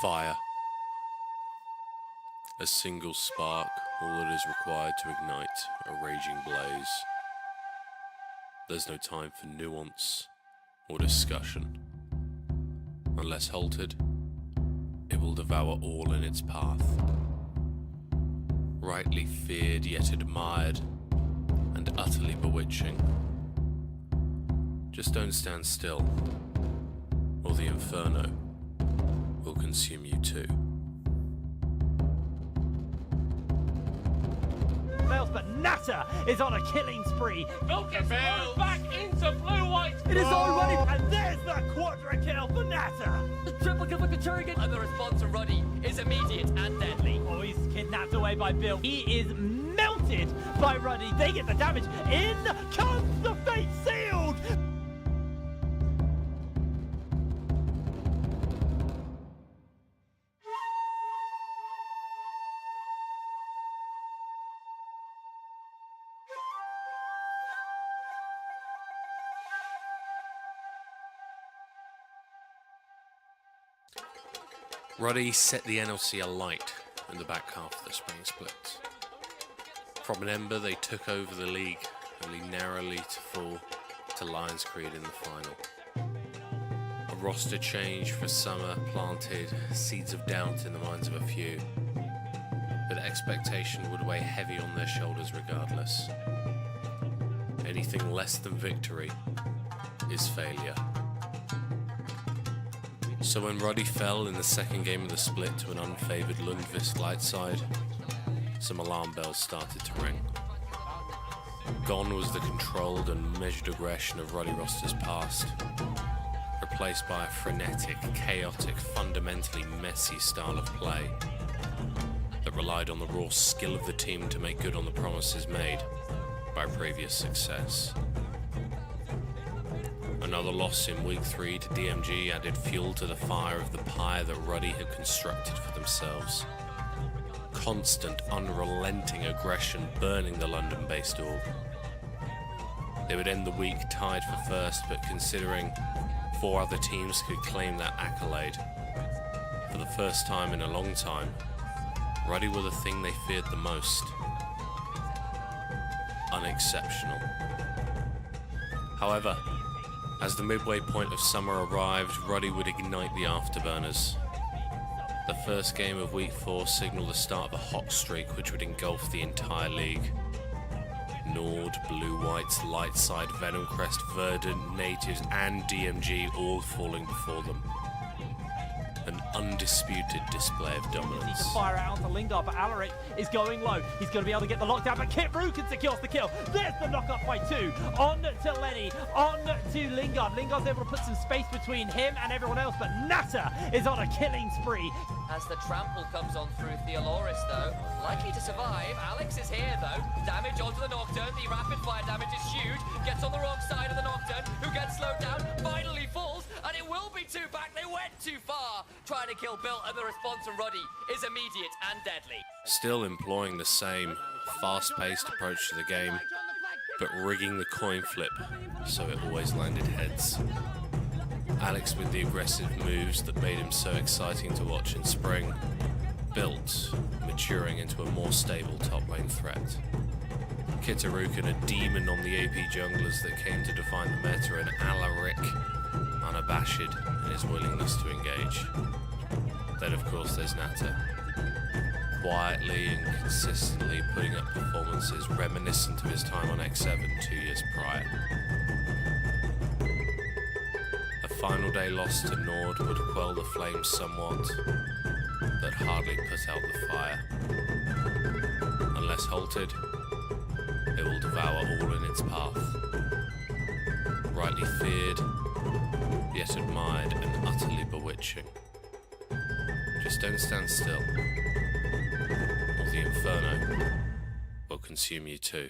Fire. A single spark, all that is required to ignite a raging blaze. There's no time for nuance or discussion. Unless halted, it will devour all in its path. Rightly feared yet admired, and utterly bewitching. Just don't stand still, or the inferno will consume you too. But Natter is on a killing spree. Bill gets thrown back into blue-white. It is already, and there's the quadra kill for Natter. The triple kill for Kachurigan. And the response from Ruddy is immediate and deadly. Oh, he's kidnapped away by Bill. He is melted by Ruddy. They get the damage. In comes the fate sealed. Ruddy set the NLC alight in the back half of the spring split. From an ember, they took over the league, only narrowly to fall to Lions Creed in the final. A roster change for summer planted seeds of doubt in the minds of a few, but expectation would weigh heavy on their shoulders regardless. Anything less than victory is failure. So when Ruddy fell in the second game of the split to an unfavoured Lundqvist light side, some alarm bells started to ring. Gone was the controlled and measured aggression of Ruddy roster's past, replaced by a frenetic, chaotic, fundamentally messy style of play that relied on the raw skill of the team to make good on the promises made by previous success. Another loss in week 3 to DMG added fuel to the fire of the pyre that Ruddy had constructed for themselves. Constant, unrelenting aggression burning the London-based org. They would end the week tied for first, but considering 4 other teams could claim that accolade, for the first time in a long time, Ruddy were the thing they feared the most. Unexceptional. However, as the midway point of summer arrived, Ruddy would ignite the afterburners. The first game of week 4 signalled the start of a hot streak which would engulf the entire league. Nord, Blue Whites, Lightside, Venom Crest, Verdant, Natives and DMG all falling before them. An undisputed display of dominance. He can fire out onto Lingard, but Alaric is going low. He's going to be able to get the lockdown, but Kit Rukin secures the kill. There's the knock-up by 2. On to Lenny, on to Lingard. Lingard's able to put some space between him and everyone else, but Natter is on a killing spree. As the trample comes on through Theoloris, though, likely to survive. Alex is here, though. Damage onto the Nocturne. The rapid fire damage is huge. Gets on the wrong side of the Nocturne, who gets slowed down, finally falls, and it will be 2 back. They went too far. Trying to kill Bill, and the response from Ruddy is immediate and deadly. Still employing the same fast-paced approach to the game, but rigging the coin flip so it always landed heads. Alex with the aggressive moves that made him so exciting to watch in spring, built, maturing into a more stable top lane threat. Kitarukin, a demon on the AP junglers that came to define the meta, and Alaric, unabashed in his willingness to engage. Then of course there's Natter, quietly and consistently putting up performances reminiscent of his time on X7 2 years prior. A final day loss to Nord would quell the flames somewhat, but hardly put out the fire. Unless halted, it will devour all in its path. Rightly feared, yet admired and utterly bewitching. Just don't stand still, or the inferno will consume you too.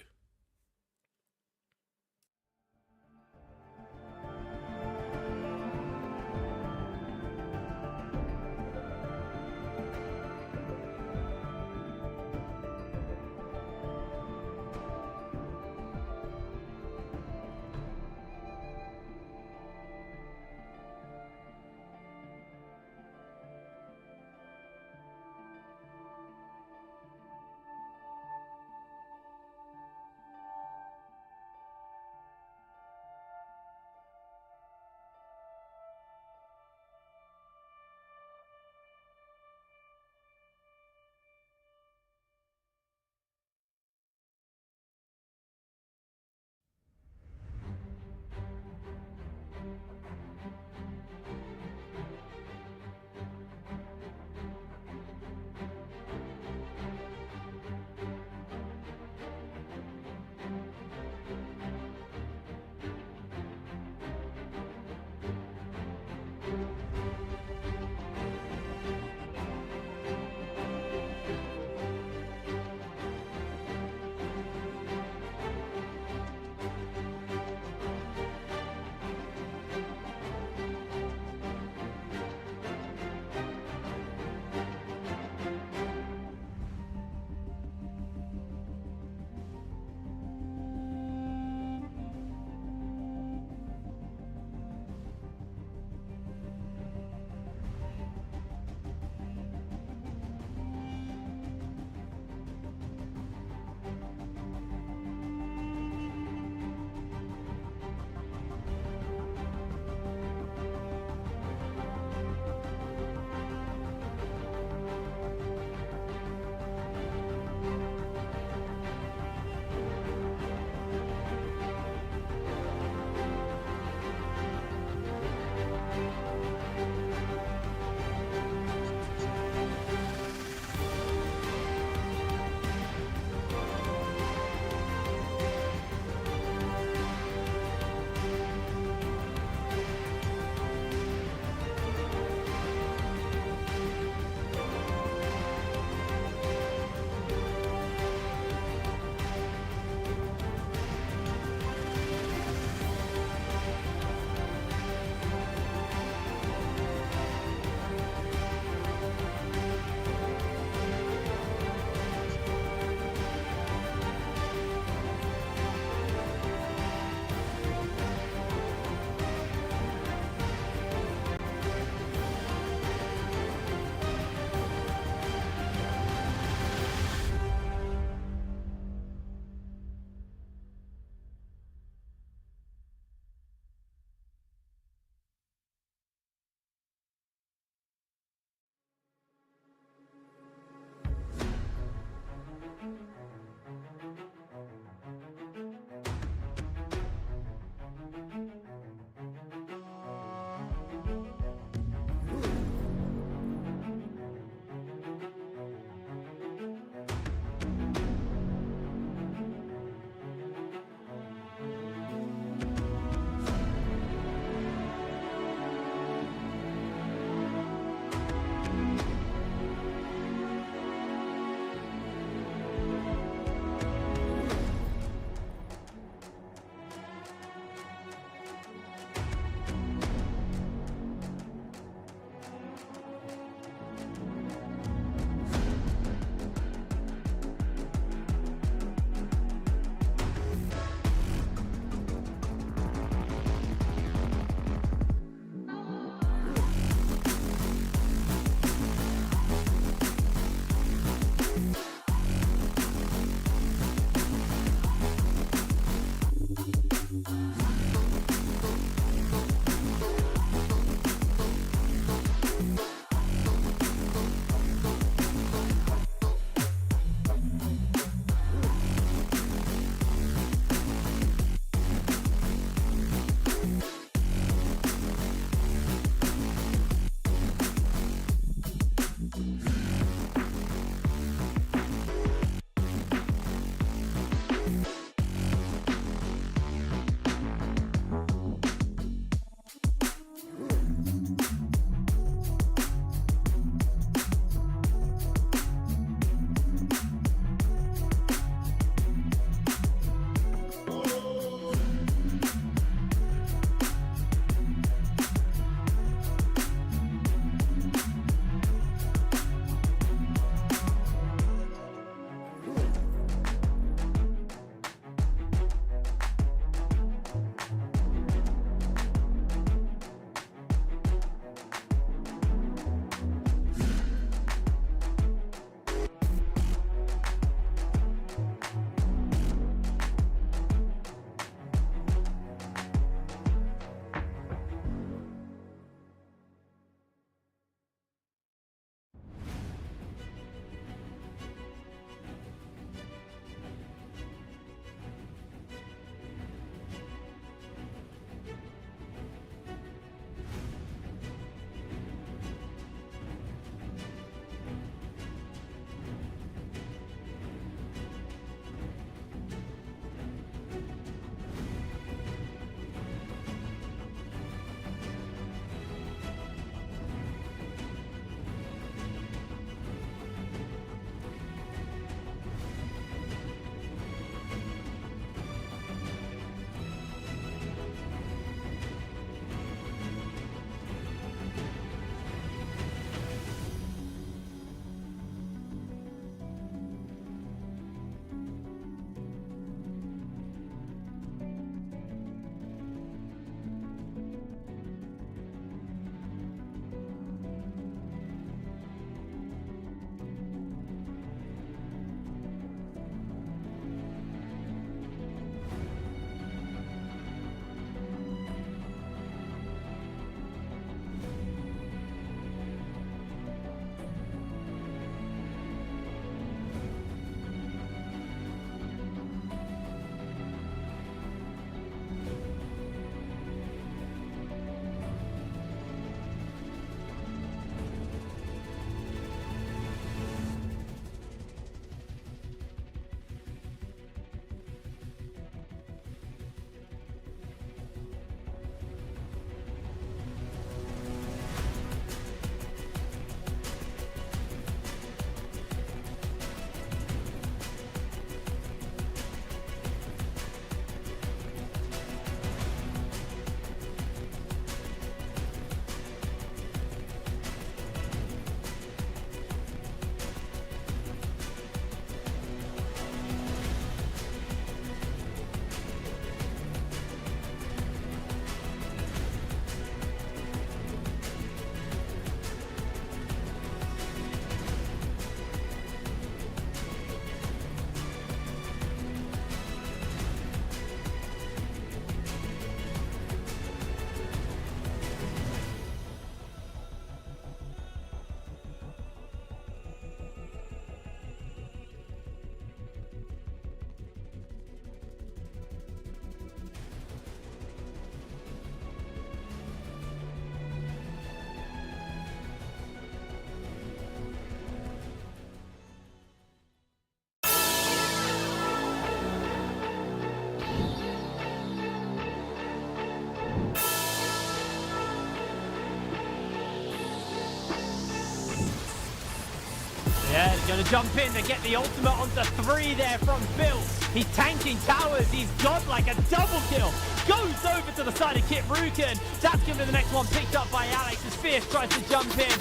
Gonna jump in to get the ultimate onto 3 there from Bill. He's tanking towers. He's got like a double kill. Goes over to the side of Kit Rukin. That's gonna be the next one picked up by Alex as Fierce tries to jump in.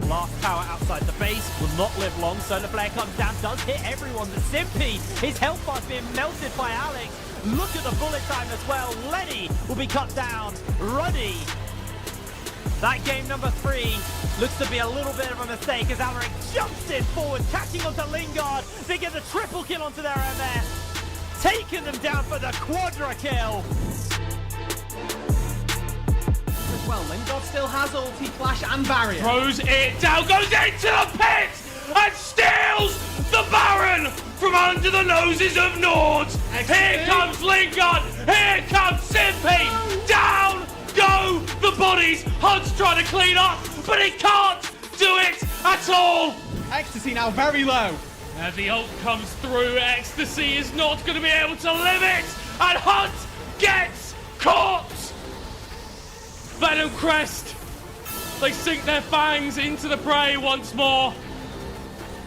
Last tower outside the base will not live long. Solar Flare comes down, does hit everyone. But Simpy, his health bar's being melted by Alex. Look at the bullet time as well. Lenny will be cut down. Ruddy. That game number 3 looks to be a little bit of a mistake as Alaric jumps in forward, catching onto Lingard. They get the triple kill onto their MS. Taking them down for the quadra kill. Well, Lingard still has ulti, flash, and barrier. Throws it down, goes into the pit, and steals the Baron from under the noses of Nord. Here comes Lingard, here comes Simpy. Down go the bodies. Hunt's trying to clean up, but he can't do it at all. Ecstasy now very low. As the ult comes through, Ecstasy is not going to be able to live it, and Hunt gets caught. Venom Crest, they sink their fangs into the prey once more.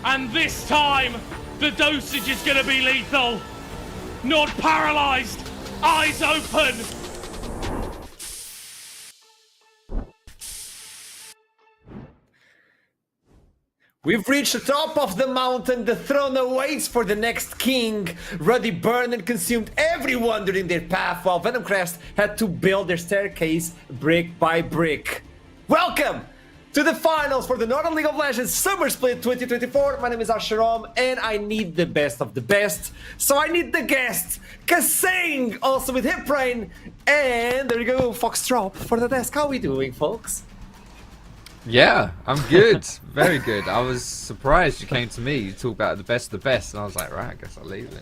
And this time, the dosage is going to be lethal. Not paralyzed, eyes open. We've reached the top of the mountain. The throne awaits for the next king. Ruddy burned and consumed everyone during their path, while Venom Crest had to build their staircase brick by brick. Welcome to the finals for the Northern League of Legends Summer Split 2024. My name is Asherom, and I need the best of the best. So I need the guest, Kasang, also with Hip Brain. And there you go, Foxtrot for the desk. How are we doing, folks? Yeah, I'm good. Very good. I was surprised you came to me. You talk about the best of the best, and I was like, right, I guess I'll leave it.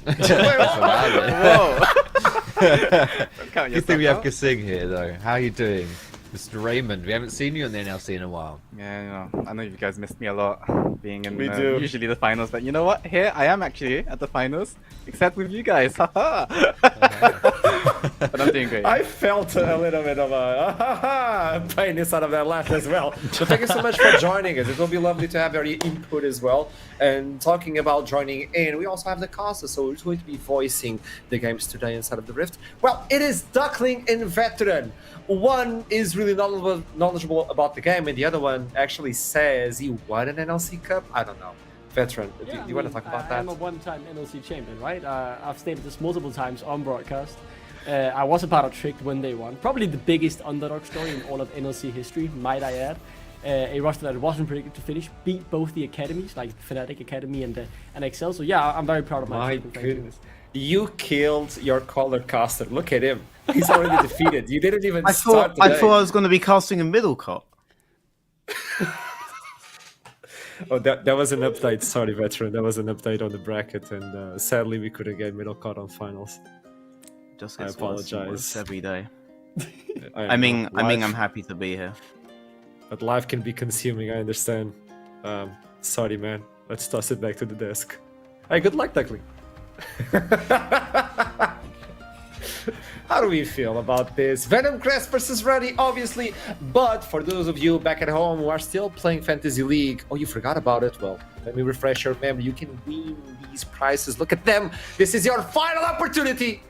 Whoa. Good thing we have Kasing here, though. How are you doing, Mr. Raymond? We haven't seen you on the NLC in a while. Yeah, I know you guys missed me a lot, being in usually the finals, but you know what? Here, I am actually at the finals, except with you guys. Haha. But I'm doing great. I felt a little bit of a pain inside of that laugh as well. So thank you so much for joining us. It will be lovely to have your input as well. And talking about joining in, we also have the caster, so we're going to be voicing the games today inside of the Rift. Well, it is Duckling and Veteran. One is really knowledgeable about the game, and the other one actually says he won an NLC Cup. I don't know. Veteran, do you want to talk about that? I'm a one-time NLC champion, right? I've stated this multiple times on broadcast. I was a part of Tricked when they won. Probably the biggest underdog story in all of NLC history, might I add. A roster that wasn't predicted to finish, beat both the academies, like Fnatic Academy and Excel. So yeah, I'm very proud of my goodness. You killed your color caster. Look at him. He's already defeated. You didn't even start today. I thought I was going to be casting a middle cop. Oh, that was an update. Sorry, Veteran. That was an update on the bracket, and sadly we couldn't get middle cut on finals. Just I apologize. Every day. I mean, I'm happy to be here. But life can be consuming. I understand. Sorry, man. Let's toss it back to the desk. Hey, good luck, Duckling. How do we feel about this? Venom Crest versus Ruddy, obviously. But for those of you back at home who are still playing Fantasy League, oh, you forgot about it? Well, let me refresh your memory. You can win these prizes. Look at them. This is your final opportunity.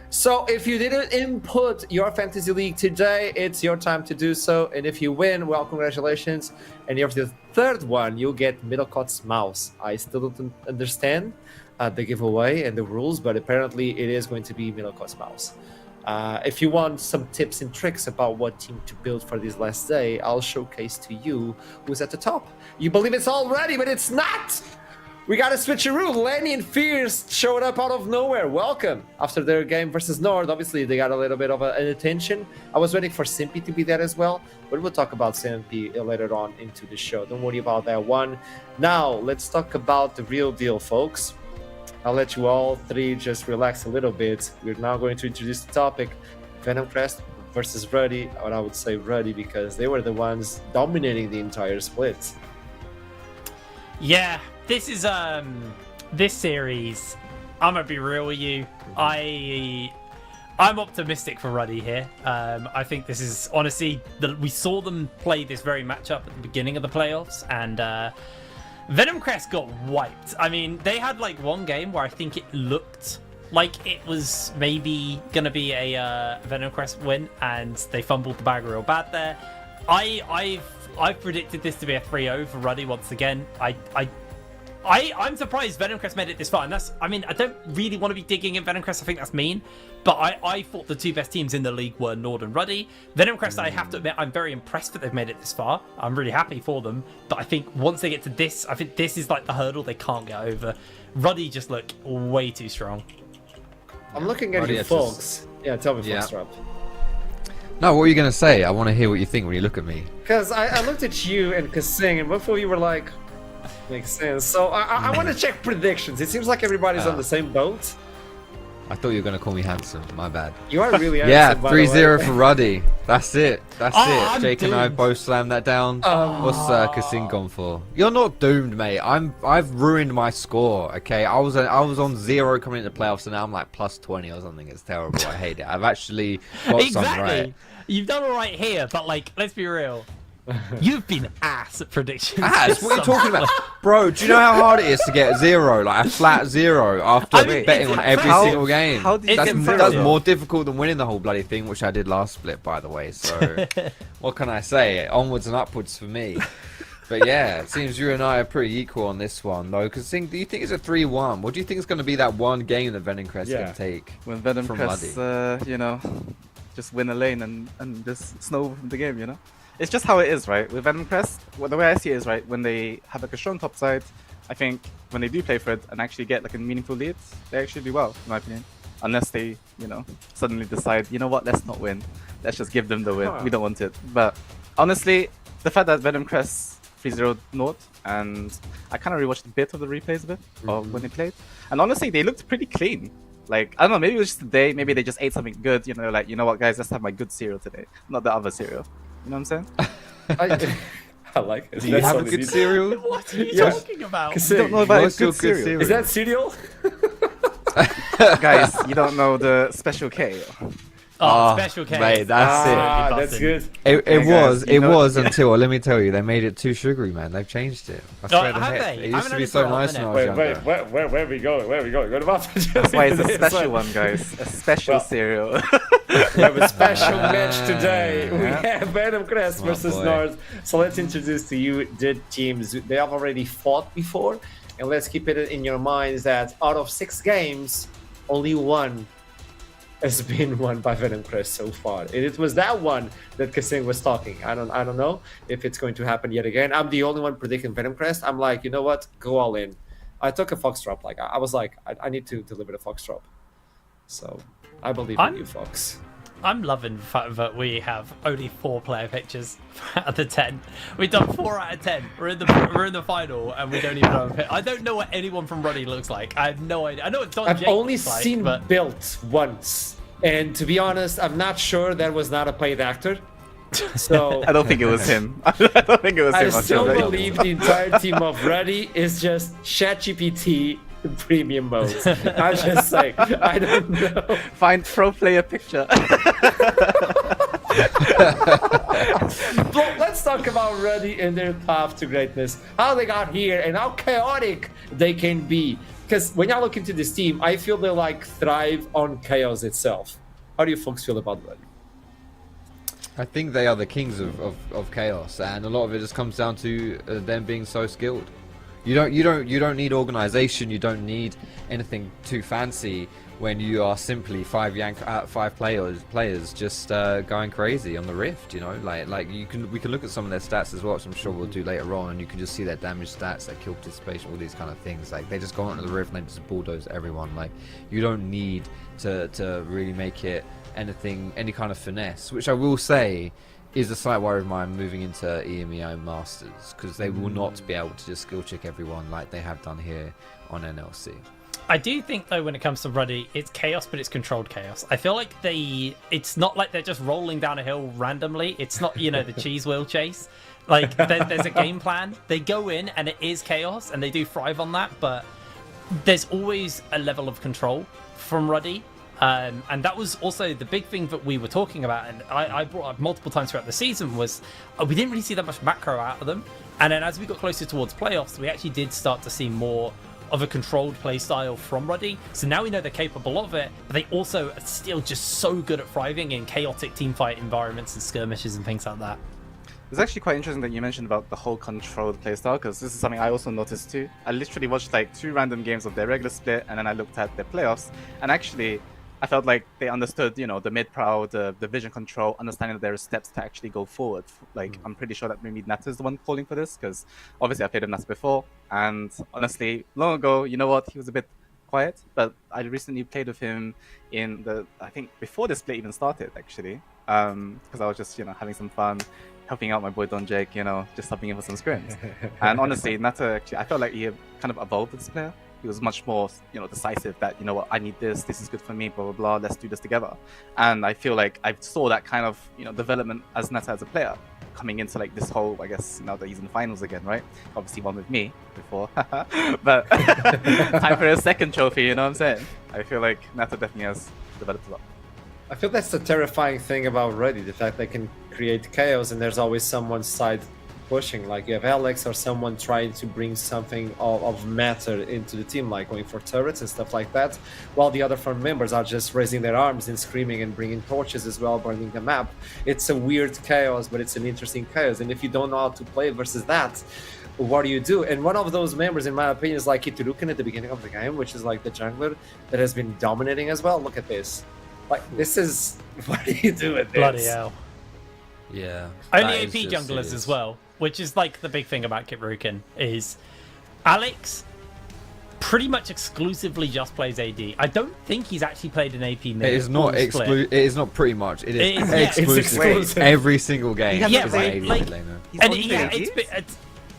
So if you didn't input your Fantasy League today, it's your time to do so. And if you win, well, congratulations. And if the third one, you'll get Middlecot's mouse. I still don't understand the giveaway and the rules, but apparently it is going to be Middlecot's mouse. If you want some tips and tricks about what team to build for this last day, I'll showcase to you who's at the top. You believe it's all ready, but it's not! We got a switcheroo. Lenny and Fierce showed up out of nowhere. Welcome. After their game versus Nord, obviously they got a little bit of an attention. I was waiting for Simpy to be there as well, but we'll talk about Simpy later on into the show. Don't worry about that one. Now, let's talk about the real deal, folks. I'll let you all three just relax a little bit. We're now going to introduce the topic, Venom Crest versus Ruddy, or I would say Ruddy because they were the ones dominating the entire split. Yeah, this is this series, I'm gonna be real with you. I'm optimistic for Ruddy here. I think this is honestly we saw them play this very matchup at the beginning of the playoffs, and Venom Crest got wiped. I mean, they had like one game where I think it looked like it was maybe gonna be a Venom Crest win, and they fumbled the bag real bad there. I've predicted this to be a 3-0 for Ruddy once again. I'm surprised Venom Crest made it this far, and I mean, I don't really want to be digging in Venom Crest. I think that's mean, but I thought the two best teams in the league were Nord and Ruddy. Venom Crest, I have to admit, I'm very impressed that they've made it this far. I'm really happy for them, but I think once they get to this, I think this is like the hurdle they can't get over. Ruddy just look way too strong. I'm looking at you, folks. Yeah, tell me, Foxtrot. No, what were you going to say? I want to hear what you think when you look at me. Because I looked at you and Kasing, and both of you were like, makes sense. So I want to check predictions. It seems like everybody's on the same boat. I thought you were going to call me handsome. My bad. You are really Yeah, handsome, 3-0 for Ruddy. That's it. That's it. I'm Jake and I both slammed that down. What's Kasing gone for? You're not doomed, mate. I've ruined my score. Okay, I was on 0 coming into the playoffs, and now I'm like plus 20 or something. It's terrible. I hate it. I've actually got some right. You've done all right here, but like, let's be real. You've been ass at predictions. Ass? What are you talking about? Bro, do you know how hard it is to get 0? Like a flat 0 after betting on every single game. That's more difficult than winning the whole bloody thing, which I did last split, by the way. So, what can I say? Onwards and upwards for me. But yeah, it seems you and I are pretty equal on this one, though. Because do you think it's a 3-1? What do you think is going to be that one game that Venom Crest can take? When Venom from Crest, you know, just win a lane and just snowball from the game, you know? It's just how it is, right? With Venom Crest, the way I see it is, right, when they have like a strong top side, I think when they do play for it and actually get like a meaningful lead, they actually do well, in my opinion. Unless they, you know, suddenly decide, you know what, let's not win. Let's just give them the win. We don't want it. But honestly, the fact that Venom Crest 3-0 Nord, and I kind of rewatched a bit of the replays of when they played, and honestly, they looked pretty clean. Like, I don't know, maybe it was just today, maybe they just ate something good, you know, like, you know what, guys, let's have my good cereal today, not the other cereal. You know what I'm saying? I like it. Do you have a good cereal? What are you talking about? You don't know about a good cereal. Is that cereal? Guys, you don't know the Special K. Special K. Mate, that's That's good. It was until, let me tell you, they made it too sugary, man. They've changed it. I swear have they? It used to be so nice when I was younger. Where are we going? Where are we going? That's why it's a special one, guys. A special cereal. We have a special match today. We have Venom Crest versus Nord. So let's introduce to you the teams. They have already fought before, and let's keep it in your minds that out of 6 games, only 1 has been won by Venom Crest so far. And it was that one that Kasing was talking. I don't know if it's going to happen yet again. I'm the only one predicting Venom Crest. I'm like, you know what? Go all in. I took a Foxtrot. Like I was like, I need to deliver the Foxtrot. So I believe in you, Fox. I'm loving the fact that we have only 4 player pictures out of the 10. We've done 4 out of 10. We're in the final, and we don't even have a pic. I don't know what anyone from Ruddy looks like. I have no idea. I know what Don I've Jake only looks like, seen but built once, and to be honest, I'm not sure that was not a paid actor. So I don't think it was him. I don't think it was him. I still believe the entire team of Ruddy is just ChatGPT premium mode. I'm just saying, I don't know. Find pro player picture. But let's talk about Ruddy and their path to greatness, how they got here and how chaotic they can be. Because when I look into this team, I feel they like thrive on chaos itself. How do you folks feel about Ruddy? I think they are the kings of chaos, and a lot of it just comes down to them being so skilled. You don't need organization. You don't need anything too fancy when you are simply 5 players just going crazy on the Rift. You know, like we can look at some of their stats as well, which I'm sure we'll do later on, and you can just see their damage stats, their kill participation, all these kind of things. Like they just go onto the Rift and they just bulldoze everyone. Like you don't need to really make it any kind of finesse, which I will say is a slight worry of mine moving into EMEA Masters, because they will not be able to just skill check everyone like they have done here on NLC. I do think though when it comes to Ruddy, it's chaos, but it's controlled chaos. I feel like it's not like they're just rolling down a hill randomly. It's not, you know, the cheese wheel chase. Like there's a game plan. They go in and it is chaos, and they do thrive on that, but there's always a level of control from Ruddy. And that was also the big thing that we were talking about, and I brought up multiple times throughout the season, was we didn't really see that much macro out of them. And then as we got closer towards playoffs, we actually did start to see more of a controlled play style from Ruddy. So now we know they're capable of it, but they also are still just so good at thriving in chaotic teamfight environments and skirmishes and things like that. It's actually quite interesting that you mentioned about the whole controlled playstyle, because this is something I also noticed too. I literally watched like 2 random games of their regular split, and then I looked at their playoffs, and actually I felt like they understood, you know, the mid-prow, the vision control, understanding that there are steps to actually go forward. Like, I'm pretty sure that maybe Nata is the one calling for this, because obviously I played with Nata before, and honestly, long ago, you know what, he was a bit quiet, but I recently played with him in I think before the split even started, actually, because I was just, you know, having some fun, helping out my boy Don Jake, you know, just helping him with some scrims. And honestly, Nata, actually, I felt like he kind of evolved as a player. He was much more, you know, decisive that, you know what, I need this is good for me, blah, blah, blah, let's do this together. And I feel like I saw that kind of, you know, development as Nata as a player, coming into like this whole, I guess, now that he's in the finals again, right? Obviously one with me before, but time for a second trophy, you know what I'm saying? I feel like Nata definitely has developed a lot. I feel that's the terrifying thing about Ready, the fact they can create chaos and there's always someone's side pushing. Like you have Alex or someone trying to bring something of matter into the team, like going for turrets and stuff like that, while the other front members are just raising their arms and screaming and bringing torches as well, burning the map. It's a weird chaos, but it's an interesting chaos, and if you don't know how to play versus that, what do you do? And one of those members, in my opinion, is like Iturukan at the beginning of the game, which is like the jungler that has been dominating as well. Look at this. Like, this is... What do you do with this? Bloody hell. Yeah. Only AP junglers as well, which is like the big thing about Kitrukan, is Alex pretty much exclusively just plays AD. I don't think he's actually played an AP mid. It is not it is not pretty much. It is exclusive. Every single game. Yeah, is right, an AD like, laner. and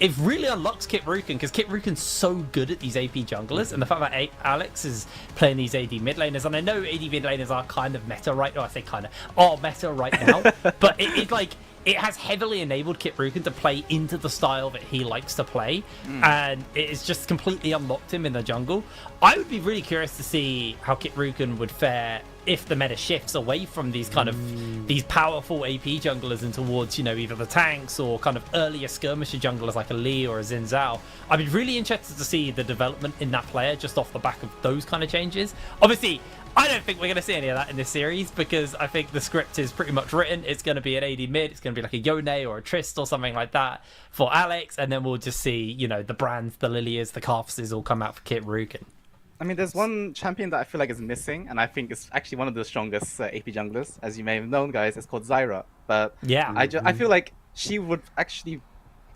it really unlocks Kitrukan, because Kitrukan's so good at these AP junglers, and the fact that Alex is playing these AD mid laners, and I know AD mid laners are kind of meta right now, I say kind of, are meta right now, but it's like, it has heavily enabled Kitrukan to play into the style that he likes to play, and it has just completely unlocked him in the jungle. I would be really curious to see how Kitrukan would fare if the meta shifts away from these kind of these powerful AP junglers and towards, you know, either the tanks or kind of earlier skirmisher junglers like a Lee or a Xin Zhao. I'd be really interested to see the development in that player just off the back of those kind of changes. Obviously, I don't think we're going to see any of that in this series, because I think the script is pretty much written. It's going to be an AD mid, it's going to be like a Yone or a Trist or something like that for Alex, and then we'll just see, you know, the Brands, the Lilias, the Karthus all come out for Kitrukan. I mean, there's one champion that I feel like is missing, and I think it's actually one of the strongest AP junglers, as you may have known, guys. It's called Zyra. But yeah, I feel like she would actually,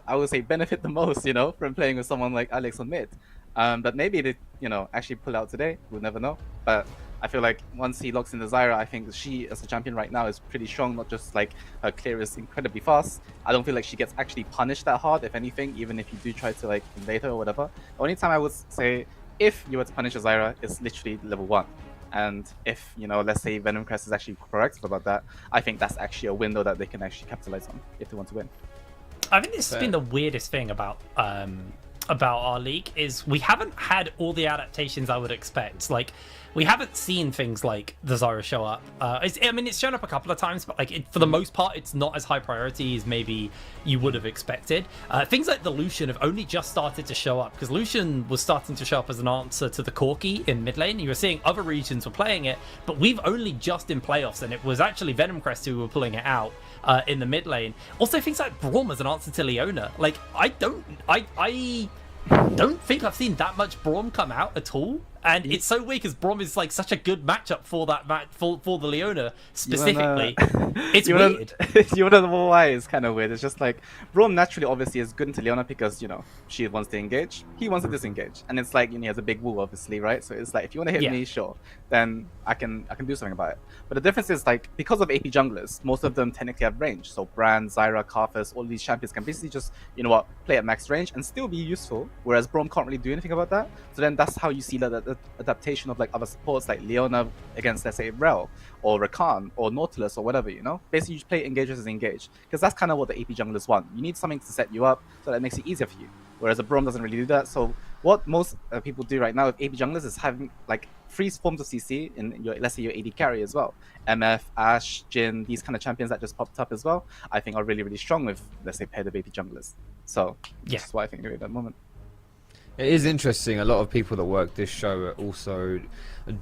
I would say, benefit the most, you know, from playing with someone like Alex on mid. But maybe they, you know, actually pull out today. We'll never know. But I feel like once he locks in the Zyra, I think she, as a champion right now, is pretty strong. Not just like her clear is incredibly fast. I don't feel like she gets actually punished that hard, if anything, even if you do try to like invade her or whatever. The only time I would say, if you were to punish a Zyra, it's literally level 1. And if, you know, let's say Venom Crest is actually correct about that, I think that's actually a window that they can actually capitalize on if they want to win. I think this has been the weirdest thing about our league, is we haven't had all the adaptations I would expect. Like, we haven't seen things like the Zyra show up. I mean, it's shown up a couple of times, but like for the most part, it's not as high priority as maybe you would have expected. Things like the Lucian have only just started to show up, because Lucian was starting to show up as an answer to the Corki in mid lane. You were seeing other regions were playing it, but we've only just in playoffs, and it was actually Venom Crest who were pulling it out in the mid lane. Also, things like Braum as an answer to Leona. Like, I don't think I've seen that much Braum come out at all. And it's so weird, because Braum is like such a good matchup for that for the Leona specifically. It's weird. You wanna know why it's kind of weird? It's just like Braum naturally obviously is good into Leona because, you know, she wants to engage, he wants to disengage, and it's like, you know, he has a big wall obviously, right? So it's like, if you want to hit me, sure, then I can do something about it. But the difference is, like, because of AP junglers, most of them technically have range. So Brand, Zyra, Karthus, all these champions can basically just, you know what, play at max range and still be useful. Whereas Braum can't really do anything about that. So then that's how you see that adaptation of like other supports like Leona against, let's say, Rel or Rakan or Nautilus or whatever, you know? Basically, you just play engagers as engage, because that's kind of what the AP junglers want. You need something to set you up so that it makes it easier for you. Whereas a Braum doesn't really do that. So what most people do right now with AP junglers is having like three forms of CC in your, let's say, your AD carry as well. MF, Ashe, Jhin, these kind of champions that just popped up as well, I think are really, really strong with, let's say, paired of AP junglers. So that's what I think at that moment. It is interesting. A lot of people that work this show also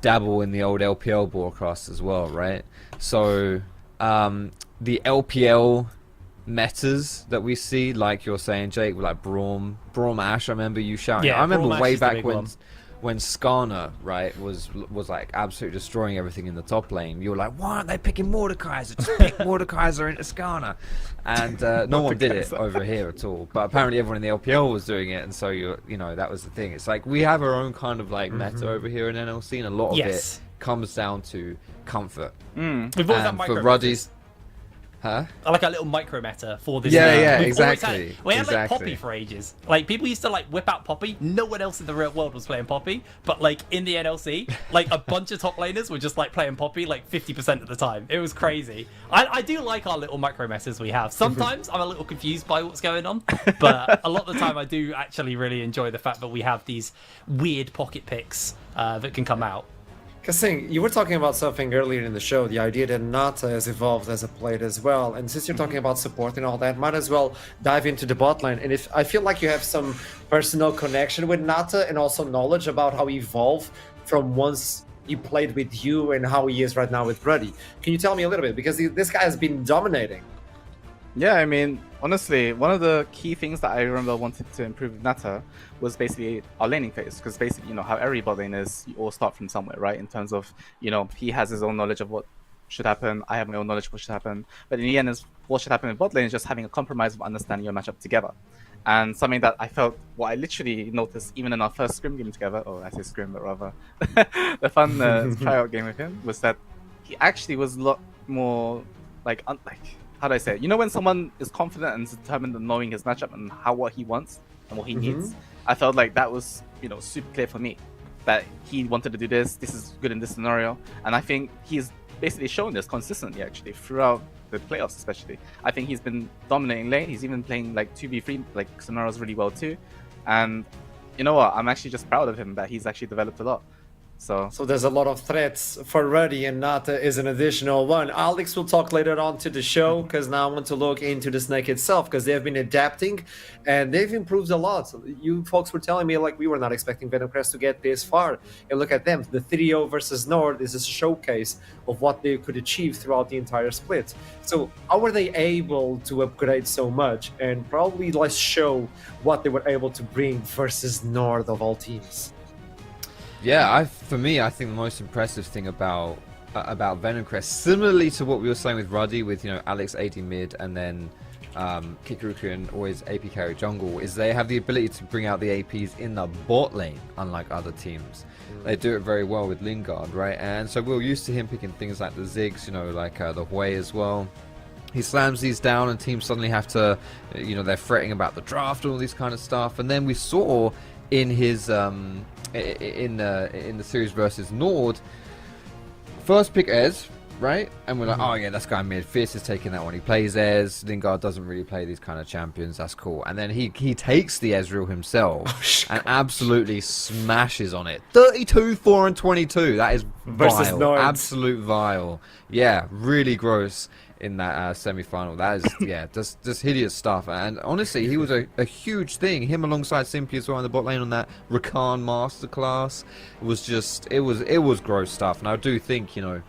dabble in the old LPL broadcast as well, right? So the LPL metas that we see, like you're saying, Jake, like Braum Ashe. I remember you shouting. Yeah, I remember Braum way Ashe is the back big when one. Skarner, right, was like absolutely destroying everything in the top lane. You were like, why aren't they picking Mordekaiser? Just pick Mordekaiser into Skarner. And no one did it over here at all. But apparently everyone in the LPL was doing it, and so you know that was the thing. It's like we have our own kind of like meta over here in NLC, and a lot of it comes down to comfort. We've always had And micro for Ruddy's, huh? I like a little micro meta for this. Yeah, We've always exactly. had, we had like exactly. Poppy for ages. Like people used to like whip out Poppy. No one else in the real world was playing Poppy, but like in the NLC, like a bunch of top laners were just like playing Poppy like 50% of the time. It was crazy. I do like our little micro metas we have. Sometimes I'm a little confused by what's going on, but a lot of the time I do actually really enjoy the fact that we have these weird pocket picks that can come out. Kasing, you were talking about something earlier in the show, the idea that Nata has evolved as a player as well. And since you're talking about support and all that, might as well dive into the bot lane. And if I feel like you have some personal connection with Nata and also knowledge about how he evolved from once he played with you and how he is right now with Ruddy. Can you tell me a little bit? Because this guy has been dominating. Yeah, I mean, honestly, one of the key things that I remember wanted to improve with Nata was basically our laning phase, because basically, you know, how every bot lane is, you all start from somewhere, right? In terms of, you know, he has his own knowledge of what should happen, I have my own knowledge of what should happen, but in the end, what should happen in bot lane is just having a compromise of understanding your matchup together. And something that I felt, what I literally noticed even in our first scrim game together, or I say scrim, but rather the fun tryout game with him, was that he actually was a lot more like how do I say it? You know when someone is confident and is determined in knowing his matchup and what he wants and what he needs? I felt like that was, you know, super clear for me. That he wanted to do this is good in this scenario. And I think he's basically shown this consistently actually throughout the playoffs especially. I think he's been dominating lane. He's even playing like 2v3 like scenarios really well too. And you know what? I'm actually just proud of him that he's actually developed a lot. So there's a lot of threats for Ruddy, and Nata is an additional one. Alex will talk later on to the show, because now I want to look into the Snake itself, because they've been adapting and they've improved a lot. So you folks were telling me like we were not expecting Venom Crest to get this far, and look at them. The 3-0 versus Nord is a showcase of what they could achieve throughout the entire split. So how were they able to upgrade so much? And probably let's show what they were able to bring versus Nord of all teams. Yeah, for me, I think the most impressive thing about Venom Crest, similarly to what we were saying with Ruddy, with, you know, Alex AD mid and then Kikuruku and always AP carry jungle, is they have the ability to bring out the APs in the bot lane, unlike other teams. They do it very well with Lingard, right? And so we're used to him picking things like the Ziggs, you know, like the Hui as well. He slams these down and teams suddenly have to, you know, they're fretting about the draft and all this kind of stuff. And then we saw in his in the series versus Nord, first pick Ez, right? And we're like, oh yeah, that's guy mid. Fierce is taking that one. He plays Ez. Lingard doesn't really play these kind of champions. That's cool. And then he takes the Ezreal himself and absolutely smashes on it. 32, 4, and 22. That is versus vile. Nord. Absolute vile. Yeah, really gross in that semi-final. That is, yeah, just hideous stuff. And honestly, he was a huge thing. Him alongside Simpy as well in the bot lane on that Rakan masterclass. It was just, it was gross stuff. And I do think, you know,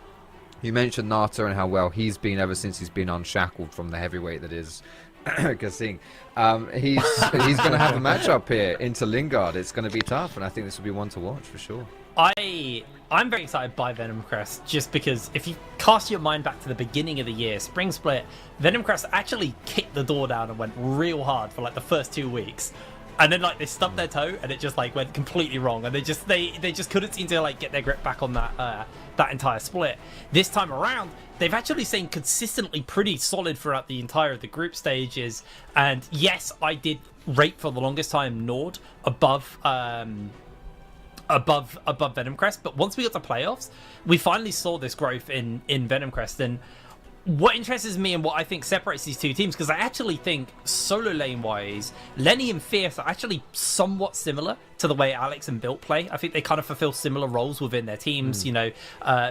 you mentioned Nata and how well he's been ever since he's been unshackled from the heavyweight that is Kasing. He's going to have a matchup here into Lingard. It's going to be tough, and I think this will be one to watch for sure. I'm very excited by Venom Crest, just because if you cast your mind back to the beginning of the year, Spring Split, Venom Crest actually kicked the door down and went real hard for like the first 2 weeks. And then like they stubbed their toe and it just like went completely wrong, and they just couldn't seem to like get their grip back on that entire split. This time around, they've actually stayed consistently pretty solid throughout the entire of the group stages. And yes, I did rate for the longest time Nord above Venom Crest, but once we got to playoffs, we finally saw this growth in Venom Crest. And what interests me and what I think separates these two teams, because I actually think solo lane wise, Lenny and Fierce are actually somewhat similar to the way Alex and Built play. I think they kind of fulfill similar roles within their teams. You know,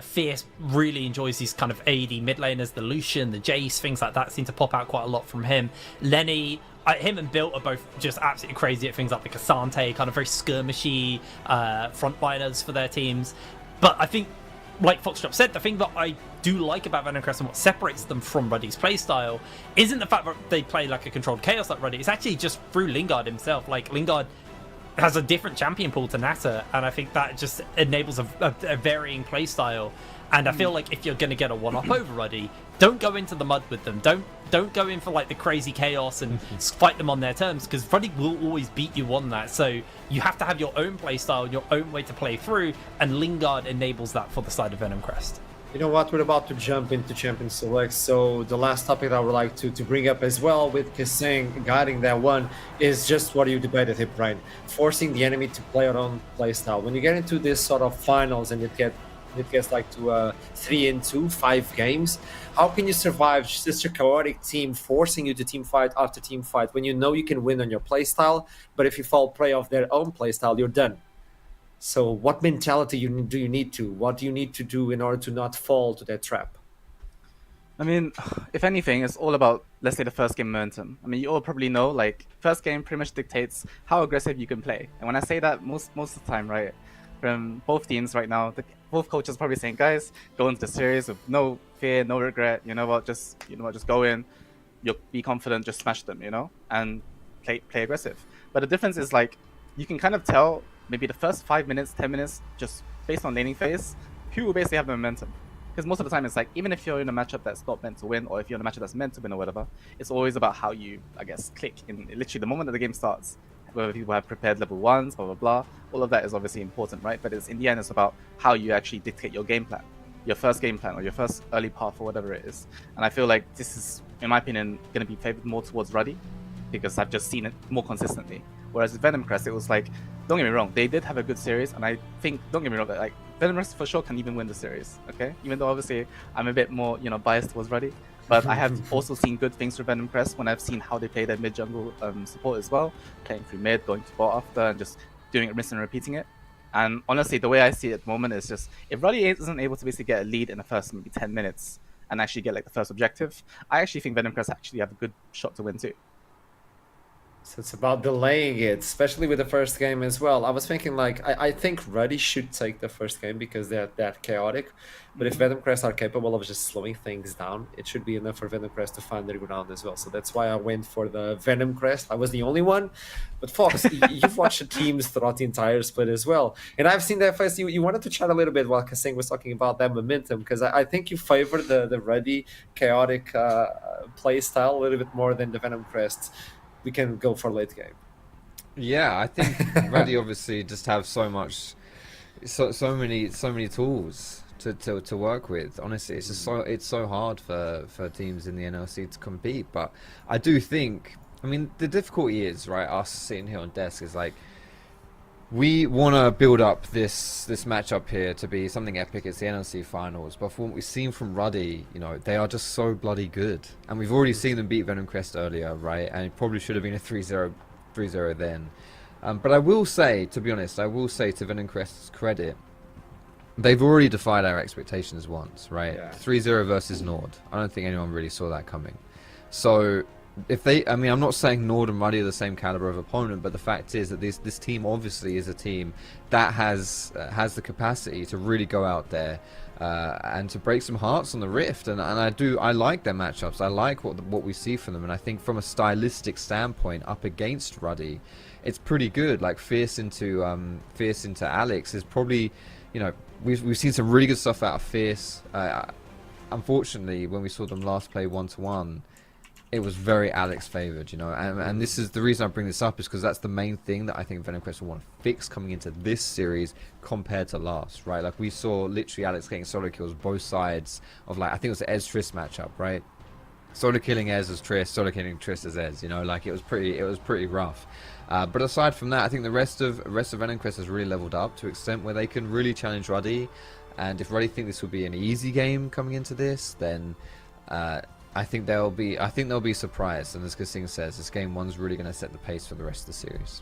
Fierce really enjoys these kind of AD mid laners, the Lucian, the Jace, things like that seem to pop out quite a lot from him. Lenny, him and Built are both just absolutely crazy at things like the Cassante, kind of very skirmishy frontliners for their teams. But I think, like Foxtrot said, the thing that I do like about Venom Crest and what separates them from Ruddy's playstyle isn't the fact that they play like a controlled chaos like Ruddy. It's actually just through Lingard himself. Like, Lingard has a different champion pool to Nata, and I think that just enables a varying playstyle. And I feel like if you're going to get a one-up over Ruddy, don't go into the mud with them. Don't go in for like the crazy chaos and fight them on their terms, because Ruddy will always beat you on that. So you have to have your own playstyle and your own way to play through, and Lingard enables that for the side of Venom Crest. You know what? We're about to jump into Champion Select, so the last topic I would like to bring up as well, with Kissing guiding that one, is just what you debated here, Brian. Forcing the enemy to play your own playstyle. When you get into this sort of finals and it gets like to 3-2, 5 games, how can you survive such a chaotic team forcing you to team fight after team fight when you know you can win on your playstyle, but if you fall prey of their own playstyle, you're done? So what mentality do you need to? What do you need to do in order to not fall to that trap? I mean, if anything, it's all about, let's say, the first game momentum. I mean, you all probably know, like, first game pretty much dictates how aggressive you can play. And when I say that, most of the time, right, from both teams right now, both coaches are probably saying, guys, go into the series with no fear, no regret. You know what? Just go in. You'll be confident. Just smash them. You know, and play aggressive. But the difference is, like, you can kind of tell maybe the first 5 minutes, 10 minutes, just based on laning phase, who will basically have the momentum. Because most of the time, it's like, even if you're in a matchup that's not meant to win, or if you're in a matchup that's meant to win or whatever, it's always about how you, I guess, click in literally the moment that the game starts. Whether people have prepared level 1s, blah, blah, blah, all of that is obviously important, right? But in the end, it's about how you actually dictate your game plan, your first game plan, or your first early path, or whatever it is. And I feel like this is, in my opinion, going to be favored more towards Ruddy, because I've just seen it more consistently. Whereas with Venom Crest, it was like, don't get me wrong, they did have a good series, and I think, don't get me wrong, like, Venom Crest for sure can even win the series, okay? Even though obviously I'm a bit more, biased towards Ruddy. But I have also seen good things for Venom Crest when I've seen how they play their mid-jungle support as well, playing through mid, going to bot after, and just doing it, rinsing and repeating it. And honestly, the way I see it at the moment is just, if Ruddy isn't able to basically get a lead in the first maybe 10 minutes and actually get like the first objective, I actually think Venom Crest actually have a good shot to win too. So it's about delaying it, especially with the first game as well. I was thinking, like, I think Ruddy should take the first game because they're that chaotic. But if Venom Crest are capable of just slowing things down, it should be enough for Venom Crest to find their ground as well. So that's why I went for the Venom Crest. I was the only one. But Fox, you've watched the teams throughout the entire split as well. And I've seen that first. You wanted to chat a little bit while Kasing was talking about that momentum, because I think you favor the Ruddy chaotic play style a little bit more than the Venom Crest. We can go for late game. Yeah, I think Ruddy obviously just have so many tools to work with. Honestly, it's just so hard for teams in the NLC to compete. But I do think, I mean, the difficulty is, right, us sitting here on desk is like, we want to build up this matchup here to be something epic. It's the NLC finals, but from what we've seen from Ruddy, they are just so bloody good, and we've already seen them beat Venom Crest earlier, right? And it probably should have been a 3-0 then. But I will say, to be honest, to Venom Crest's credit, they've already defied our expectations once, right? Yeah. 3-0 versus Nord. I don't think anyone really saw that coming. So if they, I mean, I'm not saying Nord and Ruddy are the same caliber of opponent, but the fact is that this team obviously is a team that has the capacity to really go out there and to break some hearts on the Rift, and I like their matchups. I like what we see from them, and I think from a stylistic standpoint, up against Ruddy, it's pretty good. Like Fierce into Alex is probably, we've seen some really good stuff out of Fierce. Unfortunately, when we saw them last play 1-1. It was very Alex favored, and this is the reason I bring this up, is because that's the main thing that I think Venom Crest will want to fix coming into this series compared to last, right? Like we saw literally Alex getting solo kills both sides of, like, I think it was the Ez Triss matchup, right? Solo killing Ez as Triss, solo killing Triss as Ez, like it was pretty rough. But aside from that, I think the rest of Venom Crest has really leveled up to an extent where they can really challenge Ruddy, and if Ruddy think this will be an easy game coming into this, then I think they'll be surprised, and as Kasing says, this game one's really going to set the pace for the rest of the series.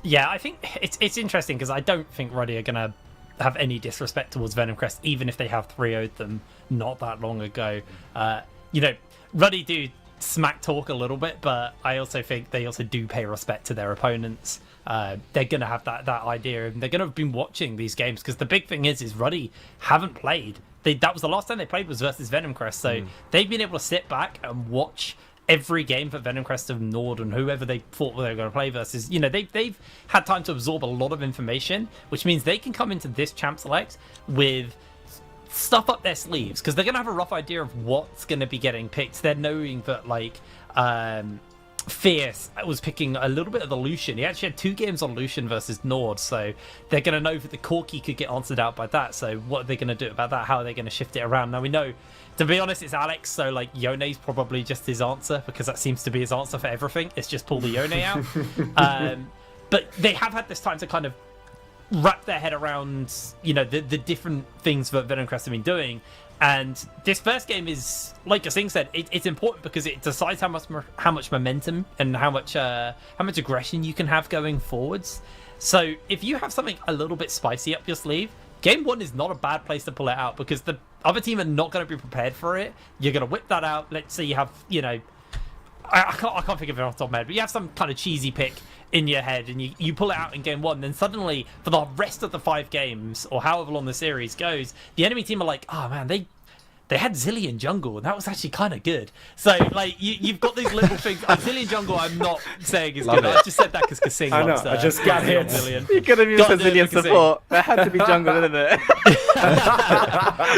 Yeah, I think it's interesting because I don't think Ruddy are going to have any disrespect towards Venom Crest, even if they have 3-0'd them not that long ago. Ruddy do smack talk a little bit, but I also think they also do pay respect to their opponents. They're going to have that idea, and they're going to have been watching these games, because the big thing is Ruddy haven't played. That was the last time they played was versus Venom Crest, so they've been able to sit back and watch every game for Venom Crest of Nord and whoever they thought they were going to play versus. They've had time to absorb a lot of information, which means they can come into this Champ Select with stuff up their sleeves, because they're going to have a rough idea of what's going to be getting picked. They're knowing that Fierce was picking a little bit of the Lucian. He actually had 2 games on Lucian versus Nord, so they're going to know that the Corki could get answered out by that. So what are they going to do about that? How are they going to shift it around? Now we know, to be honest, it's Alex, so Yone's probably just his answer, because that seems to be his answer for everything. It's just pull the Yone out. But they have had this time to kind of wrap their head around, the different things that Venom Crest have been doing. And this first game is, like Kasing said, it's important because it decides how much momentum and how much aggression you can have going forwards. So if you have something a little bit spicy up your sleeve, game one is not a bad place to pull it out, because the other team are not going to be prepared for it. You're going to whip that out. Let's say you have, I can't think of it off the top of my head, but you have some kind of cheesy pick in your head, and you pull it out in game one, then suddenly for the rest of the 5 games or however long the series goes, the enemy team are like, oh man, they had Zillion jungle, and that was actually kind of good. So you've got these little things. Zillion jungle, I'm not saying is good. I just said that because Kasing I know, loves I just got hit. Zillion. You could have used a Zillion support. That had to be jungle, didn't it?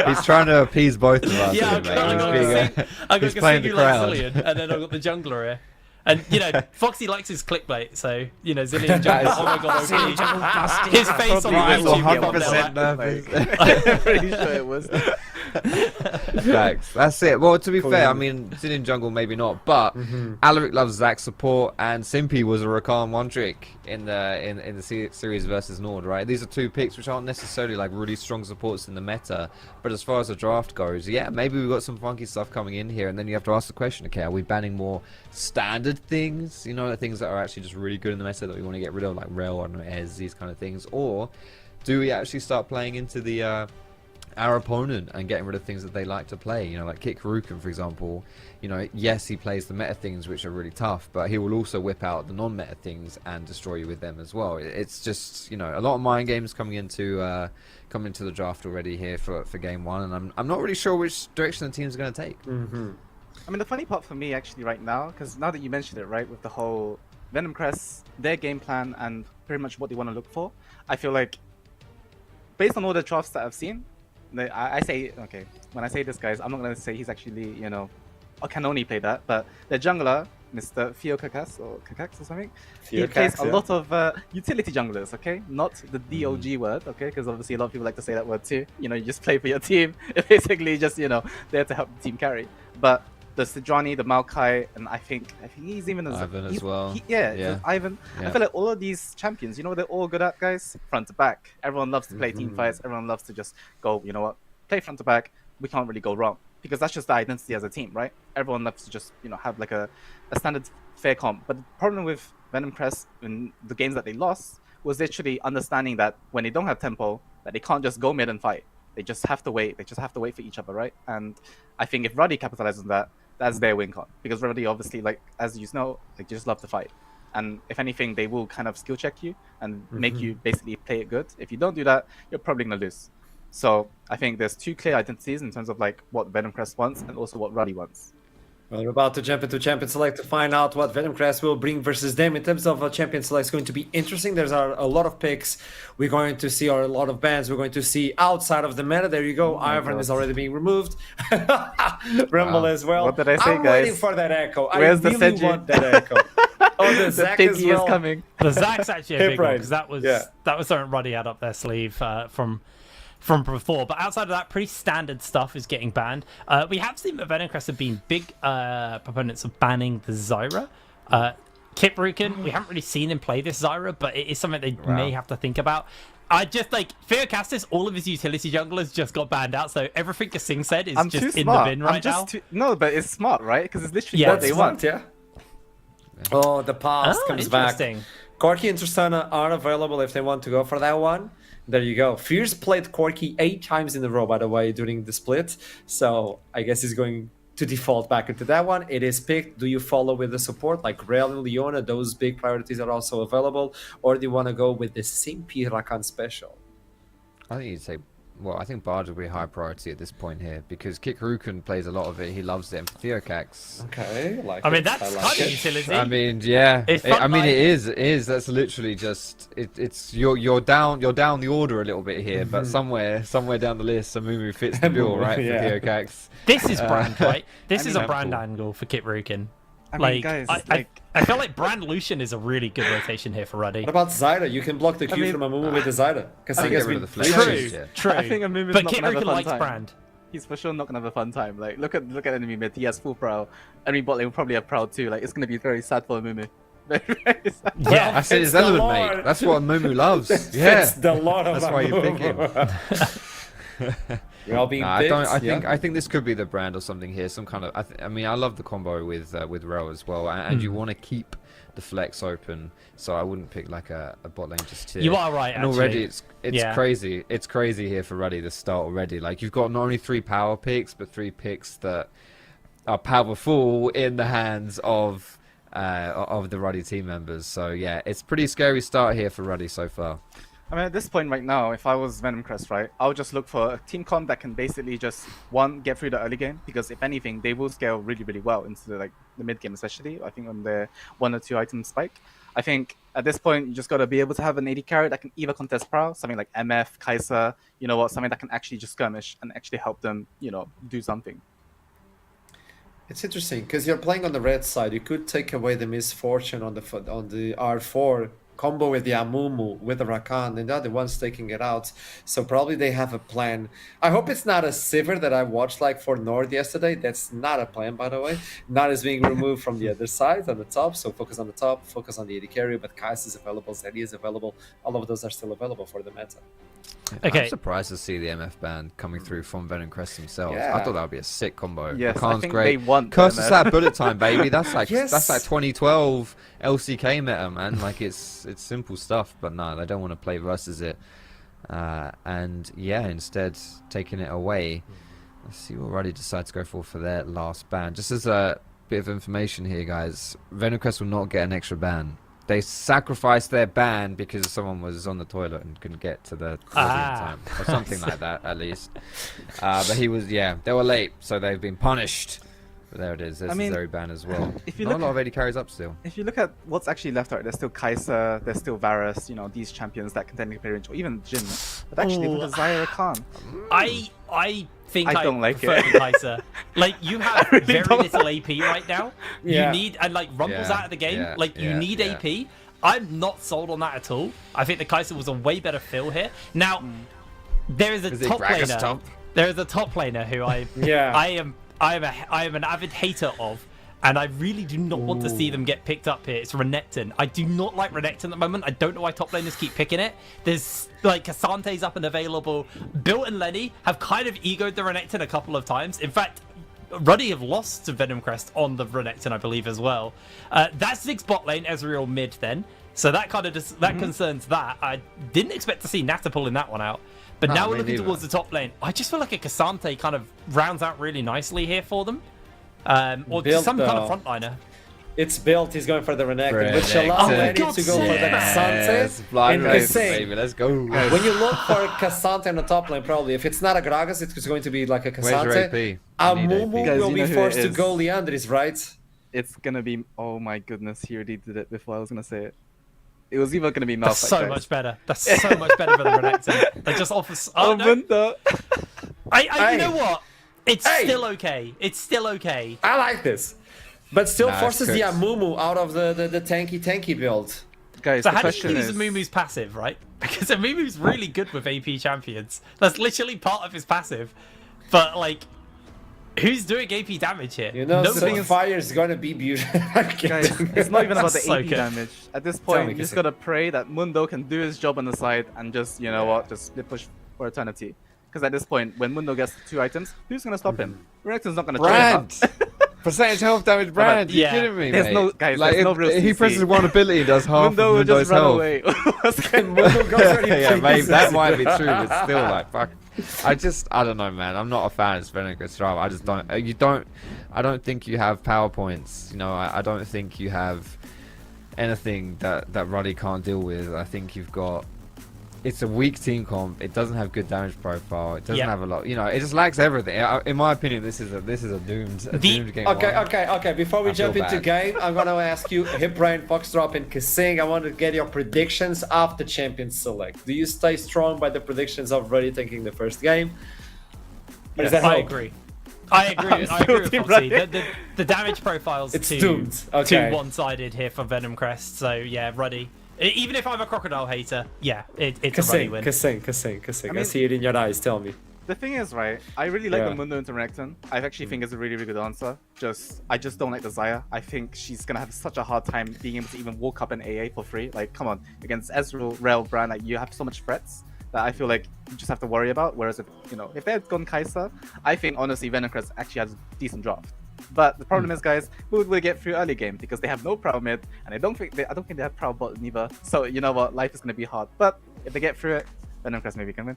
He's trying to appease both of us. Yeah, He's playing the crowd. Zillion, and then I've got the jungler here. And, Foxy likes his clickbait, so, Zillion jungle, oh my god, Zillion jungle busted. His face on the 100% nervous. I'm pretty sure it was. Facts. That's it. Well, to be fair, I mean, Zillion jungle maybe not, but Alaric loves Zac support, and Simpy was a Rakan one trick in the series versus Nord, right? These are 2 picks which aren't necessarily really strong supports in the meta, but as far as the draft goes, yeah, maybe we've got some funky stuff coming in here, and then you have to ask the question, okay, are we banning more standard things, things that are actually just really good in the meta that we want to get rid of, like Rel or Ez, these kind of things, or do we actually start playing into the our opponent and getting rid of things that they like to play, like Kit Karukin, for example. Yes, he plays the meta things which are really tough, but he will also whip out the non-meta things and destroy you with them as well. It's just, a lot of mind games coming into the draft already here for game one, and I'm not really sure which direction the team's going to take. I mean, the funny part for me actually right now, because now that you mentioned it, right, with the whole Venom Crest, their game plan and pretty much what they want to look for, I feel like, based on all the drafts that I've seen, I say, okay, when I say this, guys, I'm not going to say he's actually, or can only play that, but their jungler, Mr. Theo Kakas or something, he plays a lot of utility junglers, okay? Not the DOG word, okay? Because obviously a lot of people like to say that word too. You just play for your team. It's basically just, there to help the team carry. But the Sejuani, the Maokai, and I think he's even Ivan as well. Ivan. Yeah. I feel like all of these champions, what they're all good at, guys? Front to back. Everyone loves to play team fights. Everyone loves to just go, play front to back. We can't really go wrong, because that's just the identity as a team, right? Everyone loves to just, have like a standard fair comp. But the problem with Venom Crest in the games that they lost was literally understanding that when they don't have tempo, that they can't just go mid and fight. They just have to wait. They just have to wait for each other, right? And I think if Ruddy capitalizes on that, that's their win con, because Ruddy obviously, as you know, they just love to fight, and if anything, they will kind of skill check you and make you basically play it good. If you don't do that, you're probably gonna lose. So I think there's 2 clear identities in terms of what Venom Crest wants and also what Ruddy wants. Well, we're about to jump into Champion Select to find out what Venom Crest will bring versus them. In terms of Champion Select, it's going to be interesting. There's a lot of picks. We're going to see a lot of bans. We're going to see outside of the meta. There you go. Ivan is already being removed. Rumble as well. What did I say, I'm guys? waiting for that echo. Where's I really want that echo. Oh, the Zac as well. Is coming. The Zac's actually a big one, because that was something Ruddy had up their sleeve from before. But outside of that, pretty standard stuff is getting banned. We have seen that Venom Crest have been big proponents of banning the Zyra. Kit Rukin, we haven't really seen him play this Zyra, but it is something they may have to think about. I just like Theocastus, all of his utility junglers just got banned out, so everything Kasing said is I'm just too in smart. the bin right now. No, but it's smart, right? Because it's literally Yeah, what they want. Yeah. Oh, the past comes back. Interesting. Corki and Tristana are available if they want to go for that one. There you go. Fierce played Corki 8 times in a row, by the way, during the split. So I guess he's going to default back into that one. It is picked. Do you follow with the support like Rel and Leona? Those big priorities are also available. Or do you want to go with the Simpi Rakan special? I think you'd say, well, I think Bard will be high priority at this point here because Kik Ruken plays a lot of it. He loves it. And Theocax. Okay, I mean, that's kind of utility. I mean, yeah. It's I mean, fun, it is. That's literally just. It's you're down the order a little bit here, but somewhere down the list, Amumu fits the bill, right? Yeah. For Theocax. This is brand, right? This is a mean, brand cool. angle for Kit Ruken. I mean, guys, I feel like Brand Lucian is a really good rotation here for Ruddy. What about Zyra? You can block the Q from Amumu with the Zyra. Because I he get has rid been of the flex. True. I think Amumu's But not Kit gonna have a Ruken fun likes time. Brand. He's for sure not gonna have a fun time. Like, look at enemy mid. He has full prow. Enemy bot lane will probably have prow too. Like, it's gonna be very sad for Amumu. Very sad. Yeah, I said It's his the element, Lord. mate. That's what Amumu loves. Yeah. It's the Lord of That's why you pick him. You're all being Nah, picked. I think this could be the brand or something here. Some kind of. I mean, I love the combo with Rel as well, and you want to keep the flex open. So I wouldn't pick like a bot lane just here. You are right. And actually. already it's Yeah. crazy. It's crazy here for Ruddy to start already. Like you've got not only 3 power picks, but 3 picks that are powerful in the hands of the Ruddy team members. So yeah, it's pretty scary start here for Ruddy so far. I mean, at this point right now, if I was Venom Crest, right, I would just look for a team comp that can basically just, one, get through the early game, because if anything, they will scale really, really well into the mid game, especially, I think, on their 1 or 2 item spike. I think at this point, you just got to be able to have an AD carry that can either contest prow, something like MF, Kai'Sa, you know what, something that can actually just skirmish and actually help them, you know, do something. It's interesting because you're playing on the red side. You could take away the misfortune on the R4 combo with the Amumu with the Rakan, and the other one's taking it out. So probably they have a plan. I hope it's not a Sivir that I watched like for Nord yesterday. That's not a plan, by the way. Not is being removed from the other side on the top. So focus on the top, focus on the AD carry. But Kais is available, Zeddy is available. All of those are still available for the meta. Okay. I'm surprised to see the MF ban coming through from Venom Crest themselves. Yeah. I thought that would be a sick combo. Yes, I Rakan's think great. they want Curse them, is that bullet time, baby. That's like Yes. that's like 2012 LCK meta, man. Like it's simple stuff, but no, they don't want to play versus it. And yeah, instead taking it away. Let's see what Ruddy decides to go for their last ban. Just as a bit of information here, guys, Venom Crest will not get an extra ban. They sacrificed their ban because someone was on the toilet and couldn't get to the time, or something like that, at least. But he was, yeah, they were late, so they've been punished. But there it is. There's the Zeri ban as well. If you Not look a lot of AD carries up still. If you look at what's actually left out, there's still Kai'Sa, there's still Varus, you know, these champions that can technically play range, or even Jhin. But actually, with the Zyra can't. I think I don't like prefer it. the Kai'Sa. Like, you have really very don't little AP right now. Yeah. You need, and like, Rumble's Yeah, out of the game. yeah, Like, you yeah, need yeah. AP. I'm not sold on that at all. I think the Kai'Sa was a way better fill here. Now, there is a Is it top Gragas laner. top? There is a top laner who I am an avid hater of, and I really do not want to see them get picked up here. It's Renekton. I do not like Renekton at the moment. I don't know why top laners keep picking it. There's like Kasante's up and available. Bill and Lenny have kind of egoed the Renekton a couple of times. In fact, Ruddy have lost to Venom Crest on the Renekton, I believe, as well. That's Ziggs bot lane, Ezreal mid then. So that kind of concerns that. I didn't expect to see Nata pulling that one out. But now we're looking towards the top lane. I just feel like a Kasante kind of rounds out really nicely here for them. Or Built, some kind of though. frontliner. It's built. He's going for the Renekton, which allows Renekton. Eddie to go for the Kasante. Blind And race, Kasane. baby. Let's go. When you look for Kasante on the top lane, probably if it's not a Gragas, it's going to be like a Where's your Kasante. AP? I need Amumu AP. Guys, will you be know who forced it to is. go Leandris, right? It's gonna be, oh my goodness, he already did it before I was gonna say it. It was either gonna be That's Malphite. so guys. much better. That's so much better for the Renekton. They just offer. Oh, no. Winter. You know what? It's still okay. It's still okay. I like this. But still Nah, forces the it's Amumu out of the tanky build. Guys, So the how do question you use is, Amumu's passive, right? Because Amumu's really good with AP champions. That's literally part of his passive. But like, Who's doing AP damage here? You know, No Setting one. Fire is gonna be beautiful. Guys, it's not even about the So AP good. damage. At this Tell point, me, you just Kasey. gotta pray that Mundo can do his job on the side and just, you know what, just split push for eternity. Because at this point, when Mundo gets 2 items, who's gonna stop him? Renekton's not gonna try it. Brand! Percentage health damage Brand, you Yeah. kidding me, There's mate? no- guys, like, there's no if real he CC. presses one ability, he does half Mundo of will just Mundo's run health. away. Mundo goes already Yeah, playing maybe this that season. might be true, but still, like, fuck. I don't know, man. I'm not a fan of Venom Crest. I just don't. I don't think you have PowerPoints. You know, I don't think you have anything that Ruddy can't deal with. I think you've got. It's a weak team comp. It doesn't have good damage profile. It doesn't Yeah. have a lot. You know, it just lacks everything. In my opinion, this is a doomed game. Okay, one. okay. Before we I feel jump into bad. game, I'm gonna ask you, Hipbrain, Foxdrop, and Kasing. I want to get your predictions after Champions Select. Do you stay strong by the predictions of Ruddy taking the first game? Or is that I hope? agree. I agree. I agree with Team Foxy. Ruddy. The damage profile's It's too doomed. Okay. too one-sided here for Venom Crest. So yeah, Ruddy. Even if I'm a crocodile hater, yeah, it's a Ruddy win. Kasing. I mean- see it in your eyes. Tell me. The thing is, right, I really like Yeah. the Mundo into Renekton. I actually think it's a really, really good answer. I just don't like the Xayah. I think she's gonna have such a hard time being able to even walk up an AA for free. Like, come on, against Ezreal, Rel, Brand, like, you have so much threats that I feel like you just have to worry about. Whereas if they had gone Kai'Sa, I think honestly Venom Crest actually has a decent draft. But the problem is, guys, who will get through early game because they have no prow mid, and I don't think they have prow bot neither. So you know what, life is gonna be hard. But if they get through it, Venom Crest maybe can win.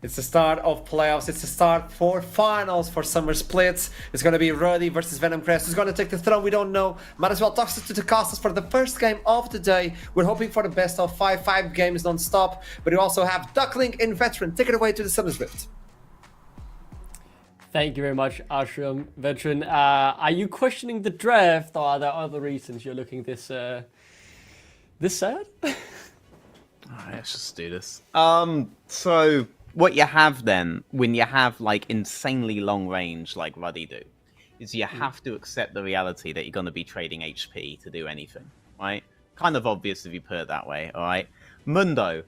It's the start of playoffs. It's the start for finals for summer splits. It's going to be Ruddy versus Venom Crest. Who's going to take the throne? We don't know. Might as well talk to the casters for the first game of the day. We're hoping for the best of 5 games non-stop. But we also have Duckling and Veteran. Take it away to the Summer's Rift. Thank you very much, Ashram. Veteran, are you questioning the draft, or are there other reasons you're looking this sad? Alright, let's just do this. So what you have then, when you have like insanely long range like Ruddy do, is you have to accept the reality that you're going to be trading HP to do anything, right? Kind of obvious if you put it that way, alright? Mundo,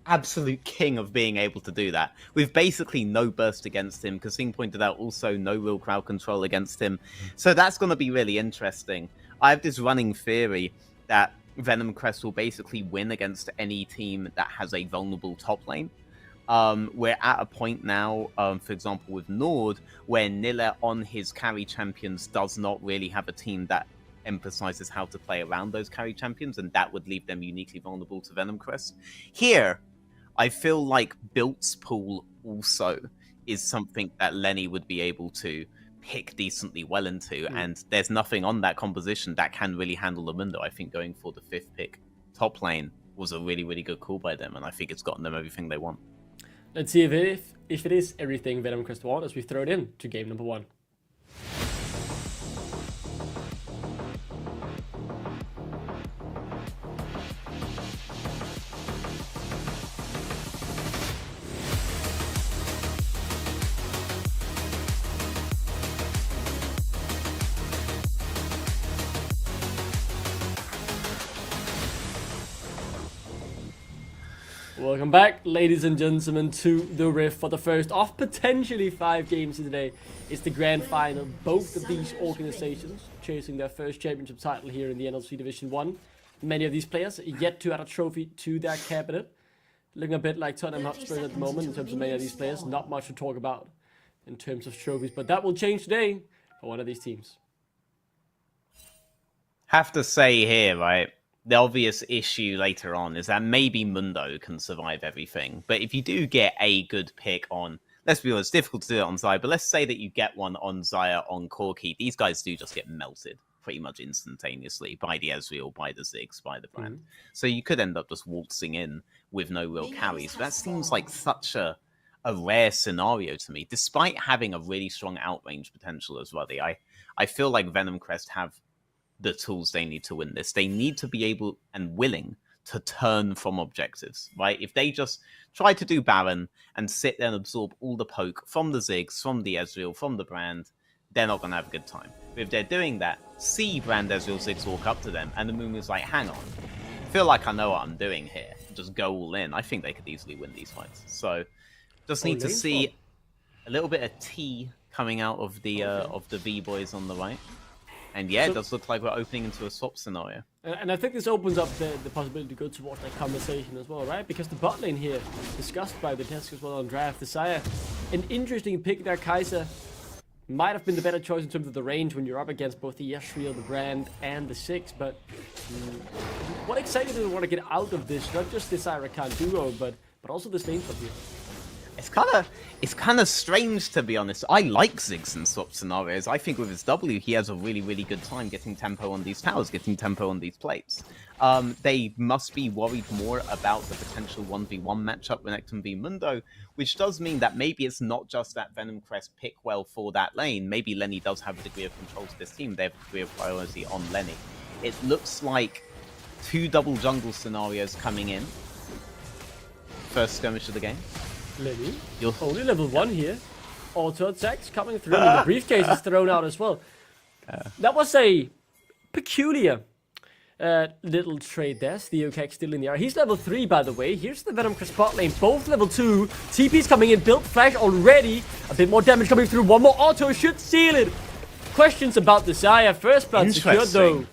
absolute king of being able to do that, with basically no burst against him. Kasing pointed out also no real crowd control against him. So that's going to be really interesting. I have this running theory that Venom Crest will basically win against any team that has a vulnerable top lane. We're at a point now, for example, with Nord, where Nilla on his carry champions does not really have a team that emphasizes how to play around those carry champions, and that would leave them uniquely vulnerable to Venom Crest. Here, I feel like Built's pool also is something that Lenny would be able to pick decently well into, and there's nothing on that composition that can really handle the Mundo. I think going for the 5th pick top lane was a really, really good call by them, and I think it's gotten them everything they want. Let's see if it is everything Venom Crest want as we throw it in to game number 1. Welcome back, ladies and gentlemen, to the Rift for the first of potentially 5 games today. It's the grand final. Both of these organizations chasing their first championship title here in the NLC Division 1. Many of these players yet to add a trophy to their cabinet. Looking a bit like Tottenham Hotspur at the moment in terms of many of these players. Not much to talk about in terms of trophies, but that will change today for one of these teams. Have to say here, right, the obvious issue later on is that maybe Mundo can survive everything. But if you do get a good pick on, let's be honest, it's difficult to do it on Xayah, but let's say that you get one on Xayah, on Corki, these guys do just get melted pretty much instantaneously by the Ezreal, by the Ziggs, by the Brand. So you could end up just waltzing in with no real carries. But that seems like such a rare scenario to me, despite having a really strong outrange potential as well. I feel like Venom Crest have the tools they need to win this. They need to be able and willing to turn from objectives, right? If they just try to do Baron and sit there and absorb all the poke from the Ziggs, from the Ezreal, from the Brand, they're not going to have a good time. But if they're doing that, see Brand, Ezreal, Ziggs walk up to them, and the Moon is like, hang on, I feel like I know what I'm doing here. Just go all in. I think they could easily win these fights. So just need to see a little bit of tea coming out of the V boys on the right. And yeah, So- it does look like we're opening into a swap scenario. And I think this opens up the possibility to go towards that conversation as well, right? Because the bot lane here, discussed by the desk as well on draft, Desire, an interesting pick there. Kaiser might have been the better choice in terms of the range when you're up against both the Yashriel, the Brand, and the Six. But what exactly do we want to get out of this? Not just this Rakan duo, but also this lane swap here. It's kind of strange, to be honest. I like Ziggs in swap scenarios. I think with his W, he has a really, really good time getting tempo on these towers, getting tempo on these plates. They must be worried more about the potential 1v1 matchup with Renekton v Mundo, which does mean that maybe it's not just that Venom Crest pick well for that lane. Maybe Lenny does have a degree of control to this team. They have a degree of priority on Lenny. It looks like 2 double jungle scenarios coming in. First skirmish of the game. Lenny, You're only level 1 here. Auto attacks coming through, and the briefcase is thrown out as well. That was a peculiar little trade there. Theokek still in the air. He's level 3, by the way. Here's the Venom Crest bot lane, both level 2. TP's coming in, built flash already. A bit more damage coming through. One more auto should seal it. Questions about Desire. First blood secured though.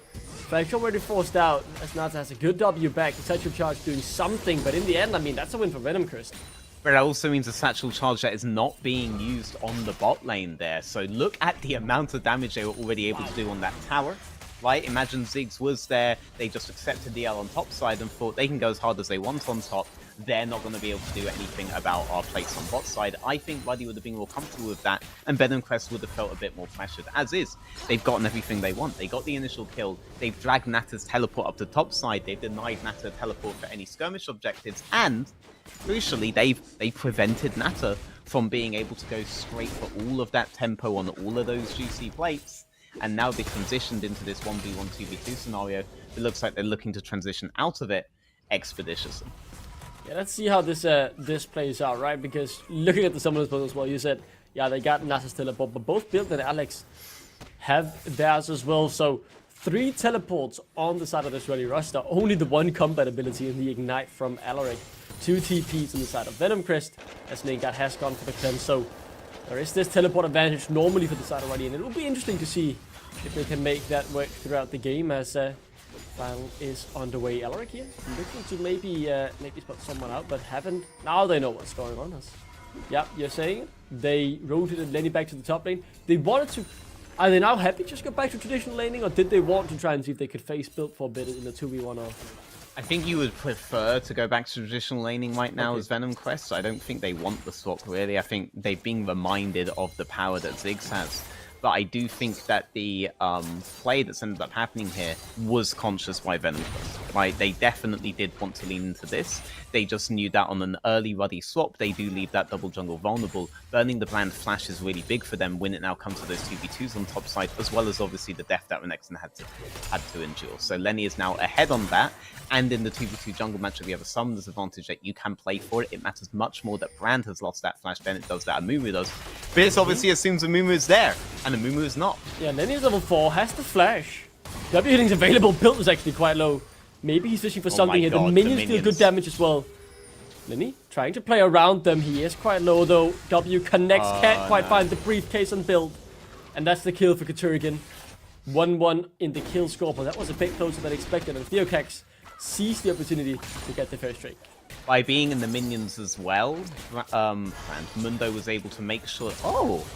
Flash already forced out, as Nata has a good W back. The Satchel Charge doing something, but in the end, I mean, that's a win for Venom Crest. But it also means a Satchel Charge that is not being used on the bot lane there. So look at the amount of damage they were already able to do on that tower, right? Imagine Ziggs was there, they just accepted the L on top side and thought they can go as hard as they want on top. They're not going to be able to do anything about our place on bot side. I think Ruddy would have been more comfortable with that, and Venom Crest would have felt a bit more pressured. As is, they've gotten everything they want. They got the initial kill, they've dragged Nata's teleport up to top side, they've denied Nata teleport for any skirmish objectives, and crucially, they've prevented Nata from being able to go straight for all of that tempo on all of those juicy plates. And now they've transitioned into this 1v1, 2v2 scenario. It looks like they're looking to transition out of it expeditiously. Yeah, let's see how this plays out, right? Because looking at the summoners build as well, you said, yeah, they got Nata's teleport, but both Build and Alex have theirs as well. So 3 teleports on the side of this rally roster. Only the 1 combat ability in the Ignite from Alaric. 2 TPs on the side of Venom Crest, as Lingard has gone for the cleanse. So there is this teleport advantage normally for the side already, and it will be interesting to see if they can make that work throughout the game as final is underway. Alaric here looking to maybe spot someone out, but haven't. Now they know what's going on. Yeah, you're saying it. They rotated Lenny back to the top lane. They wanted to. Are they now happy to just go back to traditional laning, or did they want to try and see if they could face Build for a bit in the 2v1 or? I think you would prefer to go back to traditional laning right now as Venom Crest. I don't think they want the swap, really. I think they've been reminded of the power that Ziggs has. But I do think that the play that's ended up happening here was conscious by Venom Crest. Right? They definitely did want to lean into this. They just knew that on an early Ruddy swap, they do leave that double jungle vulnerable. Burning the Brand flash is really big for them when it now comes to those 2v2s on top side, as well as obviously the death that Renekton had to endure. So Lenny is now ahead on that, and in the 2v2 jungle matchup, you have a summoner's advantage that you can play for it. It matters much more that Brand has lost that flash than it does that Amumu does. But it obviously assumes Amumu is there, and Amumu is not. Yeah, Lenny's level 4, has the flash. W hitting's available, Build was actually quite low. Maybe he's fishing for something here. The minions deal good damage as well. Lenny trying to play around them. He is quite low though. W connects, can't quite find the briefcase on Build. And that's the kill for Katurgan. 1-1 in the kill score, but that was a bit closer than expected. And Theokax seized the opportunity to get the first strike. By being in the minions as well, and Mundo was able to make sure... Oh!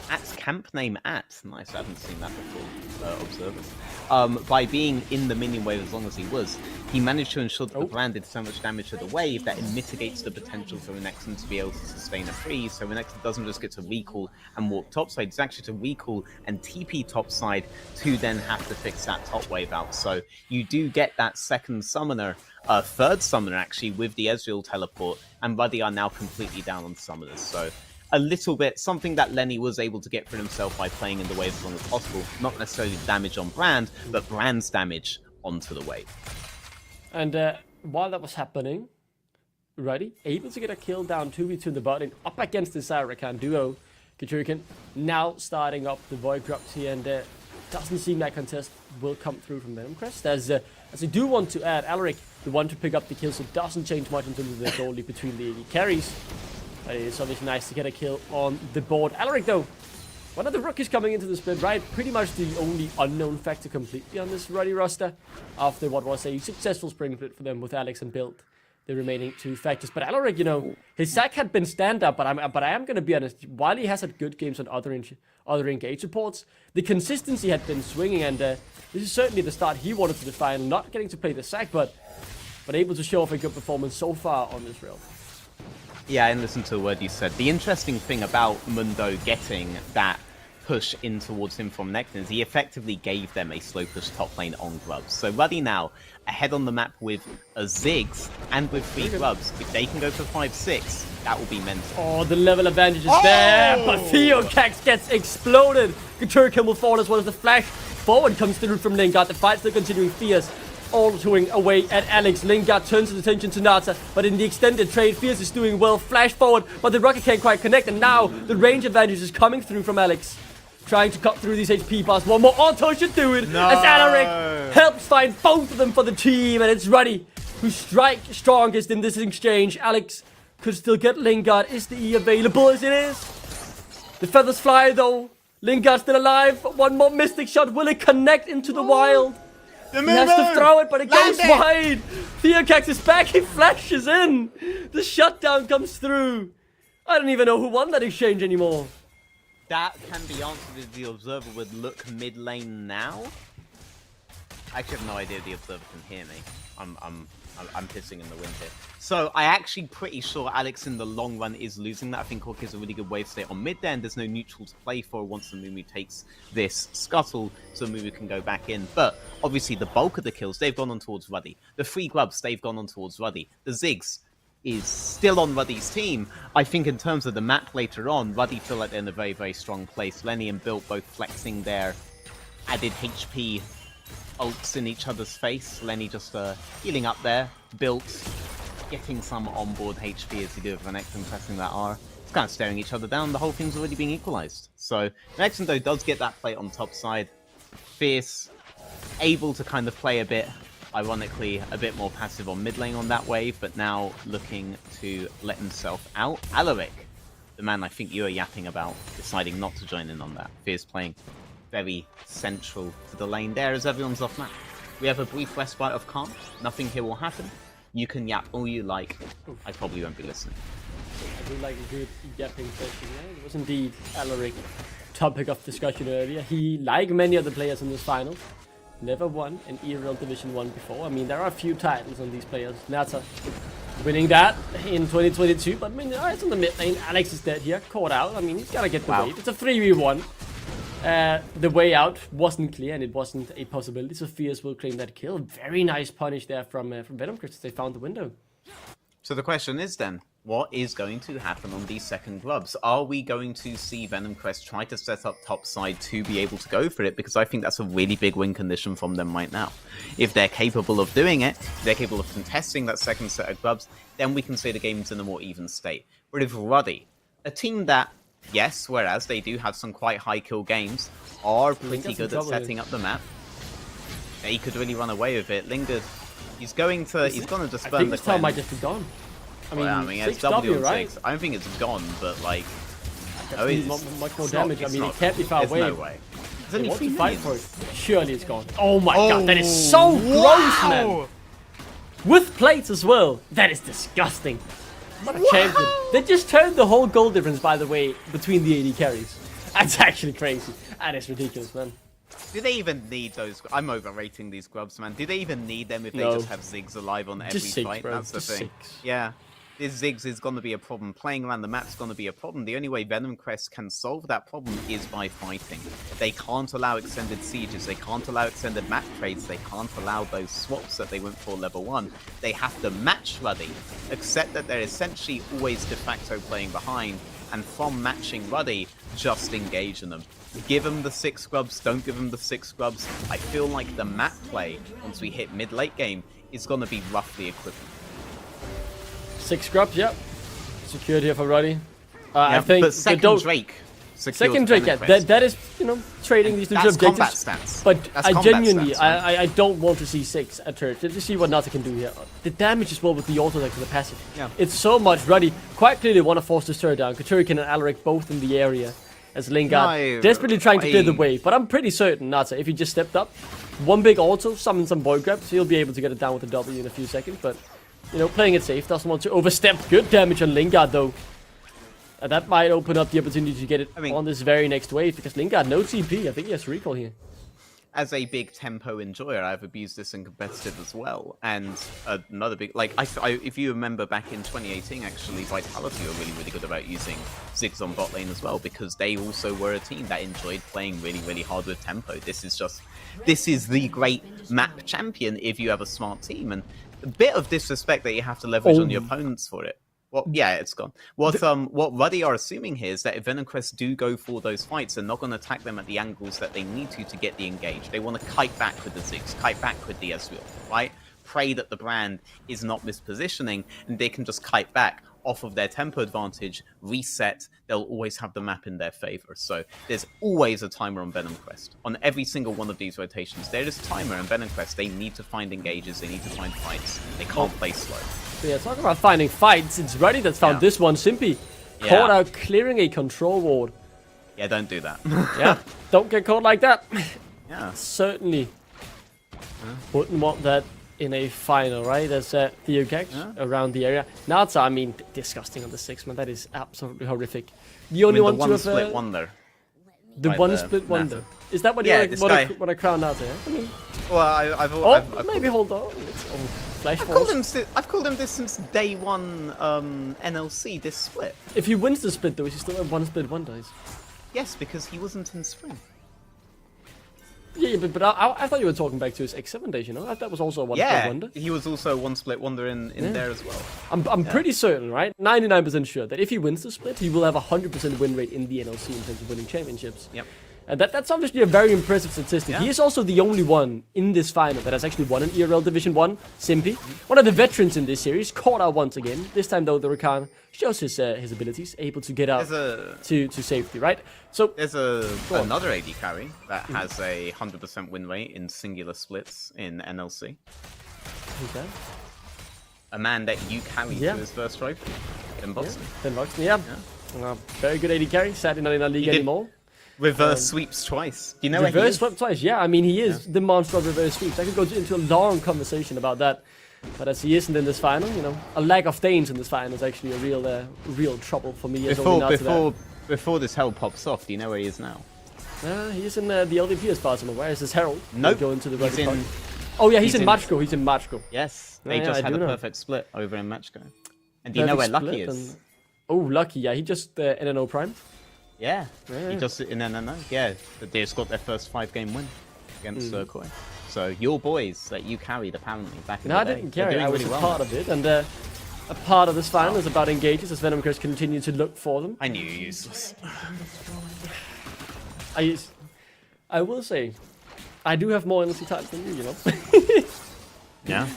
At's camp name At. Nice, I haven't seen that before, observers. By being in the minion wave as long as he was, he managed to ensure that the Brand did so much damage to the wave that it mitigates the potential for Renekton to be able to sustain a freeze, so Renekton doesn't just get to recall and walk topside, it's actually to recall and TP topside to then have to fix that top wave out. So you do get that second summoner, third summoner actually, with the Ezreal teleport, and Ruddy are now completely down on summoners, so... a little bit, something that Lenny was able to get for himself by playing in the wave as long as possible. Not necessarily damage on Brand, but Brand's damage onto the wave. And while that was happening, Ruddy able to get a kill down 2v2 in the bot lane, up against the Rakan duo. Katurkan now starting up the Void drops here, and doesn't seem that contest will come through from Venom Crest. As I do want to add, Alaric, the one to pick up the kills, so it doesn't change much in terms of the goal lead between the carries. But it is obviously nice to get a kill on the board. Alaric, though, One of the rookies coming into the split, right? Pretty much the only unknown factor completely on this Ruddy roster after what was a successful spring split for them with Alex and Build, the remaining 2 factors. But Alaric, you know, his sack had been stand-up, but I am going to be honest, while he has had good games on other engage supports, the consistency had been swinging, and this is certainly the start he wanted to the final, not getting to play the sack, but able to show off a good performance so far on this rail. Yeah, and listen to a word you said. The interesting thing about Mundo getting that push in towards him from Nectar is he effectively gave them a slow push top lane on Grubs. So Ruddy now ahead on the map with a Ziggs and with 3 Grubs. If they can go for 5-6, that will be mental. Oh, the level advantage is there, but Theocax gets exploded. Katurkan will fall as well as the flash forward comes through from Lingard. The fight still continuing fierce. All throwing away at Alex. Lingard turns his attention to Nata, but in the extended trade, Fierce is doing well. Flash forward, but the rocket can't quite connect, and now the range advantage is coming through from Alex. Trying to cut through these HP bars. One more auto should do it. No. As Alaric helps find both of them for the team, and it's Ruddy who strikes strongest in this exchange. Alex could still get Lingard. Is the E available as it is? The feathers fly though. Lingard still alive. One more Mystic shot. Will it connect into the wild? He has to throw it, but it goes wide. Theocax is back. He flashes in. The shutdown comes through. I don't even know who won that exchange anymore. That can be answered if the Observer would look mid lane now. I actually have no idea if the Observer can hear me. I'm pissing in the wind here. So I actually pretty sure Alex in the long run is losing that. I think Hawk is a really good way to stay on mid there, and there's no neutral to play for once the Mumu takes this scuttle, so Mumu can go back in. But obviously the bulk of the kills, they've gone on towards Ruddy. The 3 Grubs, they've gone on towards Ruddy. The Ziggs is still on Ruddy's team. I think in terms of the map later on, Ruddy feel like they're in a very, very strong place. Lenny and Built both flexing their added HP ults in each other's face. Lenny just healing up there. Built getting some onboard HP as he do with Renekton and pressing that R. It's kind of staring each other down. The whole thing's already being equalized. So Renekton though does get that plate on top side. Fierce, able to kind of play a bit, ironically, a bit more passive on mid lane on that wave, but now looking to let himself out. Alaric, the man I think you were yapping about, deciding not to join in on that. Fierce playing very central to the lane there as everyone's off map. We have a brief respite of calm. Nothing here will happen. You can yap all you like. I probably won't be listening. I do like a good yapping session. Yeah? It was indeed Alaric topic of discussion earlier. He, like many other players in this final, never won an ERL Division 1 before. I mean, there are a few titles on these players. Nata winning that in 2022, but I mean, it's on the mid lane. Alex is dead here, caught out. I mean, he's gotta get the wave. It's a 3v1. The way out wasn't clear, and it wasn't a possibility, so Fierce will claim that kill. Very nice punish there from Venom Crest. They found the window. So the question is then, what is going to happen on these second Grubs? Are we going to see Venom Crest try to set up top side to be able to go for it? Because I think that's a really big win condition from them right now. If they're capable of doing it, if they're capable of contesting that second set of Grubs, then we can say the game's in a more even state. But if Ruddy, a team that, yes, whereas they do have some quite high kill games, are pretty good at setting up the map, they could really run away with it. Lingard, he's gonna just burn the I think this time might just be gone. I mean, it's 6W, on right? 6. I don't think it's gone, but like, Much more damage. I mean, it can't be far away. No way. They want to fight for it. Surely it's gone. Oh my god, that is so gross, man. With plates as well. That is disgusting. What a champion. They just turned the whole goal difference, by the way, between the AD carries. That's actually crazy. That is ridiculous, man. Do they even need those? I'm overrating these Grubs, man. Do they even need them if they just have Ziggs alive on every just fight? Bro. That's the just thing. 6. Yeah. This Ziggs is going to be a problem. Playing around the map's going to be a problem. The only way Venom Crest can solve that problem is by fighting. They can't allow extended sieges. They can't allow extended map trades. They can't allow those swaps that they went for level 1. They have to match Ruddy, except that they're essentially always de facto playing behind, and from matching Ruddy, just engage in them. Give them the 6 Grubs, don't give them the 6 Grubs. I feel like the map play, once we hit mid-late game, is going to be roughly equivalent. 6 Grubs, yep. Secured here for Ruddy. Yeah, I think but second Drake. Second Drake, yeah, that is, you know, trading these neutral objectives. Stats. But that's I genuinely, stats, right? I don't want to see 6 at turret. Just to see what Nata can do here. The damage as well with the auto attack to the passive. Yeah. It's so much. Ruddy quite clearly want to force this turret down. Katurikan and Alaric both in the area. as Lingard No, desperately trying to clear the I- wave. But I'm pretty certain, Nata, if he just stepped up, one big auto, summon some void grabs, he'll be able to get it down with a W in a few seconds. But, you know, playing it safe, doesn't want to overstep. Good damage on Lingard, though. And that might open up the opportunity to get it on this very next wave, because Lingard, no TP. I think he has recall here. As a big tempo enjoyer, I've abused this in competitive as well. And another big, like, if you remember back in 2018, actually, Vitality were really, really good about using Ziggs on bot lane as well, because they also were a team that enjoyed playing really, really hard with tempo. This is the great map champion if you have a smart team, and a bit of disrespect that you have to leverage on your opponents for it. Well, yeah, it's gone. What Ruddy are assuming here is that if Venom Crest do go for those fights, they're not going to attack them at the angles that they need to get the engage. They want to kite back with the Ziggs, kite back with the Ezreal, right? Pray that the brand is not mispositioning, and they can just kite back off of their tempo advantage, reset. They'll always have the map in their favor. So there's always a timer on Venom Crest. On every single one of these rotations, there is a timer on Venom Crest. They need to find engages, they need to find fights. They can't play slow. So yeah, talk about finding fights. It's Ruddy that's found this one. Simpy caught out clearing a control ward. Yeah, don't do that. Yeah, don't get caught like that. Yeah. Certainly wouldn't want that in a final, right? There's Theo Cax around the area. Nata, I mean, disgusting on the 6-man. That is absolutely horrific. The only one to have... split wonder. The Right one there, split Nata. wonder. Is that what Yeah, you this want guy. to crown Nata? Yeah? I mean, Well, I've maybe hold on. Flash I've called him this since day one NLC, this split. If he wins the split, though, is he still at one split wonders? Yes, because he wasn't in spring. Yeah, but I thought you were talking back to his X7 days, you know? That was also a one split wonder. He was also one split wonder in there as well. I'm pretty certain, right? 99% sure that if he wins the split, he will have a 100% win rate in the NLC in terms of winning championships. Yep. And that's obviously a very impressive statistic. Yeah. He is also the only one in this final that has actually won an ERL Division 1, Simpy. One of the veterans in this series, caught out once again. This time, though, the Rakan shows his abilities, able to get out to safety, right? So There's another AD carry that has a 100% win rate in singular splits in NLC. Okay. A man that you carried to his first trophy in boxing. Ben Voxley, very good AD carry, sadly not in our league anymore. Reverse sweeps twice. Do you know reverse sweep twice? Yeah, I mean, he is the monster of reverse sweeps. I could go into a long conversation about that. But as he isn't in this final, you know, a lack of Danes in this final is actually a real trouble for me. Before this Herald pops off, do you know where he is now? He's in the LVP as far as I'm aware. Is this Herald? Nope. Go into the He's in, oh yeah, he's in Matchgo. He's in Matchgo. Yes, they just had a perfect split over in Matchgo. And do you know where Lucky is? Oh, Lucky, yeah, he just NNO Prime. Yeah, he just in NNO. Yeah, they just got their first 5-game win against Koi. So your boys that you carried apparently back in the day. No, I didn't carry. I was a part of it, and a part of this final is about engages as Venom Crest continue to look for them. I knew you useless. I will say, I do have more NLC types than you know. Yeah.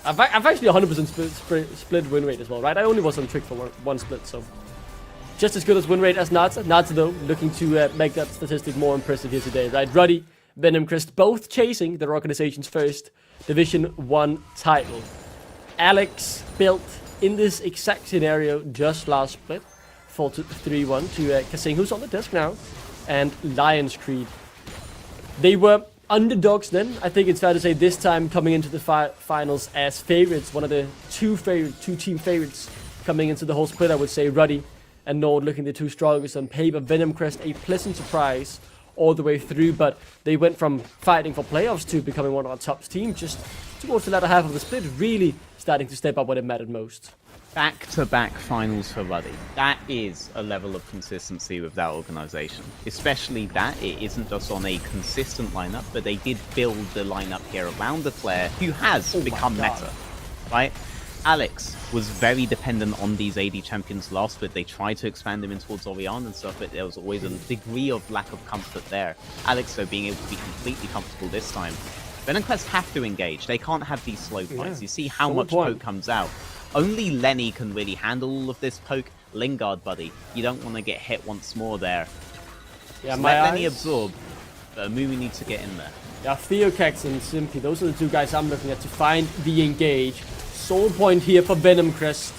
I've actually 100% split win rate as well, right? I only was on trick for one split, so just as good as win rate as Nata. Nata, though, looking to make that statistic more impressive here today, right? Ruddy, Venom Crest, both chasing their organization's first Division 1 title. Alex built in this exact scenario just last split, 4-3-1 to Kasing, who's on the desk now, and Lion's Creed. They were underdogs then. I think it's fair to say this time coming into the finals as favorites, one of the two team favorites coming into the whole split, I would say. Ruddy and Nord looking the two strongest on paper. Venom Crest, a pleasant surprise all the way through, but they went from fighting for playoffs to becoming one of our top teams just towards the latter half of the split, really starting to step up when it mattered most. Back-to-back finals for Ruddy. That is a level of consistency with that organization. Especially that it isn't just on a consistent lineup, but they did build the lineup here around the player who has become meta, right? Alex was very dependent on these AD champions last split. They tried to expand him in towards Orion and stuff, but there was always a degree of lack of comfort there. Alex, though, being able to be completely comfortable this time. Venom Crest have to engage. They can't have these slow fights. You see how much poke comes out. Only Lenny can really handle all of this poke. Lingard, buddy, you don't want to get hit once more there. Yeah, so let Lenny absorb, but Amumi needs to get in there. Yeah, Theo Cax and Simpy, those are the two guys I'm looking at to find the engage. Soul point here for Venom Crest.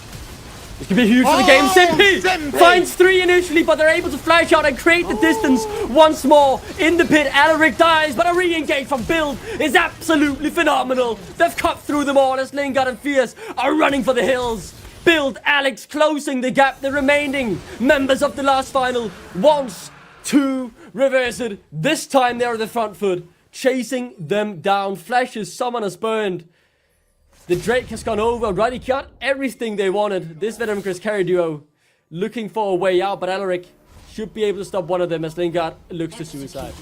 This could be huge for the game. Simpy finds 3 initially, but they're able to flash out and create the distance once more. In the pit, Alaric dies, but a re-engage from Build is absolutely phenomenal. They've cut through them all as Lingard and Fierce are running for the hills. Build, Alex closing the gap. The remaining members of the last final wants to reverse it. This time they're at the front foot, chasing them down. Flashes, someone has burned. The Drake has gone over. Ruddy got everything they wanted. This Venom Crest carry duo looking for a way out, but Alaric should be able to stop one of them as Lingard looks to suicide.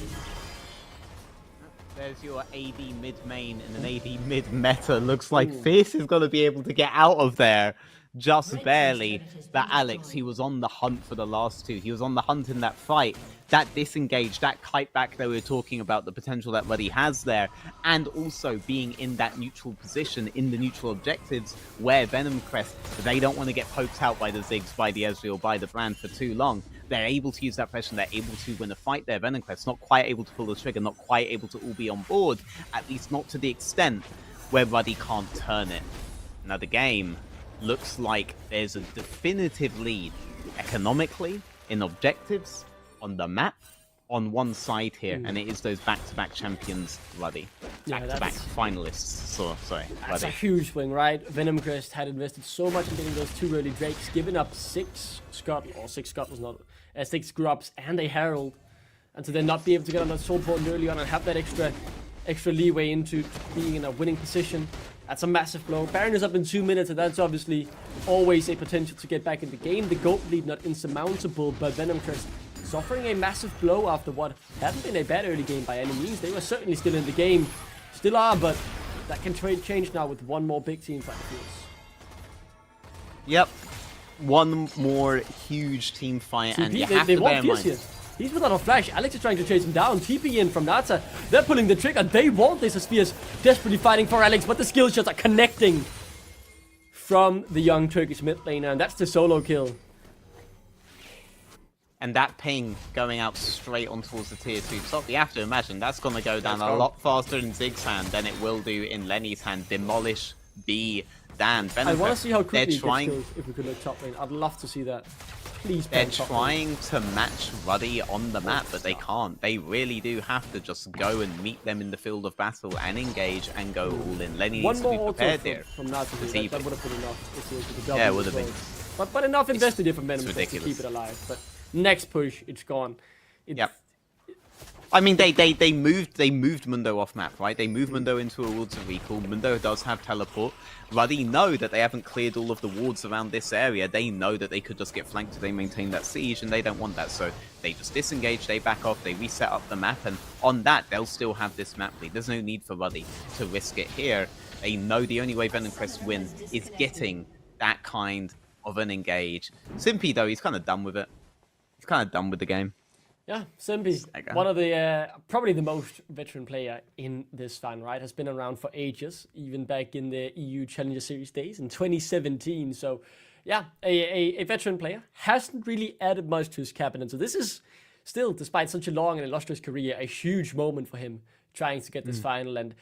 There's your AD mid-main and an AD mid-meta. Looks like Fierce is going to be able to get out of there. Just barely. But Alex, he was on the hunt for the last 2. He was on the hunt in that fight. That disengage, that kite back that we were talking about, the potential that Ruddy has there, and also being in that neutral position, in the neutral objectives, where Venom Crest, they don't want to get poked out by the Ziggs, by the Ezreal, by the Brand for too long. They're able to use that pressure, they're able to win a fight there. Venom Crest not quite able to pull the trigger, not quite able to all be on board, at least not to the extent where Ruddy can't turn it. Now the game looks like there's a definitive lead economically, in objectives, on the map, on one side here, and it is those back-to-back champions, Ruddy. Back-to-back finalists, sorry, That's Ruddy. a huge swing, right? Venom Crest had invested so much in getting those 2 early Drakes, giving up 6 grubs and a Herald, and to then not be able to get on that sword point early on and have that extra leeway into being in a winning position. That's a massive blow. Baron is up in 2 minutes, and that's obviously always a potential to get back in the game. The gold lead not insurmountable, but Venom Crest suffering a massive blow after what hadn't been a bad early game by any means. They were certainly still in the game, still are, but that can change now with one more big team fight. Yep. One more huge team fight, and you have they to bear want in Fierce mind. here. He's without a flash. Alex is trying to chase him down. TP in from Nata. They're pulling the trigger. They want this as Fierce desperately fighting for Alex, but the skill shots are connecting from the young Turkish mid laner, and that's the solo kill. And that ping going out straight on towards the tier 2 top, you have to imagine that's going to go down a lot faster in Zig's hand than it will do in Lenny's hand. Demolish, B, Dan. I want to see how quickly they're it gets trying, killed if we could look top lane. I'd love to see that. Please. They're trying to match Ruddy on the map, but they can't. They really do have to just go and meet them in the field of battle and engage and go all in. Lenny needs to be prepared here. From Nata, that would have been enough. Yeah, it would have been. But enough invested here from Venom to keep it alive. But next push, it's gone. Yep. I mean, they moved Mundo off map, right? They moved Mundo into a Wards of Recall. Mundo does have teleport. Ruddy know that they haven't cleared all of the wards around this area. They know that they could just get flanked if they maintain that siege, and they don't want that. So they just disengage, they back off, they reset up the map, and on that, they'll still have this map lead. There's no need for Ruddy to risk it here. They know the only way Venom Crest win is getting that kind of an engage. Simpy, though, he's kind of done with it. He's kind of done with the game. Yeah, Simpy, one of the probably the most veteran player in this fan, right? Has been around for ages, even back in the EU Challenger Series days in 2017. So, yeah, a veteran player hasn't really added much to his cabinet. So this is still, despite such a long and illustrious career, a huge moment for him trying to get this final and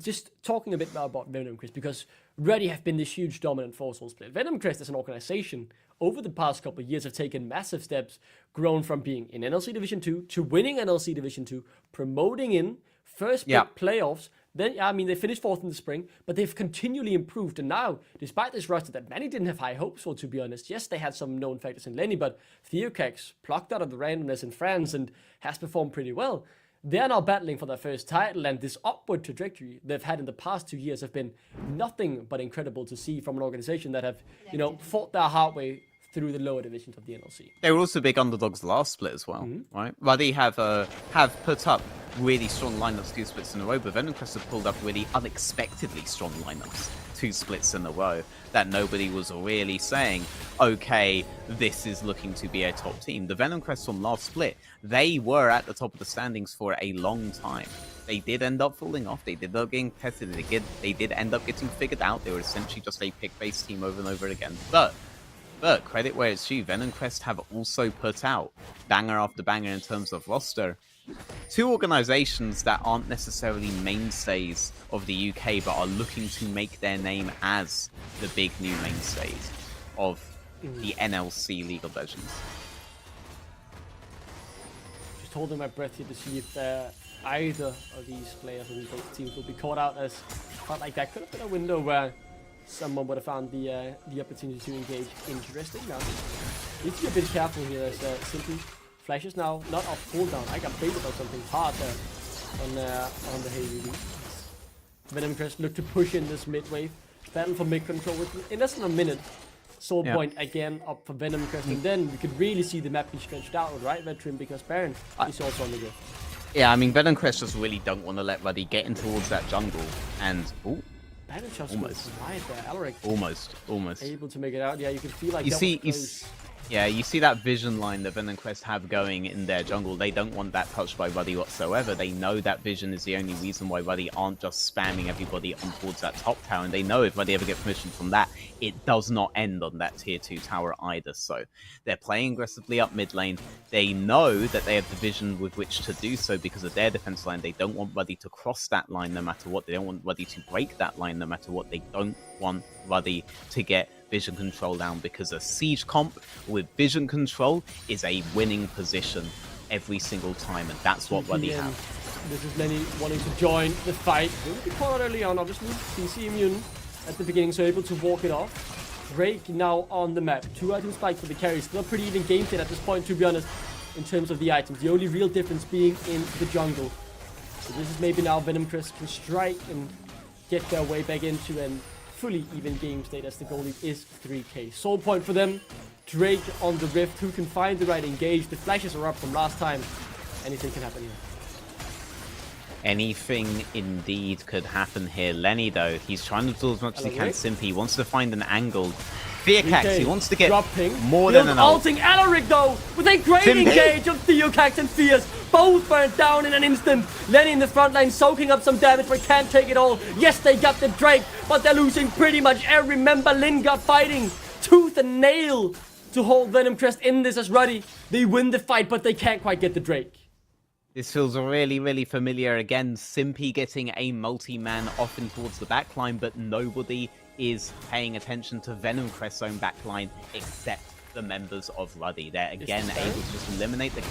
just talking a bit more about Venom Crest, because Ruddy have been this huge dominant force whole split. Venom Crest as an organization over the past couple of years have taken massive steps, grown from being in NLC Division 2 to winning NLC Division 2, promoting in first big playoffs. Then, I mean, they finished 4th in the spring, but they've continually improved. And now, despite this roster that many didn't have high hopes for, to be honest, yes, they had some known factors in Lenny, but Theocax plucked out of the randomness in France and has performed pretty well. They're now battling for their first title, and this upward trajectory they've had in the past 2 years have been nothing but incredible to see from an organization that have, fought their hard way through the lower divisions of the NLC. They were also big underdogs last split as well, right? Ruddy have put up really strong lineups 2 splits in a row, but Venom Crest have pulled up really unexpectedly strong lineups 2 splits in a row that nobody was really saying, okay, this is looking to be a top team. The Venom Crest from last split, they were at the top of the standings for a long time. They did end up falling off. They did end up getting tested. They did end up getting figured out. They were essentially just a pick-based team over and over again. But credit where it's due, Venom Crest have also put out banger after banger in terms of roster. 2 organizations that aren't necessarily mainstays of the UK, but are looking to make their name as the big new mainstays of the NLC League of Legends. Just holding my breath here to see if either of these players on both teams will be caught out, as felt like that could have been a window where someone would have found the opportunity to engage. Interesting. Now, need to be a bit careful here, as Simply flashes now not off cooldown. I got baited by something hard there on the Haley. Venom Crest look to push in this mid wave. Battle for mid control in less than a minute. Soul point again up for Venom Crest, and then we could really see the map be stretched out, right, Veteran? Because Baron is also on the go. Yeah, I mean, Venom Crest just really don't want to let Ruddy get in towards that jungle, and Baron shots right there. Alaric almost able to make it out. Yeah, you can feel like you see that vision line that Venom Crest have going in their jungle. They don't want that touched by Ruddy whatsoever. They know that vision is the only reason why Ruddy aren't just spamming everybody on towards that top tower, and they know if Ruddy ever gets permission from that, it does not end on that tier 2 tower either. So they're playing aggressively up mid lane. They know that they have the vision with which to do so because of their defense line. They don't want Ruddy to cross that line no matter what. They don't want Ruddy to break that line no matter what. They don't want Ruddy to get vision control down, because a siege comp with vision control is a winning position every single time, and that's what Ruddy have. This is Lenny wanting to join the fight. Will be caught early on, obviously. CC immune at the beginning, so able to walk it off. Drake now on the map. 2 item spike for the carry. Still a pretty even game state at this point, to be honest, in terms of the items. The only real difference being in the jungle. So this is maybe now Venom Crest can strike and get their way back into an fully even game state, as the goal lead is 3k. Soul point for them. Drake on the Rift, who can find the right engage. The flashes are up from last time. Anything can happen here. Anything indeed could happen here. Lenny, though, he's trying to do as much as he can. Simpy, he wants to find an angle. Theocax, he wants to get more than an ult. Ulting Alaric, though, with a great engage of Theocax and Fierce. Both burnt down in an instant. Lenny in the front line soaking up some damage, but can't take it all. Yes, they got the Drake, but they're losing pretty much every member. Lingard fighting tooth and nail to hold Venom Crest in this as Ruddy. They win the fight, but they can't quite get the Drake. This feels really, really familiar. Again, Simpy getting a multi-man off in towards the backline, but nobody is paying attention to Venom Crest's own backline except the members of Ruddy. They're again able to just eliminate the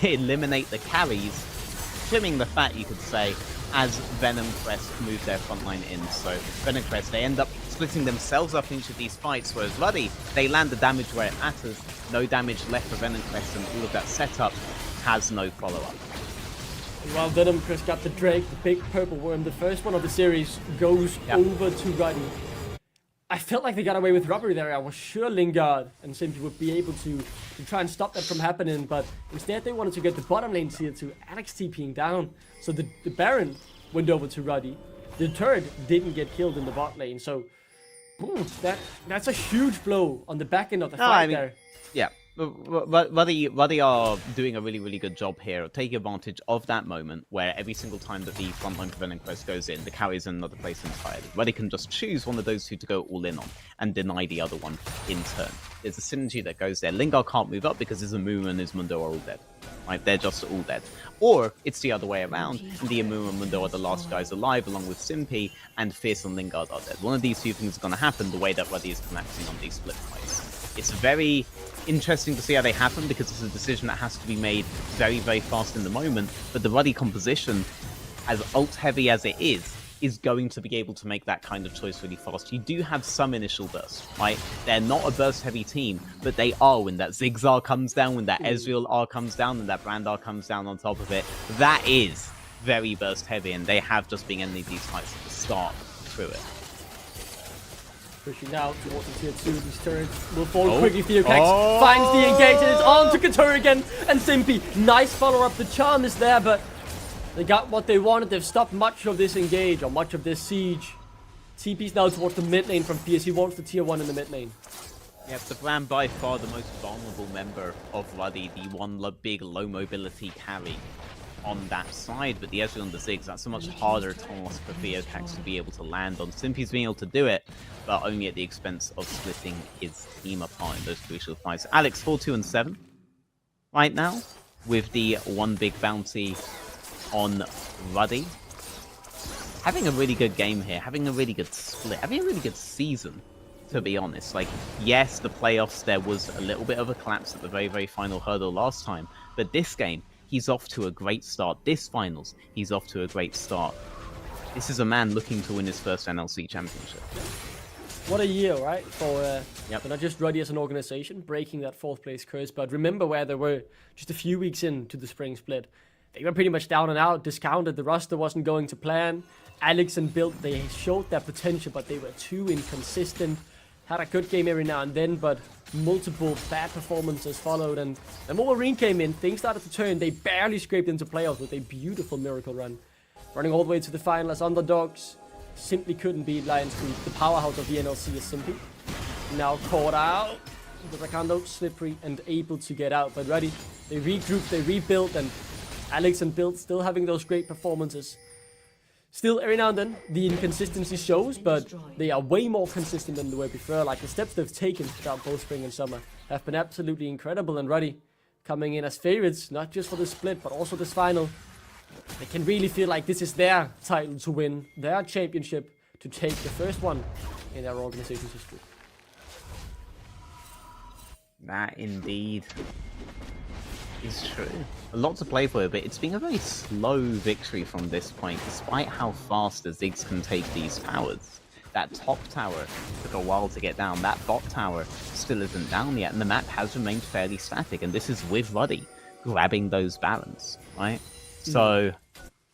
eliminate the carries, trimming the fat, you could say, as Venom Crest move their frontline in. So Venom Crest, they end up splitting themselves up into these fights, whereas Ruddy, they land the damage where it matters. No damage left for Venom Crest, and all of that setup has no follow-up. While Venom Crest got the Drake, the big purple worm, the first one of the series, goes over to Ruddy. I felt like they got away with robbery there. I was sure Lingard and Simpy would be able to try and stop that from happening, but instead they wanted to get the bottom lane tier to Alex TPing down. So the Baron went over to Ruddy. The turret didn't get killed in the bot lane, so boom, that's a huge blow on the back end of the fight there. Yeah. Ruddy are doing a really, really good job here of taking advantage of that moment where every single time that the frontline for Venom Crest goes in, the carry's in another place entirely. Ruddy can just choose one of those two to go all in on and deny the other one in turn. There's a synergy that goes there. Lingard can't move up because his Amumu and his Mundo are all dead. Right? They're just all dead. Or it's the other way around, and the Amumu and Mundo are the last guys alive, along with Simpy, and Fierce and Lingard are dead. One of these two things is going to happen the way that Ruddy is collapsing on these split fights. It's very interesting to see how they happen, because it's a decision that has to be made very, very fast in the moment. But the Ruddy composition, as ult heavy as it is going to be able to make that kind of choice really fast. You do have some initial burst, right? They're not a burst heavy team, but they are when that Zigzag comes down, when that Ezreal R comes down, and that Brand R comes down on top of it. That is very burst heavy, and they have just been ending these fights at the start through it. Pushing out towards the tier 2, these turrets will fall quickly. Theocax finds the engage, and it's on to Couture again, and Simpy. Nice follow-up, the charm is there, but they got what they wanted. They've stopped much of this engage, or much of this siege. TP's now towards the mid lane from Fierce. He wants the tier 1 in the mid lane. Yeah, the Brand by far the most vulnerable member of Ruddy, the one big low mobility carry on that side, but the Ezreal and the Ziggs, that's a much harder task for Theocax to be able to land on. Simpy's being able to do it, but only at the expense of splitting his team apart in those crucial fights. Alex 4-2-7 right now, with the one big bounty on Ruddy. Having a really good game here, having a really good split, having a really good season to be honest. Like, yes, the playoffs, there was a little bit of a collapse at the very, very final hurdle last time, but this game, he's off to a great start. This finals, he's off to a great start. This is a man looking to win his first NLC championship. What a year, right? For not just Ruddy as an organization, breaking that 4th place curse, but remember where they were just a few weeks into the spring split. They were pretty much down and out, discounted, the roster wasn't going to plan. Alex and Build, they showed their potential, but they were too inconsistent. Had a good game every now and then, but multiple bad performances followed. And when Wolverine came in, things started to turn. They barely scraped into playoffs with a beautiful miracle run. Running all the way to the final as underdogs. Simply couldn't beat Lionsgroup, the powerhouse of the NLC is Simply. Now caught out. The Rakanto slippery and able to get out. But Ruddy, they regrouped, they rebuilt, and Alex and Build still having those great performances. Still, every now and then, the inconsistency shows, but they are way more consistent than they were before. Like, the steps they've taken throughout both spring and summer have been absolutely incredible. And Ruddy coming in as favorites, not just for the split, but also this final. They can really feel like this is their title to win, their championship to take, the first one in their organization's history. That indeed is true. A lot to play for, but it's been a very slow victory from this point, despite how fast the Ziggs can take these towers. That top tower took a while to get down, that bot tower still isn't down yet, and the map has remained fairly static, and this is with Ruddy grabbing those Barons, right? So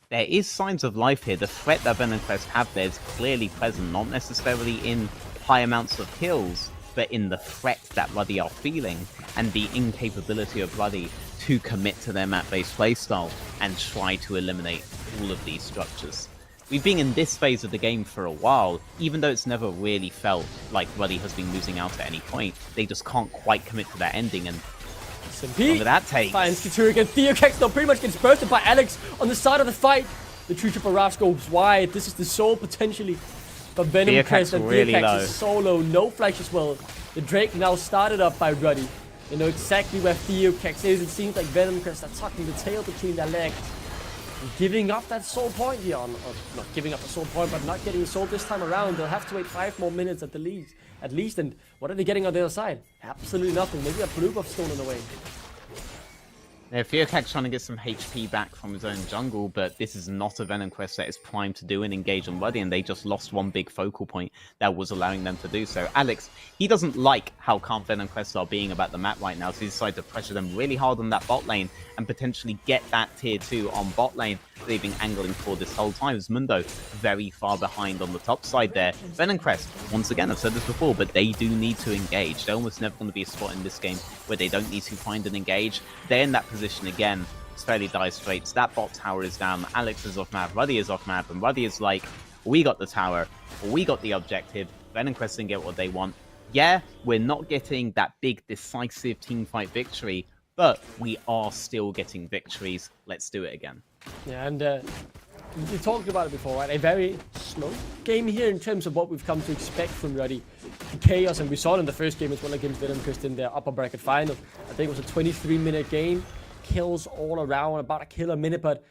there is signs of life here. The threat that Venom Crest have there is clearly present, not necessarily in high amounts of kills, but in the threat that Ruddy are feeling and the incapability of Ruddy to commit to their map-based playstyle and try to eliminate all of these structures. We've been in this phase of the game for a while, even though it's never really felt like Ruddy has been losing out at any point. They just can't quite commit to that ending, and look at that take. Finds Kiturigan. Theokex though pretty much gets bursted by Alex on the side of the fight. The True Triple Barrage goes wide. This is the soul potentially. But Venom Crest and really Theokex is solo. No flash as well. The Drake now started up by Ruddy. They know exactly where Theokex is. It seems like Venom Crest are tucking the tail between their legs. And giving up that soul point here. Or not giving up a soul point, but not getting the soul this time around. They'll have to wait 5 more minutes at the least. At least, and what are they getting on the other side? Absolutely nothing. Maybe a blue buff stolen away. Yeah, Theokex trying to get some HP back from his own jungle, but this is not a Venom Quest that is primed to do and engage on Ruddy, and they just lost one big focal point that was allowing them to do so. Alex, he doesn't like how calm Venom Quests are being about the map right now, so he decided to pressure them really hard on that bot lane and potentially get that tier 2 on bot lane they've been angling for this whole time. As Mundo very far behind on the top side there. Venom Crest, once again, I've said this before, but they do need to engage. They're almost never going to be a spot in this game where they don't need to find and engage. They're in that position again. It's fairly dire straits. That bot tower is down. Alex is off map. Ruddy is off map. And Ruddy is like, we got the tower. We got the objective. Venom Crest didn't get what they want. Yeah, we're not getting that big decisive teamfight victory, but we are still getting victories. Let's do it again. Yeah, and we talked about it before, right? A very slow game here in terms of what we've come to expect from Ruddy. The chaos, and we saw it in the first game as well against Venom Crest in their upper bracket final. I think it was a 23-minute game. Kills all around, about a kill a minute, but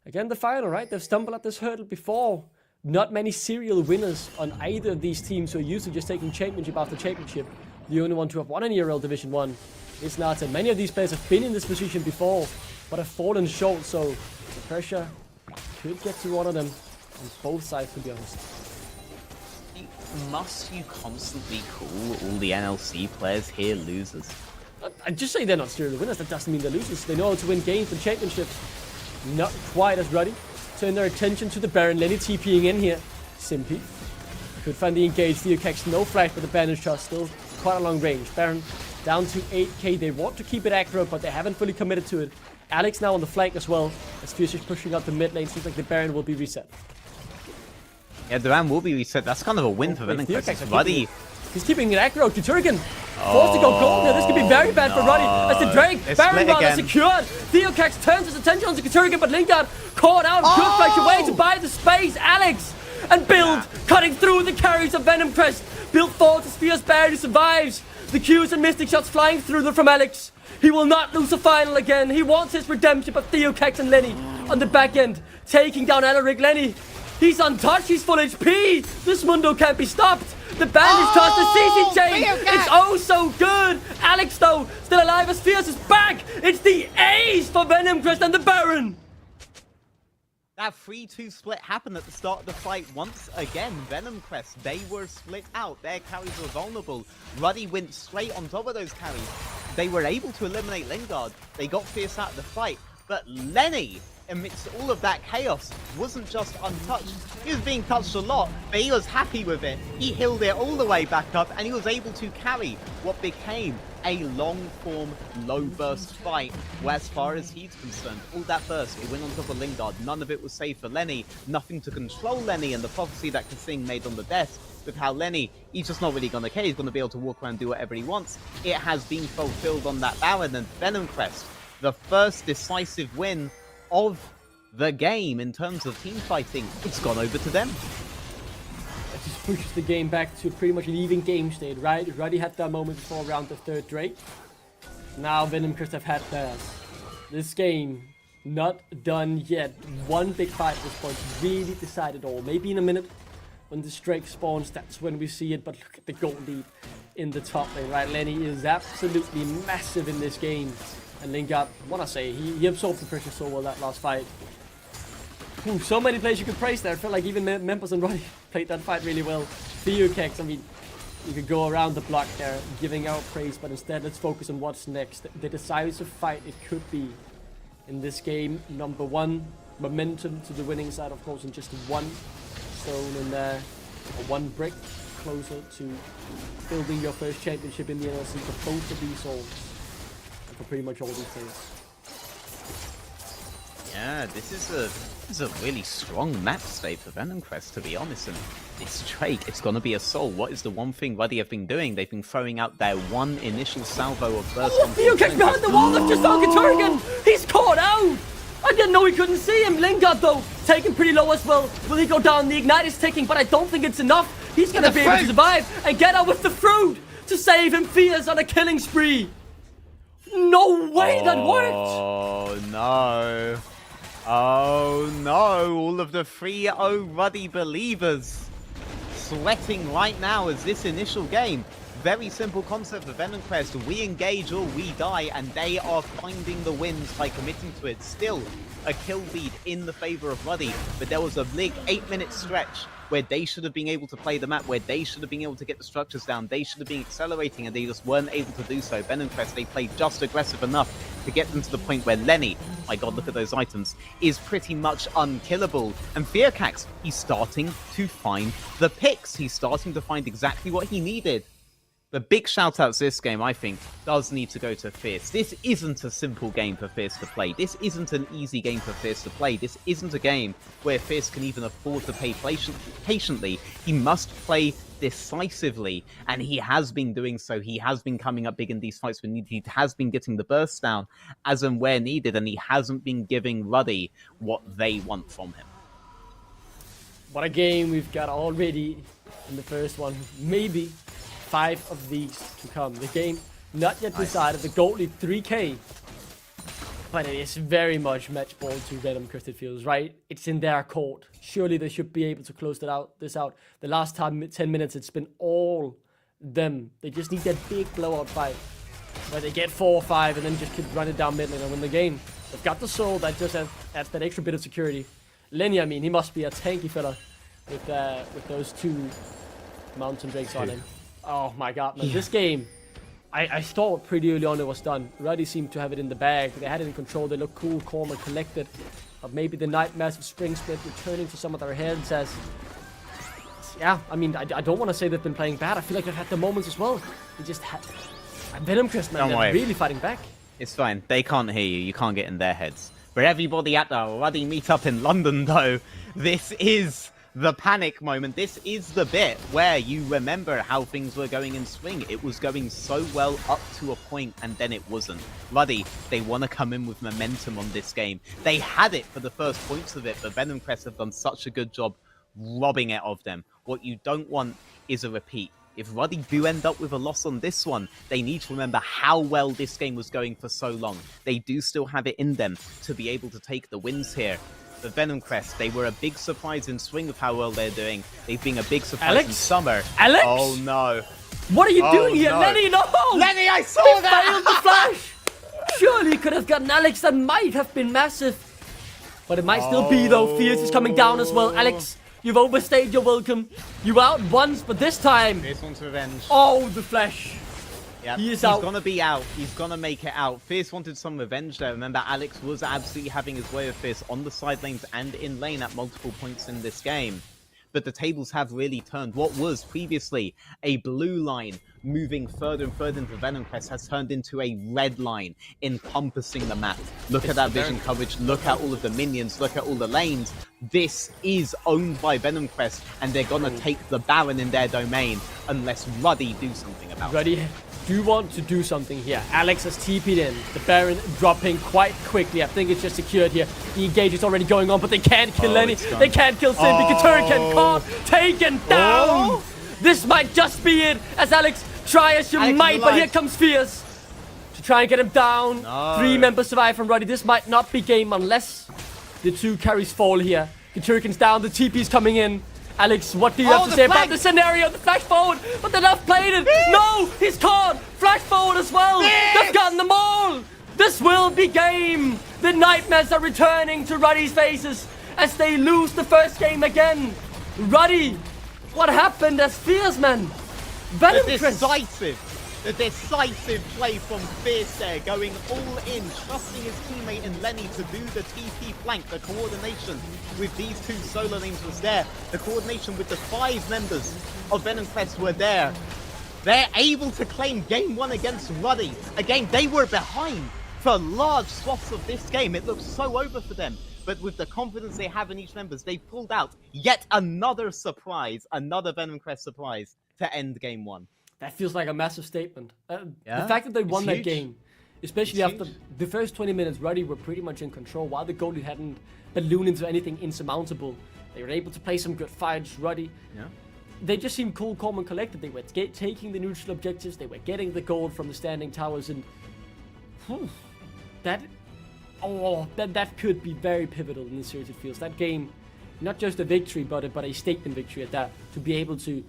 again, the final, right? They've stumbled at this hurdle before. Not many serial winners on either of these teams who are used to just taking championship after championship. The only one to have won an ERL Division 1 is Nata. Many of these players have been in this position before, but have fallen short, so the pressure could get to one of them on both sides, to be honest. Must you constantly call all the NLC players here losers? I just say they're not serial winners. That doesn't mean they're losers. They know how to win games and championships. Not quite as Ruddy. Turn their attention to the Baron. Lenny TPing in here. Simpy could find the engage. Theokex no flash, but the bandage shot still quite a long range. Baron down to 8k. They want to keep it aggro, but they haven't fully committed to it. Alex now on the flank as well. As Fierce is pushing up the mid lane. Seems like the Baron will be reset. Yeah, the Baron will be reset. That's kind of a win for Venom Crest. Ruddy. He's keeping it aggro. Kiturigan forced to go gold here. This could be very bad for Ruddy. As the Drake, Baron Run secured. Theokex turns his attention onto Kiturigan, but Lingard caught out. Good flash away to buy the space. Alex and Build cutting through the carries of Venom Crest. Build falls as Fierce barely survives. The Qs and Mystic shots flying through them from Alex. He will not lose the final again. He wants his redemption, but Theokex and Lenny on the back end taking down Alaric. Lenny, he's untouched. He's full HP. This Mundo can't be stopped. The bandage toss, the CC chain. Fear It's oh so good. Alex, though, still alive as Fierce is back. It's the ace for Venom Crest and the Baron. That 3-2 split happened at the start of the fight once again. Venom Crest, they were split out. Their carries were vulnerable. Ruddy went straight on top of those carries. They were able to eliminate Lingard. They got Fierce out of the fight. But Lenny, amidst all of that chaos, wasn't just untouched. He was being touched a lot, but he was happy with it. He healed it all the way back up, and he was able to carry what became a long-form, low-burst fight, where as far as he's concerned, all that burst, it went on top of Lingard. None of it was safe for Lenny. Nothing to control Lenny, and the prophecy that Kasing made on the desk with how Lenny, he's just not really going to care. He's going to be able to walk around and do whatever he wants. It has been fulfilled on that Baron, and Venom Crest, the first decisive win of the game in terms of team fighting, it's gone over to them. It just pushes the game back to pretty much an even game state, right? Ruddy had that moment before around the third Drake. Now Venom Crest have had theirs. This game, not done yet. One big fight at this point really decided all. Maybe in a minute, when this Drake spawns, that's when we see it. But look at the gold lead in the top lane, right? Lenny is absolutely massive in this game. And Lingard, I want to say, he absorbed the pressure so well that last fight. Ooh, so many players you could praise there. I felt like even Members and Roddy played that fight really well. Theokex, I mean, you could go around the block there, giving out praise, but instead let's focus on what's next. The decisive fight it could be in this game. Number one, momentum to the winning side, of course, and just one stone in there, or one brick closer to building your first championship in the NLC for both of these souls, and for pretty much all these things. Yeah, this is a really strong map state for Venom Crest, to be honest. And it's Drake, it's gonna be a soul. What is the one thing Ruddy have been doing? They've been throwing out their one initial salvo of burst. Oh, Theokex behind the wall of just Turgan! He's caught out! I didn't know he couldn't see him. Lingard, though, taken pretty low as well. Will he go down? The Ignite is ticking, but I don't think it's enough. He's gonna be able to survive and get out with the fruit to save him. Fierce on a killing spree. No way that worked! Oh, no. Oh no, all of the 3-0 Ruddy believers sweating right now as this initial game. Very simple concept for Venom Crest. We engage or we die, and they are finding the wins by committing to it. Still a kill lead in the favor of Ruddy, but there was a big 8-minute stretch where they should have been able to play the map, where they should have been able to get the structures down, they should have been accelerating, and they just weren't able to do so. Venom Crest, they played just aggressive enough to get them to the point where Lenny, my god, look at those items, is pretty much unkillable. And Theokex, he's starting to find the picks. He's starting to find exactly what he needed. The big shout-outs this game, I think, does need to go to Fierce. This isn't a simple game for Fierce to play. This isn't an easy game for Fierce to play. This isn't a game where Fierce can even afford to play patiently. He must play decisively, and he has been doing so. He has been coming up big in these fights when needed. He has been getting the bursts down as and where needed, and he hasn't been giving Ruddy what they want from him. What a game we've got already in the first one. Maybe 5 of these to come. The game not yet decided. The goal lead 3k, but it is very much match ball to Venom Crest, it feels, right? It's in their court. Surely they should be able to close this out. The last 10 minutes, it's been all them. They just need that big blowout fight where they get 4 or 5 and then just keep running down mid lane and win the game. They've got the soul that just adds that extra bit of security. Lenny, I mean, he must be a tanky fella with those 2 Mountain Drakes on him. Oh my god, man. Yeah. This game, I thought pretty early on it was done. Ruddy seemed to have it in the bag. They had it in control. They looked cool, calm, and collected. But maybe the Night Massive Spring Split returning to some of their heads as... Yeah, I mean, I don't want to say they've been playing bad. I feel like they've had the moments as well. They just had... Venom Crest, man, they're really fighting back. It's fine. They can't hear you. You can't get in their heads. For everybody at the Ruddy meetup in London, though, this is the panic moment. This is the bit where you remember how things were going in Spring. It was going so well up to a point, and then it wasn't. Ruddy, they want to come in with momentum on this game. They had it for the first points of it, but Venom Crest have done such a good job robbing it of them. What you don't want is a repeat. If Ruddy do end up with a loss on this one, they need to remember how well this game was going for so long. They do still have it in them to be able to take the wins here. But Venom Crest, they were a big surprise in spring of how well they're doing. They've been a big surprise in summer. Alex? Oh no. What are you doing here, no. Lenny? No! Lenny, I saw He that! failed the flash! Surely could have gotten Alex. That might have been massive. But it might still be, though. Fierce is coming down as well. Alex, you've overstayed your welcome. You out once, but this time... Fierce wants revenge. Oh, the flash. Yep. He's out. Gonna be out. He's gonna make it out. Fierce wanted some revenge there. Remember, Alex was absolutely having his way with Fierce on the side lanes and in lane at multiple points in this game. But the tables have really turned. What was previously a blue line moving further and further into Venom Crest has turned into a red line encompassing the map. Look at that vision coverage. Look at all of the minions. Look at all the lanes. This is owned by Venom Crest, and they're gonna take the Baron in their domain unless Ruddy do something about it. Ruddy do want to do something here. Alex has TP'd in. The Baron dropping quite quickly. I think it's just secured here. The engage is already going on, but they can't kill Lenny. They can't kill Simbi. Katurkan caught, taken down. This might just be it. As Alex, try as you might, but here comes Fierce to try and get him down. 3 members survive from Ruddy. This might not be game unless the 2 carries fall here. Katurkan's down. The TP's coming in. Alex, what do you have to say about the scenario? The flash forward, but they're not playing it. No, he's caught. Flash forward as well. They've gotten them all. This will be game. The nightmares are returning to Ruddy's faces as they lose the first game again. Ruddy, what happened as Fierce, man? Venom Crest. The decisive play from Fierce there, going all in, trusting his teammate and Lenny to do the TP flank. The coordination with these 2 solo lanes was there. The coordination with the 5 members of Venom Crest were there. They're able to claim game 1 against Ruddy. A game they were behind for large swaths of this game. It looked so over for them. But with the confidence they have in each members, they've pulled out yet another surprise, another Venom Crest surprise to end game 1. That feels like a massive statement. The fact that they won that game, especially after the first 20 minutes, Ruddy were pretty much in control while the goalie hadn't ballooned into anything insurmountable. They were able to play some good fights. Ruddy, they just seemed cool, calm, and collected. They were taking the neutral objectives. They were getting the gold from the standing towers, and that could be very pivotal in the series. It feels that game, not just a victory, but a statement victory at that. To be able to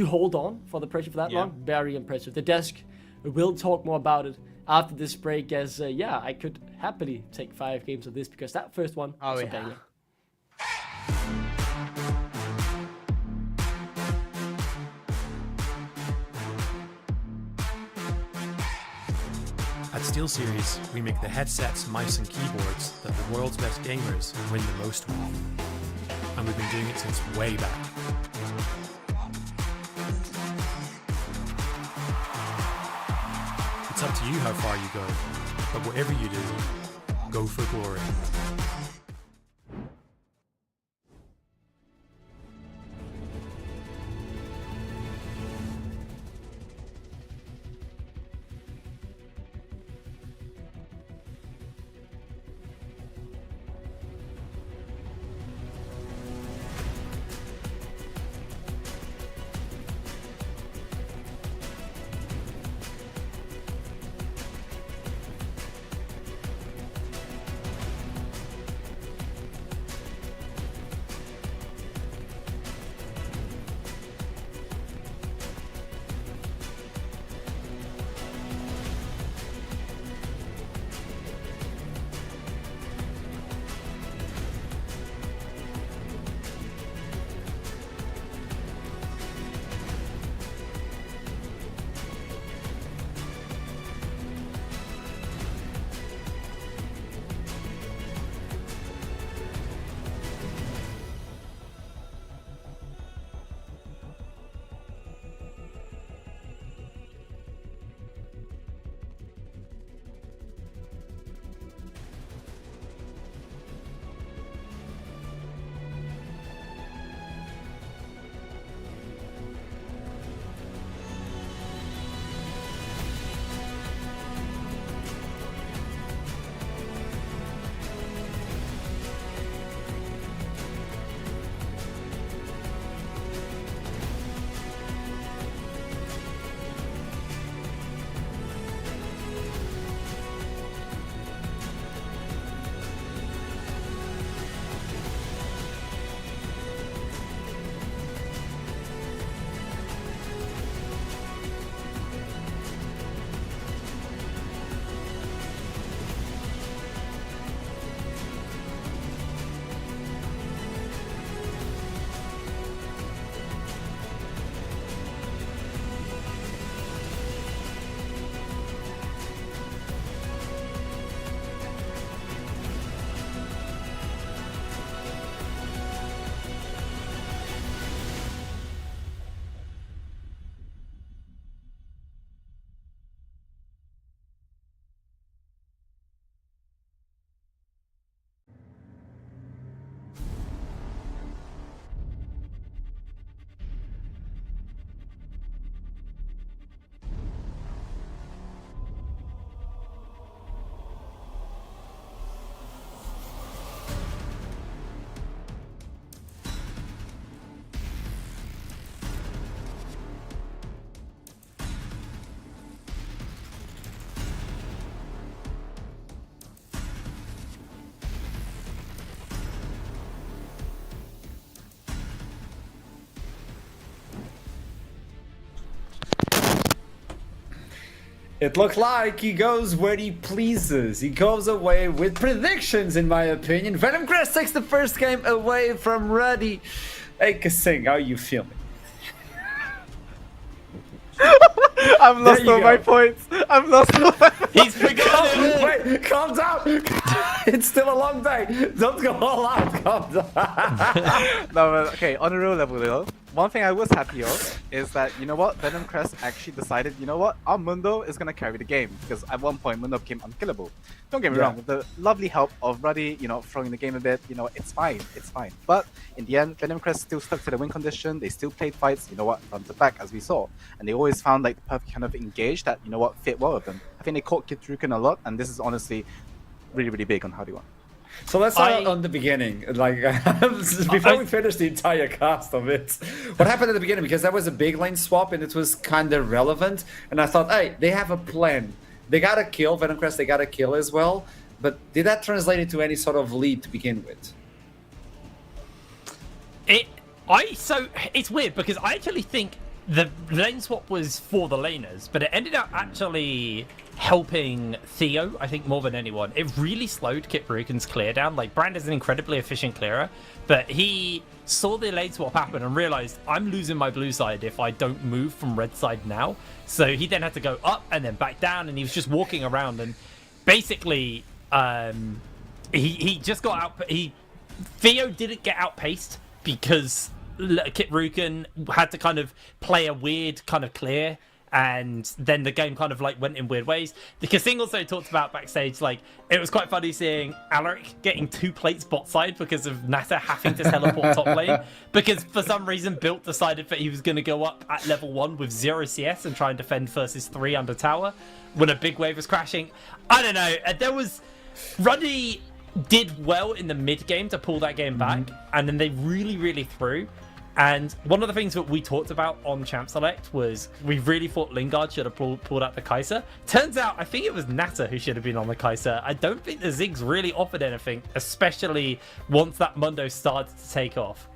hold on for the pressure for that long, very impressive. The desk will talk more about it after this break, as I could happily take 5 games of this because that first one was a banger. At SteelSeries, we make the headsets, mice, and keyboards that the world's best gamers win the most with. And we've been doing it since way back. It's up to you how far you go, but whatever you do, go for glory. It looked like he goes where he pleases. He goes away with predictions, in my opinion. Venom Crest takes the first game away from Ruddy. Hey, Kasing, how are you feeling? I've lost all my points. I've lost all my points. He's forgotten. Wait, calm down. It's still a long day. Don't go all out. Calm down. No, but okay, on a real level though, one thing I was happy of is that, you know what, Venom Crest actually decided, you know what, our Mundo is going to carry the game, because at one point Mundo became unkillable. Don't get me wrong, with the lovely help of Ruddy, you know, throwing the game a bit, you know, it's fine. But in the end, Venom Crest still stuck to the win condition, they still played fights, you know what, front to back, as we saw. And they always found like the perfect kind of engage that, you know what, fit well with them. I think they caught Kitruken a lot, and this is honestly really, really big on how they won. So let's start on the beginning, like before we finish the entire cast of it. What happened at the beginning? Because that was a big lane swap and it was kind of relevant. And I thought, hey, they have a plan. They got to kill Venom Crest. They got to kill as well. But did that translate into any sort of lead to begin with? So it's weird because I actually think the lane swap was for the laners, but it ended up actually helping Theo, I think, more than anyone. It really slowed Kit Ruken's clear down. Like, Brand is an incredibly efficient clearer, but he saw the lane swap happen and realized, I'm losing my blue side if I don't move from red side now. So he then had to go up and then back down, and he was just walking around, and basically he just got out. Theo didn't get outpaced because Kit Ruken had to kind of play a weird kind of clear, and then the game kind of like went in weird ways. The Kasing also talked about backstage, like, it was quite funny seeing Alaric getting 2 plates bot side because of Nata having to teleport top lane, because for some reason Built decided that he was going to go up at level 1 with 0 CS and try and defend versus 3 under tower when a big wave was crashing. I don't know, there was Ruddy did well in the mid game to pull that game back, and then they really threw. And one of the things that we talked about on Champ Select was we really thought Lingard should have pulled out the Kai'Sa. Turns out, I think it was Nata who should have been on the Kai'Sa. I don't think the Ziggs really offered anything, especially once that Mundo started to take off.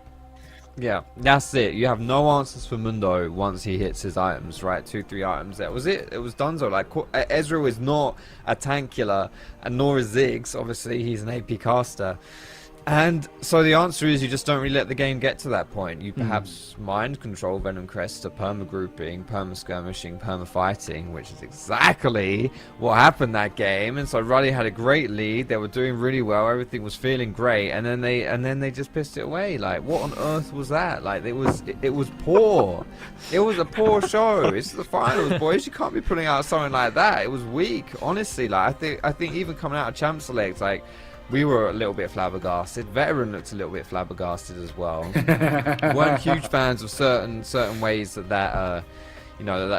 Yeah, that's it. You have no answers for Mundo once he hits his items, right? 2-3 items. That was it. It was donezo. Like, Ezreal is not a tank killer, and nor is Ziggs. Obviously, he's an AP caster. And so the answer is you just don't really let the game get to that point. You perhaps mind control Venom Crest to perma-grouping, perma-skirmishing, perma-fighting, which is exactly what happened that game. And so Ruddy had a great lead. They were doing really well. Everything was feeling great. And then they just pissed it away. Like, what on earth was that? Like, it was poor. It was a poor show. It's the finals, boys. You can't be putting out something like that. It was weak, honestly. Like, I think even coming out of Champ Select, like, we were a little bit flabbergasted. Veteran looked a little bit flabbergasted as well. Weren't huge fans of certain ways that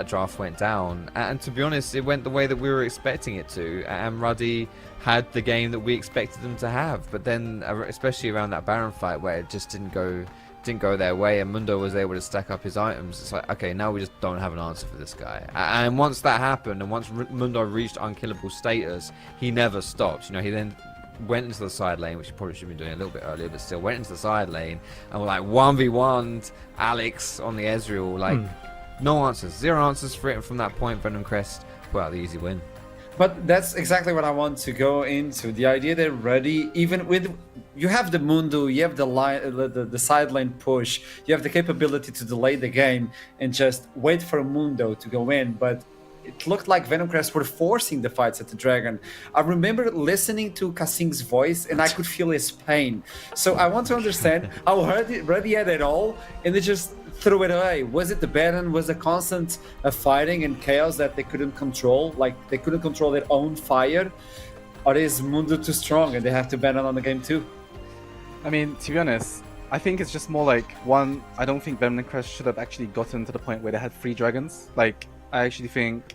draft went down. And to be honest, it went the way that we were expecting it to. And Ruddy had the game that we expected them to have. But then, especially around that Baron fight where it just didn't go their way, and Mundo was able to stack up his items. It's like, okay, now we just don't have an answer for this guy. And once that happened, and once Mundo reached unkillable status, he never stopped. He then went into the side lane, which he probably should have been doing a little bit earlier, but still went into the side lane and were like 1v1'd Alex on the Ezreal. Like, no answers, 0 answers for it. And from that point, Venom Crest put out the easy win. But that's exactly what I want to go into. The idea that Ruddy, even with, you have the Mundo, you have the line, the side lane push, you have the capability to delay the game and just wait for Mundo to go in, but it looked like Venom Crest were forcing the fights at the Dragon. I remember listening to Kasing's voice and I could feel his pain. So I want to understand how Ruddy had it all and they just threw it away. Was it the Baron? Was the constant fighting and chaos that they couldn't control? Like, they couldn't control their own fire? Or is Mundo too strong and they have to ban on the game too? I mean, to be honest, I think it's just more like, one, I don't think Venom Crest should have actually gotten to the point where they had 3 dragons. Like, I actually think,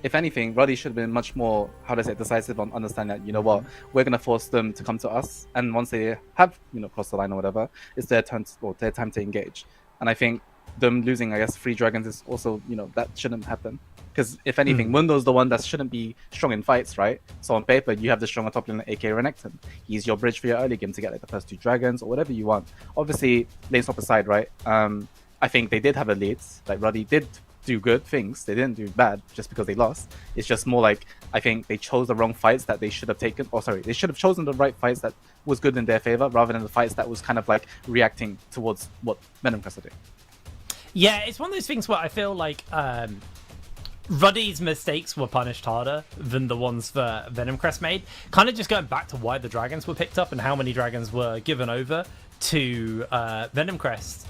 if anything, Ruddy should have been much more, decisive on understanding that, you know what, we're going to force them to come to us. And once they have, crossed the line or whatever, it's their turn their time to engage. And I think them losing, 3 dragons is also, that shouldn't happen. Because if anything, Mundo's the one that shouldn't be strong in fights, right? So on paper, you have the stronger top lane, aka Renekton. He's your bridge for your early game to get like the first 2 dragons or whatever you want. Obviously, lane swap aside, right? I think they did have a lead. Like, Ruddy did do good things. They didn't do bad just because they lost. It's just more like I think they chose the wrong fights that they should have taken. Or sorry, they should have chosen the right fights that was good in their favor rather than the fights that was kind of like reacting towards what Venom Crest are doing. Yeah, it's one of those things where I feel like Ruddy's mistakes were punished harder than the ones that Venom Crest made. Kind of just going back to why the dragons were picked up and how many dragons were given over to Venom Crest.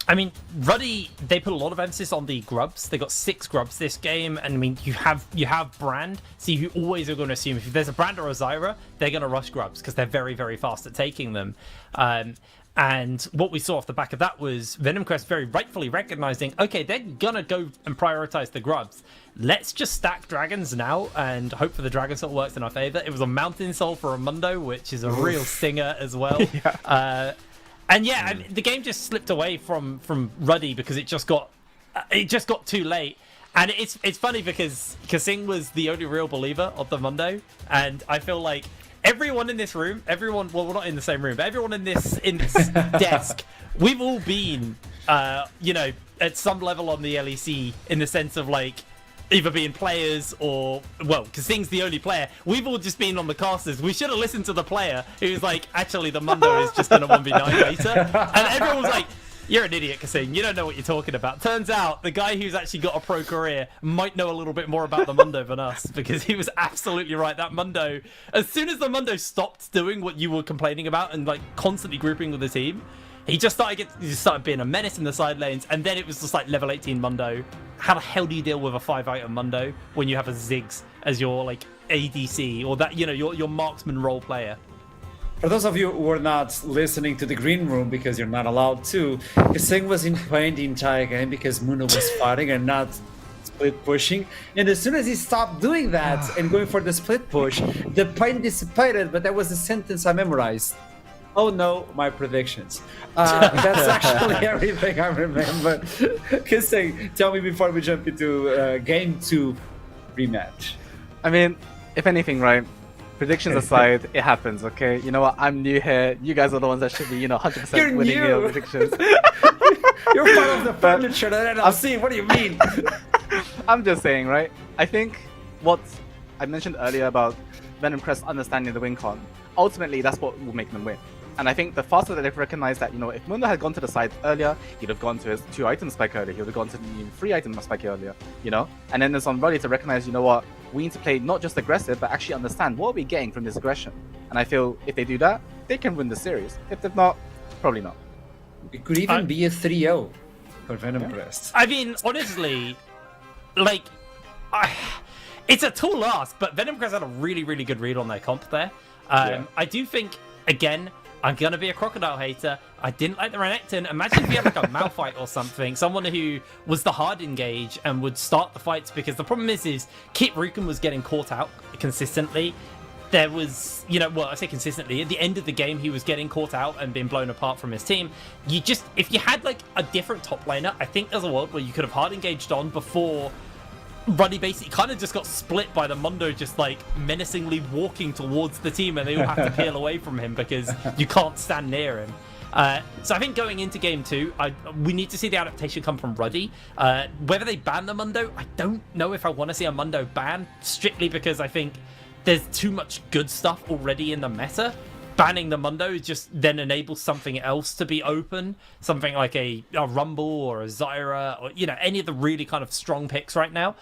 I mean, Ruddy, they put a lot of emphasis on the grubs. They got 6 grubs this game, and I mean, you have Brand, so you always are going to assume if there's a Brand or a Zyra, they're going to rush grubs because they're very, very fast at taking them. And what we saw off the back of that was Venom Crest very rightfully recognizing, okay, they're going to go and prioritize the grubs. Let's just stack dragons now and hope for the Dragon Soul works in our favor. It was a Mountain Soul for a Mundo, which is a real stinger as well. And yeah, I mean, the game just slipped away from Ruddy because it just got too late. And it's funny because Kasing was the only real believer of the Mundo, and I feel like everyone in this room, well, we're not in the same room, but everyone in this desk, we've all been, at some level on the LEC in the sense of like either being players or, well, Kasing's the only player. We've all just been on the casters. We should have listened to the player who's like, actually, the Mundo is just going to 1v9 later. And everyone was like, you're an idiot, Kasing. You don't know what you're talking about. Turns out the guy who's actually got a pro career might know a little bit more about the Mundo than us, because he was absolutely right. That Mundo, as soon as the Mundo stopped doing what you were complaining about and like constantly grouping with the team, he just started being a menace in the side lanes, and then it was just like level 18 Mundo. How the hell do you deal with a 5-item Mundo when you have a Ziggs as your like ADC or that, your marksman role player? For those of you who are not listening to the green room because you're not allowed to, Kasing was in pain the entire game because Mundo was fighting and not split pushing. And as soon as he stopped doing that and going for the split push, the pain dissipated, but that was the sentence I memorized. Oh no, my predictions. That's actually everything I remember. Kasing, tell me before we jump into Game 2 rematch. I mean, if anything, right? Predictions aside, it happens, okay? You know what? I'm new here. You guys are the ones that should be, 100% winning your predictions. You're part of the furniture at NLC. What do you mean? I'm just saying, right? I think what I mentioned earlier about Venom Crest understanding the win con, ultimately that's what will make them win. And I think the faster that they've recognized that, if Mundo had gone to the side earlier, he'd have gone to his 2-item spike earlier, he would have gone to the 3-item spike earlier, And then it's on Ruddy to recognize, what, we need to play not just aggressive, but actually understand what are we getting from this aggression. And I feel if they do that, they can win the series. If they're not, probably not. It could even be a 3-0 for Venom Crest. I mean, honestly, it's a tall ask, but Venom Crest had a really, really good read on their comp there. I do think, again, I'm going to be a crocodile hater. I didn't like the Renekton. Imagine if you had like a Malphite or something, someone who was the hard engage and would start the fights, because the problem is Kit Rukin was getting caught out consistently. There was, I say consistently, at the end of the game, he was getting caught out and being blown apart from his team. If you had like a different top laner, I think there's a world where you could have hard engaged on before Ruddy basically kind of just got split by the Mundo just like menacingly walking towards the team, and they all have to peel away from him because you can't stand near him. So I think going into Game 2, we need to see the adaptation come from Ruddy. Whether they ban the Mundo, I don't know if I want to see a Mundo ban, strictly because I think there's too much good stuff already in the meta. Banning the Mundo just then enables something else to be open, something like a Rumble or a Zyra, or any of the really kind of strong picks right now.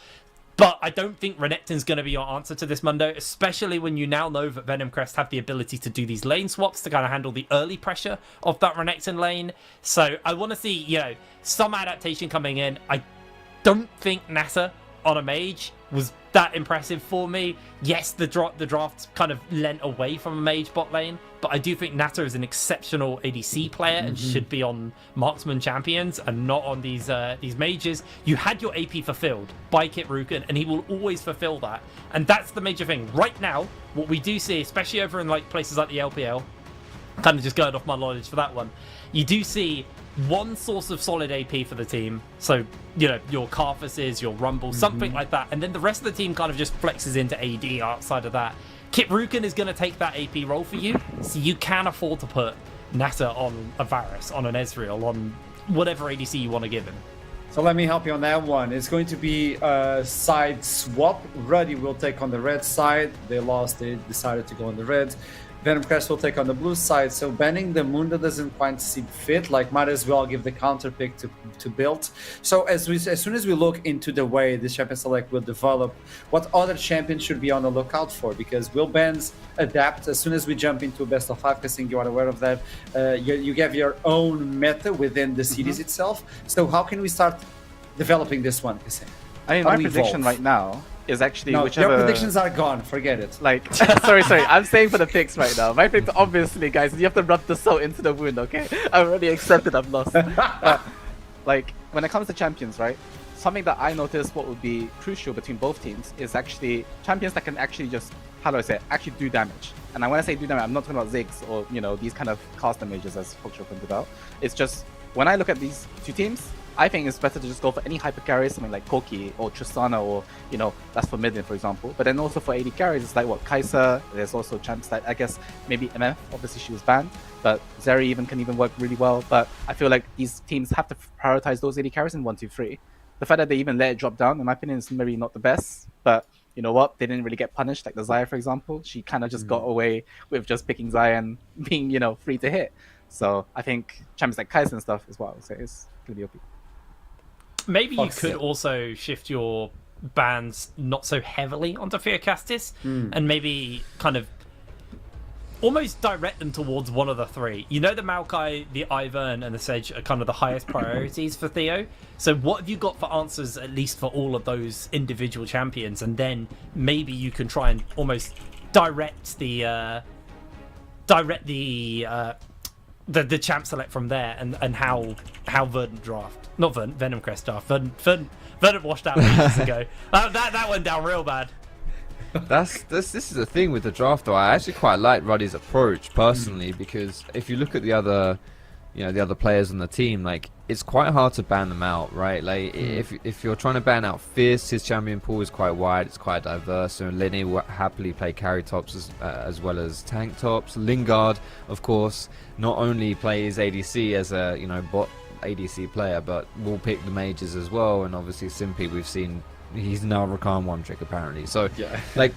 But I don't think Renekton's going to be your answer to this Mundo, especially when you now know that Venom Crest have the ability to do these lane swaps to kind of handle the early pressure of that Renekton lane. So I want to see, some adaptation coming in. I don't think Nasa on a mage was that impressive for me. Yes, the draft kind of lent away from a mage bot lane, but I do think Natter is an exceptional ADC player and should be on marksman champions and not on these mages. You had your AP fulfilled by Kit Rukin, and he will always fulfill that. And that's the major thing. Right now, what we do see, especially over in like places like the LPL, kind of just going off my knowledge for that one, you do see one source of solid AP for the team. So, your Carfuses, your Rumble, something like that. And then the rest of the team kind of just flexes into AD outside of that. Kit Rukin is going to take that AP role for you. So you can afford to put Nata on a Varus, on an Ezreal, on whatever ADC you want to give him. So let me help you on that one. It's going to be a side swap. Ruddy will take on the red side. They lost. They decided to go on the red. Venom Crest will take on the blue side. So banning the Mundo doesn't quite seem fit. Like, might as well give the counter pick to build. So as soon as we look into the way this champion select will develop, what other champions should be on the lookout for? Because will bans adapt as soon as we jump into best of 5? Because you are aware of that. You have your own meta within the series itself. So how can we start developing this one, Kasim? I mean, my prediction right now is actually No, whichever. your predictions are gone. Forget it. Like, sorry, I'm saying for the picks right now. My picks, obviously, guys, you have to rub the salt into the wound, okay? I've already accepted I've lost. Like, when it comes to champions, right? Something that I noticed what would be crucial between both teams is actually champions that can actually just, how do I say it, actually do damage. And when I say do damage, I'm not talking about Ziggs or, you know, these kind of cast damages as Foxtrot pointed out. It's just, when I look at these two teams, I think it's better to just go for any hyper carries, something like Koki or Tristana, or, you know, that's for mid lane, for example. But then also for AD carries, it's like what, Kai'Sa, there's also champs that, I guess, maybe MF, obviously she was banned, but Zeri can even work really well. But I feel like these teams have to prioritize those AD carries in 1, 2, 3. The fact that they even let it drop down, in my opinion, is maybe not the best, but you know what, they didn't really get punished, like the Xayah, for example. She kind of just got away with just picking Xayah and being, you know, free to hit. So I think champions like Kai'Sa and stuff is what I would say is going to be OP. Maybe you could also shift your bans not so heavily onto Theocastis and maybe kind of almost direct them towards one of the three. You know, the Maokai, the Ivern, and the Sedge are kind of the highest priorities for Theo. So what have you got for answers, at least for all of those individual champions? And then maybe you can try and almost direct the champ select from there, and how Verdant draft. Not Venom Crest draft. Verdant washed out ages ago. That went down real bad. This is the thing with the draft, though. I actually quite like Ruddy's approach personally, because if you look at the other players on the team, like, it's quite hard to ban them out, right? Like, if you're trying to ban out Fierce, his champion pool is quite wide, it's quite diverse, and Lenny will happily play carry tops as well as tank tops. Lingard, of course, not only plays ADC as a, you know, bot ADC player, but will pick the mages as well. And obviously Simpy, we've seen he's now Rakan one trick apparently. So yeah, like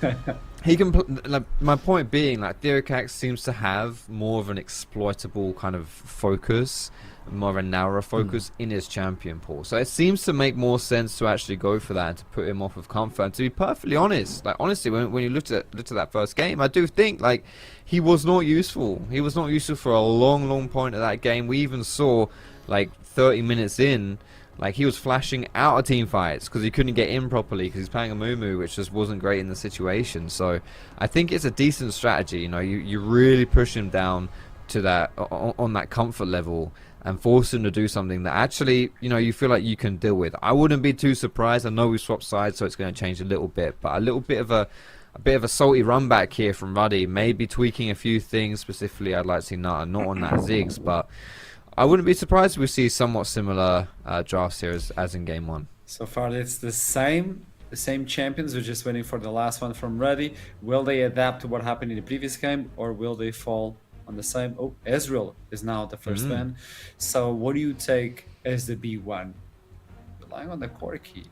he can. Like, my point being, like, Theocax seems to have more of an exploitable kind of focus, more of a narrow focus in his champion pool. So it seems to make more sense to actually go for that and to put him off of comfort. And to be perfectly honest, like, honestly, when you looked at that first game, I do think, like, he was not useful. He was not useful for a long point of that game. We even saw, like, 30 minutes in, like, he was flashing out of team fights because he couldn't get in properly because he's playing a Mumu, which just wasn't great in the situation. So I think it's a decent strategy. You know, you really push him down to that on that comfort level and force him to do something that actually, you know, you feel like you can deal with. I wouldn't be too surprised. I know we swapped sides, so it's going to change a little bit, but a little bit of a bit of a salty run back here from Ruddy, maybe tweaking a few things. Specifically, I'd like to see Nata not on that Ziggs, but I wouldn't be surprised if we see somewhat similar drafts here as in game one. So far, it's the same champions. We're just waiting for the last one from Ruddy. Will they adapt to what happened in the previous game, or will they fall on the same? Oh, Ezreal is now the first man. So what do you take as the B1? Relying on the core key.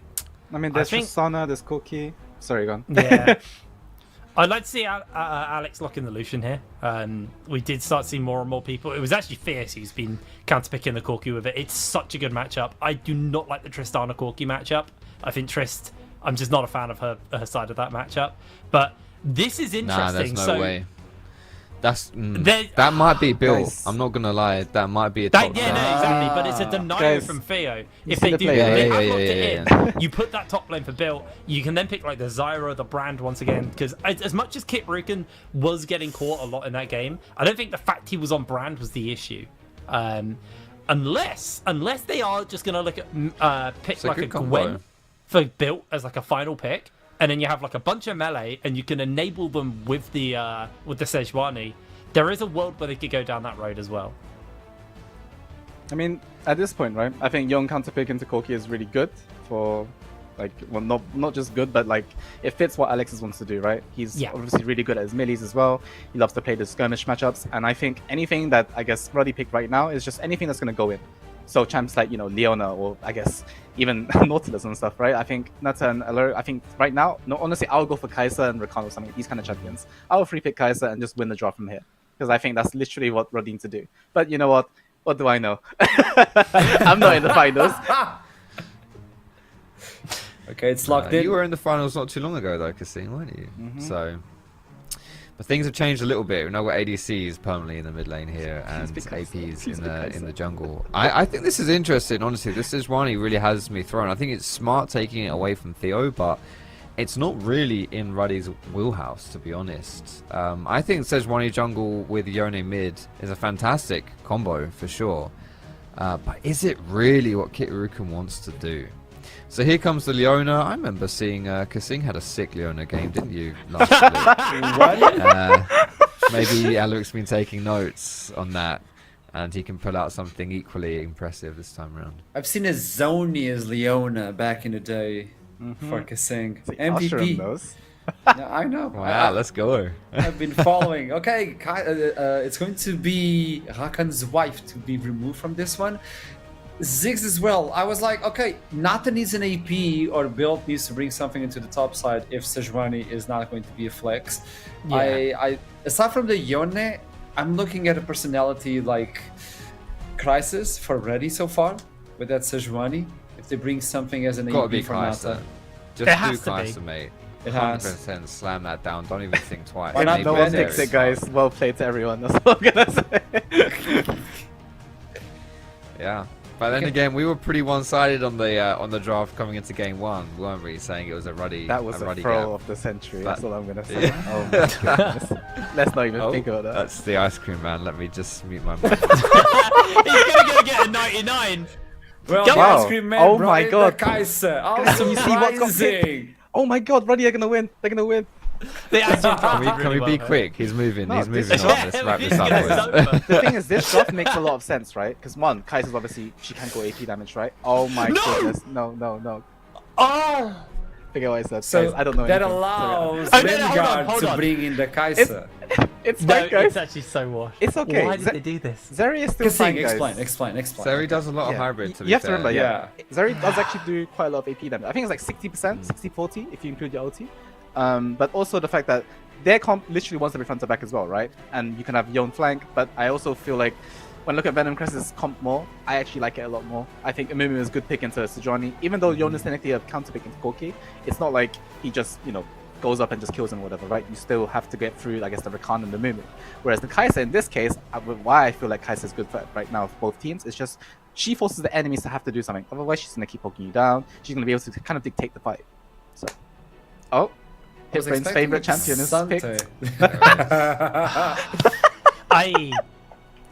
I mean, there's Tristana, there's Koki. Sorry, go on. Yeah. I'd like to see Alex locking the Lucian here. We did start seeing more and more people. It was actually Fierce who's been counterpicking the Corki with it. It's such a good matchup. I do not like the Tristana Corki matchup. I think I'm just not a fan of her side of that matchup. But this is interesting. Nah, there's no way. That might be built. Guys, I'm not gonna lie. That might be a top exactly. But it's a denial from Theo. If they do, they have locked it in. You put that top lane for built. You can then pick like the Zyra or the Brand once again. Because as much as Kit Rukin was getting caught a lot in that game, I don't think the fact he was on Brand was the issue. Unless they are just gonna look at pick like a Gwen for built as like a final pick. And then you have like a bunch of melee, and you can enable them with the Sejuani. There is a world where they could go down that road as well. I mean, at this point, right? I think young counterpick into Koki is really good for, like, well, not just good, but like it fits what Alexis wants to do, right? He's obviously really good at his melees as well. He loves to play the skirmish matchups, and I think anything that I guess Ruddy picked right now is just anything that's going to go in. So champs like, you know, Leona, or I guess even Nautilus and stuff, right? I think Nata and Alert, I think right now, no, honestly, I'll go for Kai'Sa and Rakan or something, these kind of champions. I'll free pick Kai'Sa and just win the draw from here. Because I think that's literally what Rod needs to do. But you know what? What do I know? I'm not in the finals. Okay, it's locked in. You were in the finals not too long ago, though, Cassim, weren't you? So, but things have changed a little bit. We know what ADCs permanently in the mid lane here, and APs in the jungle. I think this is interesting. Honestly, this Sejuani really has me thrown. I think it's smart taking it away from Theo, but it's not really in Ruddy's wheelhouse, to be honest. I think Sejuani jungle with Yone mid is a fantastic combo for sure. But is it really what Kit Rukan wants to do? So here comes the Leona. I remember seeing Kasing had a sick Leona game, didn't you? Last week? Maybe Alec's been taking notes on that, and he can pull out something equally impressive this time around. I've seen a Zoni as Leona back in the day for Kasing. MVP. Yeah, I know. Wow, let's go. I've been following. Okay, it's going to be Rakan's wife to be removed from this one. Ziggs as well. I was like, okay, Nata needs an AP or build needs to bring something into the top side if Sejuani is not going to be a flex. Yeah. I aside from the Yone, I'm looking at a personality like Crisis for Ready so far with that Sejuani. If they bring something as an AP for Nata. Just do Kai'Sa, mate. It has. 100% slam that down. Don't even think twice. No one picks it, guys. Well played to everyone. That's all I'm gonna say. Yeah. But then again, we were pretty one-sided on the draft coming into game one. We weren't really saying it was a Ruddy. That was a throw of the century. That's all I'm gonna say. Yeah. Oh my goodness. Let's not even think about that. That's the ice cream man. Let me just mute my mic. He's gonna go get a 99. Well, Wow. ice cream man, Oh bro, my in God. the Kai'Sa. Guys, you see what's got Surprising. Oh my god, Ruddy are gonna win. They're gonna win. They actually Can we be quick? He's moving. No, He's this moving is- on. Yeah, Let's wrap he's this up. gonna boys. sober. The thing is, this draft makes a lot of sense, right? Because one, Kai'Sa's obviously, she can go AP damage, right? Oh my goodness. No. Oh! Forget what I said. So guys, I don't know that anything. allows Oh, no, Vanguard hold to on. bring in the Kai'Sa. It's No, fine, guys. it's actually so washed. It's okay. Why did they do this? Zeri is still fine, guys. Explain. Zeri does a lot of hybrid, to be You have to fair. remember, Yeah. Zeri does actually do quite a lot of AP damage. I think it's like 60%, 60-40 if you include your ulti. But also the fact that their comp literally wants to be front to back as well, right? And you can have Yone flank, but I also feel like when I look at Venom Crest's comp more, I actually like it a lot more. I think Amumu is a good pick into Sejuani. Even though Yone is technically a counter pick into Corki, it's not like he just, goes up and just kills him or whatever, right? You still have to get through, I guess, the Rakan and the Amumu. Whereas the Kai'Sa, in this case, why I feel like Kai'Sa is good for right now for both teams, is just she forces the enemies to have to do something. Otherwise, she's going to keep poking you down. She's going to be able to kind of dictate the fight. So, Hitbrain's favorite champion is picked.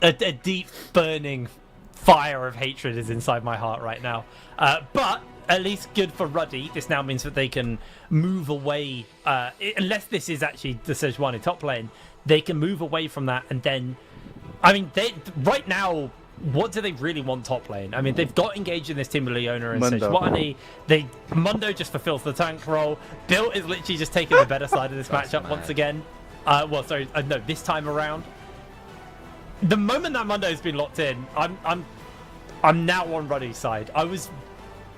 A deep burning fire of hatred is inside my heart right now. But at least good for Ruddy. This now means that they can move away, unless this is actually the Sejuani top lane, they can move away from that and then, I mean, right now, what do they really want top lane? I mean, they've got engaged in this team with Leona and Mundo. Sejuani. Mundo just fulfills the tank role. Bill is literally just taking the better side of this matchup once again. No, this time around. The moment that Mundo's been locked in, I'm now on Ruddy's side. I was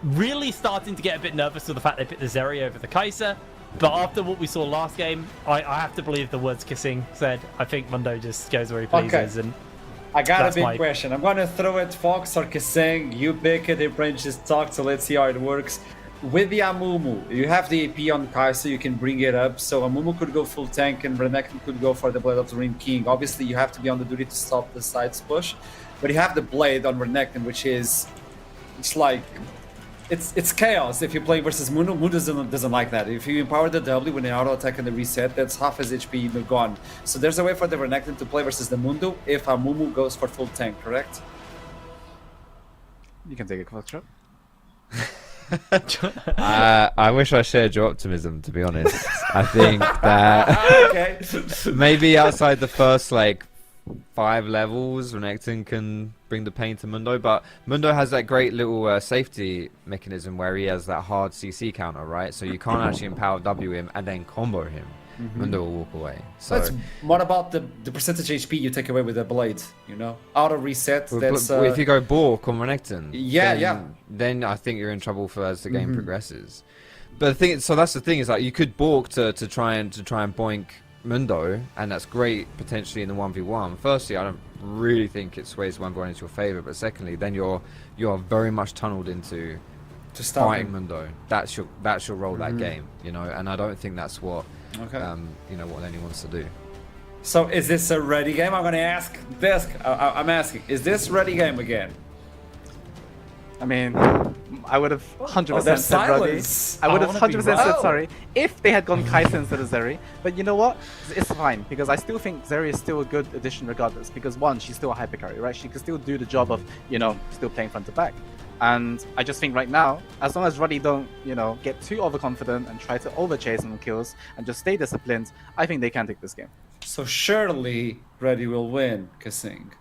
really starting to get a bit nervous with the fact they picked the Zeri over the Kai'Sa, but after what we saw last game, I have to believe the words Kissing said. I think Mundo just goes where he pleases, and I got that's a big my question. I'm gonna throw it Fox or Kaseng. You pick it, Hitbrain just talk, so let's see how it works. With the Amumu, you have the AP on Kai'Sa, you can bring it up. So Amumu could go full tank and Renekton could go for the Blade of the Ring King. Obviously, you have to be on the duty to stop the sides push. But you have the Blade on Renekton, which is... It's chaos if you play versus Mundo. Mundo doesn't like that. If you empower the W when they auto attack and the reset, that's half his HP gone. So there's a way for the Renekton to play versus the Mundo if Amumu goes for full tank, correct? You can take a quick shot. I wish I shared your optimism, to be honest. I think that maybe outside the first 5 levels, Renekton can bring the pain to Mundo, but Mundo has that great little safety mechanism where he has that hard CC counter, right? So you can't actually empower W him and then combo him. Mundo will walk away. So That's what about the percentage HP you take away with the blade? You know, auto reset. That's if you go Bork on Renekton, yeah, then I think you're in trouble for as the game progresses. But the thing, so that's the thing is like you could Bork to try and boink Mundo, and that's great potentially in the 1v1. Firstly, I don't really think it sways 1v1 into your favor, but secondly, then you're very much tunneled into fighting Mundo. That's your role that game, you know, and I don't think that's what you know what Lenny wants to do. So is this a ready game? I'm gonna ask this. I'm asking, is this ready game again? I mean, I would have 100% there's said Roddy. silence. I would I have wanna be 100% said right. sorry if they had gone Kai'Sa instead of Zeri. But you know what? It's fine because I still think Zeri is still a good addition regardless. Because one, she's still a hyper carry, right? She can still do the job of, you know, still playing front to back. And I just think right now, as long as Roddy don't, you know, get too overconfident and try to overchase on kills and just stay disciplined, I think they can take this game. So surely Reddy will win, Kasing.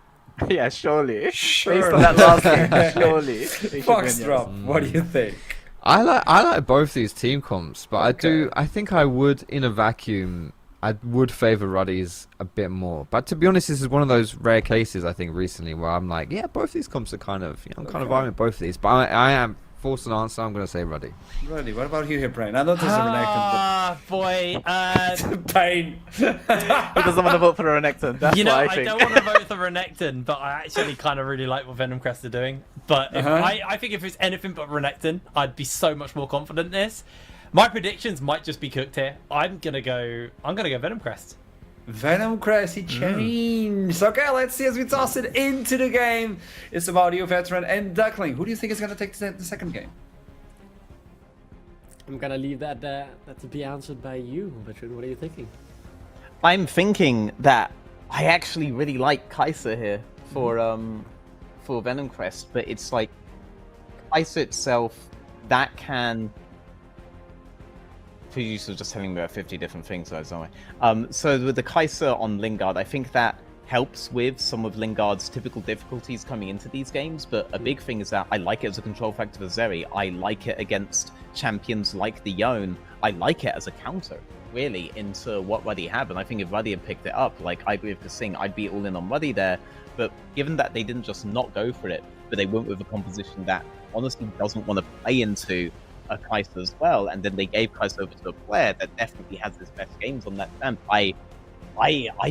Yeah, surely. Sure. Based on that last game, surely. they should win, Foxdrop, yes. what do you think? I like both these team comps, but I think I would in a vacuum. I would favour Ruddy's a bit more, but to be honest, this is one of those rare cases I think recently where I'm like, yeah, both these comps are kind of, you know, I'm kind of vibing with both of these, but I am forced an answer. I'm going to say Ruddy. Ruddy, what about you here, Brain? I know there's a Ah, boy. Renekton, Pain. He doesn't want to vote for Renekton. That's You know, what I I think. don't want to vote for Renekton, but I actually kind of really like what Venom Crest are doing. But if I think if it's anything but Renekton, I'd be so much more confident in this. My predictions might just be cooked here. I'm gonna go Venom Crest. Venom Crest, he changed. Okay, let's see as we toss it into the game. It's about you, Veteran and Duckling. Who do you think is gonna take the second game? I'm gonna leave that to be answered by you, Veteran. What are you thinking? I'm thinking that I actually really like Kai'Sa here for Venom Crest, but it's like Kai'Sa itself that can. Producer just telling me about 50 different things, so with the Kai'Sa on Lingard, I think that helps with some of Lingard's typical difficulties coming into these games, but a big thing is that I like it as a control factor for Zeri. I like it against champions like the Yone. I like it as a counter, really, into what Ruddy have, and I think if Ruddy had picked it up, like I agree with Kasing, I'd be all in on Ruddy there, but given that they didn't just not go for it, but they went with a composition that honestly doesn't want to play into a Kai'Sa as well, and then they gave Kai'Sa over to a player that definitely has his best games on that stamp. I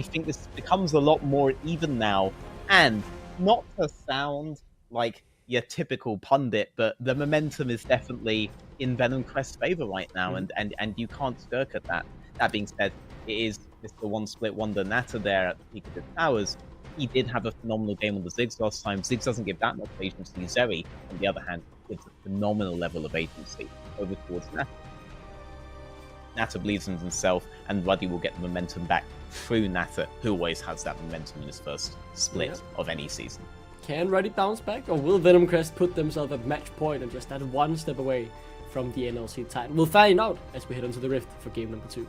think this becomes a lot more even now, and not to sound like your typical pundit, but the momentum is definitely in Venom Crest's favor right now, and you can't skirk at that. That being said, it is Mr. One Split Wonder Natter there at the peak of his powers. He did have a phenomenal game on the Ziggs last time. Ziggs doesn't give that much agency. Zeri, on the other hand, gives a phenomenal level of agency over towards Natter. Natter believes in himself, and Ruddy will get the momentum back through Natter, who always has that momentum in his first split of any season. Can Ruddy bounce back, or will Venom Crest put themselves at match point and just that one step away from the NLC title? We'll find out as we head into the Rift for game number 2.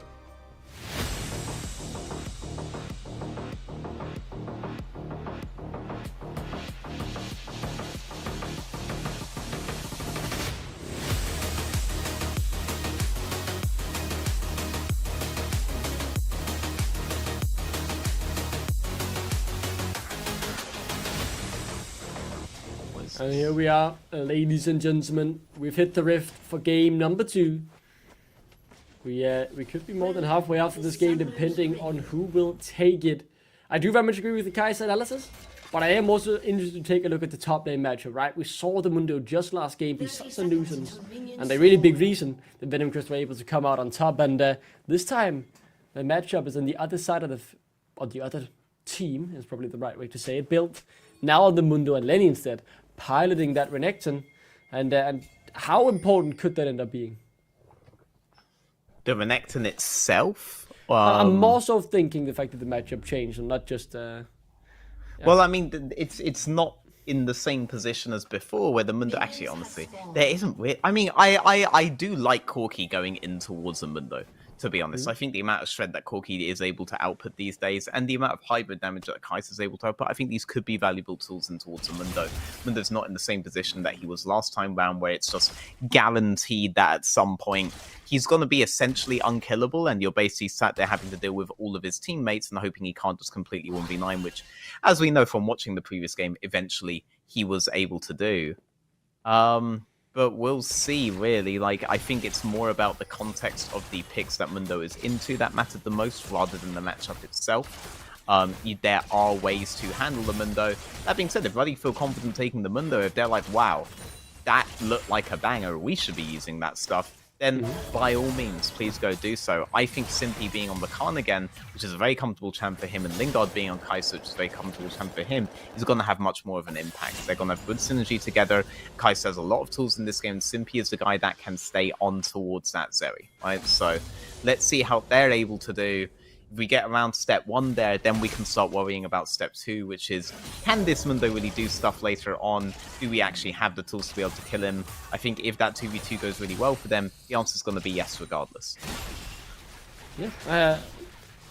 And here we are, ladies and gentlemen. We've hit the Rift for game number 2. We could be more than halfway after this game, depending on who will take it. I do very much agree with the Kai'Sa analysis, but I am also interested to take a look at the top lane matchup, right? We saw the Mundo just last game be such a nuisance, and a really big reason that Venom Crest were able to come out on top. And this time, the matchup is on the other side of the other team, is probably the right way to say it, built now on the Mundo and Lenny instead, piloting that Renekton, and how important could that end up being? The Renekton itself? I'm more so thinking the fact that the matchup changed and not just... Yeah. Well, I mean, it's not in the same position as before, where the Mundo... Actually, honestly, there isn't... I mean, I do like Corki going in towards the Mundo. to be honest. I think the amount of shred that Corki is able to output these days, and the amount of hybrid damage that Kai'Sa is able to output, I think these could be valuable tools in towards a Mundo. Mundo's not in the same position that he was last time round, where it's just guaranteed that at some point he's going to be essentially unkillable, and you're basically sat there having to deal with all of his teammates and hoping he can't just completely 1v9, which, as we know from watching the previous game, eventually he was able to do. But we'll see, really. Like, I think it's more about the context of the picks that Mundo is into that mattered the most, rather than the matchup itself. There are ways to handle the Mundo. That being said, if Ruddy feel confident taking the Mundo, if they're like, wow, that looked like a banger, we should be using that stuff, then by all means, please go do so. I think Simpy being on the Khan again, which is a very comfortable champ for him, and Lingard being on Kai'Sa, which is a very comfortable champ for him, is going to have much more of an impact. They're going to have good synergy together. Kai'Sa has a lot of tools in this game, and Simpy is the guy that can stay on towards that Zeri, right? So let's see how they're able to do. If we get around step 1 there, then we can start worrying about step 2, which is, can this Mundo really do stuff later on? Do we actually have the tools to be able to kill him? I think if that 2v2 goes really well for them, the answer is going to be yes regardless. Yeah,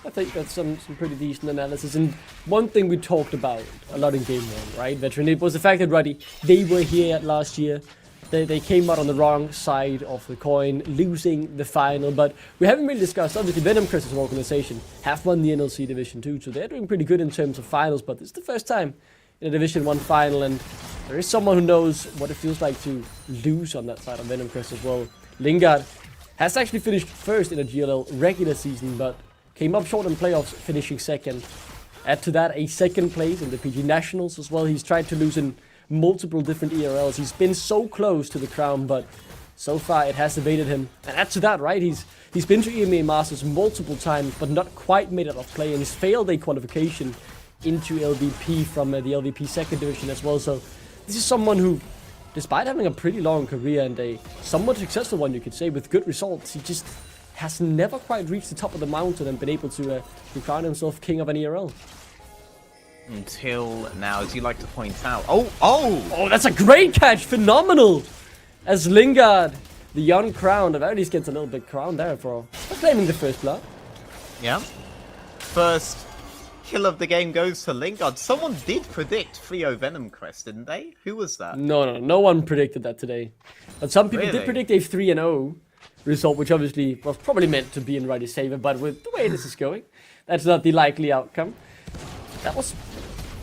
I think that's some pretty decent analysis. And one thing we talked about a lot in Game 1, right, Veteran, it was the fact that Ruddy, they were here last year. They came out on the wrong side of the coin, losing the final, but we haven't really discussed, obviously Venom Crest as an organization have won the NLC Division 2, so they're doing pretty good in terms of finals, but it's the first time in a Division 1 final, and there is someone who knows what it feels like to lose on that side of Venom Crest as well. Lingard has actually finished first in a GLL regular season, but came up short in playoffs, finishing second. Add to that a second place in the PG Nationals as well. He's tried to lose in multiple different ERLs. He's been so close to the crown, but so far it has evaded him. And add to that, right, he's been to EMEA Masters multiple times, but not quite made it off play, and he's failed a qualification into LVP from the LVP second division as well. So this is someone who, despite having a pretty long career and a somewhat successful one, you could say, with good results, he just has never quite reached the top of the mountain and been able to crown himself king of an ERL. Until now, as you like to point out. Oh, that's a great catch! Phenomenal! As Lingard, the uncrowned, at least gets a little bit crowned there for claiming the first blood. Yeah. First kill of the game goes to Lingard. Someone did predict 3-0 Venom Crest, didn't they? Who was that? No one predicted that today. But some people did predict a 3-0 result, which obviously was probably meant to be in Ruddy's favor, but with the way this is going, that's not the likely outcome. That was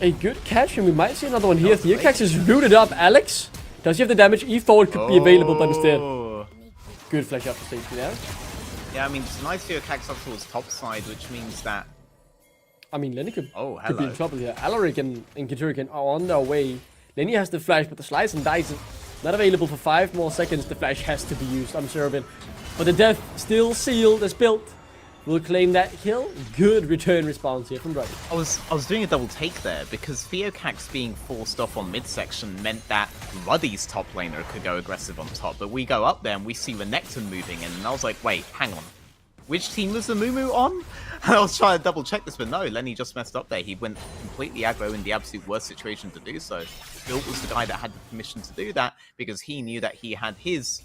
a good catch, and we might see another one here. Theocax is rooted up. Alex, does he have the damage? E-forward could be available, but instead, good flash up to safety there. Yeah, I mean, it's a nice Theocax up towards top side, which means that... I mean, Lenny could be in trouble here. Alaric and Kiturikan are on their way. Lenny has the flash, but the slice and dice is not available for 5 more seconds. The flash has to be used, I'm sure of it. But the death still sealed as built. Will claim that kill. Good return response here from Ruddy. I was doing a double take there, because Theocax being forced off on midsection meant that Ruddy's top laner could go aggressive on top, but we go up there and we see Renekton moving in, and I was like, wait, hang on. Which team was the Mumu on? And I was trying to double check this, but no, Lenny just messed up there. He went completely aggro in the absolute worst situation to do so. Built was the guy that had the permission to do that, because he knew that he had his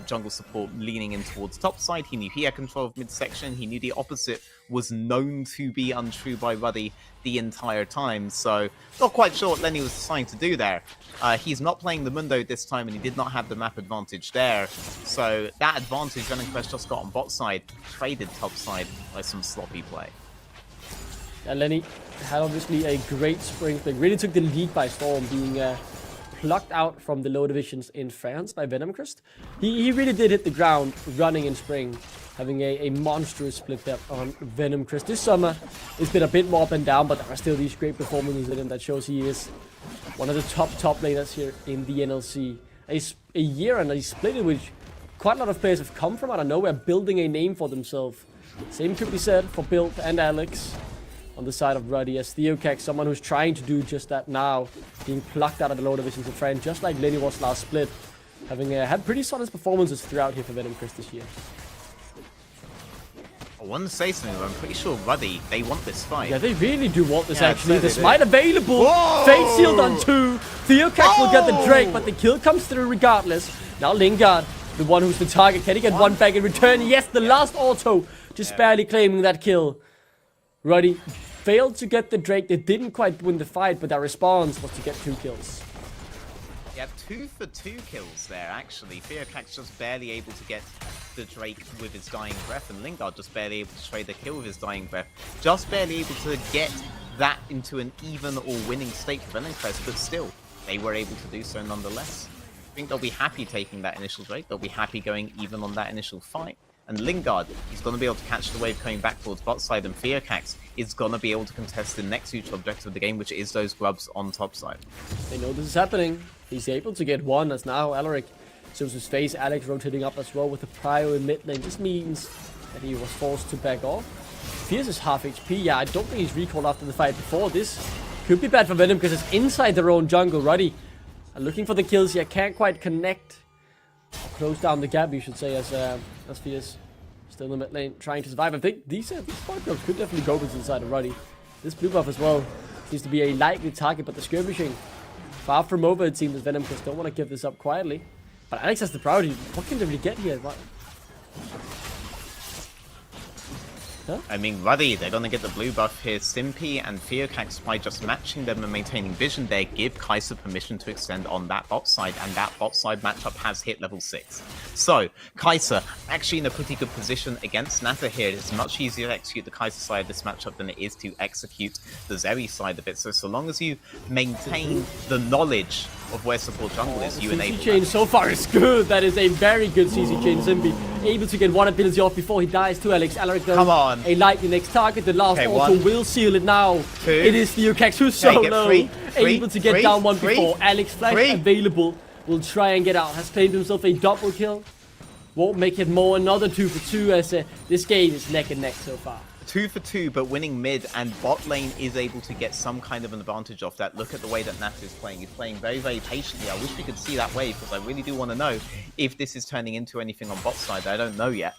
jungle support leaning in towards top side. He knew he had control of midsection. He knew the opposite was known to be untrue by Ruddy the entire time. So not quite sure what Lenny was trying to do there. He's not playing the Mundo this time, and he did not have the map advantage there. So that advantage Venom Crest just got on bot side, traded top side by some sloppy play. And Lenny had obviously a great spring split. Really took the lead by storm, being plucked out from the low divisions in France by Venom Crest. He really did hit the ground running in spring, having a monstrous split there on Venom Crest. This summer, it's been a bit more up and down, but there are still these great performances in him that shows he is one of the top laners here in the NLC. A year and a split in which quite a lot of players have come from out of nowhere, building a name for themselves. Same could be said for Built and Alex. On the side of Ruddy, as Theocax, someone who's trying to do just that now, being plucked out of the low divisions of France, just like Lenny was last split, having had pretty solid performances throughout here for Venom Crest this year. I want to say something, but I'm pretty sure Ruddy, they want this fight. Yeah, they really do want this, actually. The smite available. Whoa! Fate sealed on 2. Theocax will get the Drake, but the kill comes through regardless. Now Lingard the one who's the target. Can he get one back in return? Yes, the last auto, just barely claiming that kill. Ruddy failed to get the Drake. They didn't quite win the fight, but their response was to get 2 kills. Yeah, 2 for 2 kills there, actually. Fearcax just barely able to get the Drake with his dying breath, and Lingard just barely able to trade the kill with his dying breath. Just barely able to get that into an even or winning state for Venom Crest, but still, they were able to do so nonetheless. I think they'll be happy taking that initial Drake. They'll be happy going even on that initial fight. And Lingard, he's going to be able to catch the wave coming back towards bot side, and Fearcax is going to be able to contest the next huge objective of the game, which is those grubs on top side. They know this is happening. He's able to get one, as now Alaric shows his face. Alex rotating up as well with the prio in mid lane. This means that he was forced to back off. Fierce is half HP. Yeah, I don't think he's recalled after the fight before. This could be bad for Venom because it's inside their own jungle. Ruddy looking for the kills here. Can't quite connect. Close down the gap, you should say, as Fierce still in the mid lane trying to survive. I think these fight clubs could definitely go with inside of Ruddy. This blue buff as well seems to be a likely target, but the skirmishing far from over. It seems that Venom Crest don't want to give this up quietly. But Alex has the priority. What can they really get here? What? Huh? I mean, Ruddy, they're going to get the blue buff here. Simpy and Fearcax, by just matching them and maintaining vision there, give Kai'Sa permission to extend on that bot side, and that bot side matchup has hit level 6. So, Kai'Sa actually in a pretty good position against Nata here. It's much easier to execute the Kai'Sa side of this matchup than it is to execute the Zeri side of it. So long as you maintain the knowledge of where support jungle is, you enable CC chain so far is good. That is a very good CC chain. Simpy able to get one ability off before he dies to Alex. Alaric though, come on. A light the next target. The last auto will seal it now. 2. It is Fearcax who's so low. Able to get down one before. Alex flash available. Will try and get out. Has claimed himself a double kill. Won't make it more. Another 2 for 2 as this game is neck and neck so far. 2 for 2, but winning mid, and bot lane is able to get some kind of an advantage off that. Look at the way that Nat is playing. He's playing very, very patiently. I wish we could see that wave, because I really do want to know if this is turning into anything on bot side. I don't know yet.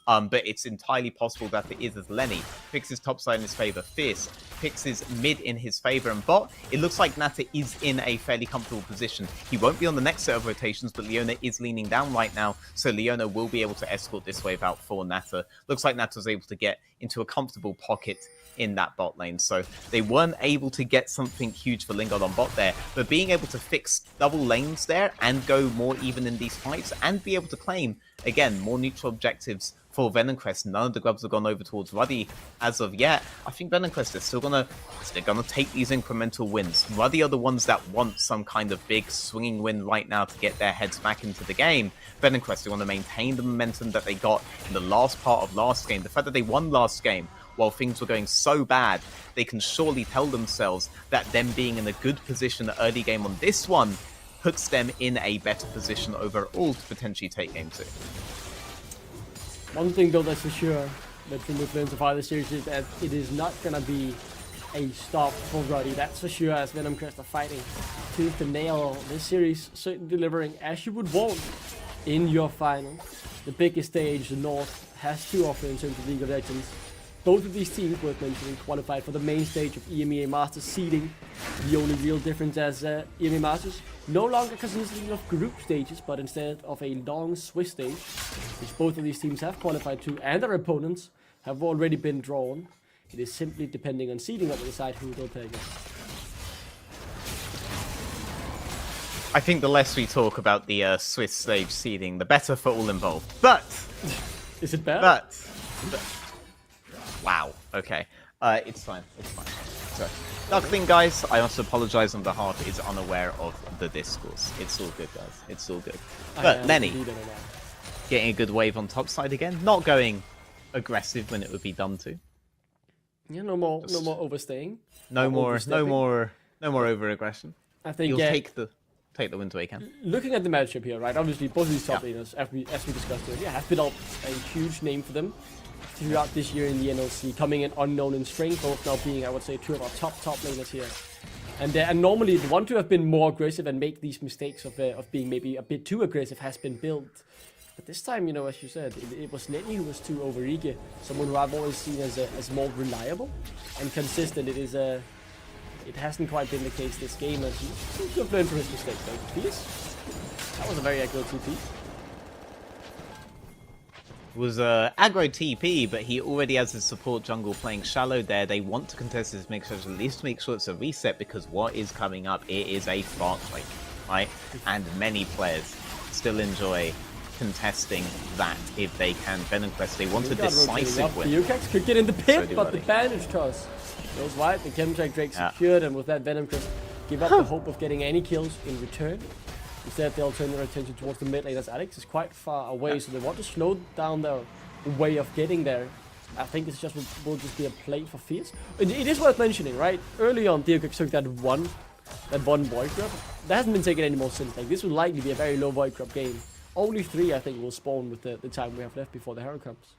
But it's entirely possible that it is, as Lenny picks his top side in his favor. Fierce picks his mid in his favor, and bot, it looks like Nata is in a fairly comfortable position. He won't be on the next set of rotations, but Leona is leaning down right now, so Leona will be able to escort this wave out for Nata. Looks like Nata was able to get into a comfortable pocket in that bot lane, so they weren't able to get something huge for Lingard on bot there, but being able to fix double lanes there and go more even in these fights and be able to claim, again, more neutral objectives for Venom Crest. None of the grubs have gone over towards Ruddy as of yet. I think Venom Crest is still gonna take these incremental wins. Ruddy are the ones that want some kind of big swinging win right now to get their heads back into the game. Venom Crest, they want to maintain the momentum that they got in the last part of last game. The fact that they won last game while things were going so bad, they can surely tell themselves that them being in a good position early game on this one puts them in a better position overall to potentially take game 2. One thing though that's for sure that from within so far this series is that it is not gonna be a stop for Ruddy. That's for sure, as Venom Crest are fighting tooth and nail this series, certainly delivering as you would want in your final. The biggest stage the North has to offer in terms of League of Legends. Both of these teams, worth mentioning, qualified for the main stage of EMEA Masters seeding. The only real difference as EMEA Masters no longer consisting of group stages, but instead of a long Swiss stage, which both of these teams have qualified to, and their opponents have already been drawn. It is simply depending on seeding that will decide who they'll play against. I think the less we talk about the Swiss stage seeding, the better for all involved. But is it bad? But wow. Okay. It's fine. It's fine. Sorry. Duckling, guys, I also apologize on behalf. Is unaware of the discourse. It's all good, guys. It's all good. But Lenny, getting a good wave on top side again. Not going aggressive when it would be done to. Yeah, no more overstaying. No more over aggression. I think you'll take the win to can. Looking at the matchup here, right? Obviously, both of these top laners, as we discussed earlier, have built up a huge name for them throughout this year in the NLC, coming in unknown in strength, both now being, I would say, 2 of our top laners here. And normally the one to have been more aggressive and make these mistakes of being maybe a bit too aggressive has been built. But this time, you know, as you said, it was Lenny who was too overeager. Someone who I've always seen as more reliable and consistent. It hasn't quite been the case this game, as he seems to have learned from his mistakes. Though, that was a very accurate TP. was aggro TP, but he already has his support jungle playing shallow there. They want to contest this mix, at least to make sure it's a reset, because what is coming up, it is a fart break, right? And many players still enjoy contesting that if they can. Venom Crest, they want a decisive win. The UCAX could get in the pit, So but the bandage toss goes wide. The Chemtrack Drake secured, and with that, Venom Crest give up the hope of getting any kills in return. Instead, they'll turn their attention towards the mid lane, as Alex is quite far away, so they want to slow down their way of getting there. I think this just will just be a play for Fierce. It is worth mentioning, right? Early on, DeoKix took that one Void Grub. That hasn't been taken anymore since. Like, this will likely be a very low Void Grub game. Only 3, I think, will spawn with the time we have left before the Herald comes.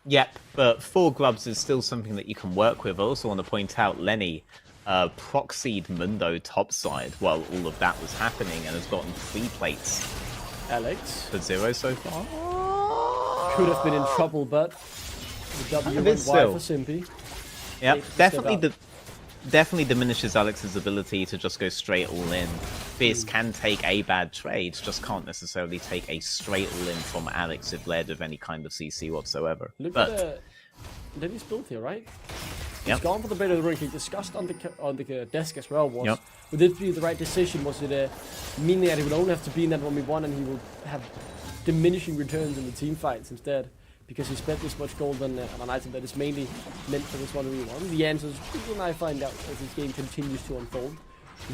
Yep, but 4 grubs is still something that you can work with. I also want to point out Lenny proxied Mundo topside while all of that was happening and has gotten 3 plates. Alex For 0 so far. could have been in trouble, but the W went wide for Simpy. Yep, definitely diminishes Alex's ability to just go straight all in. Fierce can take a bad trade, just can't necessarily take a straight all in from Alex if led of any kind of CC whatsoever. Look at Lenny's build here, right? Yep. He's gone for the bit of the ring. He discussed on the desk as well. Would it be the right decision? Was it meaning that he would only have to be in that 1v1 and he would have diminishing returns in the team fights instead? Because he spent this much gold on an item that is mainly meant for this 1v1. The answers we will now find out as this game continues to unfold.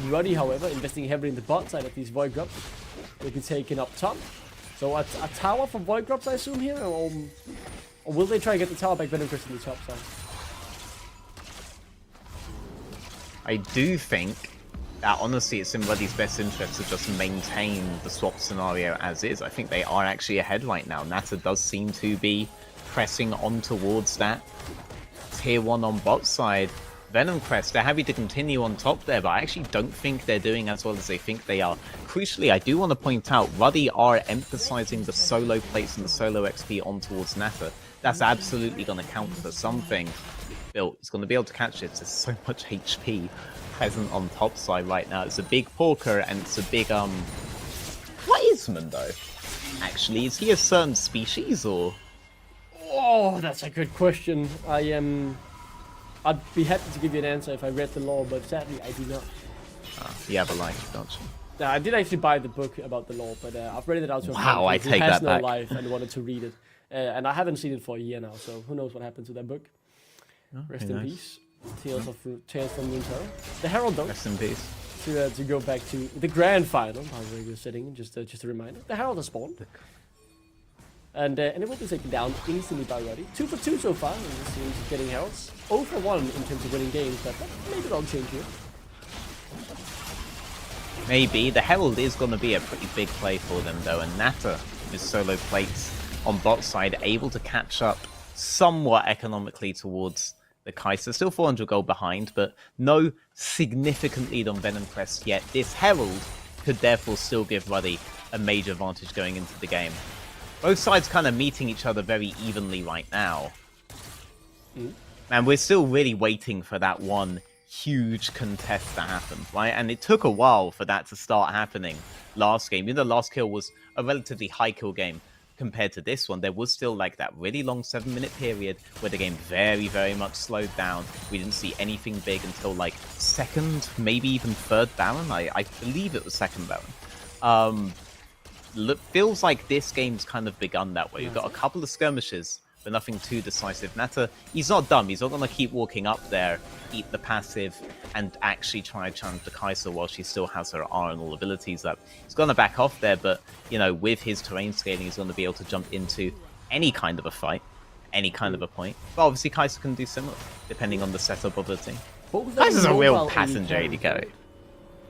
Ruddy, however, investing heavily in the bot side of these Void Grubs, will be taken up top. So a tower for Void Grubs, I assume here, or will they try and get the tower back? Venom Crest in the top side. I do think that honestly it's in Ruddy's best interest to just maintain the swap scenario as is. I think they are actually ahead right now. Nata does seem to be pressing on towards that tier 1 on bot side. Venom Crest, they're happy to continue on top there, but I actually don't think they're doing as well as they think they are. Crucially, I do want to point out, Ruddy are emphasizing the solo plates and the solo XP on towards Nata. That's absolutely going to count for something. Bill is going to be able to catch it. There's so much HP present on top side right now. It's a big porker and it's a big what is Mundo? Actually, is he a certain species or? Oh, that's a good question. I'd be happy to give you an answer if I read the lore, but sadly I do not. You have a life, don't you? I did actually buy the book about the lore, but I've read it out to a Wow, I friend who take has that no back. life and wanted to read it. And I haven't seen it for a year now, so who knows what happened to that book. Rest in peace. Tales from Runeterra. The Herald, though. Rest in peace. To go back to the grand final, how we're sitting, just a reminder. The Herald has spawned. And it will be taken down instantly by Ruddy. 2 for 2 so far in this series of getting Heralds. 0 for 1 in terms of winning games, but maybe that'll change here. Maybe. The Herald is going to be a pretty big play for them, though, and Nata, with solo plates on bot side, able to catch up somewhat economically towards the Kai'Sa. Still 400 gold behind, but no significant lead on Venom Crest yet. This Herald could therefore still give Ruddy a major advantage going into the game. Both sides kind of meeting each other very evenly right now. And we're still really waiting for that one huge contest to happen, right? And it took a while for that to start happening last game. Even though last kill was a relatively high kill game compared to this one, there was still like that really long 7-minute period where the game very, very much slowed down. We didn't see anything big until like second, maybe even third Baron. I believe it was second Baron. Feels like this game's kind of begun that way. We've got a couple of skirmishes, but nothing too decisive. Nata, he's not dumb. He's not going to keep walking up there, eat the passive, and actually try to challenge the Kai'Sa while she still has her R and all abilities up. He's going to back off there, but, you know, with his terrain scaling, he's going to be able to jump into any kind of a fight, any kind of a point. But obviously, Kai'Sa can do similar, depending on the setup of the team. Kai'Sa's a real passenger AD carry.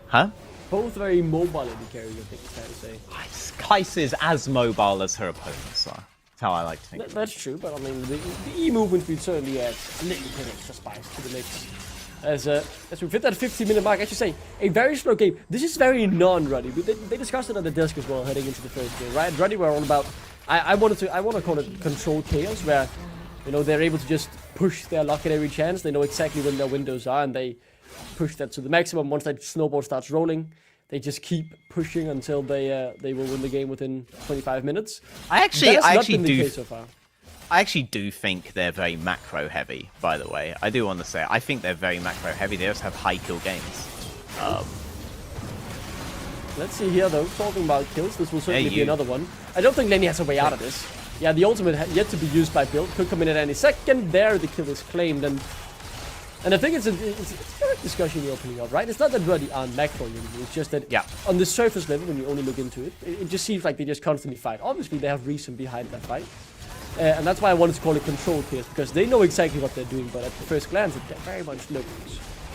Huh? Both very mobile AD carries, I think it's fair to say. Kai'Sa is as mobile as her opponents are. That's how I like to think. That's true, but I mean, the E movement will certainly add a little bit extra spice to the mix. As we fit that 15-minute mark, I should say, a very slow game. This is very non-Ruddy. They discussed it on the desk as well, heading into the first game, right? Ruddy were all about. I want to call it control chaos, where you know they're able to just push their luck at every chance. They know exactly when their windows are, and they push that to the maximum. Once that snowball starts rolling, they just keep pushing until they will win the game within 25 minutes. I actually been the do. case so far. I actually do think they're very macro heavy, by the way. I do want to say, I think they're very macro heavy. They just have high kill games. Let's see here, though. Talking about kills, this will certainly be you. another one. I don't think Lenny has a way out of this. Yeah, the ultimate yet to be used by Build. Could come in at any second. There, the kill is claimed. And I think it's a discussion you're opening up, right? It's not that Ruddy aren't macro anymore. It's just that on the surface level, when you only look into it, it just seems like they just constantly fight. Obviously, they have reason behind that fight. And that's why I wanted to call it control players, because they know exactly what they're doing, but at the first glance, it very much looks.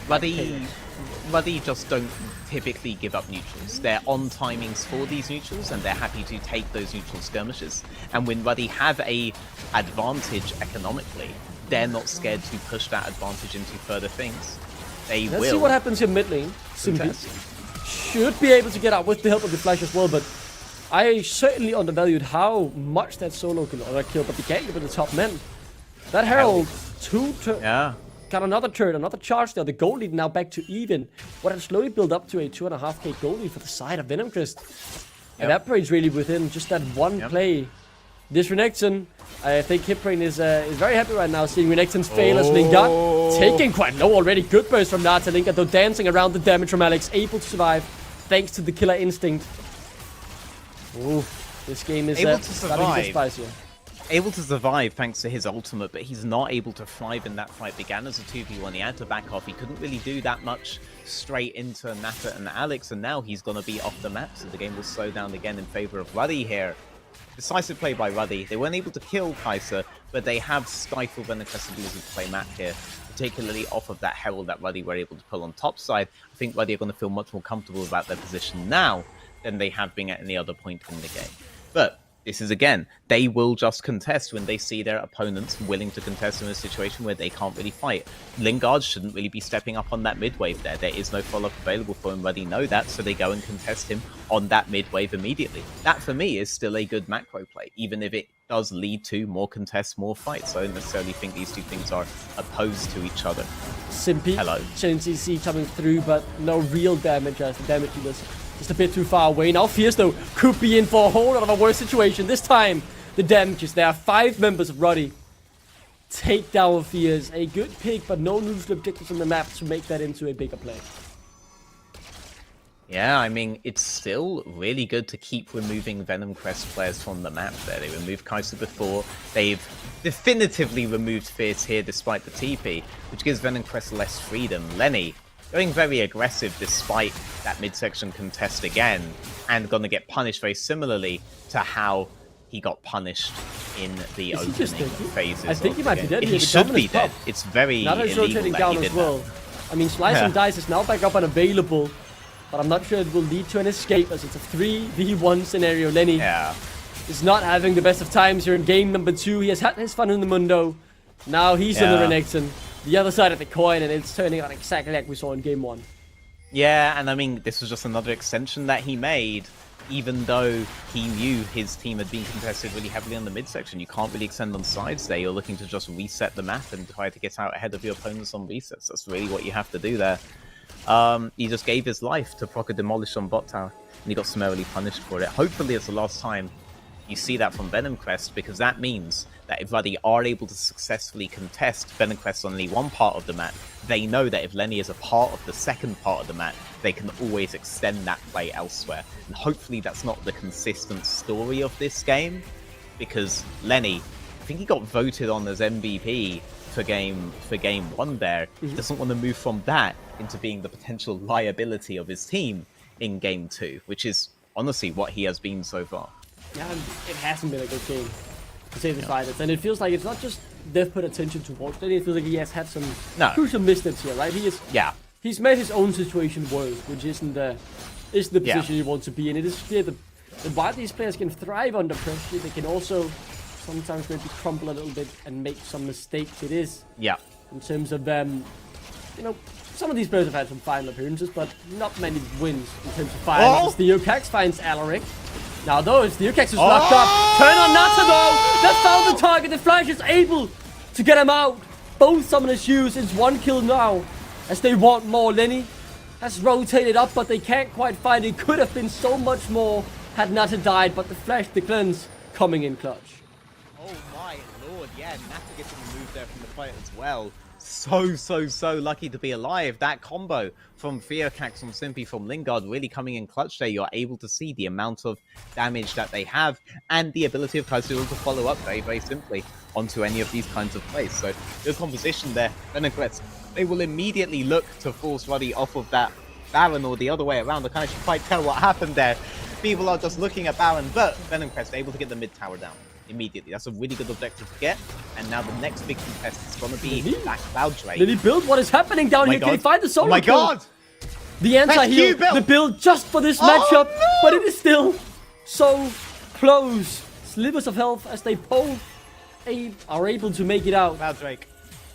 Ruddy just don't typically give up neutrals. They're on timings for these neutrals, and they're happy to take those neutral skirmishes. And when Ruddy have a advantage economically, they're not scared to push that advantage into further things. They will. Let's see what happens in mid lane. Simply should be able to get out with the help of the flash as well, but I certainly undervalued how much that solo kill, or that kill, but they can't get with the top men. That Herald, got another turn, another charge there. The goal lead now back to even. What had slowly built up to a 2.5k goal lead for the side of Venom Crest. And that plays really within just that one play. This Renekton, I think Hipbrain is very happy right now seeing Renekton's fail as Lingard. Taking quite low already. Good burst from Nata. Lingard though dancing around the damage from Alex. Able to survive thanks to the killer instinct. Ooh, this game is able to survive. Spicier. Able to survive thanks to his ultimate, but he's not able to thrive in that fight. Began as a 2v1, he had to back off. He couldn't really do that much straight into Nata and Alex, and now he's going to be off the map, so the game will slow down again in favor of Ruddy here. Decisive play by Ruddy. They weren't able to kill Kai'Sa, but they have stifled Venom Crest's ability to play map here, particularly off of that Herald that Ruddy were able to pull on top side. I think Ruddy are going to feel much more comfortable about their position now than they have been at any other point in the game. But this is, again, they will just contest when they see their opponents willing to contest in a situation where they can't really fight. Lingard shouldn't really be stepping up on that mid wave there. There is no follow-up available for him. Ruddy know that, so they go and contest him on that mid wave immediately. That, for me, is still a good macro play, even if it does lead to more contests, more fights. I don't necessarily think these two things are opposed to each other. Simpy, CC coming through, but no real damage as the damage dealers just a bit too far away. Now Fierce, though, could be in for a whole lot of a worse situation. This time, the damages. There are 5 members of Ruddy. Take down Fierce. A good pick, but no neutral objectives on the map to make that into a bigger play. Yeah, I mean, it's still really good to keep removing Venom Crest players from the map there. They removed Kai'Sa before. They've definitively removed Fierce here despite the TP, which gives Venom Crest less freedom. Lenny going very aggressive despite that midsection contest again, and going to get punished very similarly to how he got punished in the opening phases. I think he might be dead here. He should be dead. It's very illegal that he did that. I mean, Slice and Dice is now back up and available, but I'm not sure it will lead to an escape as it's a 3v1 scenario. Lenny is not having the best of times here in game number 2. He has had his fun in the Mundo. Now he's in the Renekton. The other side of the coin, and it's turning out exactly like we saw in game 1. Yeah, and I mean, this was just another extension that he made, even though he knew his team had been contested really heavily on the midsection. You can't really extend on sides there. You're looking to just reset the map and try to get out ahead of your opponents on resets. That's really what you have to do there. He just gave his life to proc a demolish on bot tower, and he got summarily punished for it. Hopefully it's the last time you see that from Venom Crest, because that means that if Ruddy are able to successfully contest Venom Crest on only one part of the map, they know that if Lenny is a part of the second part of the map, they can always extend that play elsewhere. And hopefully that's not the consistent story of this game, because Lenny, I think he got voted on as MVP for game 1 there. He doesn't want to move from that into being the potential liability of his team in game 2, which is honestly what he has been so far. Yeah, it hasn't been a good game, to say the slightest. And it feels like it's not just they've put attention towards it. It feels like he has had some crucial missteps here, right? He's made his own situation worse, which isn't the position you want to be in. It is clear that while these players can thrive under pressure, they can also sometimes maybe crumble a little bit and make some mistakes. It is in terms of you know, some of these players have had some final appearances, but not many wins in terms of finals. The Theocax finds Alaric. Now though, Theocax is locked up. Turn on Nata though! That's found the target. The Flash is able to get him out. Both summoners use. It's 1 kill now, as they want more. Lenny has rotated up, but they can't quite find it. Could have been so much more had Nata died, but the Flash, the cleanse, coming in clutch. Oh my lord, yeah, Nata getting the move there from the fight as well. So lucky to be alive. That combo from Theocax on Simpy from Lingard really coming in clutch there. You're able to see the amount of damage that they have and the ability of Kazul to follow up very simply onto any of these kinds of plays. So good composition there. Venom Crest, they will immediately look to force Ruddy off of that Baron or the other way around. I can't actually quite tell what happened there. People are just looking at Baron, but Venom Crest able to get the mid tower down immediately. That's a really good objective to get. And now the next big contest is going to be that Cloud Drake. Lily build, what is happening down here? Can he find the solo Oh my kill? god! The anti-heal, the build just for this matchup, but it is still so close. Slivers of health as they both are able to make it out. Cloud Drake.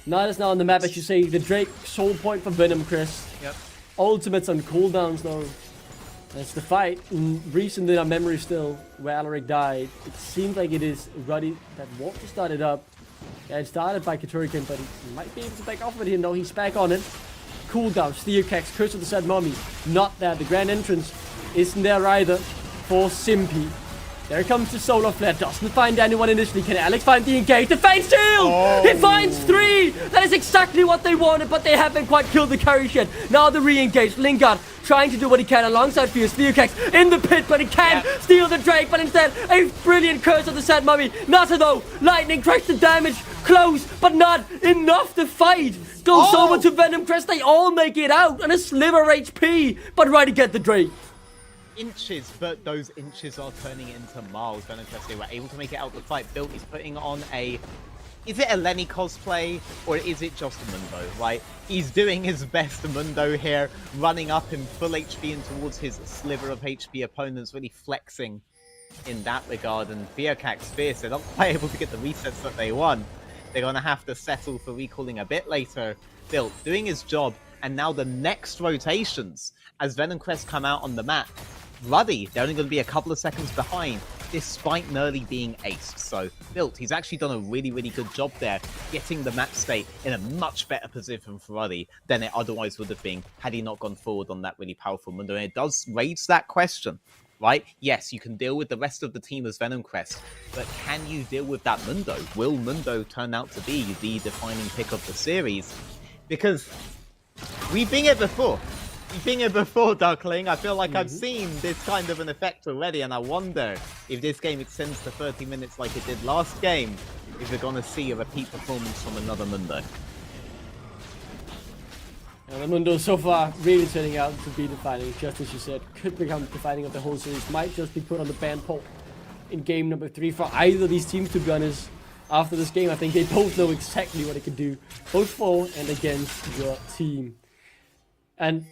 Not as now on the map, as you say, the Drake soul point for Venom Crest. Yep. Ultimates on cooldowns though. That's the fight. Recent in our memory still, where Alaric died. It seems like it is Ruddy that wants to start it up. Yeah, it started by Katorikan, but he might be able to back off with him. No, he's back on it. Cooldown, Theocax, Curse of the Sad Mummy. Not there. The Grand Entrance isn't there either for Simpy. There comes the Solar Flare. Doesn't find anyone initially. Can Alex find the engage? The Fang Shield! He finds 3! That is exactly what they wanted, but they haven't quite killed the carry yet. Now the re-engage. Lingard trying to do what he can alongside Fierce. Theocax in the pit, but he can't steal the Drake. But instead, a brilliant Curse of the Sad Mummy. Nata though, Lightning cracks the damage. Close, but not enough to fight. Goes over to Venom Crest. They all make it out. And a sliver HP, but right to get the Drake. Inches, but those inches are turning into miles. Venom Crest, they were able to make it out the fight. Built is putting on a... Is it a Lenny cosplay, or is it just a Mundo, right? He's doing his best Mundo here, running up in full HP and towards his sliver of HP opponents, really flexing in that regard. And Theocax Fierce, they're not quite able to get the resets that they want. They're going to have to settle for recalling a bit later. Built doing his job, and now the next rotations, as Venom Crest come out on the map, Ruddy, they're only going to be a couple of seconds behind, despite Nerly being aced. So, Built, he's actually done a really good job there, getting the map state in a much better position for Ruddy than it otherwise would have been had he not gone forward on that really powerful Mundo. And it does raise that question, right? Yes, you can deal with the rest of the team as Venom Crest, but can you deal with that Mundo? Will Mundo turn out to be the defining pick of the series? Because we've been here before. You've been here before, Duckling. I feel like I've seen this kind of an effect already, and I wonder if this game extends to 30 minutes like it did last game, if we're going to see a repeat performance from another Mundo. And the Mundo so far really turning out to be defining, just as you said, could become defining of the whole series. Might just be put on the ban poll in game number 3 for either of these teams, to be honest. After this game, I think they both know exactly what they can do, both for and against your team. And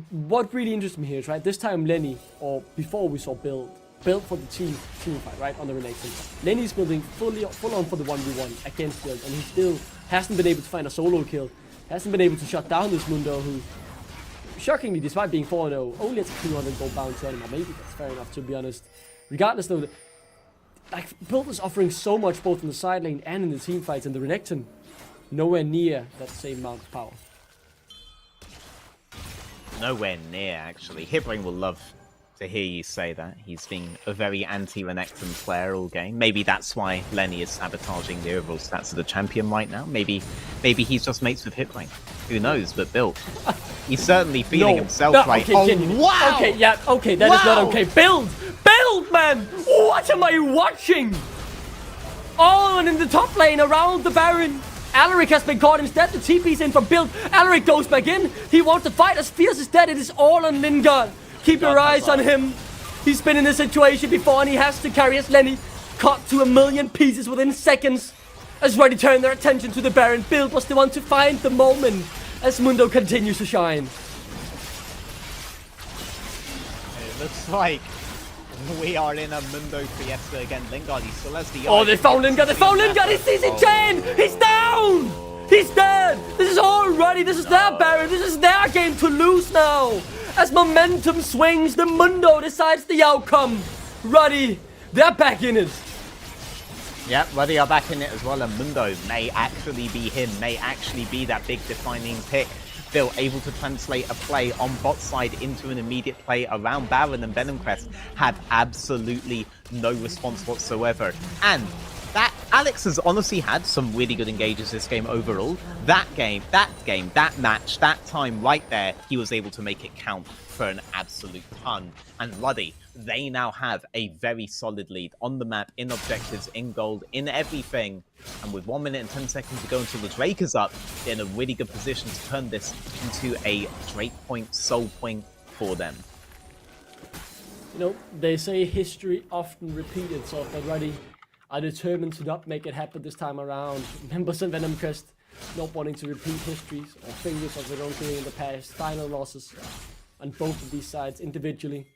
what really interests me here is, right, this time Lenny, or before we saw build for the team fight, right, on the Renaissance. Lenny's building full on for the 1v1 against build, and he still hasn't been able to find a solo kill. Hasn't been able to shut down this Mundo, who, shockingly, despite being 4-0, only has a 200 gold bounty on him. Or maybe that's fair enough, to be honest. Regardless, though, like, Build is offering so much both in the side lane and in the team fights, and the Renekton nowhere near that same amount of power. Nowhere near, actually. Hitbrain will love to hear you say that. He's been a very anti-Renekton player all game. Maybe that's why Lenny is sabotaging the overall stats of the champion right now. Maybe he's just mates with Hitbrain. Who knows? But Build, he's certainly feeling himself right. Okay, wow! Okay, yeah, okay, that is not okay. Build, man! What am I watching? On in the top lane around the Baron. Alaric has been caught instead. The TP's in from Build. Alaric goes back in. He wants to fight. As Fierce is dead, it is all on Lingard. Keep your eyes on him. He's been in this situation before, and he has to carry as Lenny cut to a million pieces within seconds. As Ruddy turned their attention to the Baron, Build was the one to find the moment as Mundo continues to shine. It looks like we are in a Mundo Fiesta again. Lingard, he still has the... Oh, they found Lingard! They found Lingard! He sees it, Chain! He's down! He's dead! This is all Ruddy! This is their Baron! This is their game to lose now! As momentum swings, the Mundo decides the outcome. Ruddy, they're back in it. Yeah, Ruddy are back in it as well, and Mundo may actually be him, may actually be that big defining pick. Still able to translate a play on bot side into an immediate play around Baron, and Venom Crest had absolutely no response whatsoever. And that Alex has honestly had some really good engages this game overall. That match, that time right there, he was able to make it count for an absolute ton. And Ruddy, they now have a very solid lead on the map, in objectives, in gold, in everything. And with 1 minute and 10 seconds to go until the Drake is up, they're in a really good position to turn this into a Drake point, soul point for them. You know, they say history often repeats itself, but Ruddy are determined to not make it happen this time around. Members of Venom Crest not wanting to repeat histories or failures of their own doing in the past. Final losses on both of these sides individually.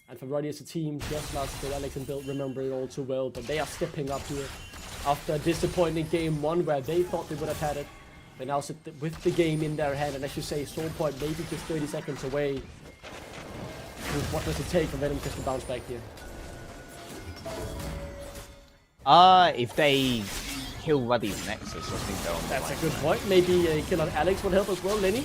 And for Ruddy as a team, just last year, Alex and Bill remember it all too well, but they are stepping up here. After a disappointing game 1 where they thought they would have had it, they now sit with the game in their hand, and as you say, Soul Point maybe just 30 seconds away. What does it take for Venom Crest to bounce back here? If they kill Ruddy's Nexus, I think they're on the That's right a good track. point. Maybe a kill on Alex would help as well. Lenny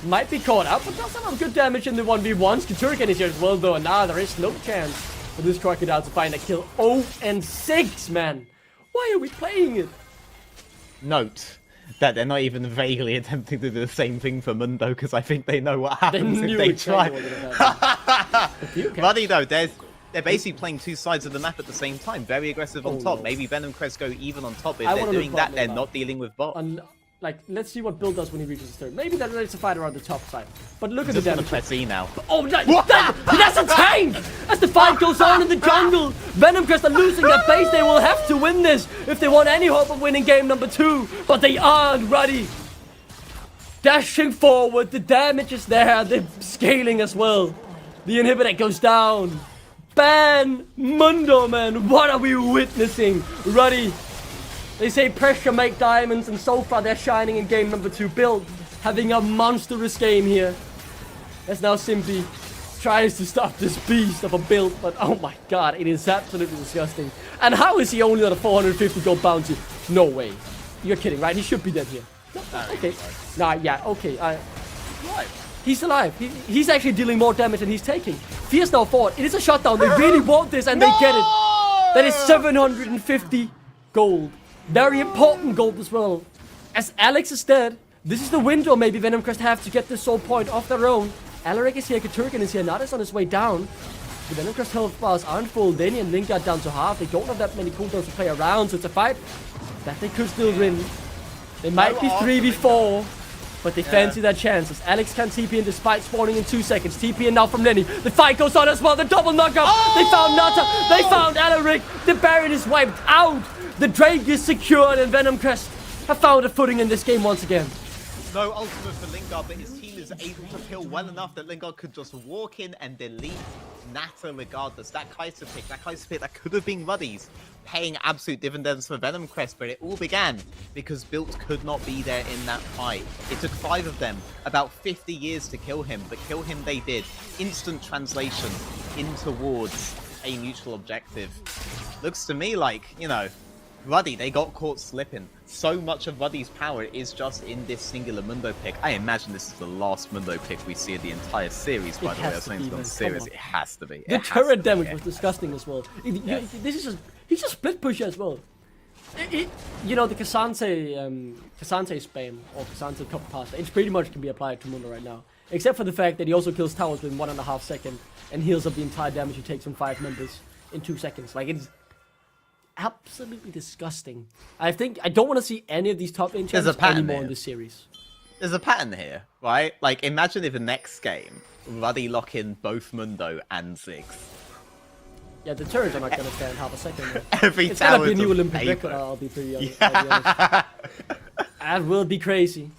might be caught out, but does have good damage in the 1v1s. Katurkan is here as well, though, and now there is no chance for this Crocodile to find a kill. 0-6, man. Why are we playing it? Note that they're not even vaguely attempting to do the same thing for Mundo, because I think they know what happens if they try. Ruddy, though, they're basically playing two sides of the map at the same time. Very aggressive on top. No. Maybe Venom Crest go even on top. If they're doing that, they're not dealing with bot. Like, let's see what Bill does when he reaches his turn. Maybe they're ready to fight around the top side. But look at Just the gonna damage. press E now. Oh, that's a tank! As the fight goes on in the jungle, Venom Crest are losing their base. They will have to win this if they want any hope of winning game number 2. But they aren't ready. Dashing forward, the damage is there. They're scaling as well. The inhibitor goes down. Ban Mundo, man. What are we witnessing? Ruddy. They say pressure make diamonds, and so far they're shining in game number 2. Bill having a monstrous game here. As now Simpy tries to stop this beast of a build, but oh my god, it is absolutely disgusting. And how is he only on a 450 gold bounty? No way. You're kidding, right? He should be dead here. No, okay. Nah, yeah, okay. He's alive. He's actually dealing more damage than he's taking. Fierce now forward. It is a shutdown. They really want this, and they get it. That is 750 gold. Very important gold as well. As Alex is dead, this is the window maybe Venom Crest have to get the soul point off their own. Alaric is here, Katurkan is here, Nada's on his way down. The Venom Crest health bars aren't full. Danny and Link are down to half. They don't have that many cooldowns to play around, so it's a fight that they could still win. They might be 3v4, but they fancy their chances. Alex can TP in despite spawning in 2 seconds. TP in now from Lenny. The fight goes on as well. The double knockout. They found Nata. They found Alaric. The Baron is wiped out. The Drake is secured, and Venom Crest have found a footing in this game once again. No ultimate for Lingard, but his team is able to kill well enough that Lingard could just walk in and delete Nata regardless. That Kaiser pick that could have been Ruddy's, paying absolute dividends for Venom Crest, but it all began because Built could not be there in that fight. It took 5 of them about 50 years to kill him, but kill him they did. Instant translation in towards a neutral objective. Looks to me like, you know, Ruddy, they got caught slipping. So much of Ruddy's power is just in this singular Mundo pick. I imagine this is the last Mundo pick we see of the entire series, by the way. I was saying it's not series. It has to be. The turret damage was disgusting as well. This is just, he's a split pusher as well. You know, the Cassante spam or Cassante copper pasta, it pretty much can be applied to Mundo right now. Except for the fact that he also kills towers within 1.5 seconds and heals up the entire damage he takes from 5 members in 2 seconds. Like, it's absolutely disgusting. I don't want to see any of these top lane champs anymore in this series. There's a pattern here, right? Like, imagine if the next game, Ruddy lock in both Mundo and Ziggs. Yeah, the turrets are not going to stand half a second. It's going to be a new Olympic record, I'll be pretty honest. That will be crazy.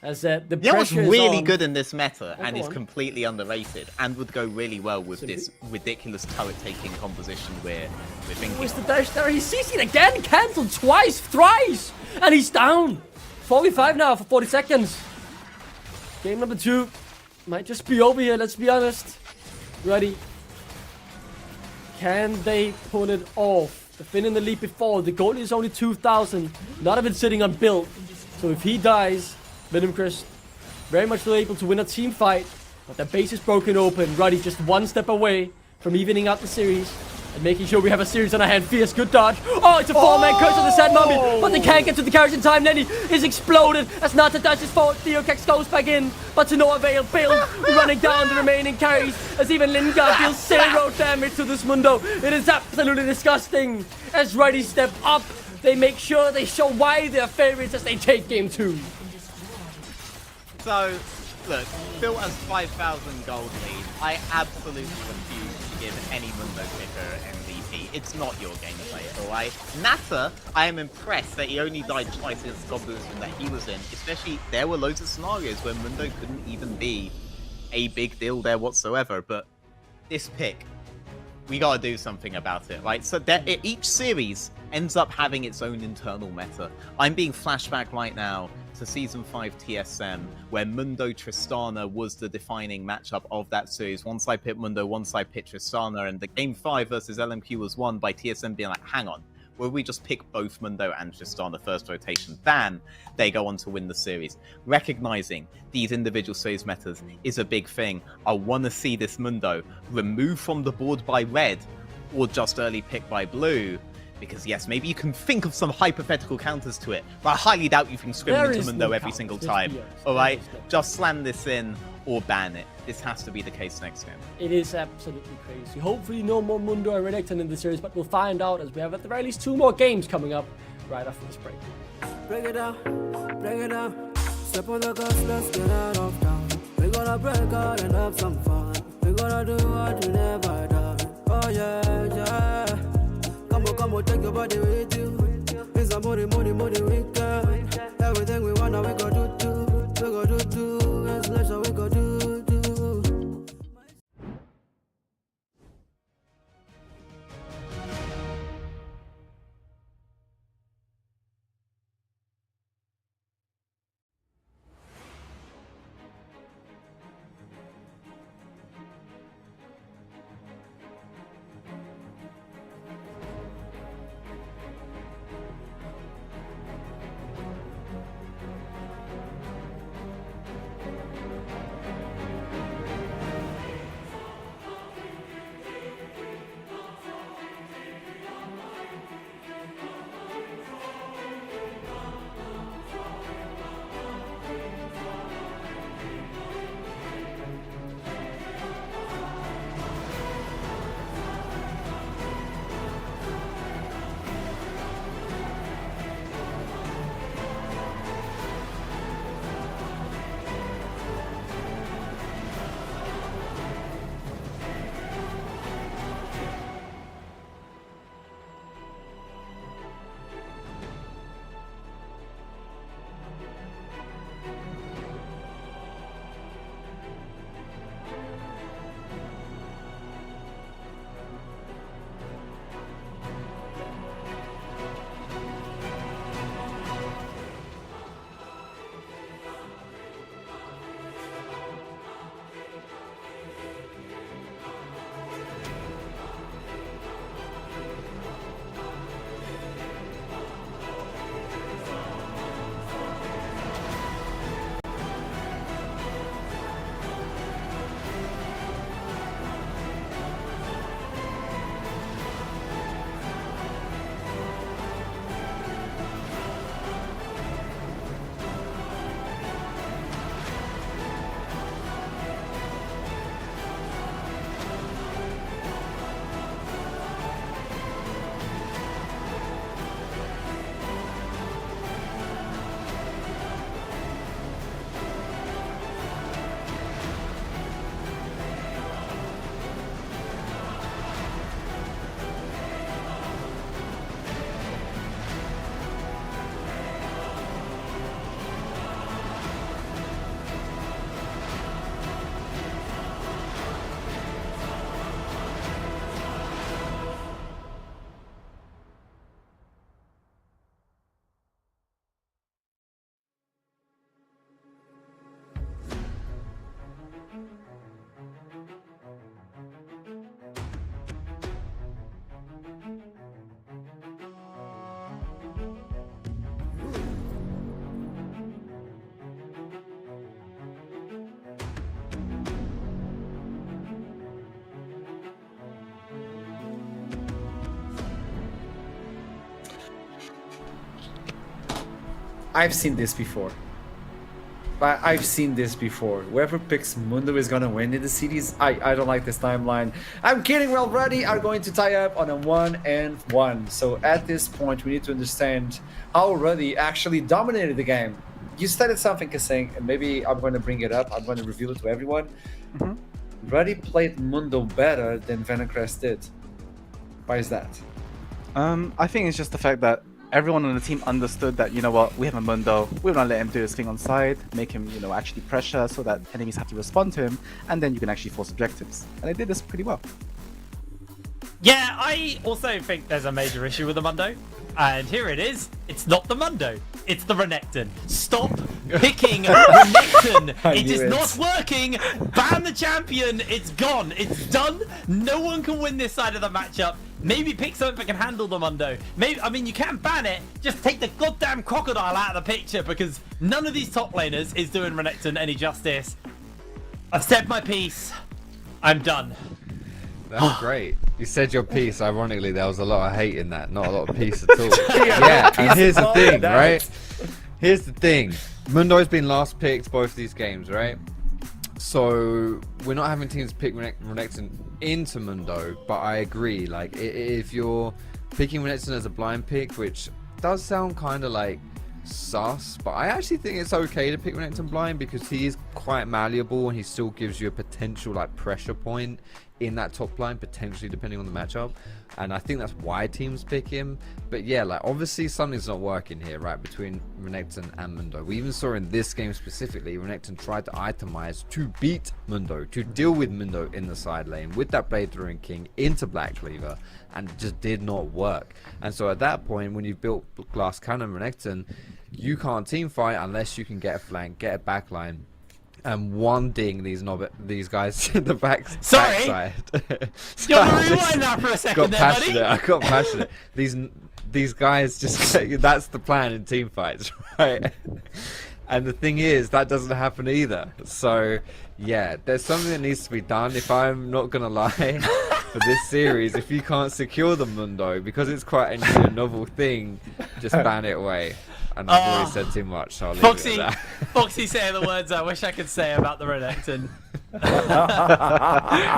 As the you know what's pressure is really on. good in this meta, and is on. completely underrated, and would go really well with this ridiculous turret-taking composition we're thinking. Where's the dash there? He sees it again, cancelled twice, thrice, and he's down. 45 now for 40 seconds. Game number 2 might just be over here, let's be honest. Ready. Can they pull it off? They've been in the lead before. The goal is only 2,000. None of it sitting on Build. So if he dies, Venom Crest very much still able to win a team fight. But their base is broken open. Ruddy just 1 step away from evening out the series. And making sure we have a series on our hand. Fierce, good dodge. Oh, it's a 4-man curse on the Sad Mummy. But they can't get to the carriage in time. Lenny is exploded. As Nata dashes forward, Theokex goes back in. But to no avail. Bill running down the remaining carries. As even Lingard deals 0 damage to this Mundo. It is absolutely disgusting. As Righty step up, they make sure they show why they're favorites as they take game 2. So, look, Phil has 5,000 gold lead. I absolutely refuse to give any Mundo picker MVP. It's not your gameplay, alright? Nata, I am impressed that he only died twice against God Boost that he was in. Especially, there were loads of scenarios where Mundo couldn't even be a big deal there whatsoever. But this pick, we gotta do something about it, right? So each series ends up having its own internal meta. I'm being flashback right now to Season 5 TSM, where Mundo Tristana was the defining matchup of that series. One side picked Mundo, one side picked Tristana, and the Game 5 versus LMQ was won by TSM being like, hang on, will we just pick both Mundo and Tristana first rotation? Bam! They go on to win the series. Recognizing these individual series metas is a big thing. I want to see this Mundo removed from the board by red, or just early picked by blue. Because yes, maybe you can think of some hypothetical counters to it, but I highly doubt you can scrim into Mundo every single time. Alright, just slam this in or ban it. This has to be the case next game. It is absolutely crazy. Hopefully no more Mundo or Renekton in the series, but we'll find out as we have at the very least 2 more games coming up right after this break. Break it down, break it down. Step on the gas, let's get out of town. We're gonna break out and have some fun. We're gonna do what you never done. Oh yeah, yeah. Come on, take your body with you. It's a money weekend. Everything we wanna, we go do. We go do. It's leisure, we go do. I've seen this before. I've seen this before. Whoever picks Mundo is gonna win in the series. I don't like this timeline. I'm kidding. Well, Ruddy are going to tie up on a 1-1. So at this point, we need to understand how Ruddy actually dominated the game. You started something, Kasing, and maybe I'm going to bring it up. I'm going to reveal it to everyone. Ruddy played Mundo better than Venom Crest did. Why is that? I think it's just the fact that everyone on the team understood that, you know what, we have a Mundo, we're gonna let him do his thing on side, make him, you know, actually pressure so that enemies have to respond to him, and then you can actually force objectives. And they did this pretty well. Yeah, I also think there's a major issue with the Mundo. And here it is. It's not the Mundo. It's the Renekton. Stop picking Renekton. It is not working. Ban the champion. It's gone. It's done. No one can win this side of the matchup. Maybe pick something that can handle the Mundo. Maybe, I mean, you can ban it. Just take the goddamn crocodile out of the picture because none of these top laners is doing Renekton any justice. I've said my piece. I'm done. That was great. You said your piece. Ironically, there was a lot of hate in that, not a lot of peace at all. Yeah, and here's the thing, right? Here's the thing. Mundo's been last picked both these games, right? So we're not having teams pick Renekton into Mundo, but I agree. Like, if you're picking Renekton as a blind pick, which does sound kind of like sus, but I actually think it's okay to pick Renekton blind because he is quite malleable and he still gives you a potential like pressure point in that top line, potentially depending on the matchup, and I think that's why teams pick him. But yeah, like obviously something's not working here, right, between Renekton and Mundo. We even saw in this game specifically, Renekton tried to itemize to beat Mundo, to deal with Mundo in the side lane with that Blade Throwing King into Black Cleaver, and it just did not work. And so at that point, when you've built Glass Cannon Renekton, you can't team fight unless you can get a flank, get a backline, and one ding these guys in the backside. You want to rewind that for a second there, buddy? I got passionate. These guys just that's the plan in team fights, right? And the thing is, that doesn't happen either. So yeah, there's something that needs to be done. If I'm not gonna lie, for this series, if you can't secure the Mundo because it's quite a new novel thing, just ban it away. And I've already said too much, so I'll leave it at that. Foxy saying the words I wish I could say about the Renekton.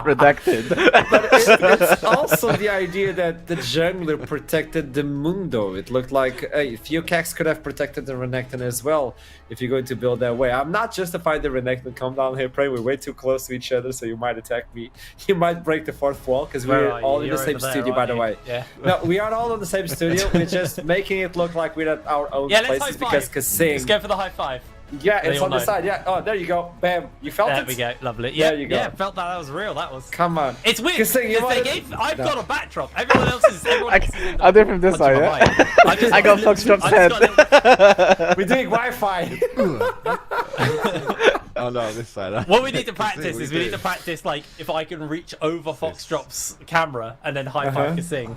Redacted. But it's also the idea that the jungler protected the Mundo. It looked like Theocax could have protected the Renekton as well if you're going to build that way. I'm not justified the Renekton. Come down here, pray. We're way too close to each other, so you might attack me. You might break the fourth wall because we're all in the same studio, by the way. Yeah. No, we are all in the same studio. We're just making it look like we're at our own places because Kasing. Let's go for the high five. Yeah, it's on the side. Yeah. Oh, there you go. Bam. You felt it? There we go. Lovely. Yeah, there you go. Yeah, felt that was real. That was. Come on. It's weird. I've got a backdrop. Everyone else is. I'll do it from this side, yeah? I got Foxdrop's head. We're doing Wi-Fi. Oh no, this side. What we need to practice is we need to practice like if I can reach over Foxdrop's camera and then high five Kasing.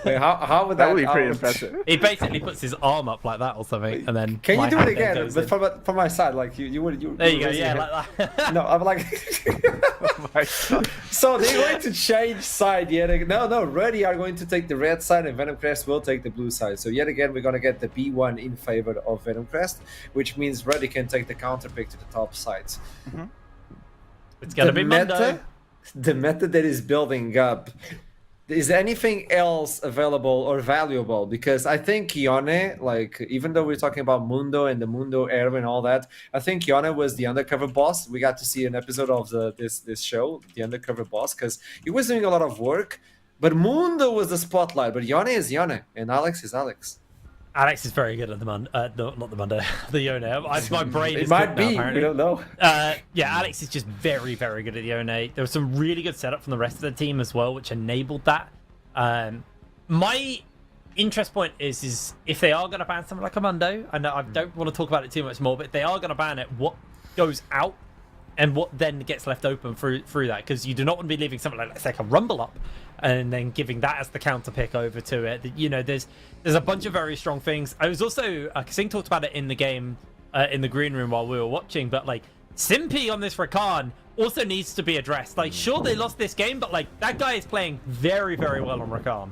Wait, how would that be pretty impressive? He basically puts his arm up like that or something, and then. Can you do it again? But from my side, like you would. There you go. Yeah, like that. No, I'm like. Oh my God. So they're going to change side yet again. No, Ruddy are going to take the red side, and Venom Crest will take the blue side. So yet again, we're gonna get the B1 in favor of Venom Crest, which means Ruddy can take the counter pick to the top sides. It's gonna be Mundo. The meta that is building up. Is anything else available or valuable? Because I think Yone, like, even though we're talking about Mundo and the Mundo era and all that, I think Yone was the undercover boss. We got to see an episode of this show, the undercover boss, because he was doing a lot of work, but Mundo was the spotlight. But Yone is Yone, and Alex is Alex. Alex is very good at the Mundo, not the Mundo, the Yone. My brain is might be. Now, apparently. We don't know. Yeah, Alex is just very, very good at the Yone. There was some really good setup from the rest of the team as well, which enabled that. My interest point is if they are going to ban something like a Mundo, and I don't want to talk about it too much more, but if they are going to ban it, what goes out and what then gets left open through that? Because you do not want to be leaving something like, let's take a Rumble up and then giving that as the counter pick over to it. You know, there's a bunch of very strong things. I was also Kasing talked about it in the game in the green room while we were watching, but like Simpy on this Rakan also needs to be addressed. Like, sure, they lost this game, but like that guy is playing very, very well on Rakan.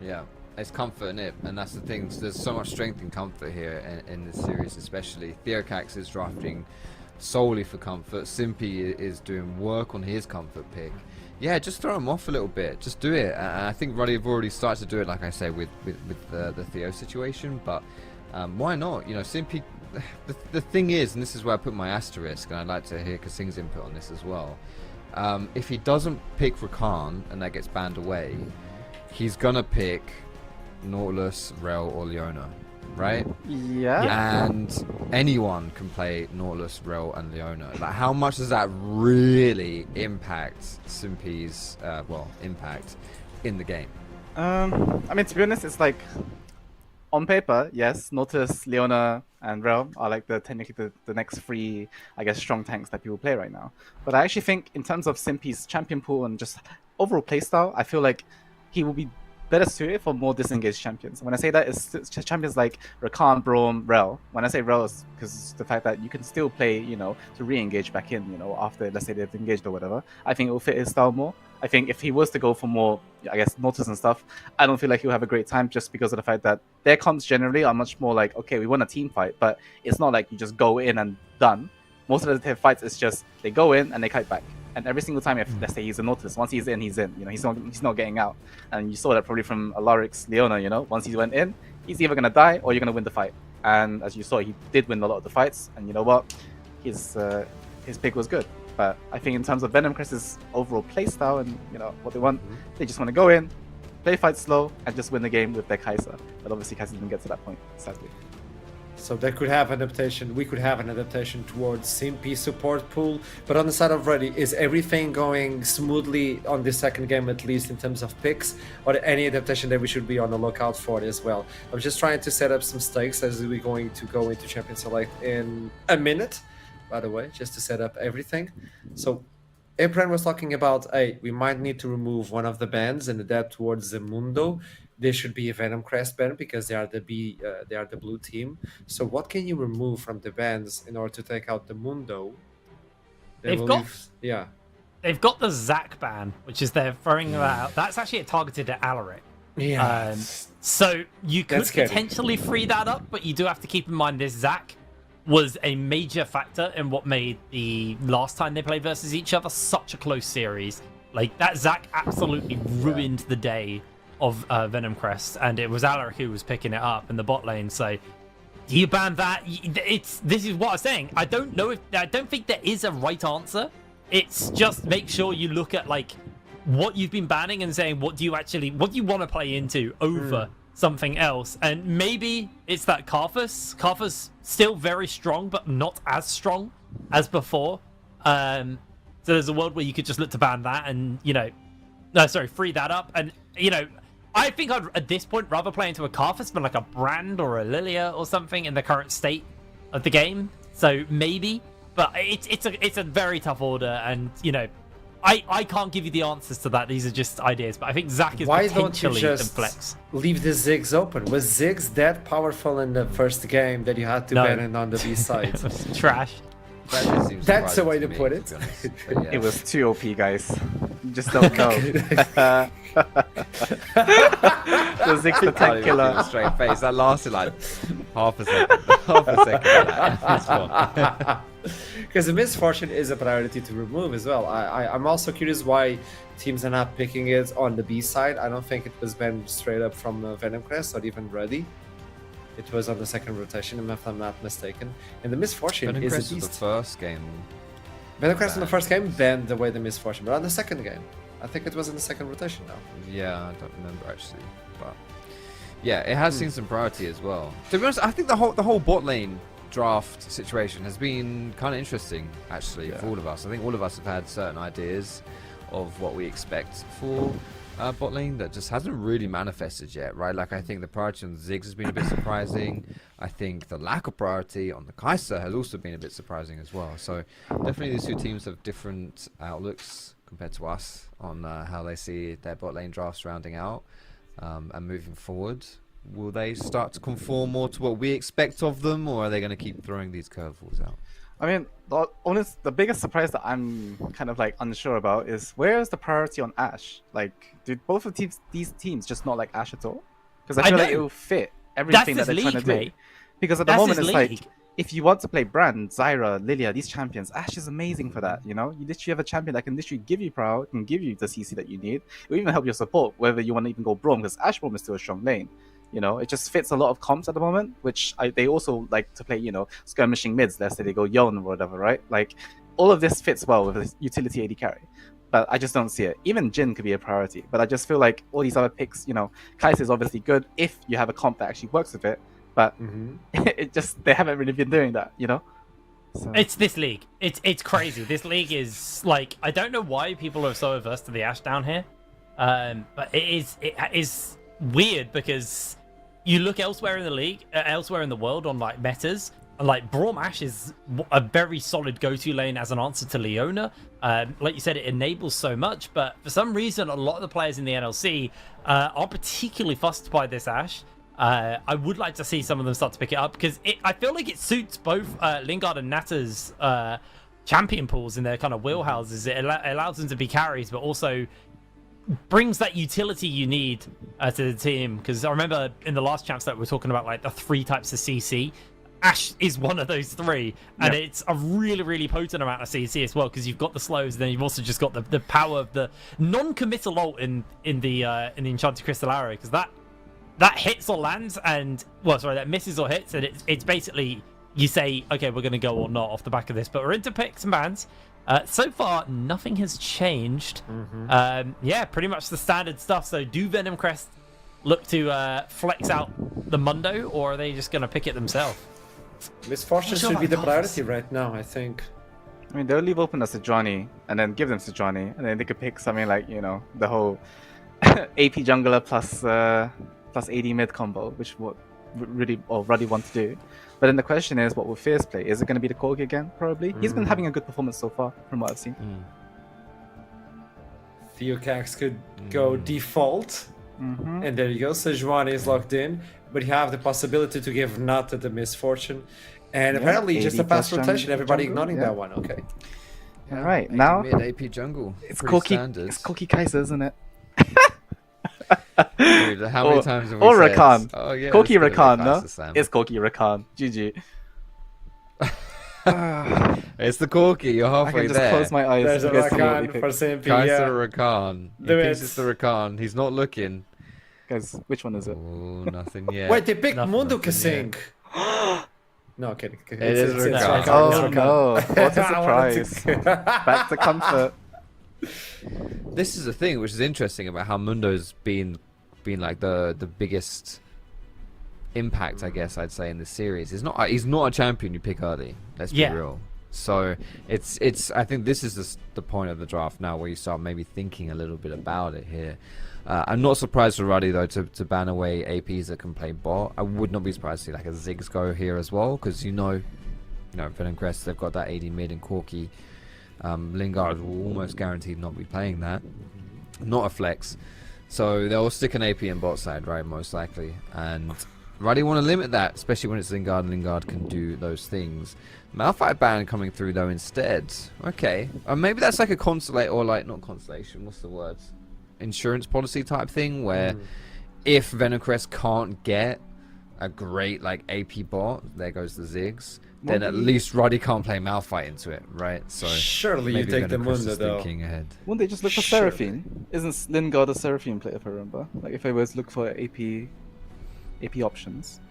Yeah. it's comfort in it, and that's the thing. So there's so much strength in comfort here in this series, especially. Theocax is drafting solely for comfort. Simpy is doing work on his comfort pick. Yeah, just throw him off a little bit. Just do it. And I think Ruddy have already started to do it, like I say, with the Theo situation. But why not? You know, Simpy. The thing is, and this is where I put my asterisk, and I'd like to hear Kasing's input on this as well. If he doesn't pick Rakan and that gets banned away, he's gonna pick Nautilus, Rel, or Leona, right? Yeah. And anyone can play Nautilus, Rel, and Leona. Like, how much does that really impact Simpy's impact in the game? I mean, to be honest, it's like on paper, yes, Nautilus, Leona, and Rel are like technically the next three, I guess, strong tanks that people play right now. But I actually think in terms of Simpy's champion pool and just overall playstyle, I feel like he will be better suited for more disengaged champions. When I say that, it's champions like Rakan, Braum, Rel. When I say Rel, it's because the fact that you can still play, you know, to re-engage back in, you know, after, let's say, they've engaged or whatever. I think it will fit his style more. I think if he was to go for more, I guess, Nautilus and stuff, I don't feel like he'll have a great time just because of the fact that their comps generally are much more like, okay, we want a team fight, but it's not like you just go in and done. Most of the fights, it's just they go in and they kite back. And every single time, if let's say he's a Nautilus, once he's in, he's in. You know, he's not getting out. And you saw that probably from Alaric's Leona. You know, once he went in, he's either gonna die or you're gonna win the fight. And as you saw, he did win a lot of the fights. And you know what, his pick was good. But I think in terms of Venom Crest's overall playstyle and you know what they want, they just want to go in, play fight slow, and just win the game with their Kai'Sa. But obviously, Kai'Sa didn't get to that point, sadly. So they could have adaptation. We could have an adaptation towards Simpy support pool. But on the side of Ready, is everything going smoothly on this second game, at least in terms of picks, or any adaptation that we should be on the lookout for as well? I'm just trying to set up some stakes as we're going to go into Champion Select in a minute, by the way, just to set up everything. So April was talking about, hey, we might need to remove one of the bands and adapt towards the Mundo. There should be a Venom Crest band because they are the blue team. So what can you remove from the bands in order to take out the Mundo? They've got the Zac ban, which is they're throwing that out. That's actually targeted at Alaric. Yeah. So you could potentially free that up, but you do have to keep in mind this Zac was a major factor in what made the last time they played versus each other such a close series. Like, that Zac absolutely ruined the day of Venom Crest, and it was Alaric who was picking it up in the bot lane. So do you ban that? This is what I'm saying. I don't think there is a right answer. It's just make sure you look at like what you've been banning and saying what do you want to play into over something else. And maybe it's that Karthus. Karthus still very strong, but not as strong as before. So there's a world where you could just look to ban that and, free that up. And, I think I'd, at this point, rather play into a Karthus than like a Brand or a Lilia or something in the current state of the game. So maybe, but it's a very tough order. And, I can't give you the answers to that. These are just ideas. But I think Zac is potentially the flex. Leave the Ziggs open? Was Ziggs that powerful in the first game that you had to ban it on the B side? It was trash. That's the way to put it. It was too OP, guys. You just don't know. The Ziggs the tank killer. Straight face. That lasted like half a second. Because the misfortune is a priority to remove as well. I'm also curious why teams are not picking it on the B side. I don't think it was banned straight up from Venom Crest or even Ready. It was on the second rotation, if I'm not mistaken. And the misfortune Venom is Crest at was least the first game. Venom Crest in the first game banned away the misfortune, but on the second game, I think it was in the second rotation now. Yeah, I don't remember actually, but yeah, it has seen some priority as well. To be honest, I think the whole bot lane draft situation has been kind of interesting actually for all of us. I think all of us have had certain ideas of what we expect for bot lane that just hasn't really manifested yet, right? Like, I think the priority on the Ziggs has been a bit surprising. I think the lack of priority on the Kai'Sa has also been a bit surprising as well. So definitely these two teams have different outlooks compared to us on how they see their bot lane drafts rounding out and moving forward. Will they start to conform more to what we expect of them, or are they going to keep throwing these curveballs out? I mean, the biggest surprise that I'm kind of like unsure about is where is the priority on Ashe? Like, did both of these teams just not like Ashe at all? because I feel like know. it will fit everything that That's they're his trying to league, do. mate. Because at the That's moment his it's like, league. if you want to play Brand, Zyra, Lilia, these champions, Ashe is amazing for that. You know, you literally have a champion that can literally give you Prowl, can give you the CC that you need. It will even help your support, whether you want to even go Braum, because Ashe Braum is still a strong lane. You know, it just fits a lot of comps at the moment, which they also like to play, you know, skirmishing mids. Let's say they go Yon or whatever, right? Like, all of this fits well with a utility AD carry. But I just don't see it. Even Jhin could be a priority. But I just feel like all these other picks, you know, Kai'Sa is obviously good if you have a comp that actually works with it. But they haven't really been doing that, you know? So. It's this league. It's crazy. This league is like, I don't know why people are so averse to the Ashe down here. But it is weird because you look elsewhere in the league, elsewhere in the world on like metas, and like Braum Ashe is a very solid go-to lane as an answer to Leona. Like you said, it enables so much, but for some reason, a lot of the players in the NLC are particularly fussed by this Ashe. I would like to see some of them start to pick it up because I feel like it suits both Lingard and Nata's champion pools in their kind of wheelhouses. It allows them to be carries, but also brings that utility you need to the team. Because I remember in the last champs that we were talking about like the 3 types of CC. Ashe is one of those 3, and it's a really, really potent amount of CC as well because you've got the slows, and then you've also just got the power of the non-committal ult in the Enchanted Crystal Arrow because that hits or lands and that misses or hits, and it's basically you say okay, we're going to go or not off the back of this. But we're into picks and bans. So far, nothing has changed. Yeah, pretty much the standard stuff. So do Venom Crest look to flex out the Mundo, or are they just going to pick it themselves? Misfortune should be the priority right now, I think. I mean, they'll leave open a Sejuani and then give them Sejuani, and then they could pick something like, you know, the whole AP jungler plus AD mid combo, which what Ruddy want to do. But then the question is, what will Fierce play? Is it going to be the Corgi again? Probably. He's been having a good performance so far, from what I've seen. Theocax could go default, and there you go. Sejuani is locked in, but you have the possibility to give Nata the Misfortune, and apparently just a fast rotation. Everybody ignoring that one. Okay. All right, now mid AP jungle. It's Corki. It's Corki Kai'Sa, isn't it? Dude, how many times have we or said? Rakan. Oh, yeah, Corki let's Rakan, go no? Kai'Sa, Sam. It's Corki Rakan. GG. It's the Corki. You're halfway I can just there. close my eyes. There's a You guys see what we Rakan pick. for Simpy. Kai'Sa Yeah. Rakan. He Do thinks it. it's the Rakan. He's not looking. Guys, which one is it? Oh, nothing yet. Wait, they picked Nothing, Mundo nothing Kasing. No, kidding. It is Rakan. Rakan. Oh It's Rakan. no! What a I wanted surprise! to- Back to comfort. This is the thing which is interesting about how Mundo's been like the biggest impact, I guess I'd say, in this series. He's not a champion you pick early. Let's be real. So it's I think this is the point of the draft now where you start maybe thinking a little bit about it here. I'm not surprised for Ruddy though to ban away APs that can play bot. I would not be surprised to see like a Ziggs go here as well, because you know Venom Crest, they've got that AD mid and Corki. Lingard will almost guaranteed not be playing that. Not a flex. So they'll stick an AP in bot side, right, most likely. And Ruddy want to limit that, especially when it's Lingard, and Lingard can do those things. Malphite ban coming through though instead. Okay. Maybe that's like a consolate, or like, not consolation, what's the word? Insurance policy type thing, where if Venom Crest can't get a great like AP bot, there goes the Ziggs, then at least Ruddy can't play Malphite into it, right? So surely you maybe take the Venom Crest Mundo is though. thinking ahead. Wouldn't they just look for Surely. Seraphine? Isn't Lingard a Seraphine player, if I remember? Like, if I was to look for AP options.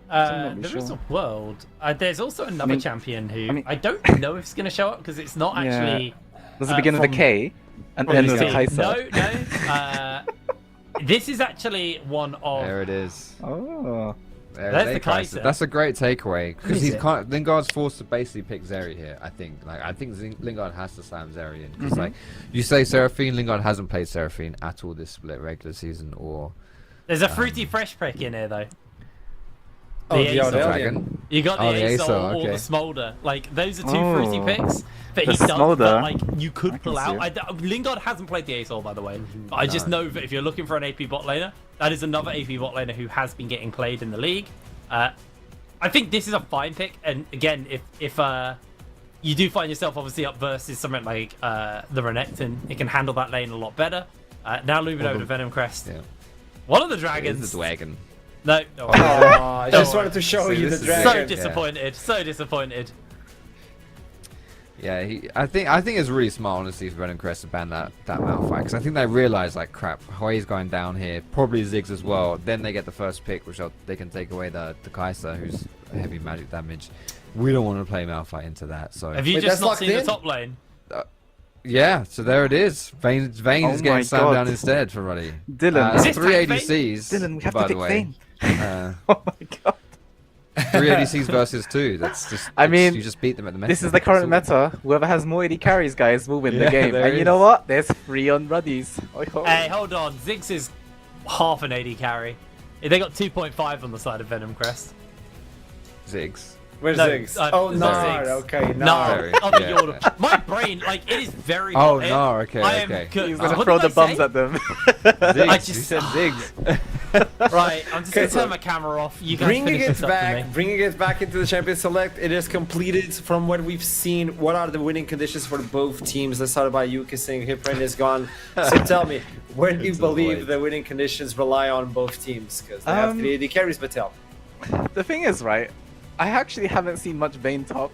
There is a world. There's also another champion who I don't know if it's going to show up because it's not actually. Does it begin with a K and end with a Kai'Sa? No. This is actually one of. There it is. Oh. There's the Kai'Sa. That's a great takeaway, because Is it? Lingard's forced to basically pick Zeri here. I think Lingard has to slam Zeri in, because like you say Seraphine, Lingard hasn't played Seraphine at all this split regular season or. There's a fruity fresh pick in here though. Oh, the Aesop. Dragon. You got the Aesop or okay. the Smolder. Like those are two fruity picks that he the does. Smolder. That, like you could pull out. Lingard hasn't played the Aesop, by the way. But I just know that if you're looking for an AP bot laner, that is another AP bot laner who has been getting played in the league. I think this is a fine pick, and again, if you do find yourself obviously up versus something like the Renekton, it can handle that lane a lot better. Now moving over to Venom Crest. One of the It dragons. is the dragon. No. Oh, I just wanted to show See, you the this is dragon. So disappointed. So disappointed. Yeah, I think it's really smart, honestly, for Venom Crest to ban that Malphite, because I think they realise, like, crap, Hui's going down here, probably Ziggs as well. Then they get the first pick, which they can take away the Kai'Sa, who's heavy magic damage. We don't want to play Malphite into that. So have you just not seen the top lane? yeah, so there it is. Vayne is getting slammed down instead for Ruddy. Dylan, Is it 3 Tank Vayne? ADCs. Dylan, we have by to the pick way. Vayne. Oh my god. 3 ADCs versus 2. That's just. I mean, you just beat them at the meta. This is the current meta. Whoever has more AD carries, guys, will win the Yeah, game. there And you is. know what? There's 3 on Ruddies. Hey, hold on. Ziggs is half an AD carry. They got 2.5 on the side of Venom Crest. Ziggs. Where's No, Ziggs? no Nard. Ziggs. Okay, No, Nard. other Yeah, Yordle. yeah. My brain, like, it is very. Oh, hot. no, okay, I am okay. He's what gonna throw did the I bombs say? at them. Ziggs. I You just- said Ziggs. Right, I'm just gonna Okay, turn my camera off. You guys Bringing finish it this up for me. back, bringing it back into the Champion Select. It is completed from what we've seen. What are the winning conditions for both teams? Let's start by you, kissing. Hiprain is gone. So tell me, where do you It's a believe void. the winning conditions rely on both teams? Because they have 3 AD carries, but tell. The thing is, right, I actually haven't seen much Vayne top,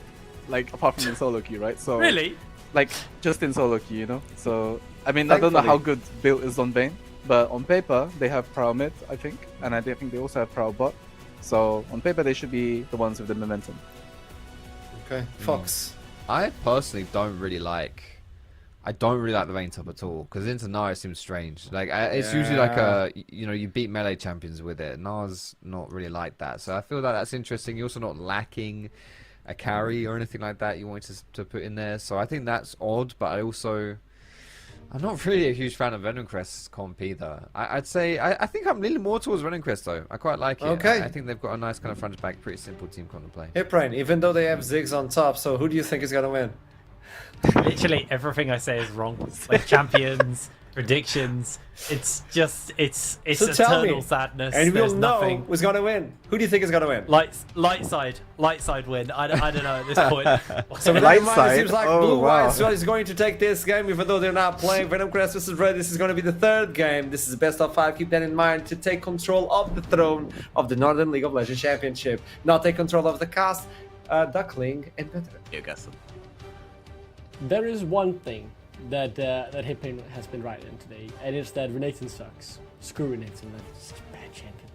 like, apart from in solo queue, right? So Really? like, just in solo queue, you know? So, I mean, I don't know how Thankfully. good build is on Vayne, but on paper, they have Prowl mid, I think, and I think they also have Prowl bot. So, on paper, they should be the ones with the momentum. Okay, Fox. I personally don't really like. I don't really like the Vayne top at all because into Gnar it seems strange. Like it's usually like you beat melee champions with it. Gnar's not really like that, so I feel like that's interesting. You're also not lacking a carry or anything like that you want to put in there. So I think that's odd, but I'm not really a huge fan of Venom Crest's comp either. I'd say I think I'm leaning more towards Venom Crest though. I quite like it. Okay. I think they've got a nice kind of front to back, pretty simple team comp to play. Hiprain, even though they have Ziggs on top, so who do you think is gonna win? Literally everything I say is wrong. Like champions, predictions. It's just it's So tell eternal me, sadness. and There's we'll know nothing. who's gonna win. Who do you think is gonna win? Light side win. I don't know at this point. So with Light that in mind, side? it seems like Oh, Blue wow. White is going to take this game, even though they're not playing. Venom Crest versus Red. This is going to be the 3rd game. This is the best of 5. Keep that in mind to take control of the throne of the Northern League of Legends Championship. Not take control of the cast, Duckling, and Veteran. You guess them. There is one thing that that Hiprain has been right in today, and it's that Renekton sucks. Screw Renekton, that's such a bad champion.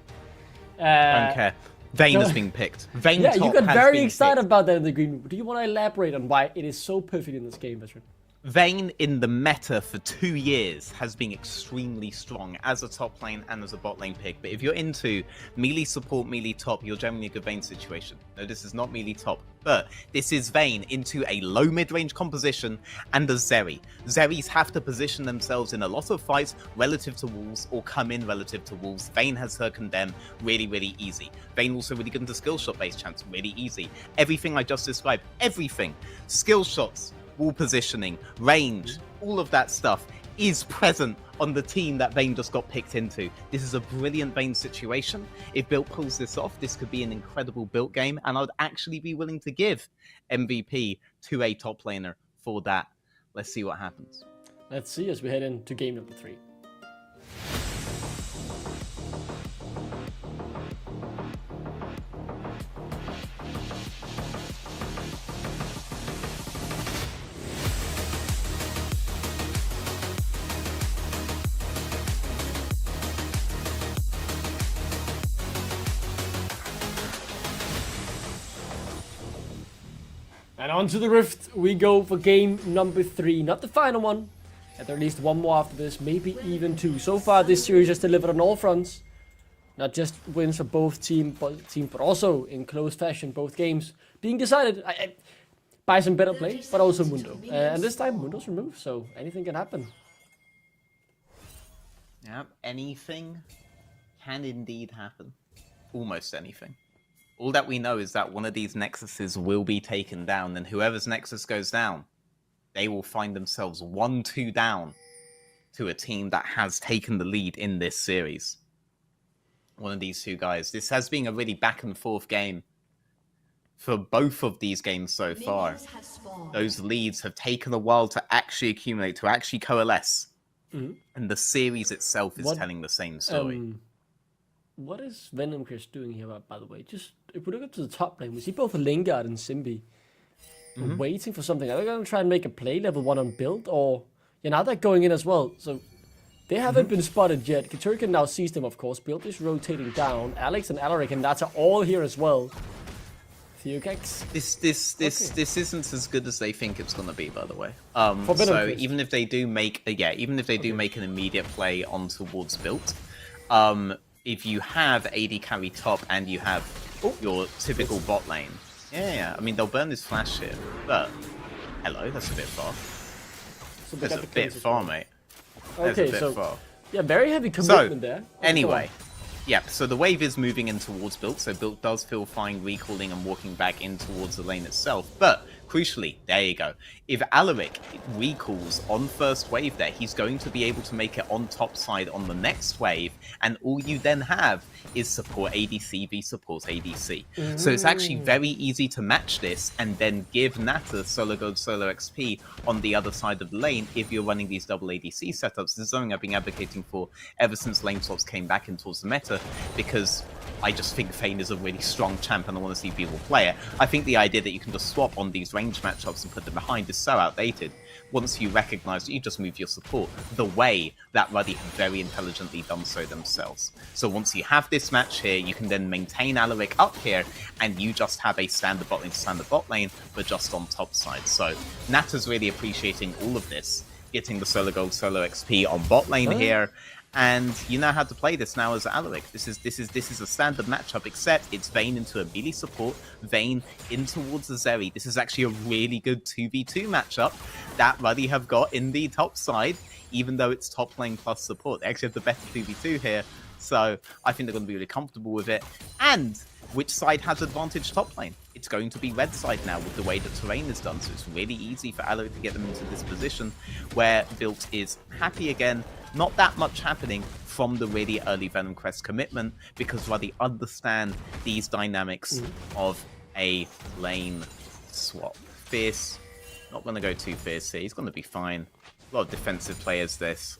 I don't care. Vayne no. has been picked. Vayne Yeah, top you got has very been excited picked. about that in the green. Do you want to elaborate on why it is so perfect in this game, Veteran? Vayne in the meta for 2 years has been extremely strong as a top lane and as a bot lane pick. But if you're into melee support, melee top, you're generally a good Vayne situation. No, this is not melee top, but this is Vayne into a low mid-range composition and a Zeri. Zeris have to position themselves in a lot of fights relative to walls or come in relative to walls. Vayne has her condemn really, really easy. Vayne also really good into skill shot based champs, really easy. Everything I just described, everything. Skill shots, wall positioning, range, all of that stuff is present on the team that Vayne just got picked into. This is a brilliant Vayne situation. If Built pulls this off, this could be an incredible Built game, and I'd actually be willing to give MVP to a top laner for that. Let's see what happens. Let's see as we head into game number 3. And on to the Rift we go for game number 3. Not the final one. At least one more after this, maybe even 2. So far this series has delivered on all fronts. Not just wins for both teams, but also in close fashion, both games being decided by some better play, but also Mundo. And this time Mundo's removed, so anything can happen. Yeah, anything can indeed happen. Almost anything. All that we know is that one of these nexuses will be taken down, and whoever's nexus goes down, they will find themselves 1-2 down to a team that has taken the lead in this series. One of these two guys. This has been a really back and forth game for both of these games so far. Those leads have taken a while to actually accumulate, to actually coalesce. Mm-hmm. And the series itself is telling the same story. what is Venom Crest doing here, by the way? Just if we look up to the top lane, we see both Lingard and Simbi waiting for something. Are they going to try and make a play level 1 on build, or now they're going in as well? So they haven't been spotted yet. Katurkan now sees them, of course. Build is rotating down. Alex and Alaric and Nata all here as well. Theogex. This isn't as good as they think it's gonna be, by the way. For So even if they do make make an immediate play on towards built, if you have AD carry top and you have your typical bot lane, I mean they'll burn this flash here, but hello, that's a bit far. So That's a bit far, mate. That's Okay, a bit so far. yeah, very heavy commitment there. Anyway, so the wave is moving in towards built, so built does feel fine recalling and walking back in towards the lane itself, but crucially, there you go. If Alaric recalls on first wave there, he's going to be able to make it on top side on the next wave, and all you then have is support ADC v support ADC. So it's actually very easy to match this and then give Nata solo gold solo XP on the other side of the lane if you're running these double ADC setups. This is something I've been advocating for ever since lane swaps came back in towards the meta, because I just think Vayne is a really strong champ and I want to see people play it. I think the idea that you can just swap on these range matchups and put them behind is so outdated. Once you recognize that you just move your support the way that Ruddy have very intelligently done so themselves. So once you have this match here, you can then maintain Alaric up here and you just have a standard bot lane to standard bot lane, but just on top side. So Nata's really appreciating all of this, getting the solo gold solo XP on bot lane here. And you know how to play this now as Alaric. This is a standard matchup, except it's Vayne into a melee support, Vayne in towards the Zeri. This is actually a really good 2v2 matchup that Ruddy have got in the top side, even though it's top lane plus support. They actually have the better 2v2 here, so I think they're going to be really comfortable with it. And which side has advantage top lane? It's going to be red side now with the way the terrain is done, so it's really easy for Alaric to get them into this position where Built is happy again. Not that much happening from the really early Venom Crest commitment, because Ruddy understand these dynamics of a lane swap. Fierce, not going to go too fierce here, he's going to be fine. A lot of defensive players this.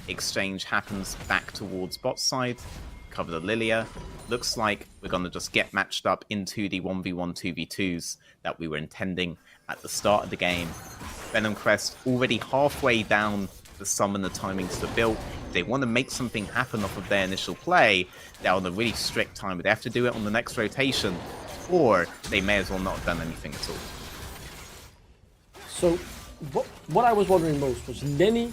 Exchange happens back towards bot side. Cover the Lilia. Looks like we're going to just get matched up into the 1v1 2v2s that we were intending at the start of the game. Venom Crest already halfway down the sum and the timings to build. If they want to make something happen off of their initial play, they're on a really strict time. They have to do it on the next rotation, or they may as well not have done anything at all. So, what I was wondering most was Lenny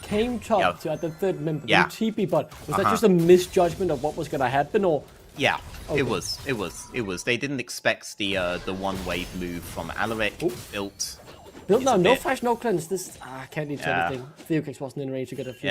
came top to at the third member TP, but was that just a misjudgment of what was going to happen, or? Yeah, it was. They didn't expect the one wave move from Alaric. Built now, no flash, no cleanse. This can't lead to anything. Theogex wasn't in range to get a few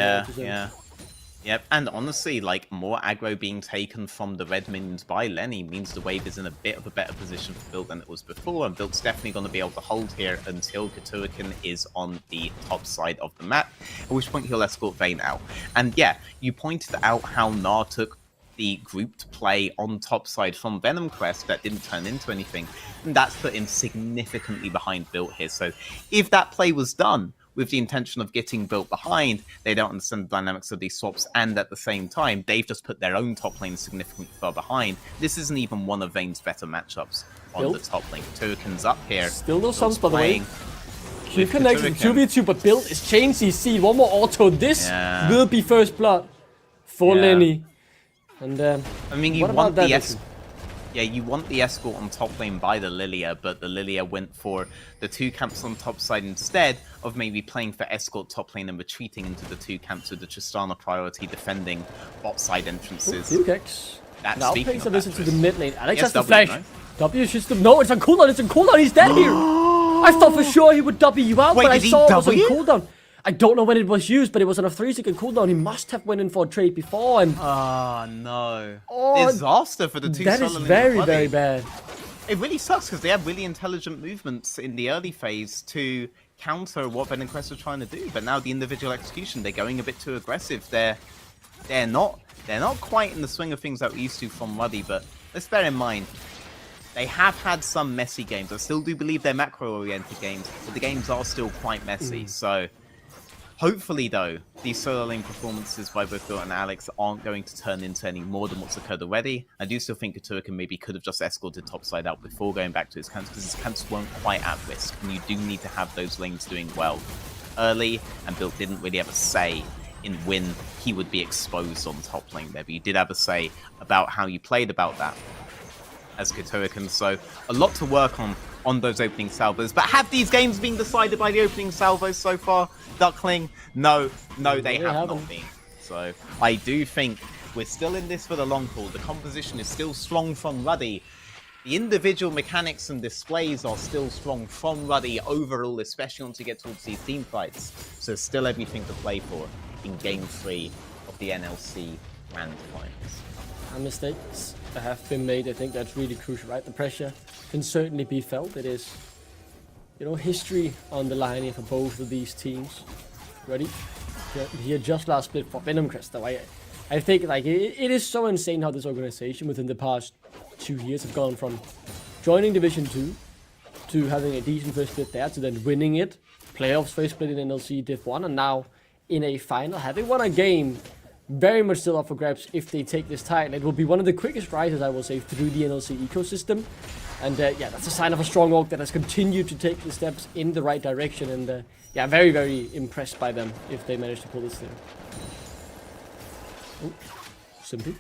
Yep, and honestly, like, more aggro being taken from the red minions by Lenny means the wave is in a bit of a better position for Built than it was before, and Built's definitely going to be able to hold here until Katurkan is on the top side of the map, at which point he'll escort Vayne out. And yeah, you pointed out how Gnar took the grouped play on top side from Venom Crest that didn't turn into anything, and that's put him significantly behind Built here. So if that play was done with the intention of getting Built behind, they don't understand the dynamics of these swaps, and at the same time they've just put their own top lane significantly far behind. This isn't even one of Vayne's better matchups on the top lane. Turkan's up here. Still no sums, by the way. Q connection 2v2, but Built is chain CC. One more auto. This will be first blood for Lenny. And I mean, you want the escort on top lane by the Lilia, but the Lilia went for the two camps on top side instead of maybe playing for escort top lane and retreating into the two camps with the Tristana priority defending bot side entrances. Now pays a visit to the mid lane. Alex has the flash. No? W shoots them. No, it's on cooldown. It's on cooldown. He's dead here. I thought for sure he would W you out, but I saw it was on cooldown. I don't know when it was used, but it was on a 3-second cooldown. He must have went in for a trade before, and no, disaster for the two. That is very, very bad. It really sucks because they have really intelligent movements in the early phase to counter what Venom Crest are trying to do, but now the individual execution, they're going a bit too aggressive. They're not quite in the swing of things that we're used to from Ruddy, but let's bear in mind, they have had some messy games. I still do believe they're macro-oriented games, but the games are still quite messy, so Hopefully, though, these solo lane performances by both Bill and Alex aren't going to turn into any more than what's occurred already. I do still think Turkan maybe could have just escorted topside out before going back to his camps, because his camps weren't quite at risk, and you do need to have those lanes doing well early, and Bill didn't really have a say in when he would be exposed on top lane there, but you did have a say about how you played about that as Turkan, so a lot to work on those opening salvos. But have these games been decided by the opening salvos so far, Duckling? No, they have not been. So I do think we're still in this for the long haul. The composition is still strong from Ruddy. The individual mechanics and displays are still strong from Ruddy overall, especially once you get towards these team fights. So still everything to play for in Game 3 of the NLC Grand Finals. And mistakes have been made. I think that's really crucial, right? The pressure can certainly be felt. It is, history on the line here for both of these teams. Ready? Here, just last split for Venom Crest, though. I think like it is so insane how this organization within the past 2 years have gone from joining Division 2 to having a decent first split there to then winning it, playoffs first split in NLC Div 1, and now in a final, having won a game. Very much still up for grabs if they take this title. It will be one of the quickest rises, I will say, through the NLC ecosystem. And yeah, that's a sign of a strong org that has continued to take the steps in the right direction. And yeah, very, very impressed by them if they manage to pull this through. Oh, Simpy.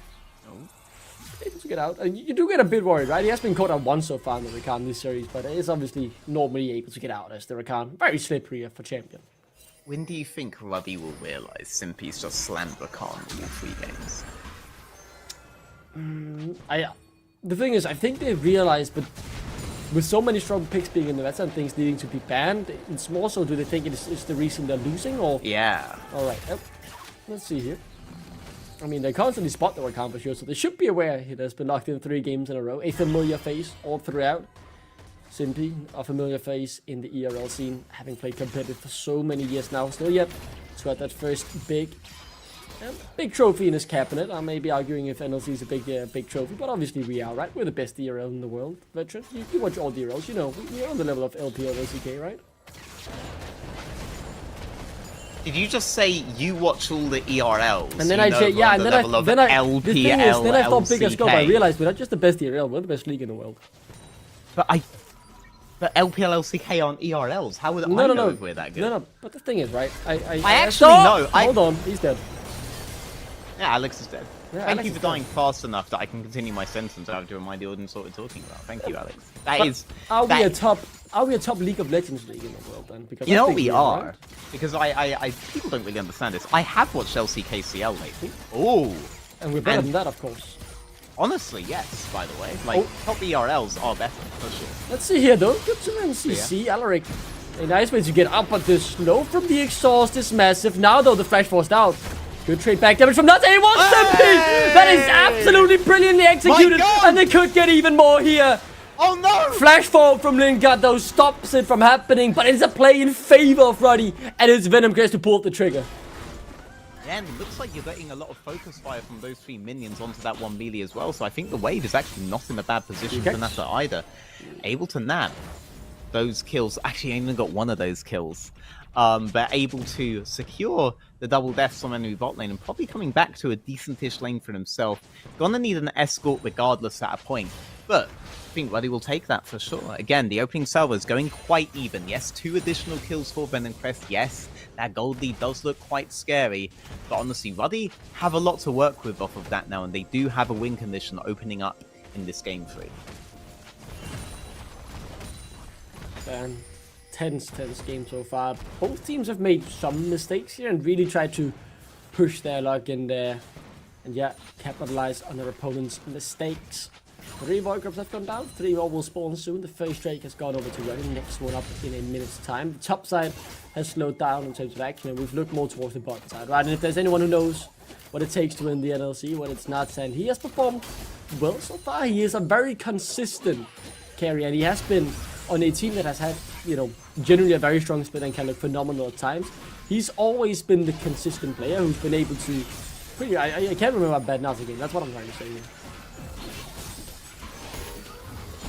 Able to get out. You do get a bit worried, right? He has been caught out once so far in the Rakan this series, but is obviously normally able to get out as the Rakan. Very slippery for champion. When do you think Ruddy will realise Simpy's just slammed Rakan in all 3 games? The thing is, I think they realized, but with so many strong picks being in the West and things needing to be banned, it's more so do they think it's the reason they're losing, or? Yeah. Alright, let's see here. I mean, they constantly spot the Rakan for sure, so they should be aware it has been locked in 3 games in a row. A familiar face all throughout. Simpy, a familiar face in the ERL scene, having played competitive for so many years now, still yet to have that first big trophy in his cabinet. I may be arguing if NLC is a big trophy, but obviously we are, right? We're the best ERL in the world, veteran. You watch all the ERLs, you know, we're on the level of LPL, LCK, right? Did you just say you watch all the ERLs? And then I say, yeah, and then I LPL, the thing is, then I thought bigger scope. I LCK. realized we're not just the best ERL, we're the best league in the world. But LPL, LCK aren't ERLs. How would I know if we're that good? No, but the thing is, right? I actually know. Hold on, he's dead. Yeah, Alex is dead. Yeah, Thank Alex you for is dying dead. fast enough that I can continue my sentence without to remind the audience what we're talking about. Thank you, Alex. Are we a top League of Legends league in the world then? Because You I know think what we are, are? right? Because I people don't really understand this. I have watched LCKCL lately. Oh. And we're better than that, of course. Honestly, yes, by the way. Like, top ERLs are better, for sure. Let's see here though. Good to see Alaric. A nice way to get up, but the slow from the exhaust is massive. Now though, the flash forced out. Good trade back damage from Nuts. And he wants Simpy! That is absolutely brilliantly executed. And they could get even more here. Oh no! Flash forward from Lingard though stops it from happening, but it's a play in favor of Ruddy. And it's Venom Crest to pull the trigger. Yeah, and it looks like you're getting a lot of focus fire from those 3 minions onto that 1 melee as well. So I think the wave is actually not in a bad position for Nata either. Able to nab those kills. Actually, I even got 1 of those kills. But able to secure the double deaths on enemy bot lane and probably coming back to a decentish lane for himself. Gonna need an escort regardless at a point. But I think Ruddy will take that for sure. Again, the opening salvo is going quite even. Yes, 2 additional kills for Venom Crest. Yes, that gold lead does look quite scary. But honestly, Ruddy have a lot to work with off of that now. And they do have a win condition opening up in this game 3. And tense game so far. Both teams have made some mistakes here and really tried to push their luck in there. And yeah, capitalize on their opponent's mistakes. 3 Void Grubs have gone down, 3 more will spawn soon. The first Drake has gone over to Ruddy, next one up in a minute's time. The top side has slowed down in terms of action, and we've looked more towards the bottom side, right? And if there's anyone who knows what it takes to win the NLC, well, it's Nuts, and he has performed well so far. He is a very consistent carry, and he has been on a team that has had, generally a very strong split and can look phenomenal at times. He's always been the consistent player who's been able to... I can't remember a bad Nuts again, that's what I'm trying to say here.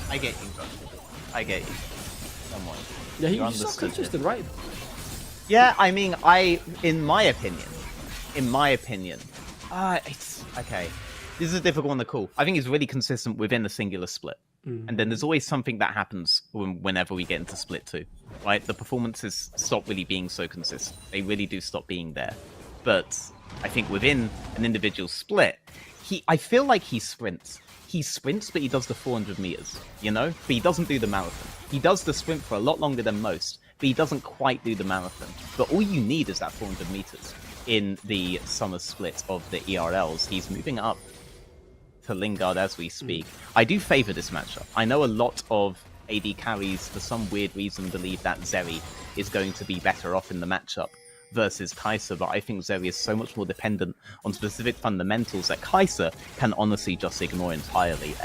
I get you, Josh. I get you. Somewhat. Yeah, he's so consistent, right? Yeah, I mean, in my opinion, it's okay. This is a difficult one to call. I think it's really consistent within the singular split. And then there's always something that happens whenever we get into split 2, right? The performances stop really being so consistent. They really do stop being there. But I think within an individual split, I feel like he sprints. He sprints, but he does the 400 meters, you know? But he doesn't do the marathon. He does the sprint for a lot longer than most, but he doesn't quite do the marathon. But all you need is that 400 meters in the summer split of the ERLs. He's moving up to Lingard as we speak. I do favor this matchup. I know a lot of AD carries, for some weird reason, believe that Zeri is going to be better off in the matchup versus Kai'Sa, but I think Zeri is so much more dependent on specific fundamentals that Kai'Sa can honestly just ignore entirely.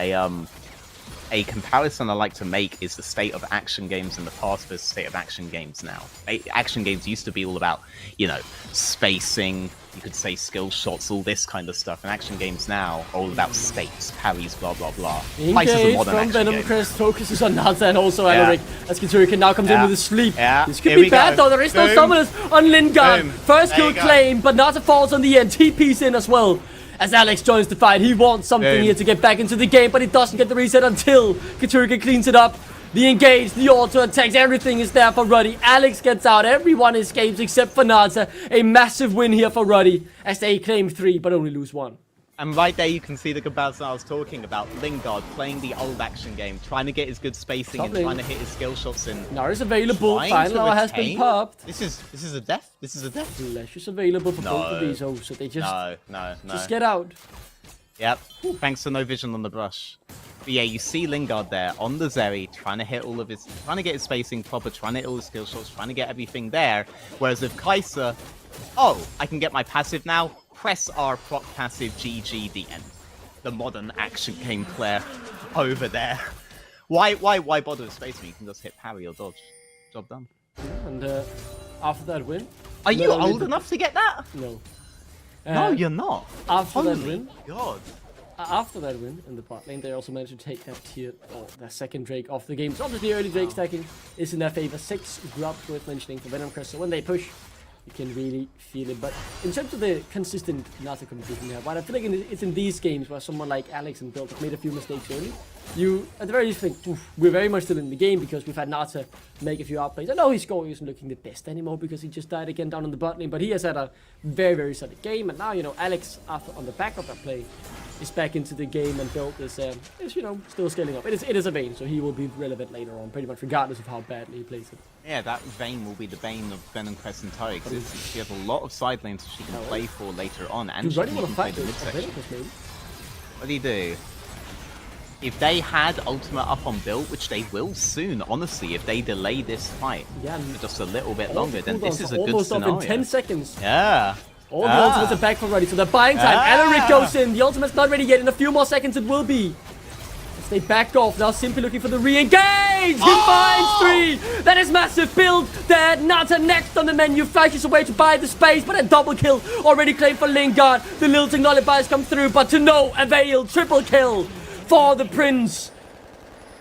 A comparison I like to make is the state of action games in the past versus state of action games now. Action games used to be all about, you know, spacing, you could say skill shots, all this kind of stuff. And action games now are all about states, parries, blah, blah, blah. Engage from Venom Crest focuses on Nata and also Alaric as Kiturikan now comes in with a sleep. This could be bad though, there is no summoners on Lingard. First kill claim, but Nata falls on the end, TP's in as well. As Alex joins the fight, he wants something here to get back into the game, but he doesn't get the reset until Kiturikan cleans it up. The engage, the auto attacks, everything is there for Ruddy. Alex gets out, everyone escapes except for Nata. A massive win here for Ruddy as they claim 3 but only lose 1. And right there you can see the comparison I was talking about. Lingard playing the old action game, trying to get his good spacing and trying to hit his skill shots in. Now is available, final hour has been popped. This is a death. This is a death. Flash is available for both of these, so they just just get out. Yep. Thanks to no vision on the brush. But yeah, you see Lingard there on the Zeri, trying to hit all of his, trying to get his spacing proper, trying to hit all his skill shots, trying to get everything there. Whereas with Kai'Sa, oh, I can get my passive now. Press R, proc passive, GG, the end. The modern action game player over there. Why bother with spacing? You can just hit parry or dodge. Job done. And after that win, are you old enough to get that? No. No, you're not. After that win, God. After that win in the bot lane, they also managed to take that tier, or their second Drake off the game. So obviously early Drake stacking is in their favor. 6 grubs worth mentioning for Venom Crest. So when they push, you can really feel it. But in terms of the consistent Nata competition here, but I feel like it's in these games where someone like Alex and Bill have made a few mistakes early. You, at the very least, think, we're very much still in the game because we've had Nata make a few outplays. I know his score isn't looking the best anymore because he just died again down on the bot lane, but he has had a very, very solid game. And now, you know, Alex, after on the back of that play, is back into the game and Build is you know, still scaling up. It is a Vayne, so he will be relevant later on, pretty much regardless of how badly he plays it. Yeah, that Vayne will be the bane of Venom Crest's entire existence. She has a lot of side lanes she can play for later on, and she can even play the mid section. What do you do? If they had ultimate up on Build, which they will soon, honestly, if they delay this fight for just a little bit longer, then this is a good scenario. Almost up in 10 seconds. Yeah. All the ultimates are back from ready, so they're buying time. Alaric goes in. The ultimate's not ready yet. In a few more seconds, it will be. As they back off, now simply looking for the re-engage. He finds 3. That is massive. Build there. Nata next on the menu. Flashes away to buy the space, but a double kill already claimed for Lingard. The lilting lullabies come through, but to no avail. Triple kill for the Prince.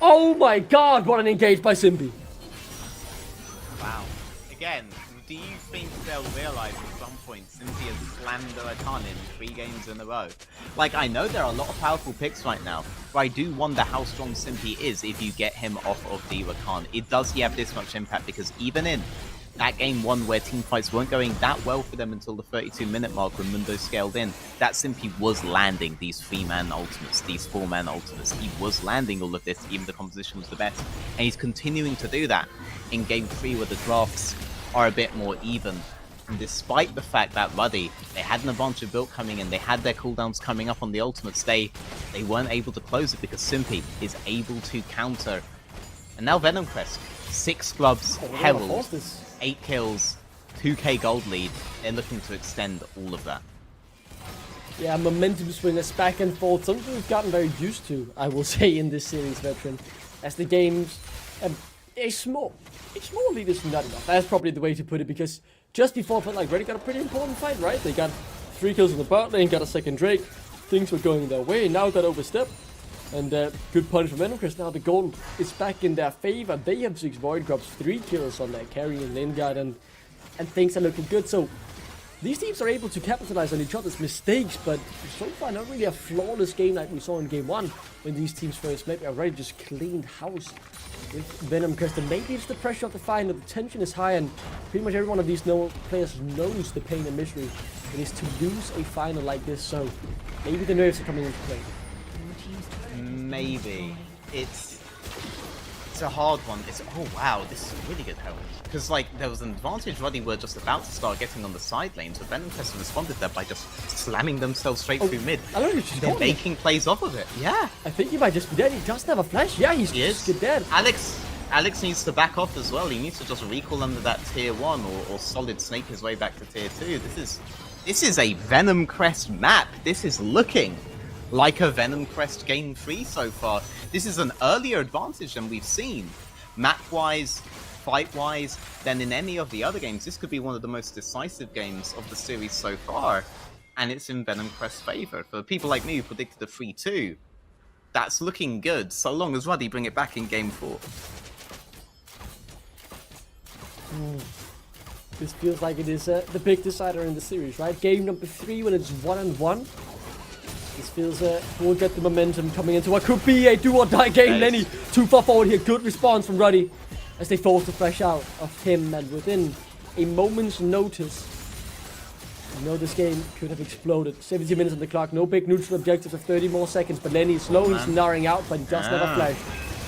Oh my god, what an engage by Simbi. Wow. Again, do you think they'll realize at some point Cynthia slammed the Rakan in 3 games in a row? Like, I know there are a lot of powerful picks right now, but I do wonder how strong Simpy is if you get him off of the Rakan. Does he have this much impact? Because even in that game 1 where teamfights weren't going that well for them until the 32-minute mark when Mundo scaled in, that Simpy was landing these 3-man ultimates, these 4-man ultimates. He was landing all of this, even the composition was the best. And he's continuing to do that in game 3 where the drafts are a bit more even. And despite the fact that Ruddy, they had an advantage of build coming in, they had their cooldowns coming up on the ultimates, they weren't able to close it because Simpy is able to counter. And now Venom Crest, 6 scrubs, Herald, 8 kills, 2k gold lead. They're looking to extend all of that. Yeah, momentum swingers back and forth, something we've gotten very used to, I will say, in this series, Veteran. As the games, a small lead is not enough. That's probably the way to put it, because just before, but like, Reddy got a pretty important fight, right? They got 3 kills in the bot lane, got a second Drake. Things were going their way, now got overstepped. And good punch from Venom Crest. Now the gold is back in their favor. They have 6 Void Drops, 3 kills on their carry in Lingard, and and things are looking good. So these teams are able to capitalize on each other's mistakes, but so far not really a flawless game like we saw in game 1 when these teams first met. We already just cleaned house with Venom Crest, and maybe it's the pressure of the final. The tension is high, and pretty much every one of these players knows the pain and misery it is to lose a final like this. So maybe the nerves are coming into play. Maybe it's a hard one. Oh wow, this is a really good help. Because like there was an advantage Ruddy were just about to start getting on the side lanes, but Venom Crest responded there by just slamming themselves straight through mid. I don't know if they're making plays off of it. Yeah. I think he might just be dead. He doesn't have a flash. Yeah, he's just dead. Alex needs to back off as well. He needs to just recall under that tier 1 or solid snake his way back to tier 2. This is a Venom Crest map. This is looking like a Venom Crest game 3 so far. This is an earlier advantage than we've seen. Map-wise, fight-wise, than in any of the other games. This could be one of the most decisive games of the series so far. And it's in Venom Crest's favor. For people like me who predicted a 3-2, that's looking good, so long as Ruddy bring it back in game 4. This feels like it is the big decider in the series, right? Game number 3 when it's 1-1. This feels we'll get the momentum coming into what could be a do-or-die game. Lenny too far forward here. Good response from Ruddy as they force the flash out of him, and within a moment's notice, you know this game could have exploded. 70 minutes on the clock. No big neutral objectives of 30 more seconds, but Lenny is slowly snarring out, but he does have a flash.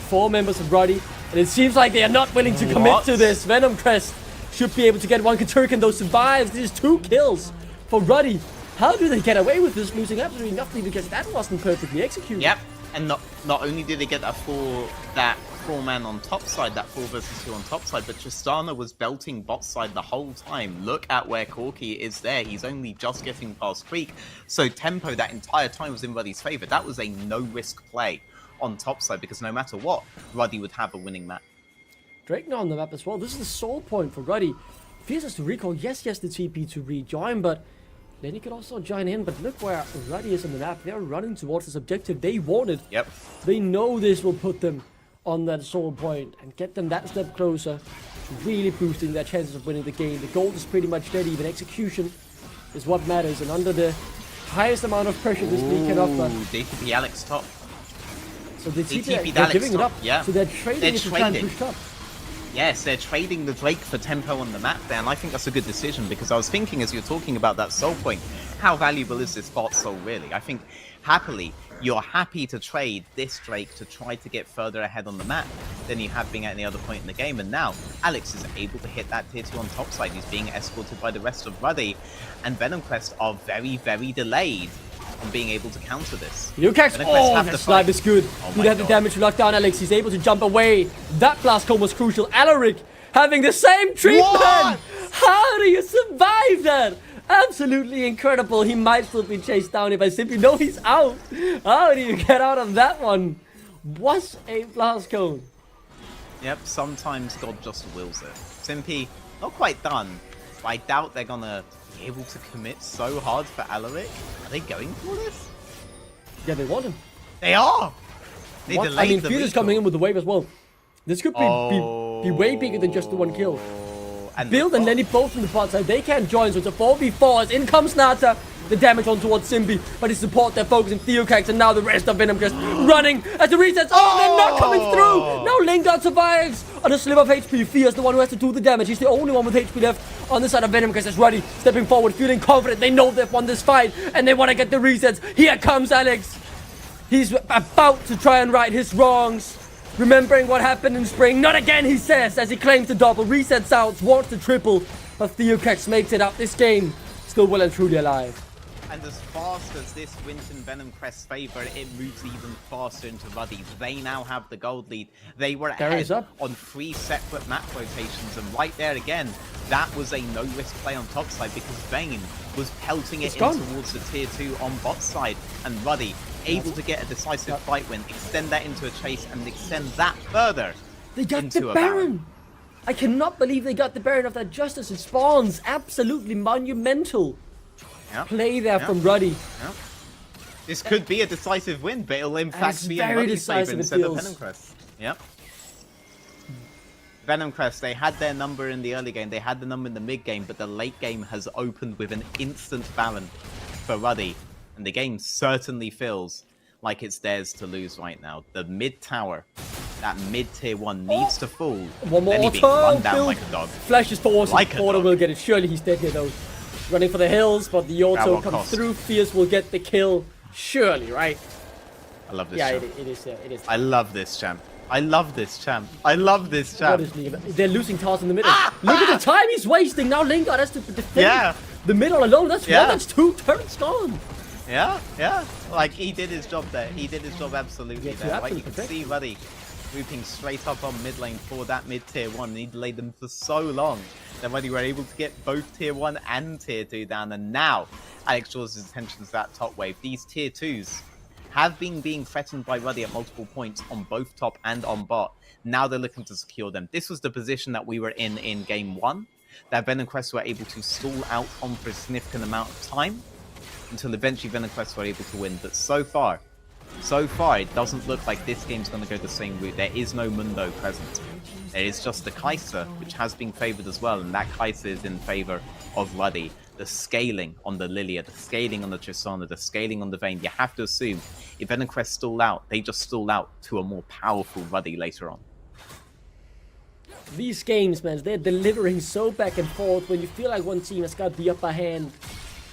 4 members of Ruddy, and it seems like they are not willing to commit to this. Venom Crest should be able to get one. Katurkan though survives. This is 2 kills for Ruddy. How do they get away with this, losing absolutely nothing, because that wasn't perfectly executed? Yep, and not only did they get that 4-man on top side, that 4 versus 2 on top side, but Tristana was belting bot side the whole time. Look at where Corky is there. He's only just getting past Creek. So tempo that entire time was in Ruddy's favor. That was a no-risk play on top side, because no matter what, Ruddy would have a winning map. Drakena on the map as well. This is the soul point for Ruddy. Fears us to recall. Yes, the TP to rejoin, but then he could also join in. But look where Ruddy is on the map. They're running towards this objective they wanted. Yep. They know this will put them on that soul point and get them that step closer, really boosting their chances of winning the game. The gold is pretty much dead. Even execution is what matters. And under the highest amount of pressure this league can offer. They could be Alex top. So they're giving it up. Yeah. So they're trading it to try and push top. Yes, they're trading the Drake for tempo on the map there, and I think that's a good decision, because I was thinking as you're talking about that soul point, how valuable is this bot soul really? I think happily, you're happy to trade this Drake to try to get further ahead on the map than you have been at any other point in the game, and now Alex is able to hit that tier 2 on top side. He's being escorted by the rest of Ruddy, and Venom Crest are very, very delayed on being able to counter this. Lukacs, that snipe is good. He had the damage to lock down Alex. He's able to jump away. That blast cone was crucial. Alaric having the same treatment. What? How do you survive that? Absolutely incredible. He might still be chased down if I simply know he's out. How do you get out of that one? What's a blast cone? Yep, sometimes God just wills it. Simpy, not quite done, but I doubt they're gonna be able to commit so hard for Alaric. Are they going for this? Yeah, they want him. They are! They delayed I mean, the Fear's coming in with the wave as well. This could be way bigger than just the 1 kill. And Build and Lenny both from the bot side. They can't join, so it's a 4v4 as in comes Nata. The damage on towards Simbi, but his support, they're focusing Theocax, and now the rest of Venom Crest running as the resets. Oh, they're not coming through! Now Lingard survives on a sliver of HP. Fear's the one who has to do the damage. He's the only one with HP left on the side of Venom Crest. As Ruddy stepping forward, feeling confident. They know they've won this fight, and they want to get the resets. Here comes Alex. He's about to try and right his wrongs. Remembering what happened in spring. Not again, he says, as he claims the double. Resets out, wants the triple, but Theocax makes it out this game. Still well and truly alive. And as fast as this wins in Venom Crest's favor, it moves even faster into Ruddy. They now have the gold lead. They were ahead on 3 separate map rotations, and right there again, that was a no-risk play on top side, because Vayne was pelting it in towards the tier 2 on bot side, and Ruddy able to get a decisive fight win, extend that into a chase, and extend that further. They got the Baron! I cannot believe they got the Baron of that Justice. It spawns absolutely monumental. Play there from Ruddy. This could be a decisive win, but it'll in fact be in Ruddy's favor instead of Venom Crest. Yep. Venom Crest, they had their number in the early game, they had the number in the mid game, but the late game has opened with an instant Baron for Ruddy. And the game certainly feels like it's theirs to lose right now. The mid tower, that mid tier 1 needs to fall. One more then he being run down like a dog. Flashes forward, Like a Porter dog. will get it. Surely he's dead here though. Running for the hills, but the auto what comes cost? through. Fierce will get the kill. Surely, right? I love this Yeah, champ. it is. It is. I love this champ. I love this champ. I love this What champ. is Lingard? They're losing towers in the middle. Look at the time he's wasting. Now Lingard has to defend Yeah. the middle alone. That's Yeah. one, that's two. Turrets gone. Yeah, yeah. Like, he did his job there. He did his job absolutely Yeah, to there. Like, you absolute can perfection. see Ruddy looping straight up on mid lane for that mid tier 1. And he delayed them for so long that Ruddy were able to get both tier 1 and tier 2 down. And now, Alex draws his attention to that top wave. These tier 2s have been being threatened by Ruddy at multiple points on both top and on bot. Now they're looking to secure them. This was the position that we were in game 1, that Venom Crest were able to stall out on for a significant amount of time, until eventually Venom Crest were able to win. But so far, it doesn't look like this game's going to go the same route. There is no Mundo present. There is just the Kai'Sa, which has been favored as well, and that Kai'Sa is in favor of Ruddy. The scaling on the Lilia, the scaling on the Tristana, the scaling on the Vayne, you have to assume if Venom Crest stall out, they just stall out to a more powerful Ruddy later on. These games, man, they're delivering so back and forth. When you feel like one team has got the upper hand,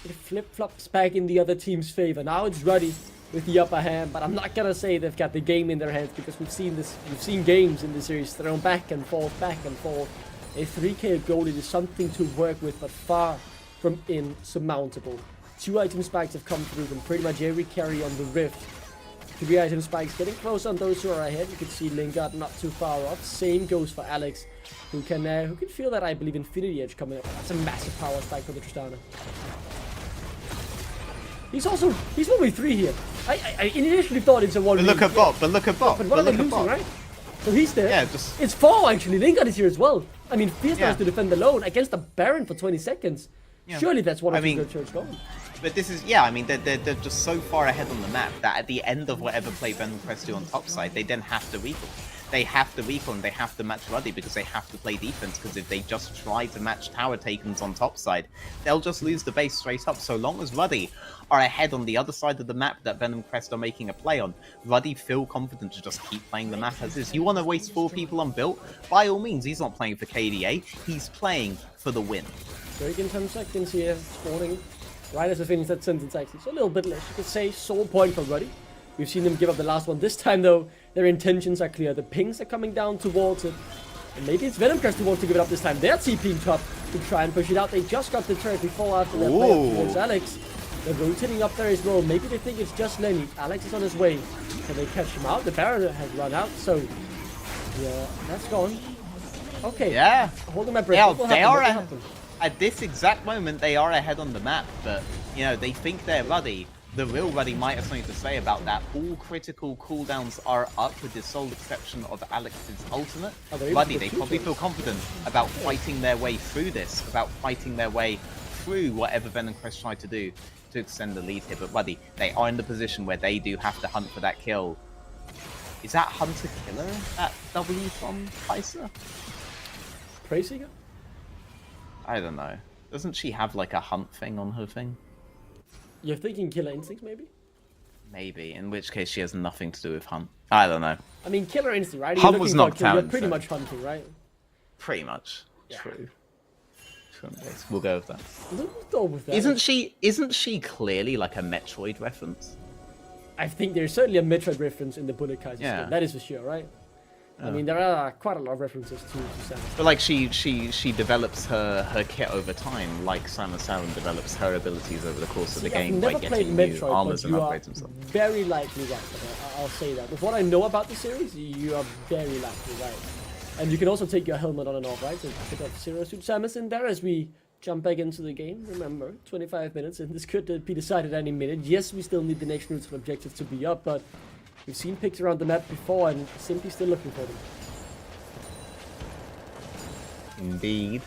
it flip-flops back in the other team's favor. Now it's Ruddy with the upper hand, but I'm not gonna say they've got the game in their hands, because we've seen games in the series thrown back and forth. A 3k goal is something to work with, but far from insurmountable. 2 item spikes have come through from pretty much every carry on the Rift. 3 item spikes getting close on those who are ahead. You can see Lingard not too far off. Same goes for Alex, who can feel that, I believe, Infinity Edge coming up. That's a massive power spike for the Tristana. He's 1v3 here. I initially thought it's a 1v. But look at bot, But what are they losing, right? So he's there. Yeah, It's 4 actually. Lingard is here as well. I mean, Fierce Yeah. has to defend alone against the Baron for 20 seconds. Yeah. Surely that's one of I mean, the good going. But this is, yeah, I mean, they're just so far ahead on the map that at the end of whatever play Venom Crest do on top side, they then have to recall. They have to recall and they have to match Ruddy, because they have to play defense, because if they just try to match tower takens on top side, they'll just lose the base straight up. So long as Ruddy are ahead on the other side of the map that Venom Crest are making a play on, Ruddy feel confident to just keep playing the map as is. You want to waste 4 people on built? By all means, he's not playing for KDA, he's playing for the win. Break in 10 seconds here, spawning right as I finish that sentence actually. So a little bit less, you could say. Soul point from Ruddy. We've seen them give up the last one. This time though, their intentions are clear. The pings are coming down towards it. And maybe it's Venom Crest who wants to give it up this time. They're TPing top to try and push it out. They just got the turret before after their play up towards Alex. They're rotating up there as well. Maybe they think it's just Lenny. Alex is on his way. Can they catch him out? The Baron has run out, so yeah, that's gone. Okay. Yeah. Holding my breath. Yeah, What will they happen? are What will a- happen? At this exact moment, they are ahead on the map, but, you know, they think they're Ruddy. The real Ruddy might have something to say about that. All critical cooldowns are up, with the sole exception of Alex's ultimate. Oh, they're able Ruddy, to they shoot probably it. feel confident about fighting their way through this, about fighting their way through whatever Venom Crest tried to do to extend the lead here. But Ruddy, they are in the position where they do have to hunt for that kill. Is that Hunter Killer, that W from Kai'Sa? Preyseeker? I don't know. Doesn't she have like a hunt thing on her thing? You're thinking Killer Instinct, maybe? Maybe, in which case she has nothing to do with hunt. I don't know. I mean, Killer Instinct, right? Hunt You're was looking for a knocked kill, out You're in pretty third. much hunting, right? Pretty much. Yeah. True. We'll go with that. We'll go with that. Isn't she clearly like a Metroid reference? I think there's certainly a Metroid reference in the Bullet Kaiser Yeah. skin. That is for sure, right? I mean, there are quite a lot of references to Samus. But like she develops her kit over time, like Samus Aran develops her abilities over the course of the game I've by never played getting new Metroid, armors but and you are upgrades and stuff. very likely right. I'll say that. With what I know about the series, you are very likely right. And you can also take your helmet on and off, right? So put up Zero Suit Samus in there as we jump back into the game. Remember, 25 minutes, and this could be decided any minute. Yes, we still need the next neutral objective to be up, but we've seen picks around the map before, and simply still looking for them. Indeed.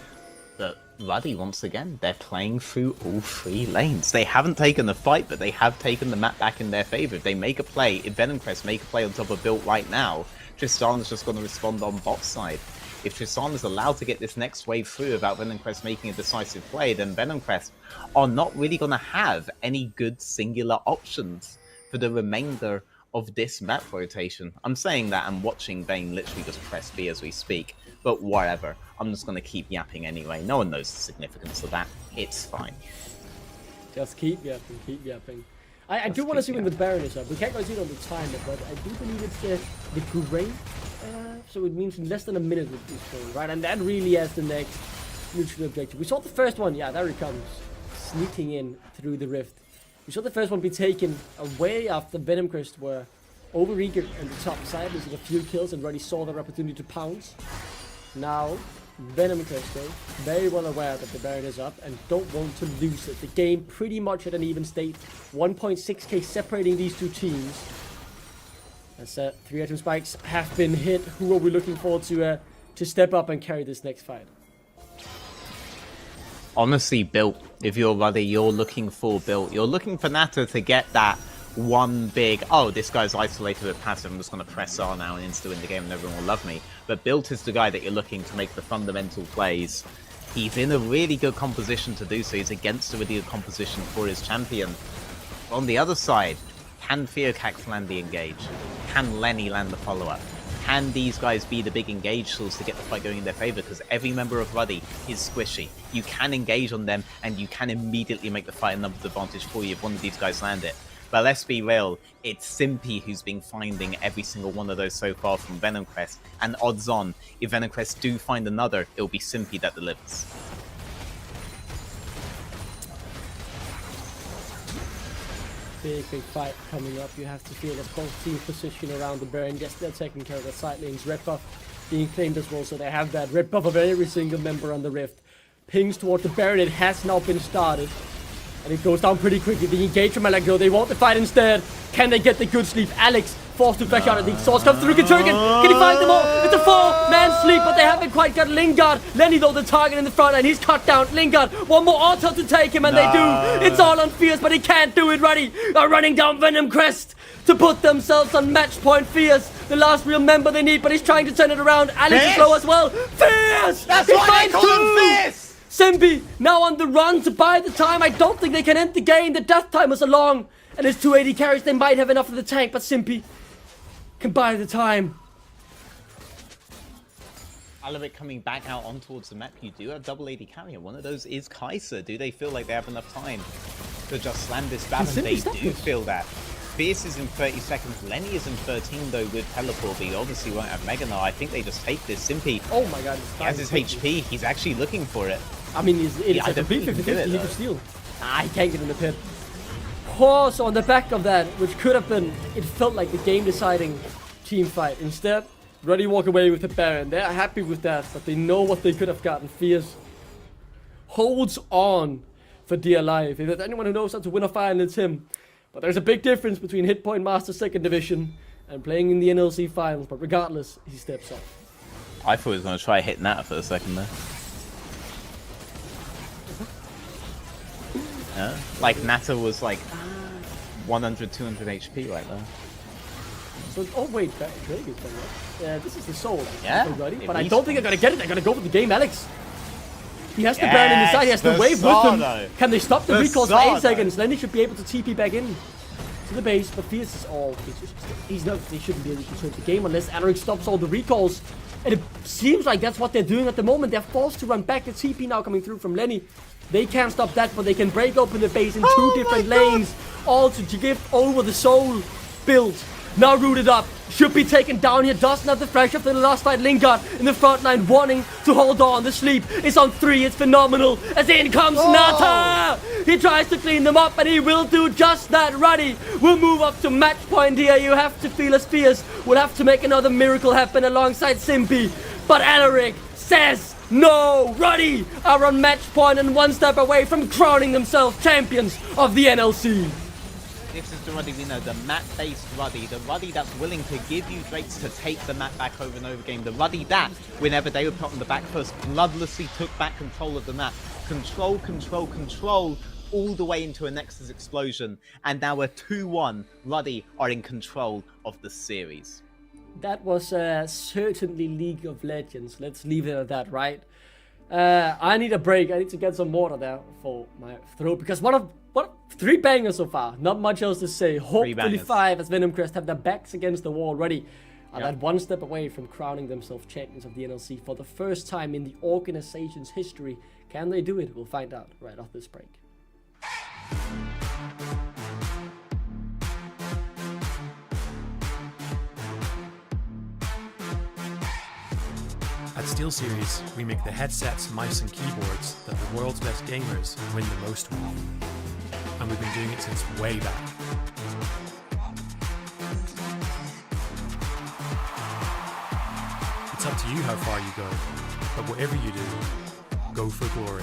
But Ruddy, once again, they're playing through all 3 lanes. They haven't taken the fight, but they have taken the map back in their favor. If they make a play, if Venom Crest make a play on top of built right now, Tristana's just going to respond on bot side. If Tristan is allowed to get this next wave through without Venom Crest making a decisive play, then Venom Crest are not really going to have any good singular options for the remainder of this map rotation. I'm saying that I'm watching Vayne literally just press B as we speak, but whatever. I'm just going to keep yapping anyway. No one knows the significance of that. It's fine. Just keep yapping, keep yapping. I do want to see when the Baron is up. We can't go see it on the timer, but I do believe it's the Great. So it means less than a minute with this thing, right? And that really has the next neutral objective. We saw the first one, yeah, there he comes. Sneaking in through the rift. We saw the first one be taken away after Venom Crest were over-eager on the top side. There's a few kills and already saw their opportunity to pounce. Now, Venom Crest, though, very well aware that the Baron is up and don't want to lose it. The game pretty much at an even state. 1.6k separating these two teams. As 3 item spikes have been hit. Who are we looking for to step up and carry this next fight? Honestly, Built. If you're Ruddy, you're looking for Built. You're looking for Nata to get that one big, oh, this guy's isolated with passive, I'm just going to press R now and insta win the game and everyone will love me. But Built is the guy that you're looking to make the fundamental plays. He's in a really good composition to do so. He's against a really good composition for his champion. On the other side, can Theocax land the engage? Can Lenny land the follow-up? Can these guys be the big engage tools to get the fight going in their favor? Because every member of Ruddy is squishy. You can engage on them and you can immediately make the fight a numbers advantage for you if one of these guys land it. But let's be real, it's Simpy who's been finding every single one of those so far from Venom Crest. And odds on, if Venom Crest do find another, it'll be Simpy that delivers. Big fight coming up. You have to feel that both teams position around the Baron. Yes, they're taking care of the side lanes. Red buff being claimed as well, so they have that red buff of every single member on the Rift. Pings towards the Baron. It has now been started. And it goes down pretty quickly. The engage from Malagno. They want the fight instead. Can they get the good sleep? Alex forced to flash out. The source comes through Turgan. Can he find them all? It's a 4-man sleep, but they haven't quite got Lingard. Lenny, though, the target in the front line. He's cut down. Lingard, one more auto to take him, and they do. It's all on Fierce, but he can't do it. Ruddy are running down Venom Crest to put themselves on match point. Fierce, the last real member they need, but he's trying to turn it around. Alex is low as well. Fierce! That's why they call him Fierce! Simpy now on the run to buy the time. I don't think they can end the game. The death timers are long. And his 280 carries, they might have enough of the tank, but Simpy can buy the time. Alaric coming back out on towards the map. You do have double AD carrier. One of those is Kaiser. Do they feel like they have enough time to just slam this Baron? They do feel that. Fierce is in 30 seconds. Lenny is in 13 though with teleport, but he obviously won't have Mega now. I think they just take this. Simpy, oh my god, he has his HP. He's actually looking for it. I mean, it's like a big 50-50. He could steal. Ah, he can't get in the pit. Oh, so on the back of that, which could have been, it felt like the game-deciding team fight. Instead, Ruddy walk away with the Baron. They're happy with that, but they know what they could have gotten. Fierce holds on for dear life. If there's anyone who knows how to win a fight, it's him. But there's a big difference between Hitpoint Master 2nd Division and playing in the NLC finals. But regardless, he steps up. I thought he was going to try hitting that for a second there. Yeah, like Nata was like 100, 200 HP right there. So, oh wait, Drake is done, right? Yeah, this is the soul. Yeah, already, but I don't think they're gonna get it. They're gonna go for the game, Alex. He has the Baron in his side. He has the wave with him. Can they stop the recalls for 8 seconds? Then he should be able to TP back in to the base. But Fierce is all. He's not. They shouldn't be able to control the game unless Alaric stops all the recalls. And it seems like that's what they're doing at the moment. They're forced to run back. The TP now coming through from Lenny. They can't stop that, but they can break open the base in 2 different lanes. All to give over the soul build. Now rooted up. Should be taken down here. Doesn't have the flash of the last fight. Lingard in the front line wanting to hold on. The sleep is on 3. It's phenomenal. As in comes Nata. He tries to clean them up and he will do just that. Ruddy will move up to match point here. You have to feel as Fierce will have to make another miracle happen alongside Simpy. But Alaric says no. Ruddy are on match point and 1 step away from crowning themselves champions of the NLC. This is the Ruddy we know, the map-based Ruddy, the Ruddy that's willing to give you Drakes to take the map back over and over again, the Ruddy that, whenever they were put on the back first, bloodlessly took back control of the map. Control, control, control, all the way into a Nexus explosion, and now a 2-1, Ruddy are in control of the series. That was certainly League of Legends. Let's leave it at that, right? I need a break. I need to get some water there for my throat because what 3 bangers so far. Not much else to say. Hopefully 5 as Venom Crest have their backs against the wall already. Are that one step away from crowning themselves champions of the NLC for the first time in the organization's history. Can they do it? We'll find out right after this break. At SteelSeries, we make the headsets, mice and keyboards that the world's best gamers win the most with. And we've been doing it since way back. It's up to you how far you go, but whatever you do, go for glory.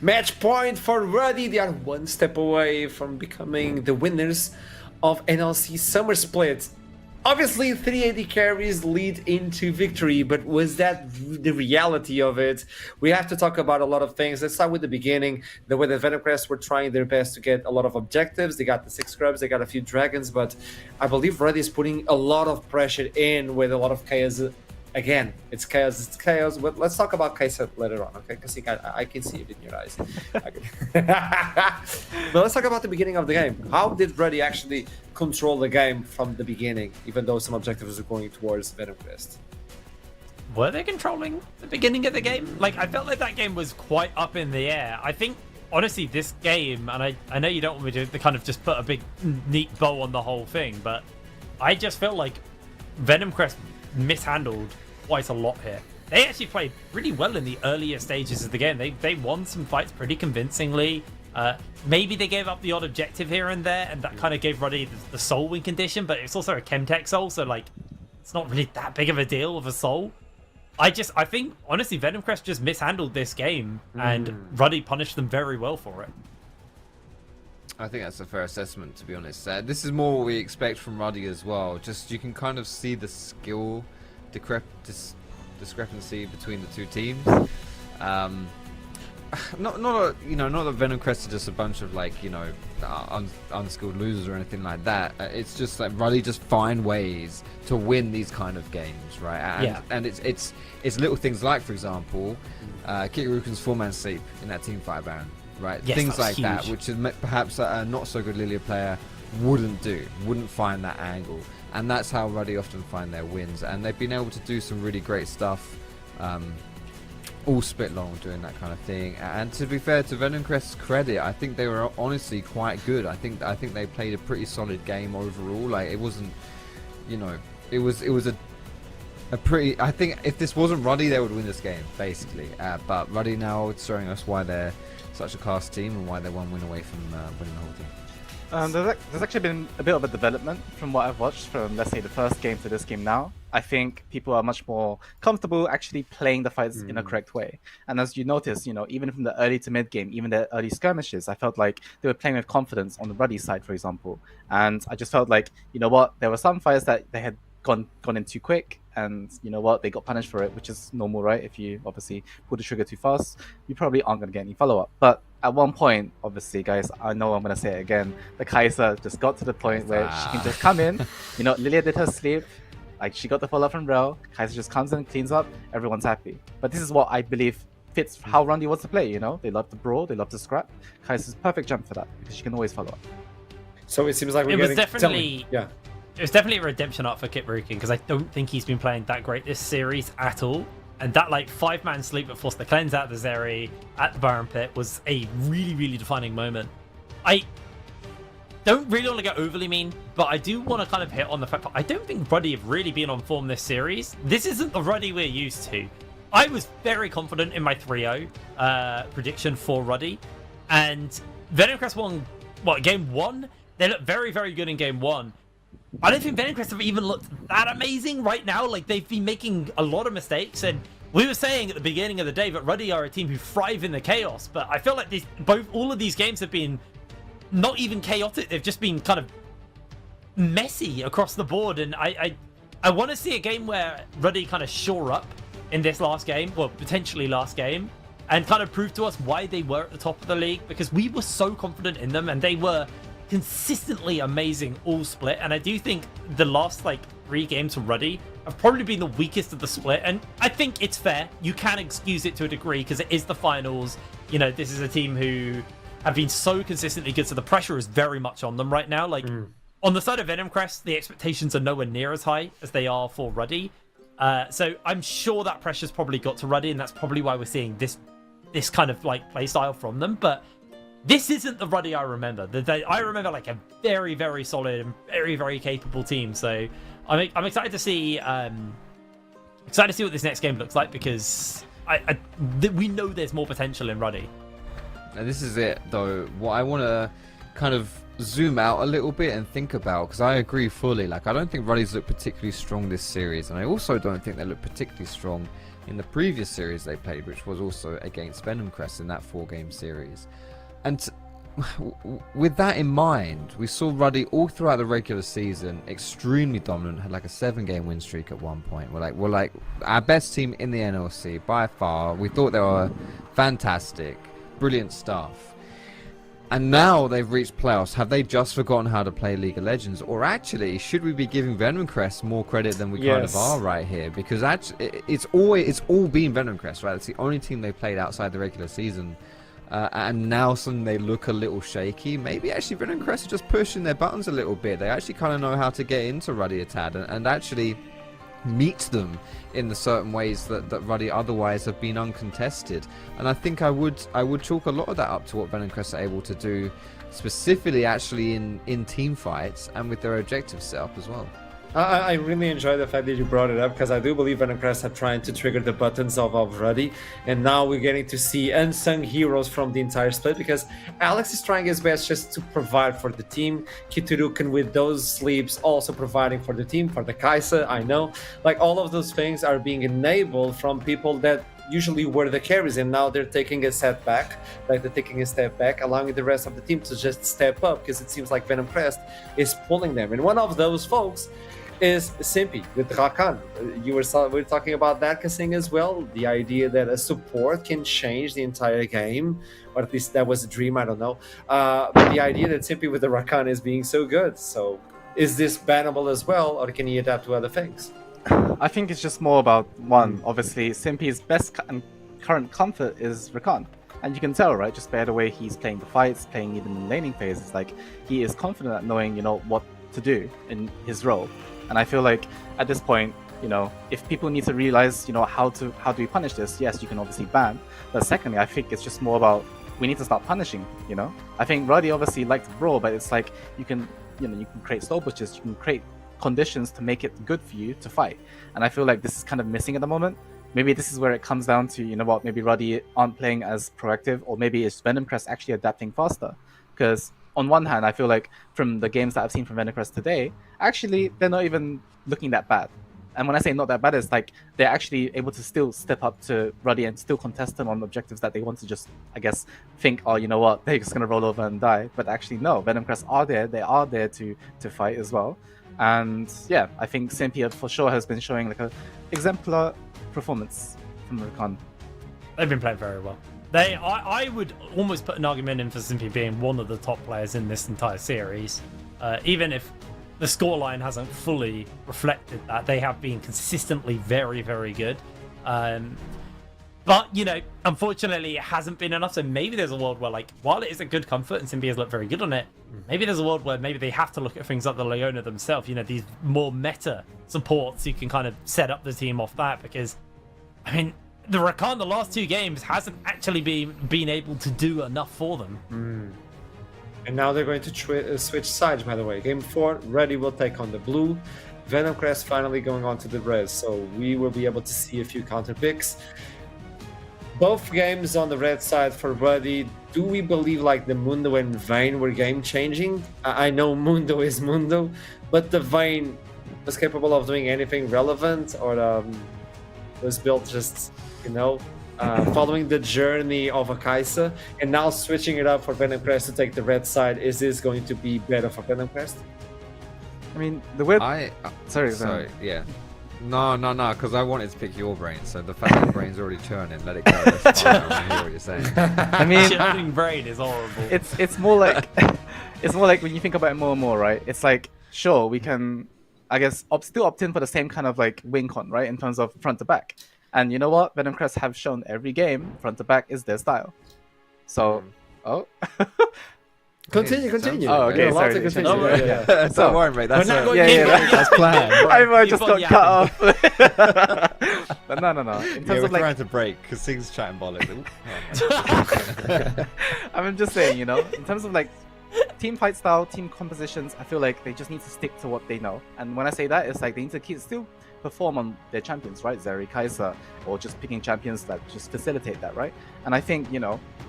Match point for Ruddy. They are one step away from becoming the winners of NLC Summer Split. Obviously, 3 AD carries lead into victory, but was that the reality of it? We have to talk about a lot of things. Let's start with the beginning. The way the Venom Crest were trying their best to get a lot of objectives. They got the 6 scrubs, they got a few dragons, but I believe Ruddy is putting a lot of pressure in with a lot of chaos. Again, it's chaos, but let's talk about chaos later on, okay? Because I can see it in your eyes. But let's talk about the beginning of the game. How did Ruddy actually control the game from the beginning, even though some objectives are going towards Venom Crest? Were they controlling the beginning of the game? Like, I felt like that game was quite up in the air. I think, honestly, this game, and I know you don't want me to kind of just put a big, neat bow on the whole thing, but I just felt like Venom Crest mishandled quite a lot here. they actually played really well in the earlier stages of the game. They won some fights pretty convincingly. Maybe they gave up the odd objective here and there, and that kind of gave Ruddy the soul win condition, but it's also a Chemtech soul, so like it's not really that big of a deal of a soul. I think honestly Venom Crest just mishandled this game, and Ruddy punished them very well for it. I think that's a fair assessment, to be honest. This is more what we expect from Ruddy as well. Just you can kind of see the skill discrepancy between the two teams. Not that Venom Crest is just a bunch of like unskilled losers or anything like that. It's just like Ruddy just find ways to win these kind of games, right? And it's little things like, for example, Kiruken's 4-man sleep in that team fight Baron, right? Yes, things like huge. that, which is perhaps a not so good Lilia player wouldn't find that angle, and that's how Ruddy often find their wins. And they've been able to do some really great stuff. All split long doing that kind of thing, and to be fair to Venom Crest's credit, I think they were honestly quite good. I think they played a pretty solid game overall. Like it wasn't, it was a pretty. I think if this wasn't Ruddy, they would win this game basically. But Ruddy now it's showing us why they're such a class team and why they're one win away from winning the whole thing. There's actually been a bit of a development from what I've watched from, let's say, the first game to this game now. I think people are much more comfortable actually playing the fights in a correct way. And as you notice, even from the early to mid game, even the early skirmishes, I felt like they were playing with confidence on the Ruddy side, for example. And I just felt like, there were some fights that they had gone in too quick, and they got punished for it, which is normal, right? If you obviously pull the trigger too fast, you probably aren't going to get any follow-up. But at one point, obviously, guys, I know I'm going to say it again, the Kaiser just got to the point where she can just come in, Lilia did her sleep, like she got the follow-up from Rel, Kaiser just comes in, cleans up, everyone's happy. But this is what I believe fits how Ruddy wants to play, they love to brawl, they love to scrap. Kaiser's perfect jump for that, because she can always follow up. So it seems like we're It was definitely a redemption arc for Kit Rukin, because I don't think he's been playing that great this series at all. And that 5-man sleep that forced the cleanse out of the Zeri at the Baron Pit was a really, really defining moment. I don't really want to get overly mean, but I do want to kind of hit on the fact that I don't think Ruddy have really been on form this series. This isn't the Ruddy we're used to. I was very confident in my 3-0 prediction for Ruddy, and Venom Crest won, game 1? They looked very, very good in game 1. I don't think Venom Crest have even looked that amazing right now. Like, they've been making a lot of mistakes, and we were saying at the beginning of the day that Ruddy are a team who thrive in the chaos, but I feel like all of these games have been not even chaotic. They've just been kind of messy across the board, and I want to see a game where Ruddy kind of shore up in this last game, well, potentially last game, and kind of prove to us why they were at the top of the league, because we were so confident in them, and they were consistently amazing all split. And I do think the last 3 games from Ruddy have probably been the weakest of the split, and I think it's fair. You can excuse it to a degree because it is the finals. This is a team who have been so consistently good, so the pressure is very much on them right now. On the side of Venom Crest, the expectations are nowhere near as high as they are for Ruddy, so I'm sure that pressure's probably got to Ruddy, and that's probably why we're seeing this kind of play style from them. But this isn't the Ruddy I remember. I remember a very, very solid and very, very capable team. So I'm excited to see what this next game looks like, because we know there's more potential in Ruddy. And this is it, though. What I want to kind of zoom out a little bit and think about, because I agree fully. I don't think Ruddy's looked particularly strong this series, and I also don't think they looked particularly strong in the previous series they played, which was also against Venom Crest in that 4-game series. And with that in mind, we saw Ruddy all throughout the regular season extremely dominant, had a 7-game win streak at one point. We're like our best team in the NLC by far. We thought they were fantastic, brilliant stuff. And now they've reached playoffs. Have they just forgotten how to play League of Legends? Or actually, should we be giving Venom Crest more credit than we kind of are right here? Because actually, it's all been Venom Crest, right? It's the only team they played outside the regular season. And now suddenly they look a little shaky. Maybe actually Venom Crest are just pushing their buttons a little bit. They actually kind of know how to get into Ruddy a tad and actually meet them in the certain ways that Ruddy otherwise have been uncontested. And I think I would chalk a lot of that up to what Venom Crest are able to do, specifically actually in team fights and with their objective set up as well. I really enjoy the fact that you brought it up because I do believe Venom Crest are trying to trigger the buttons of Ruddy, and now we're getting to see unsung heroes from the entire split because Alex is trying his best just to provide for the team. Kiturukan with those sleeps also providing for the team, for the Kaisa, I know. Like all of those things are being enabled from people that usually were the carries, and now they're taking a step back, allowing the rest of the team to just step up because it seems like Venom Crest is pulling them. And one of those folks is Simpy with Rakan. We were talking about that casing as well. The idea that a support can change the entire game, or at least that was a dream, I don't know. But the idea that Simpy with the Rakan is being so good. So is this bannable as well, or can he adapt to other things? I think it's just more about one. Obviously, Simpy's best and current comfort is Rakan. And you can tell, right, just by the way he's playing the fights, playing even in the laning phase, it's like he is confident at knowing, what to do in his role. And I feel like at this point, if people need to realize, how do we punish this? Yes, you can obviously ban. But secondly, I think it's just more about we need to start punishing, I think Ruddy obviously liked to brawl, but it's like you can create slow pushes, you can create conditions to make it good for you to fight. And I feel like this is kind of missing at the moment. Maybe this is where it comes down to, maybe Ruddy aren't playing as proactive, or maybe it's Venom Crest actually adapting faster. Because on one hand, I feel like from the games that I've seen from Venom Crest today, actually, they're not even looking that bad. And when I say not that bad, it's like they're actually able to still step up to Ruddy and still contest them on objectives that they want to just, I guess, think, oh, you know what, they're just going to roll over and die. But actually, no, Venom Crest are there. They are there to fight as well. And yeah, I think Simpy for sure has been showing like a exemplar performance from Rakan. They've been playing very well. I would almost put an argument in for Simpy being one of the top players in this entire series. Even if the scoreline hasn't fully reflected that, they have been consistently very, very good. But, unfortunately, it hasn't been enough. So maybe there's a world where, while it is a good comfort and Simpy has looked very good on it, maybe there's a world where maybe they have to look at things like the Leona themselves, these more meta supports you can kind of set up the team off that. Because, the Rakan the last two games hasn't actually been able to do enough for them. And now they're going to switch sides, by the way. Game 4, Ruddy will take on the blue. Venom Crest finally going on to the red, so we will be able to see a few counter picks. Both games on the red side for Ruddy. Do we believe the Mundo and Vayne were game changing? I know Mundo is Mundo, but the Vayne was capable of doing anything relevant, or was built just, following the journey of a Kaisa, and now switching it up for Venom Crest to take the red side. Is this going to be better for Venom Crest? The weird... Sorry, yeah. No, because I wanted to pick your brain, so the fact that the brain's already turning, let it go. That's fine. I hear what you're saying. Turning brain is horrible. It's more like it's more like when you think about it more and more, right? It's like, sure, we can, I guess, still opt in for the same kind of win con, right, in terms of front to back. And you know what? Venom Crest have shown every game front to back is their style. So, Continue. Oh, okay, sorry. Don't worry, mate. That's that's planned. I just got cut off. But no. In terms of trying to break because things chatting bollocks. I'm just saying, in terms of team fight style, team compositions, I feel like they just need to stick to what they know. And when I say that, it's they need to still perform on their champions, right? Zeri, Kai'Sa, or just picking champions that just facilitate that, right? And I think,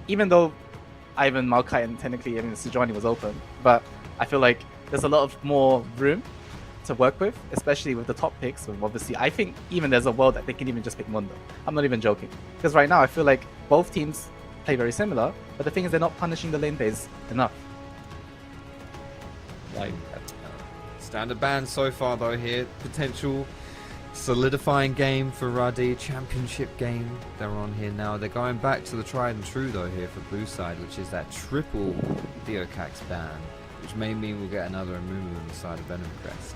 even though Ivan, Maokai, and technically Sejuani was open, but I feel like there's a lot of more room to work with, especially with the top picks. And obviously, I think even there's a world that they can even just pick Mundo. I'm not even joking. Because right now, I feel like both teams play very similar, but the thing is they're not punishing the lane phase enough. Standard ban so far, though, here. Potential solidifying game for Ruddy, championship game they're on here now. They're going back to the tried and true though here for blue side, which is that triple Theocax ban, which may mean we'll get another removal on the side of Venom Crest,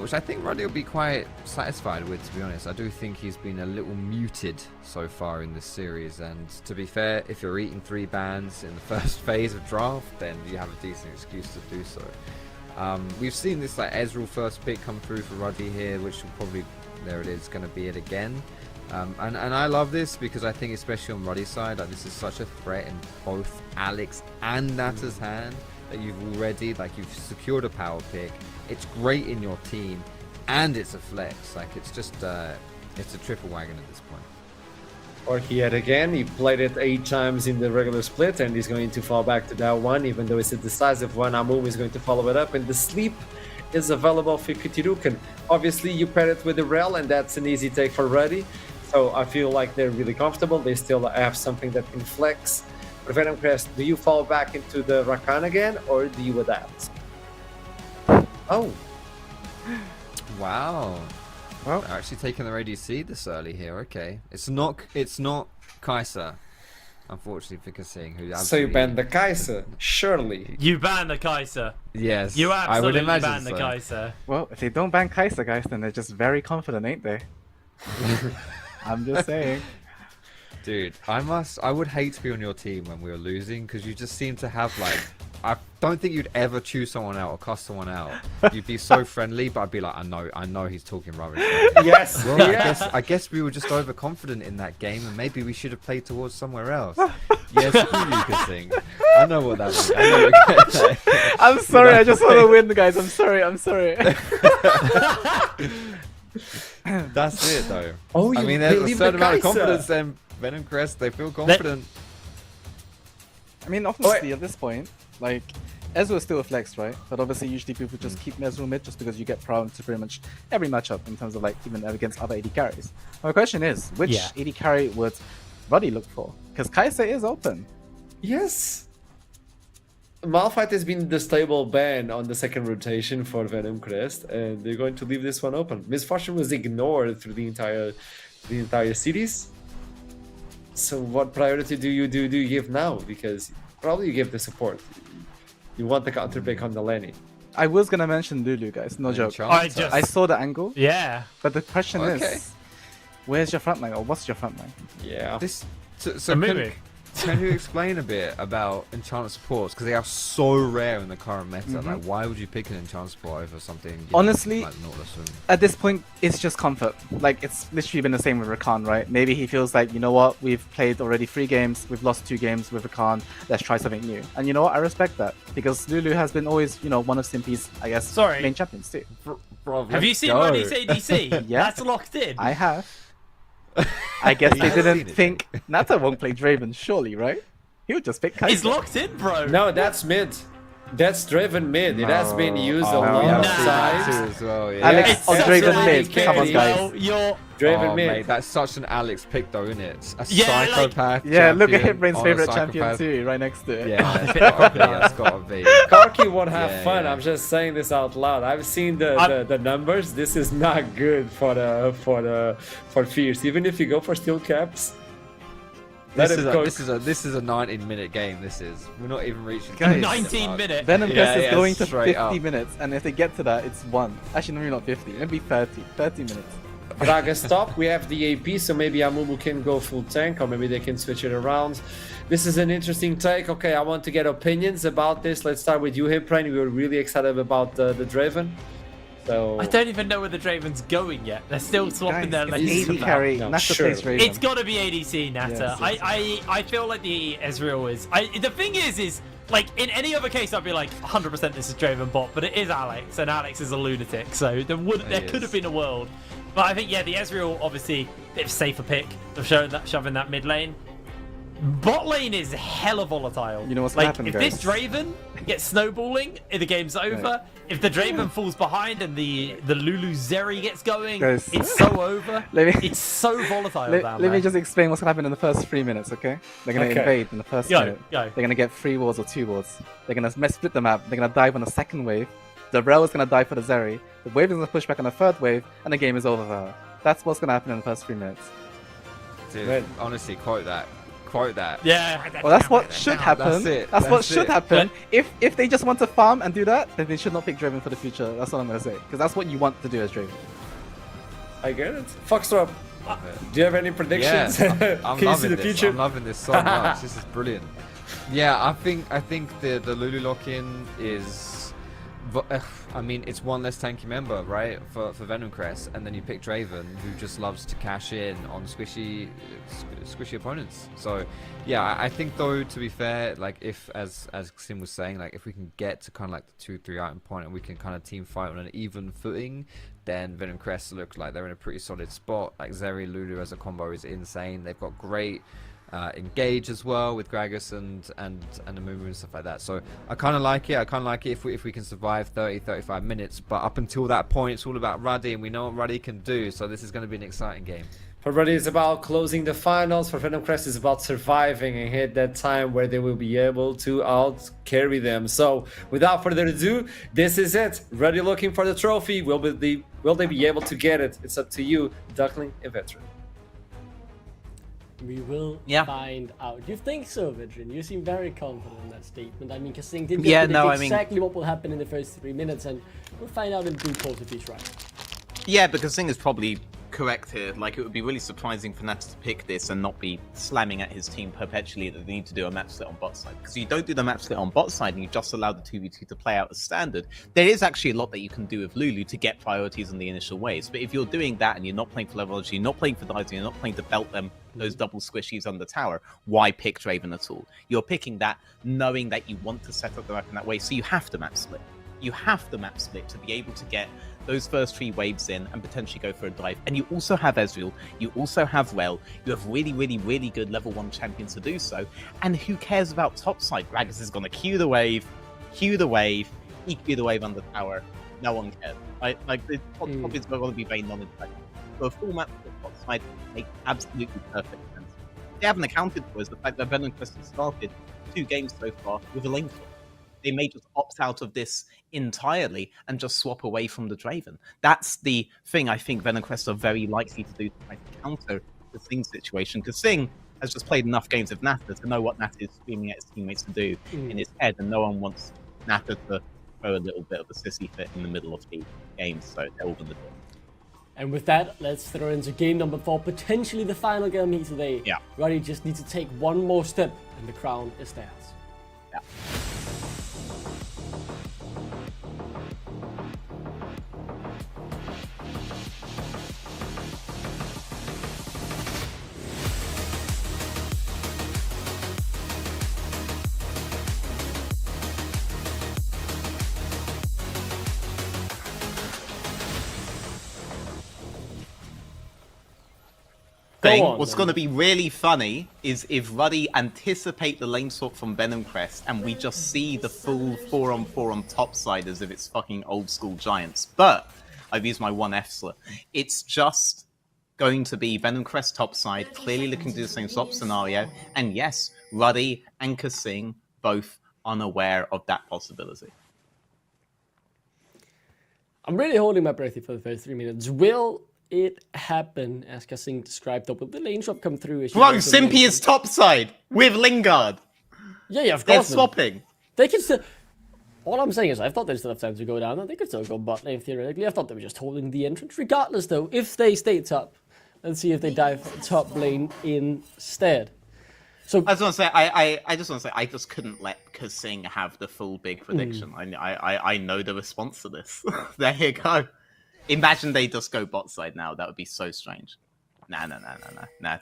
which I think Ruddy will be quite satisfied with, to be honest. I do think he's been a little muted so far in this series, and to be fair, if you're eating 3 bans in the first phase of draft, then you have a decent excuse to do so. We've seen this Ezreal first pick come through for Ruddy here, which will probably, there it is, going to be it again. And I love this because I think, especially on Ruddy's side, this is such a threat in both Alex and Nata's hand that you've already, you've secured a power pick. It's great in your team. and it's a flex. Like it's just it's a triple wagon at this point. Or he had again, he played it 8 times in the regular split and he's going to fall back to that one, even though it's a decisive one. Amumu is going to follow it up, and the sleep is available for Kutirukan. Obviously, you pair it with the Rel, and that's an easy take for Ruddy. So I feel like they're really comfortable. They still have something that can flex. For Venom Crest, do you fall back into the Rakan again, or do you adapt? Oh. Wow. Well, they're actually taking their ADC this early here. Okay, it's not Kai'Sa, unfortunately for Kasing, who So you ban the Kai'Sa, surely. You ban the Kai'Sa. Yes, You I would absolutely imagine ban the so. Kai'Sa. Well, if they don't ban Kai'Sa, guys, then they're just very confident, ain't they? I'm just saying. Dude, I would hate to be on your team when we were losing, because you just seem to have like, I don't think you'd ever choose someone out or cuss someone out. You'd be so friendly, but I'd be like, I know he's talking rubbish. Yes. Well, Yeah. I guess we were just overconfident in that game, and maybe we should have played towards somewhere else. Yes, you could sing. I know what that means. I know what you're gonna say. I'm sorry, I just want to win, guys. I'm sorry. That's it, though. Oh, I you mean, there's a believe certain the amount of Kai'Sa. confidence, and Venom Crest, they feel confident. I mean, obviously, at this point, like, Ezreal is still a flex, right? But obviously, usually people just keep Ezreal mid just because you get prone to pretty much every matchup in terms of, like, even against other AD carries. My question is, which AD carry would Ruddy look for? Because Kai'Sa is open. Yes. Malphite has been the stable ban on the second rotation for Venom Crest, and they're going to leave this one open. Misfortune was ignored through the entire series. So what priority do you give now? Because probably you give the support. You want the counter pick on the Lenny. I was gonna mention Lulu, guys. No joke. Enchanter. I saw the angle. Yeah. But the question Okay. is, where's your front line, or what's your front line? Yeah. So can you explain a bit about enchanter supports, because they are so rare in the current meta? Like, why would you pick an enchanter support over something? Honestly, like Nautilus and... at this point, it's just comfort. Like, it's literally been the same with Rakan, right? Maybe he feels like, you know what, we've played already 3 games, we've lost 2 games with Rakan, let's try something new. And you know what, I respect that, because Lulu has been always, you know, one of Simpy's, I guess, main champions too. Bro, Have you seen Ruddy's ADC? Yeah. That's locked in. I have. I guess they I've didn't seen it. think Nata won't play Draven, surely, right? He would just pick Kai'Sa. He's locked in, bro. No, that's mid. That's Draven mid. It has been used a Oh, lot yeah. of Nah. times. as well, yeah. Alex It's on such Draven an mid. AD Come on, carry. guys. Well, you're... Draven Oh, mid. mate, that's such an Alex pick, though, isn't it? A Yeah, like- psychopath. Yeah, look at champion Hitbrain's on a favorite champion psychopath. too, right next to it. Yeah, it's gotta be. That's gotta be. Karki won't have Yeah, fun. yeah. I'm just saying this out loud. I've seen the numbers. This is not good for Fierce. Even if you go for steel caps, let This it is, cook. this is a 19-minute game. We're not even reaching. Guys, 19 minutes. Venom Crest is yeah, going to straight 50 up. minutes, and if they get to that, it's 1. Actually, maybe not 50. Maybe 30. 30 minutes. Braga stop. We have the AP, so maybe Amumu can go full tank, or maybe they can switch it around. This is an interesting take. Okay, I want to get opinions about this. Let's start with you, Hitbrain. We were really excited about the Draven. So I don't even know where the Draven's going yet. They're still swapping their Guys, lanes it's AD about. carry. No, Nata sure. plays Draven. It's got to be ADC, Nata. Yes, I feel like the Ezreal is... the thing is like, in any other case, I'd be like, 100% this is Draven bot, but it is Alex, and Alex is a lunatic, so there could have been a world. But I think, yeah, the Ezreal, obviously, bit of safer pick of shoving that mid lane. Bot lane is hella volatile. You know what's like, gonna happen, if guys? this Draven gets snowballing, the game's over. Right. If the Draven falls behind and the Lulu Zeri gets going, Guys. it's so over. Let me- It's so volatile Let down me there. just explain what's going to happen in the first 3 minutes, okay? They're going to Okay. invade in the first Go, minute. go. They're going to get 3 wards or 2 wards. They're going to split the map. They're going to dive on the second wave. The Rel is going to die for the Zeri. The wave is going to push back on the third wave, and the game is over for her. That's what's going to happen in the first 3 minutes. Dude, Right. honestly, quote that. Quote that. Yeah. Well, that's what should happen. That's it. That's what That's should it. happen. If they just want to farm and do that, then they should not pick Draven for the future. That's what I'm going to say. Because that's what you want to do as Draven. I get it. Foxtrot, do you have any predictions? Yeah, I'm Can you see loving the this. future? I'm loving this so much. This is brilliant. Yeah, I think the Lulu lock-in is I mean, it's one less tanky member, right, for Venom Crest, and then you pick Draven, who just loves to cash in on squishy opponents. So, yeah, I think though, to be fair, like if, as Sim was saying, like if we can get to kind of like the 2-3 item point and we can kind of team fight on an even footing, then Venom Crest looks like they're in a pretty solid spot. Like Zeri Lulu as a combo is insane. They've got great engage as well with Gragas and the Mumu and stuff like that. So I kind of like it. I kind of like it if we can survive 30-35 minutes. But up until that point, it's all about Ruddy, and we know what Ruddy can do. So this is going to be an exciting game. For Ruddy, it's about closing the finals. For Venom Crest, it's about surviving and hit that time where they will be able to out carry them. So without further ado, this is it. Ruddy looking for the trophy. Will they be able to get it? It's up to you, Duckling and Veteran. We will find out. You think so, Veteran? You seem very confident in that statement. I mean, Kasing did exactly what will happen in the first 3 minutes, and we'll find out in due course if he's right. Yeah, because Singh is probably correct here. Like, it would be really surprising for Natter to pick this and not be slamming at his team perpetually that they need to do a map split on bot side. Because you don't do the map split on bot side and you just allow the 2v2 to play out as standard, there is actually a lot that you can do with Lulu to get priorities on the initial waves. But if you're doing that and you're not playing for levelology, you're not playing for Dyson, you're not playing to belt them those double squishies on the tower, why pick Draven at all? You're picking that knowing that you want to set up the map in that way, so you have to map split. You have to map split to be able to get those first 3 waves in and potentially go for a dive. And you also have Ezreal, you also have Rel, you have really, really, really good level 1 champions to do so. And who cares about topside? Gragas is going to queue the wave, EQ the wave on the tower. No one cares. Right? Like, the top is going to be very non-interactive. So a full map for the topside makes absolutely perfect sense. What they haven't accounted for is the fact that Venom Crest has started 2 games so far with a lane swap. They may just opt out of this entirely and just swap away from the Draven. That's the thing I think Venom Crest are very likely to do to try to counter the Singh situation, because Singh has just played enough games with Natter to know what Natter is screaming at his teammates to do in his head, and no one wants Natter to throw a little bit of a sissy fit in the middle of the game, so they're all going to do it. And with that, let's throw into game number 4, potentially the final game here today. Yeah. Ruddy just needs to take one more step, and the crown is theirs. Yeah. What's going to be really funny is if Ruddy anticipate the lane swap from Venom Crest and we just see the full 4-on-4 on top side as if it's fucking old school Giants. But I've used my 1F slot. It's just going to be Venom Crest top side, clearly looking to do the same swap scenario. And yes, Ruddy and Kasing both unaware of that possibility. I'm really holding my breath here for the first 3 minutes. Will it happen, as Kasing described, or will the lane swap come through? Bro, Simpy is topside with Lingard. Yeah, of course. They're swapping. They can still... All I'm saying is I thought they still have time to go down, and they could still go bot lane, theoretically. I thought they were just holding the entrance. Regardless, though, if they stay top, let's see if they dive top lane instead. So I just want to say, I just couldn't let Kasing have the full big prediction. I know the response to this. There you go. Imagine they just go bot side now. That would be so strange. Nah.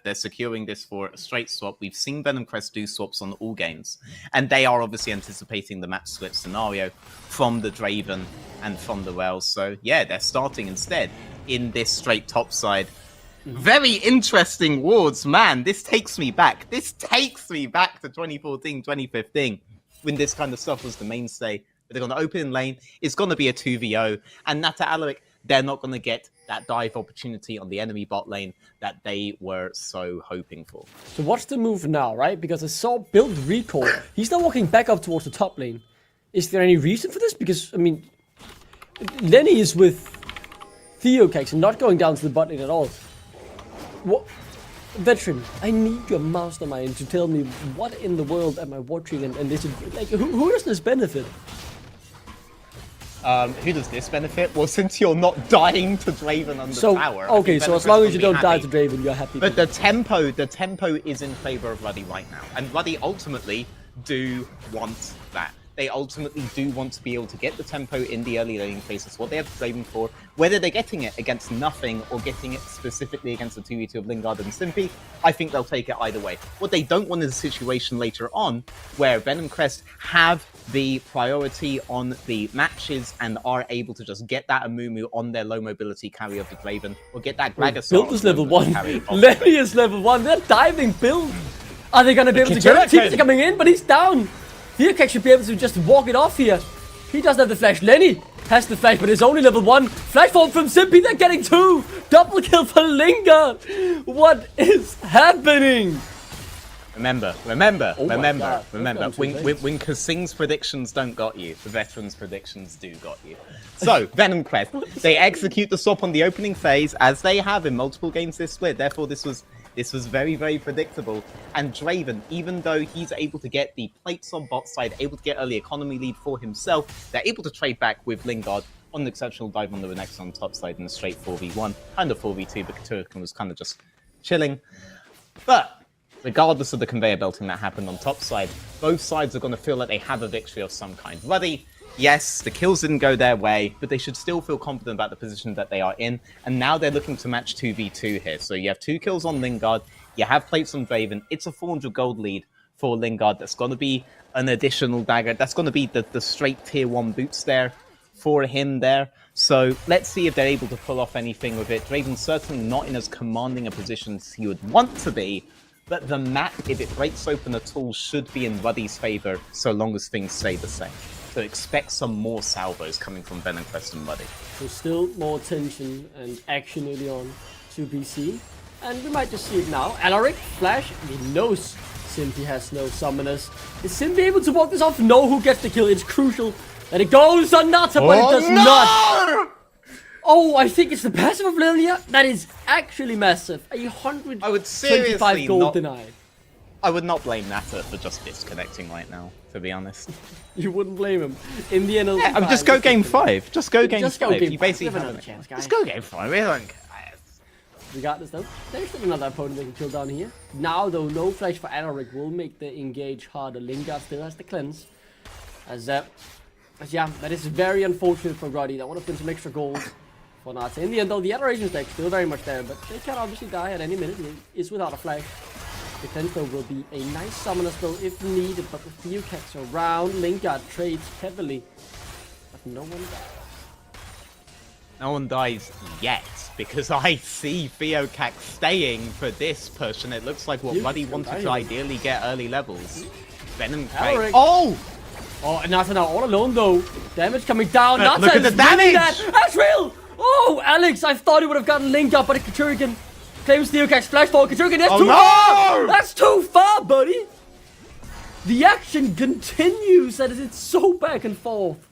They're securing this for a straight swap. We've seen Venom Crest do swaps on all games. And they are obviously anticipating the match split scenario from the Draven and from the Wells. So yeah, they're starting instead in this straight top side. Very interesting wards, man. This takes me back. This takes me back to 2014, 2015, when this kind of stuff was the mainstay. They're going to open in lane. It's going to be a 2v0. And Natter Alaric, they're not going to get that dive opportunity on the enemy bot lane that they were so hoping for. So what's the move now, right? Because I saw build recall. He's now walking back up towards the top lane. Is there any reason for this? Because, I mean, Lenny is with Theocax and not going down to the bot lane at all. What? Veteran, I need your mastermind to tell me what in the world am I watching and this is, like, who does this benefit? Who does this benefit? Well, since you're not dying to Draven on the tower. Okay, so as long as you don't die to Draven, you're happy. But the tempo is in favor of Ruddy right now. And Ruddy ultimately do want that. They ultimately do want to be able to get the tempo in the early laning phase. That's what they have Draven for. Whether they're getting it against nothing or getting it specifically against the 2v2 of Lingard and Simpy, I think they'll take it either way. What they don't want is a situation later on where Venom Crest have the priority on the matches and are able to just get that Amumu on their low mobility carry of the Draven, or get that Gragasol. Build is level 1. Lenny is level 1. They're diving build. Are they going to be able to get it? Teams are coming in, but he's down. Theokek should be able to just walk it off here. He doesn't have the flash. Lenny has the flash, but it's only level 1. Flash form from Simpy. They're getting 2. Double kill for Lingard. What is happening? Remember. Oh When Kasing's predictions don't got you, the veterans' predictions do got you. So, Venom Crest, they execute the swap on the opening phase, as they have in multiple games this split. Therefore, this was very, very predictable. And Draven, even though he's able to get the plates on bot side, able to get early economy lead for himself, they're able to trade back with Lingard on an exceptional dive on the Renekton on top side in a straight 4v1. Kind of 4v2, but Katurkan was kind of just chilling. But regardless of the conveyor belting that happened on top side, both sides are going to feel like they have a victory of some kind. Ruddy, yes, the kills didn't go their way, but they should still feel confident about the position that they are in. And now they're looking to match 2v2 here. So you have 2 kills on Lingard, you have plates on Draven. It's a 400 gold lead for Lingard. That's going to be an additional dagger. That's going to be the straight tier 1 boots there for him there. So let's see if they're able to pull off anything with it. Draven's certainly not in as commanding a position as he would want to be. But the map, if it breaks open at all, should be in Ruddy's favor so long as things stay the same. So expect some more salvos coming from Venom Crest and Ruddy. So still more tension and action early on to be seen. And we might just see it now. Alaric, Flash, he knows Simpy has no summoners. Is Simpy able to walk this off? No, who gets the kill? It's crucial. And it goes on Nata, but it does not. Oh, I think it's the passive of Lilia. That is actually massive. 125 gold denied. I would not blame Nata for just disconnecting right now, to be honest. You wouldn't blame him. In the NLC. Yeah, just go game 5. Just go game 5. You basically have another chance, guys. Just go game 5. We don't care. Regardless though, there's still another opponent they can kill down here. Now though, no flash for Alaric will make the engage harder. Lingard still has the cleanse. Yeah, that is very unfortunate for Ruddy. That would have been some extra gold for Nata. In the end though, the Adoration stack still very much there, but they can obviously die at any minute. It is without a flash. The Defense will be a nice summoner spell if needed, but with Theokek around, Lingard trades heavily. But no one dies. No one dies yet, because I see Theokek staying for this push, and it looks like what Ruddy wanted to ideally get early levels. Venom Crest. Oh! Oh, and Nata now all alone though. Damage coming down. Nata look at the damage! That's real! Oh, Alex, I thought he would have gotten Lingard, but Katurkan claims Theokek's flash fall. Katurkan, that's too far! That's too far, buddy! The action continues, and it's so back and forth.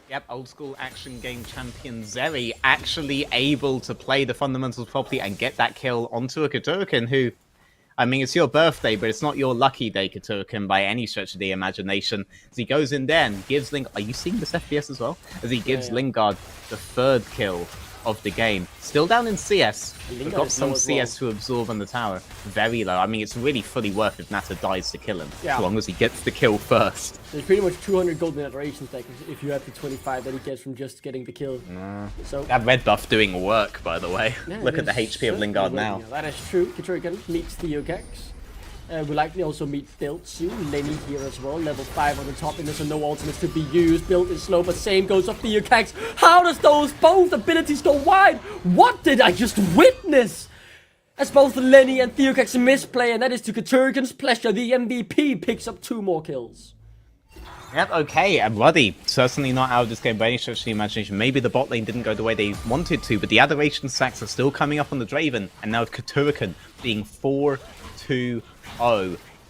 Yep, old school action game champion Zeri actually able to play the fundamentals properly and get that kill onto a Katurkan who, I mean, it's your birthday, but it's not your lucky day, Katurkan, by any stretch of the imagination. As he goes in there and gives Lingard... Are you seeing this FPS as well? As he gives Lingard the 3rd kill of the game. Still down in CS. We've got some CS to absorb on the tower. Very low. I mean, it's really fully worth if Nata dies to kill him. Yeah. As long as he gets the kill first. There's pretty much 200 gold in Adoration stack if you have the 25 that he gets from just getting the kill. So that red buff doing work, by the way. Yeah, look at the HP of Lingard now. Yeah, that is true. Katurkan meets Theokek. We'll likely also meet Build soon. Lenny here as well. Level 5 on the top, and there's no ultimates to be used. Build is slow, but same goes for Theokek. How does those both abilities go wide? What did I just witness? As both Lenny and Theokek's misplay, and that is to Katurkan's pleasure. The MVP picks up 2 more kills. Yep, okay, and Ruddy, certainly not out of this game by any stretch of the imagination. Maybe the bot lane didn't go the way they wanted to, but the Adoration stacks are still coming up on the Draven, and now Katurkan being 4-2-0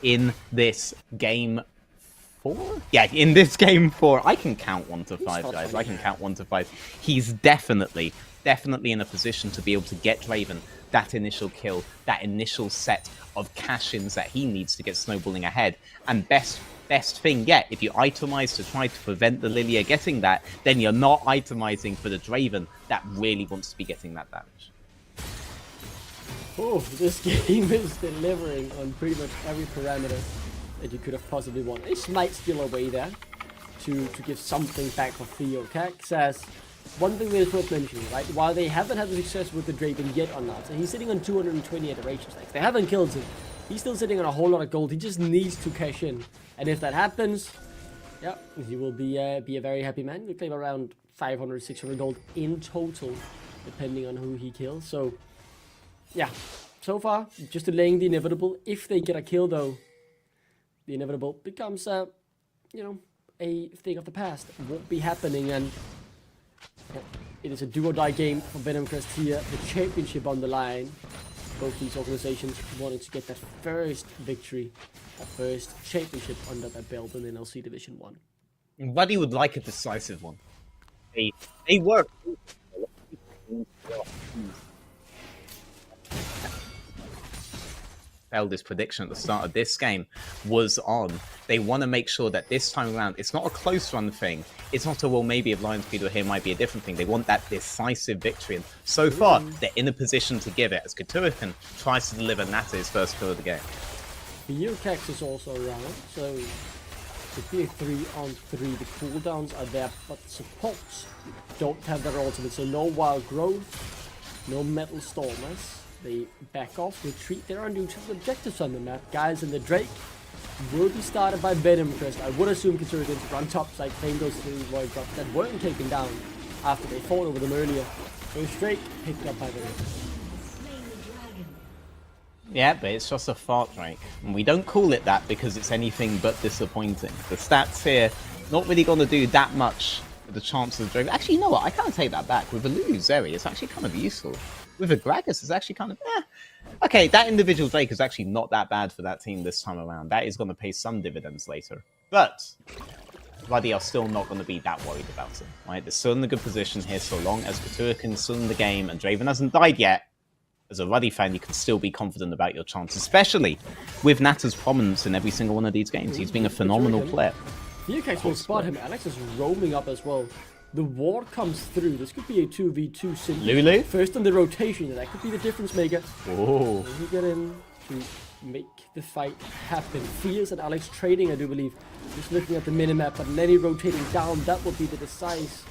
in this game 4? Yeah, in this game 4. I can count 1 to 5, guys. I can count 1 to 5. He's definitely in a position to be able to get Draven that initial kill, that initial set of cash-ins that he needs to get snowballing ahead. And best thing yet, if you itemize to try to prevent the Lilia getting that, then you're not itemizing for the Draven that really wants to be getting that damage. Oh, this game is delivering on pretty much every parameter that you could have possibly wanted. A smite steal away there. to give something back for Theo. Kak says, one thing that is worth mentioning, right? While they haven't had the success with the Draven yet on that, so he's sitting on 220 Adoration stacks. They haven't killed him. He's still sitting on a whole lot of gold. He just needs to cash in. And if that happens, yeah, he will be a very happy man. He'll claim around 500, 600 gold in total, depending on who he kills. So, yeah, so far, just delaying the inevitable. If they get a kill, though, the inevitable becomes, you know, a thing of the past. It won't be happening, and yeah, it is a do-or-die game for Venom Crest here. The championship on the line. Both these organizations wanting to get that first victory, that first championship under their belt in NLC Division 1. Buddy would like a decisive one. They work. This prediction at the start of this game was on. They want to make sure that this time around, it's not a close run thing. It's not a, well, maybe if Lionspeed were here might be a different thing. They want that decisive victory. And so far, they're in a position to give it as Katurikan tries to deliver Nata his first kill of the game. Geocax is also around, so it could be a 3-on-3. The cooldowns are there, but the supports don't have their ultimate. So no Wild Growth, no Metal Stormers. They back off, retreat. There are neutral objectives on the map. Guys, and the Drake will be started by Venom Crest. I would assume Katurikan to run top side, claim those 3 void drops that weren't taken down after they fought over them earlier. First Drake picked up by Venom. Yeah, but it's just a fart Drake. And we don't call it that because it's anything but disappointing. The stats here, not really going to do that much with the chances of Drake. Actually, you know what? I can't take that back. With a Lulu Zeri, it's actually kind of useful. With a Gragas, it's actually kind of, Okay, that individual Drake is actually not that bad for that team this time around. That is going to pay some dividends later. But Ruddy are still not going to be that worried about it, right? They're still in a good position here so long as Katurikan's still in the game and Draven hasn't died yet. As a Ruddy fan, you can still be confident about your chance, especially with Nata's prominence in every single one of these games. He's being a phenomenal player. Geocax will spot him. Alex is roaming up as well. The ward comes through. This could be a 2v2 simply. Lulu? First on the rotation, that could be the difference maker. Oh. He get in to make the fight happen. Fierce and Alex trading, I do believe. Just looking at the minimap, but Lenny rotating down. That will be the decisive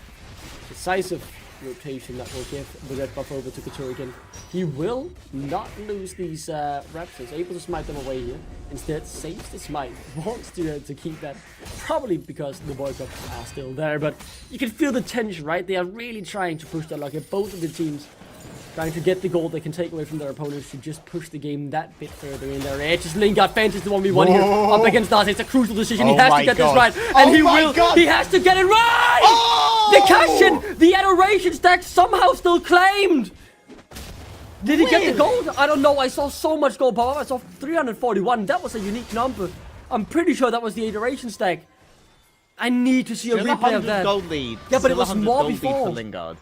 rotation that will give the red buff over to Katurikan. He will not lose these Raptors, able to smite them away here. Instead, saves the smite, wants to keep that, probably because the boy drops are still there, but you can feel the tension, right? They are really trying to push their luck here. Both of the teams trying to get the gold they can take away from their opponents to just push the game that bit further in their edge. Just Lingard fences the 1v1 here up against Darcy. It's a crucial decision. He has to get this right, and he will. He has to get it right! The cash in, the adoration stack somehow still claimed. Did he get the gold? I don't know. I saw so much gold pop up. I saw 341. That was a unique number. I'm pretty sure that was the adoration stack. I need to see a replay of that. Gold lead. Yeah, but it Still was more gold lead before. for Lingard.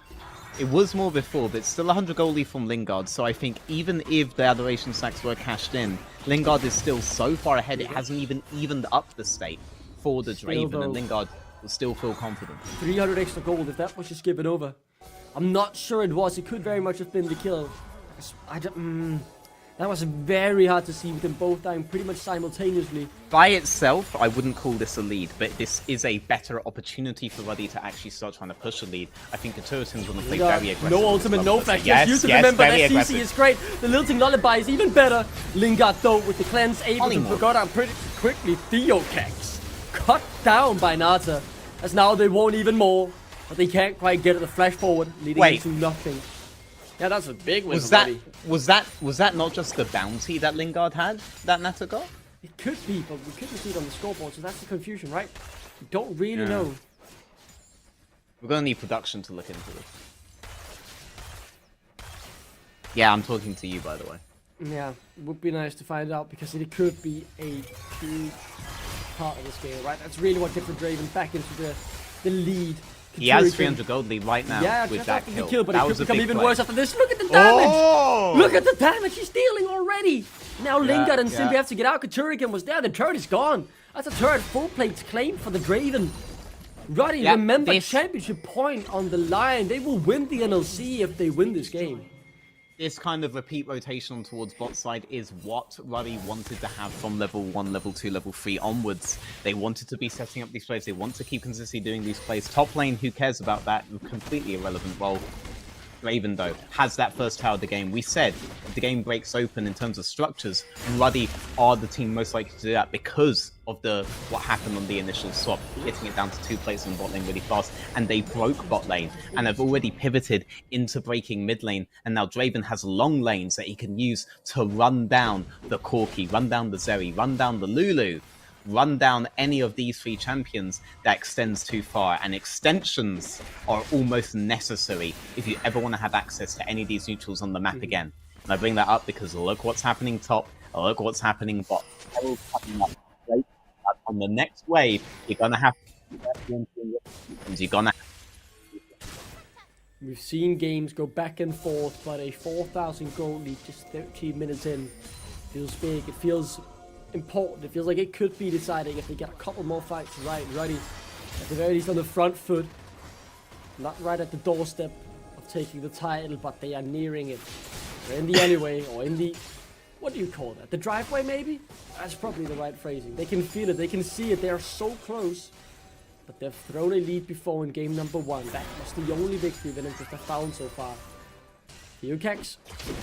It was more before, but it's still 100 gold lead from Lingard, so I think even if the adoration stacks were cashed in, Lingard is still so far ahead, it hasn't even evened up the state for the Draven, and Lingard will still feel confident. 300 extra gold if that was just given over. I'm not sure it was. It could very much have been the kill. That was very hard to see with them both dying pretty much simultaneously. By itself, I wouldn't call this a lead, but this is a better opportunity for Ruddy to actually start trying to push a lead. I think Katurikan's going to play very aggressive. No ultimate, no flash. Yes, you to yes, remember very that aggressive. CC is great. The Lilting Lullaby is even better. Lingard though with the cleanse able to go down pretty quickly. Geocax cut down by Nata. As now they won't even more, but they can't quite get the flash forward, leading into nothing. Yeah, that's a big win. Was that not just the bounty that Lingard had that Nata got? It could be, but we couldn't see it on the scoreboard, so that's the confusion, right? We don't really know. We're gonna need production to look into this. Yeah, I'm talking to you, by the way. Yeah, it would be nice to find out because it could be a huge part of this game, right? That's really what gets the Draven back into the lead. He has 300 gold lead right now with that kill. But that it was could a become big even play. worse after this. Look at the damage! Oh! Look at the damage he's dealing already! Now Lingard and Simbi have to get out. Katurikan was there. The turret is gone. That's a turret full plates claimed for the Draven. Ruddy, remember championship point on the line. They will win the NLC if they win this game. this kind of repeat rotation towards bot side is what Ruddy wanted to have from level 1, level 2, level 3 onwards. They wanted to be setting up these plays. They want to keep consistently doing these plays. Top lane, who cares about that? Completely irrelevant role. Raven, though, has that first tower of the game. We said if the game breaks open in terms of structures, Ruddy are the team most likely to do that because of what happened on the initial swap, getting it down to 2 places in bot lane really fast, and they broke bot lane, and have already pivoted into breaking mid lane, and now Draven has long lanes that he can use to run down the Corki, run down the Zeri, run down the Lulu, run down any of these 3 champions that extends too far, and extensions are almost necessary if you ever want to have access to any of these neutrals on the map again. And I bring that up because look what's happening top, look what's happening bot. On the next wave, you're gonna have to We've seen games go back and forth, but a 4,000 gold lead just 13 minutes in feels big. It feels important. It feels like it could be deciding if they get a couple more fights ready, at the very least on the front foot. Not right at the doorstep of taking the title, but they are nearing it. They're in the alleyway, or in the, what do you call that? The driveway, maybe? That's probably the right phrasing. They can feel it, they can see it, they are so close. But they've thrown a lead before in game number 1. That was the only victory Venom Crest have found so far. Theocax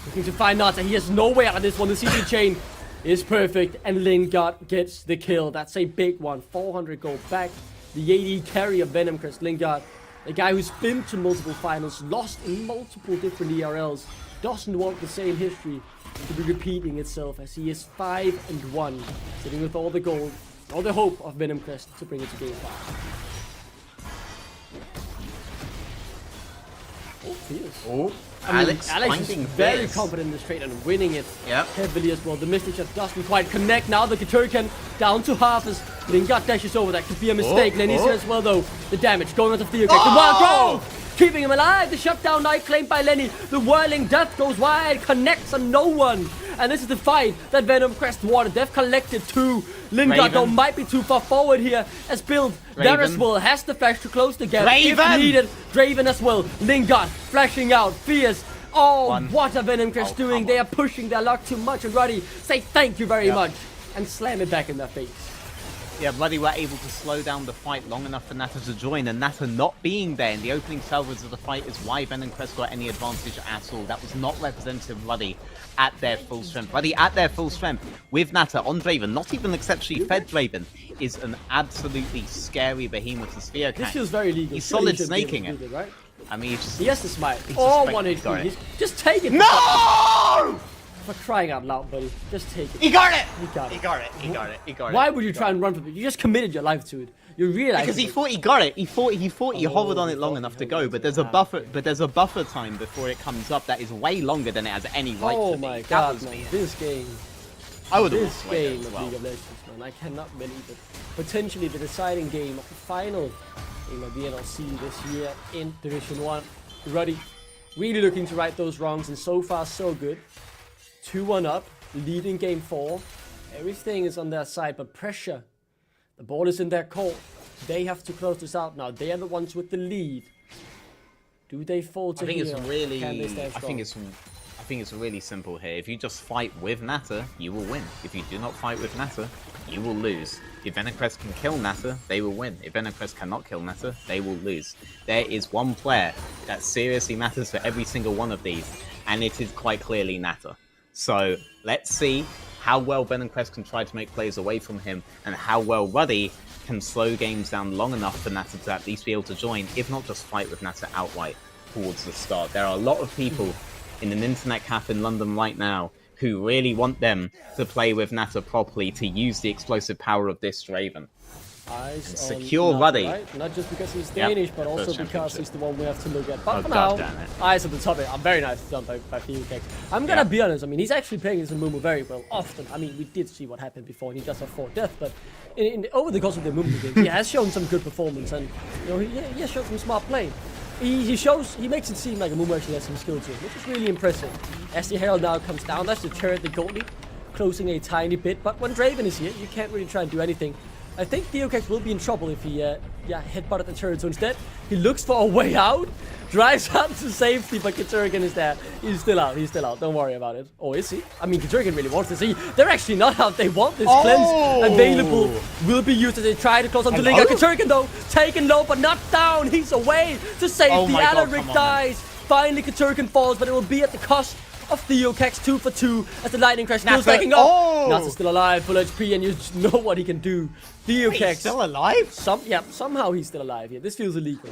looking to find Nata. He has no way out of this one. The CC chain is perfect, and Lingard gets the kill. That's a big one. 400 gold back. The AD carry of Venom Crest, Lingard, a guy who's been to multiple finals, lost in multiple different ERLs, doesn't want the same history to be repeating itself, as he is 5-1, sitting with all the gold, all the hope of Venom Crest to bring it to game 5. Oh, fierce. Oh, I mean, Alex is very confident in this trade and winning it Yep. heavily as well. The Mystic Shot doesn't quite connect. Now the Katurkan down to half as Lingard dashes over. That could be a mistake. Lenny's here as well, though. The damage going onto Theocax. The wild growth! Keeping him alive. The shutdown knight claimed by Lenny. The whirling death goes wide. Connects on no one. And this is the fight that Venom Crest wanted. They've collected 2. Lingard, though, might be too far forward here. As build there as well. Has the flash to close the gap. If needed. Draven as well. Lingard flashing out. Fierce. Oh, what are Venom Crest doing? They are pushing their luck too much. And Ruddy, say thank you very much. And slam it back in their face. Yeah, Ruddy were able to slow down the fight long enough for Nata to join, and Nata not being there in the opening salvos of the fight is why Venom Crest got any advantage at all. That was not representative of Ruddy at their full strength. Ruddy at their full strength with Nata on Draven, not even exceptionally fed Draven, is an absolutely scary behemoth to Theocax. This feels very legal. He's solid snaking it. Right? I mean, he has to smite. Oh, 1 HP. Just take it. No! For crying out loud, buddy. Just take it. He got it! He got it. He got it. He got it. He got it. Why would you try and run from it? You just committed your life to it. You realize because he thought he got it. He thought he hovered on it long enough to go, but there's a buffer. But there's a buffer time before it comes up that is way longer than it has any right to be. Oh my god, man. This game. I would This game as of well. League of Legends, man. I cannot believe it. Potentially the deciding game of the final game of the NLC this year in Division 1. Ruddy really looking to right those wrongs, and so far so good. 2-1 up, leading game 4. Everything is on their side, but pressure. The ball is in their court. They have to close this out now. They are the ones with the lead. Do they fall to I think heel? it's really. Can they stand I think it's really simple here. If you just fight with Nata, you will win. If you do not fight with Nata, you will lose. If Venom Crest can kill Nata, they will win. If Venom Crest cannot kill Nata, they will lose. There is one player that seriously matters for every single one of these, and it is quite clearly Nata. So let's see how well Venom Crest can try to make plays away from him, and how well Ruddy can slow games down long enough for Nata to at least be able to join, if not just fight with Nata outright towards the start. There are a lot of people in an internet cafe in London right now who really want them to play with Nata properly, to use the explosive power of this Draven. Eyes and secure on Ruddy. Right? Not just because he's Danish, but also First because he's the one we have to look at. But Oh, for God now, damn it. eyes on the topic. I'm very nice done by Theocax. I'm gonna be honest. I mean, he's actually playing this Mumu very well. Often, I mean, we did see what happened before, and he just had 4 deaths. But over the course of the Mumu game, he has shown some good performance, and you know, he has shown some smart play. He makes it seem like a Mumu actually has some skill to it, which is really impressive. As the Herald now comes down, that's the turret, the gold lead, closing a tiny bit. But when Draven is here, you can't really try and do anything. I think Theocax will be in trouble if he headbutted the turret. So instead, he looks for a way out, drives out to safety, but Katurgan is there. He's still out. Don't worry about it. Or is he? I mean, Katurgan really wants to see. They're actually not out. They want this cleanse available. Will be used as they try to close on to Lingard. Katurgan though, taken low, but not down. He's away to safety. Alaric dies. Finally, Katurgan falls, but it will be at the cost of Theocax. 2 for 2 as the lightning crash still stacking up. Nata's still alive, full HP, and you know what he can do. Theocax He's still alive? Somehow he's still alive here. This feels illegal.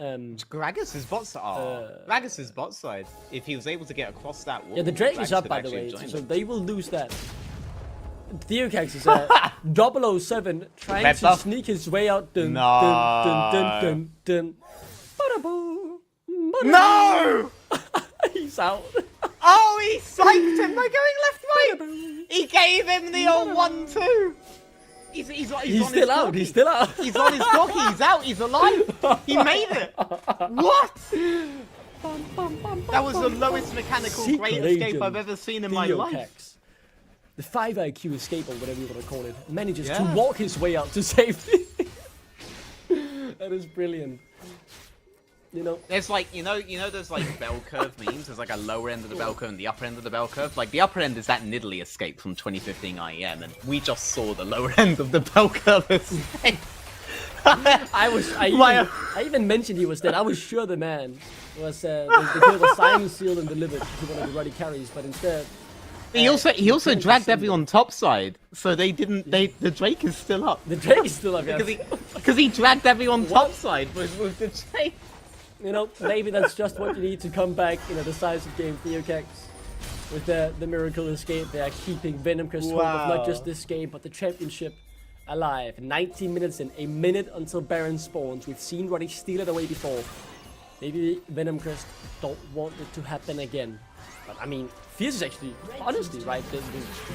Gragas's bot side. Gragas's bot side. If he was able to get across that wall. Yeah, the Drake is up by the way, so they will lose that. Theocax is 007 trying to sneak his way out. Dun, dun, dun, dun, dun. Ba-da-boo. No! He's out. Oh, he psyched him by going left-right. He gave him the old 1-2. He's still out. He's still out. He's on his doggy. He's out. He's alive. He made it. What? That was the lowest mechanical great escape I've ever seen in my life. The 5 IQ escape, or whatever you want to call it, manages to walk his way out to safety. That is brilliant. You know, there's like, you know, there's like bell curve memes. There's like a lower end of the bell curve and the upper end of the bell curve. Like the upper end is that Nidalee escape from 2015 IEM, and we just saw the lower end of the bell curve escape. I even mentioned he was dead. I was sure the man was the kill was signed, sealed, and delivered to one of the ruddy carries, but instead. He also dragged everyone topside, so they didn't. The Drake is still up. The Drake is still up, because he dragged everyone topside with the Drake. You know, maybe that's just what you need to come back in a decisive game. Theocax with the miracle escape. They are keeping Venom Crest hold of not just this game, but the championship alive. 19 minutes in, a minute until Baron spawns. We've seen Roddy steal it away before. Maybe Venom Crest don't want it to happen again. But I mean, Fierce is actually, honestly, right, the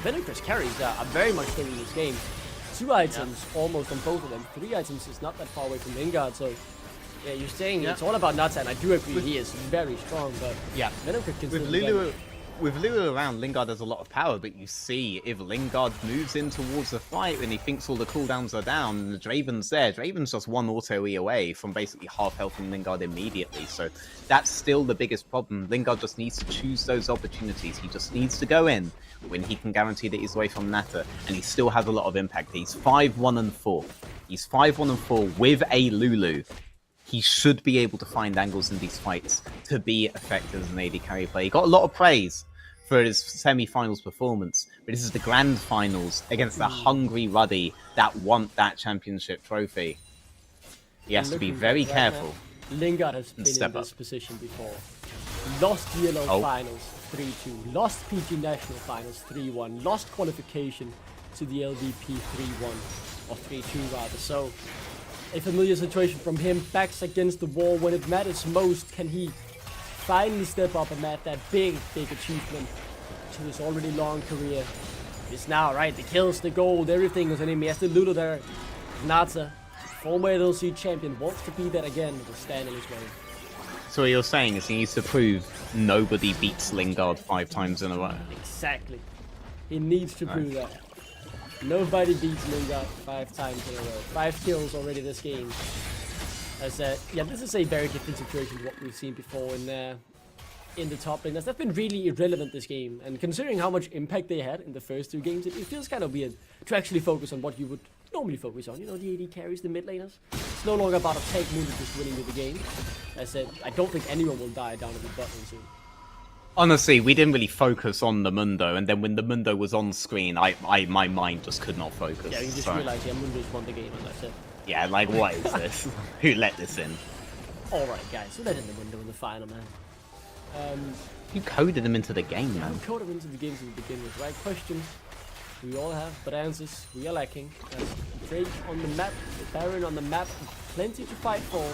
Venom Crest carries are very much still in this game. 2 items almost on both of them. 3 items is not that far away from Lingard, so yeah, you're saying it's all about Nata, and I do agree he is very strong, but Venom Crest can still with Lulu around, Lingard has a lot of power, but you see, if Lingard moves in towards the fight when he thinks all the cooldowns are down, and the Draven's there, Draven's just 1 auto-E away from basically half-healthing Lingard immediately, so that's still the biggest problem. Lingard just needs to choose those opportunities. He just needs to go in when he can guarantee that he's away from Nata, and he still has a lot of impact. He's 5-1-4. He's 5-1-4 with a Lulu. He should be able to find angles in these fights to be effective as an AD carry player. He got a lot of praise for his semi-finals performance, but this is the grand finals against the hungry Ruddy that want that championship trophy. He has to be very careful. Lingard has been in this position before. Lost Yellow Finals 3-2, lost PG National Finals 3-1, lost qualification to the LVP 3-1, or 3-2 rather. So a familiar situation from him, backs against the wall when it matters most. Can he finally step up and match that big achievement to his already long career? It's now, right? The kills, the gold, everything is an enemy. As the Lulu there, Nata, former NLC champion, wants to be that again. Will stand in his way. So what you're saying is he needs to prove nobody beats Lingard 5 times in a row. Exactly. He needs to prove that. Nobody beats Lingard 5 times in a row. 5 kills already this game. As this is a very different situation to what we've seen before in the top lane. That's been really irrelevant this game. And considering how much impact they had in the first 2 games, it feels kind of weird to actually focus on what you would normally focus on. You know, the AD carries, the mid laners. It's no longer about a tank moon just winning the game. As I said, I don't think anyone will die down at the bot lane soon. Honestly, we didn't really focus on the Mundo, and then when the Mundo was on screen, my mind just could not focus. Yeah, you just realized, Mundo's won the game, and that's it. Yeah, like, what is this? Who let this in? Alright, guys, so let in the Mundo in the final, man. You coded them into the game, man. You coded them into the game to begin with, right? Questions we all have, but answers we are lacking. Drake on the map, the Baron on the map, plenty to fight for.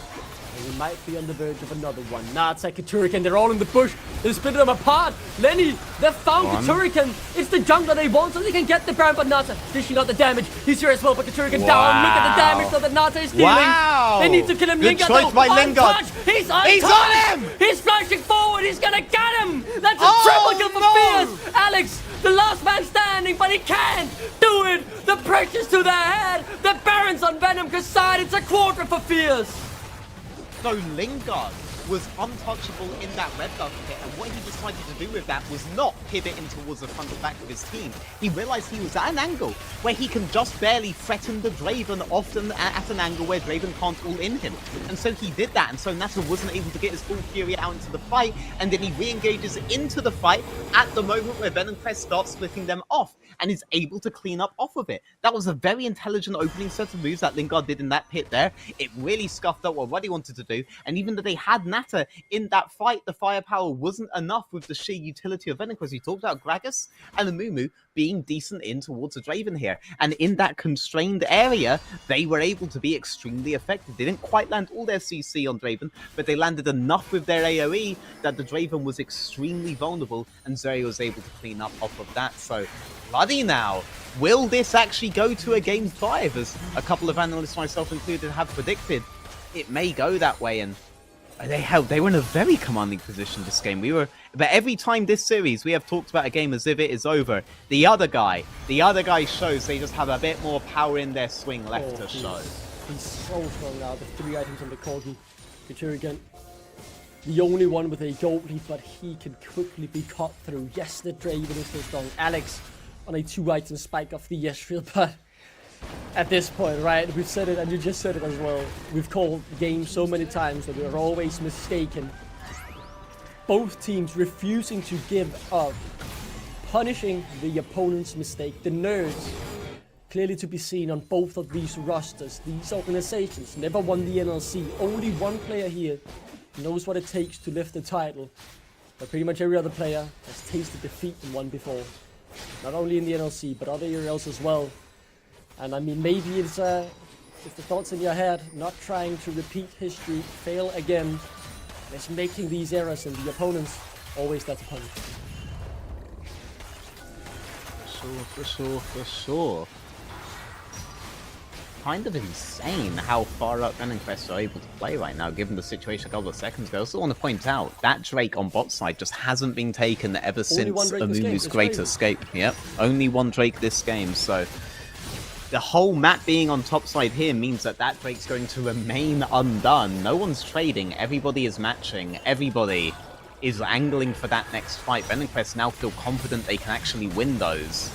And we might be on the verge of another one. Nata, Turrican, they're all in the bush. They've split them apart. Lenny, they've found the Turrican. It's the jungler they want so they can get the Baron, but Nata dishing out the damage. He's here as well, but the Turrican down. Look at the damage that Nata is dealing. They need to kill him. Good Lingard, choice by Lingard. He's untouched. He's on him. He's flashing forward. He's gonna get him. That's a triple kill for Fierce. Alex The last man standing, but he can't do it. The pressures to their head. The Baron's on Venom Crest side. It's a quarter for Fierce. So Lingard was untouchable in that red buff pit, and what he decided to do with that was not pivot in towards the front and back of his team. He realized he was at an angle where he can just barely threaten the Draven, often at an angle where Draven can't all in him. And so he did that, and so Nata wasn't able to get his full fury out into the fight, and then he re-engages into the fight at the moment where Venom Crest starts splitting them off, and is able to clean up off of it. That was a very intelligent opening set of moves that Lingard did in that pit there. It really scuffed up what Ruddy wanted to do, and even though they had Nata in that fight, the firepower wasn't enough with the sheer utility of Venom Crest. We talked about Gragas and the Mumu being decent in towards a Draven here, and in that constrained area, they were able to be extremely effective. They didn't quite land all their CC on Draven, but they landed enough with their AoE that the Draven was extremely vulnerable, and Zeri was able to clean up off of that. So Ruddy now, will this actually go to a game 5, as a couple of analysts, myself included, have predicted? It may go that way, and they were in a very commanding position this game. But every time this series we have talked about a game as if it is over, the other guy shows they just have a bit more power in their swing left to show. He's so strong now. The 3 items on the Corgi. Again, the only one with a gold lead, but he can quickly be cut through. Yes, the Draven is so strong. Alex on a 2-item spike off the Yeshfield, but at this point, right, we've said it, and you just said it as well. We've called games so many times that we're always mistaken. Both teams refusing to give up, punishing the opponent's mistake. The nerds clearly to be seen on both of these rosters. These organizations never won the NLC. Only one player here knows what it takes to lift the title, but pretty much every other player has tasted defeat and won before. Not only in the NLC, but other areas as well. And I mean, maybe it's the thoughts in your head, not trying to repeat history, fail again. It's making these errors, and the opponents always there to punish. For sure. Kind of insane how far up Venom Crest are able to play right now, given the situation a couple of seconds ago. I also want to point out that Drake on bot side just hasn't been taken ever since Amumu's Great Escape. Yep, only one Drake this game, so the whole map being on top side here means that Drake's going to remain undone. No one's trading, everybody is matching, everybody is angling for that next fight. Venom Crest now feel confident they can actually win those.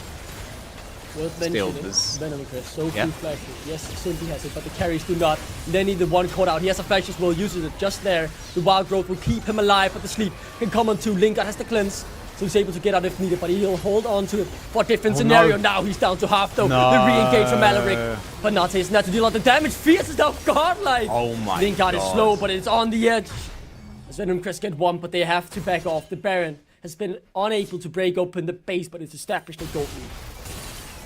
Worth mentioning, Venom Crest, so few flashes. Yes, Simpy has it, but the carries do not. Lenny, the one caught out, he has a flash as well, uses it just there. The wild growth will keep him alive, but the sleep can come on too. Lingard has the cleanse, so he's able to get out if needed, but he'll hold on to it for different scenario. Now he's down to half though. The re-engage from Alaric, but not his not to deal out the damage. Fierce is now godlike. Oh my Lingard is slow, but it's on the edge. As Venom Crest get one, but they have to back off. The Baron has been unable to break open the base, but it's established a gold lead.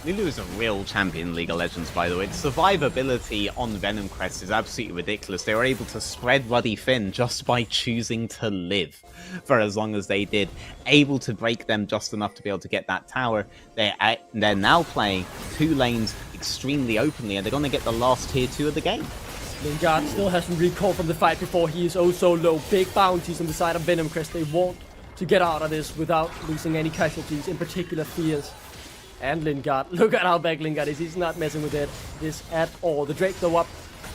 Lulu is a real champion in League of Legends, by the way. The survivability on Venom Crest is absolutely ridiculous. They were able to spread Ruddy thin just by choosing to live for as long as they did. Able to break them just enough to be able to get that tower. They're now playing 2 lanes extremely openly, and they're going to get the last tier 2 of the game. Lingard still hasn't recalled from the fight before. He is oh so low. Big bounties on the side of Venom Crest. They want to get out of this without losing any casualties, in particular Fierce. And Lingard, look at how back Lingard is. He's not messing with this at all. The Drake go up,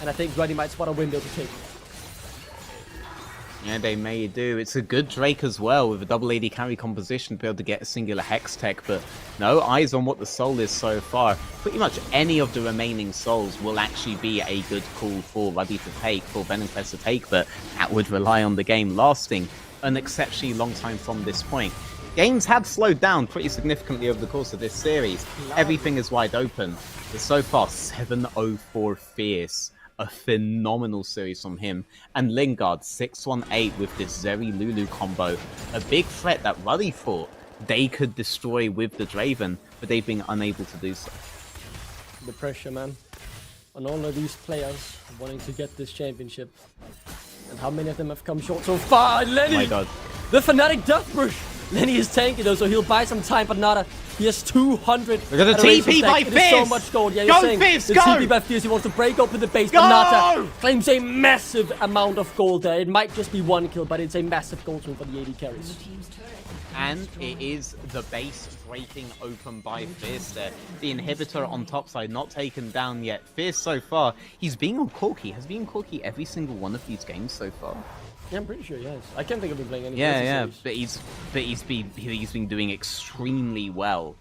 and I think Ruddy might spot a window to take. Yeah, they may do. It's a good Drake as well, with a double AD carry composition to be able to get a singular Hex tech, but no eyes on what the soul is so far. Pretty much any of the remaining souls will actually be a good call for Ruddy to take, for Venom Crest to take, but that would rely on the game lasting an exceptionally long time from this point. Games have slowed down pretty significantly over the course of this series. Everything is wide open. But so far, 704 Fierce. A phenomenal series from him. And Lingard, 618 with this Zeri Lulu combo. A big threat that Ruddy thought they could destroy with the Draven, but they've been unable to do so. The pressure, man, on all of these players wanting to get this championship. And how many of them have come short so far? Lenny! Oh my god. The Fnatic Death Brush! Lenny is tanking though, so he'll buy some time, but Nada He has 200. Look at the adoration TP stack. by It is so Fierce. much gold. Yeah, Go, you're saying Fierce, the go. TP by Fierce. He wants to break open the base, Go. but Nata claims a massive amount of gold there. It might just be one kill, but it's a massive gold win for the AD carries. And it is the base breaking open by Fierce there. The inhibitor on top side not taken down yet. Fierce so far, he's being on Corky. Has been Corky every single one of these games so far. Yeah, I'm pretty sure he has. I can't think of him playing any. Yeah, but he's been doing extremely well.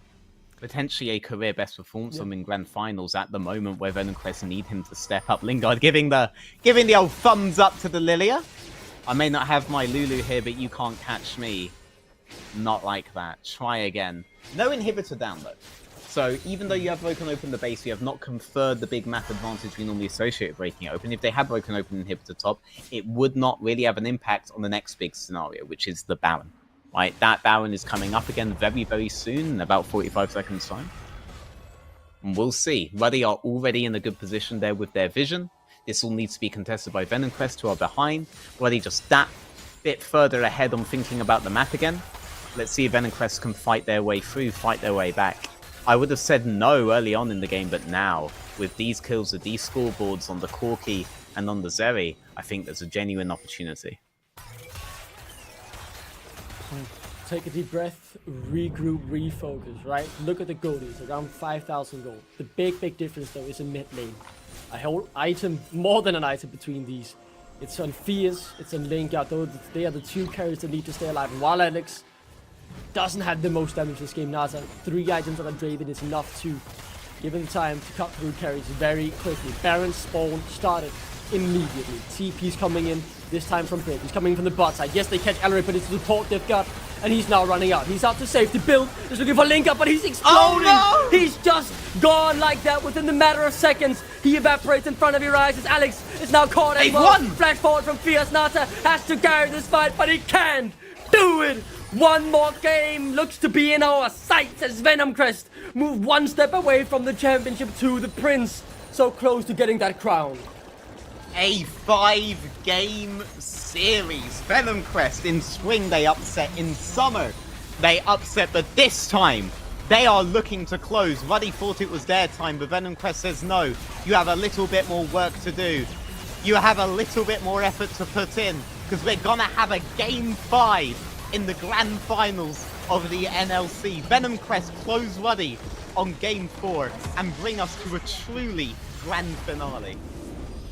Potentially a career best performance in grand finals at the moment where Venom Crest need him to step up. Lingard giving the old thumbs up to the Lilia. I may not have my Lulu here, but you can't catch me. Not like that. Try again. No inhibitor down though. So even though you have broken open the base, you have not conferred the big map advantage we normally associate with breaking it open. If they had broken open inhibitor top, it would not really have an impact on the next big scenario, which is the Baron. Right, that Baron is coming up again very, very soon, in about 45 seconds time. And we'll see. Ruddy are already in a good position there with their vision. This all needs to be contested by Venom Crest, who are behind. Ruddy just that bit further ahead on thinking about the map again. Let's see if Venom Crest can fight their way through, fight their way back. I would have said no early on in the game, but now, with these kills, with these scoreboards on the Corky and on the Zeri, I think there's a genuine opportunity. Take a deep breath, regroup, refocus, right? Look at the gold, it's around 5,000 gold. The big difference though is in mid lane. A whole item, more than an item between these. It's on Fierce, it's on Lingard, though they are the two carries that need to stay alive. And while Alex doesn't have the most damage this game, Nasa, 3 items on a Draven is enough to give him time to cut through carries very quickly. Baron spawn started immediately. TP's coming in, this time from Brit. He's coming from the bot side. Yes, they catch Alaric, but it's the support they've got. And he's now running out. He's out to safety. Build is looking for Lingard, but he's exploding. Oh, no! He's just gone like that within the matter of seconds. He evaporates in front of your eyes as Alex is now caught as well. Flash forward from Fierce. Nata has to carry this fight, but he can't do it. One more game looks to be in our sights as Venom Crest move one step away from the championship to the Prince. So close to getting that crown. A 5-game series. Venom Crest in spring they upset, in summer they upset, but this time they are looking to close. Ruddy thought it was their time, but Venom Crest says no, you have a little bit more work to do. You have a little bit more effort to put in, because we're gonna have a game 5 in the grand finals of the NLC. Venom Crest close Ruddy on game 4 and bring us to a truly grand finale.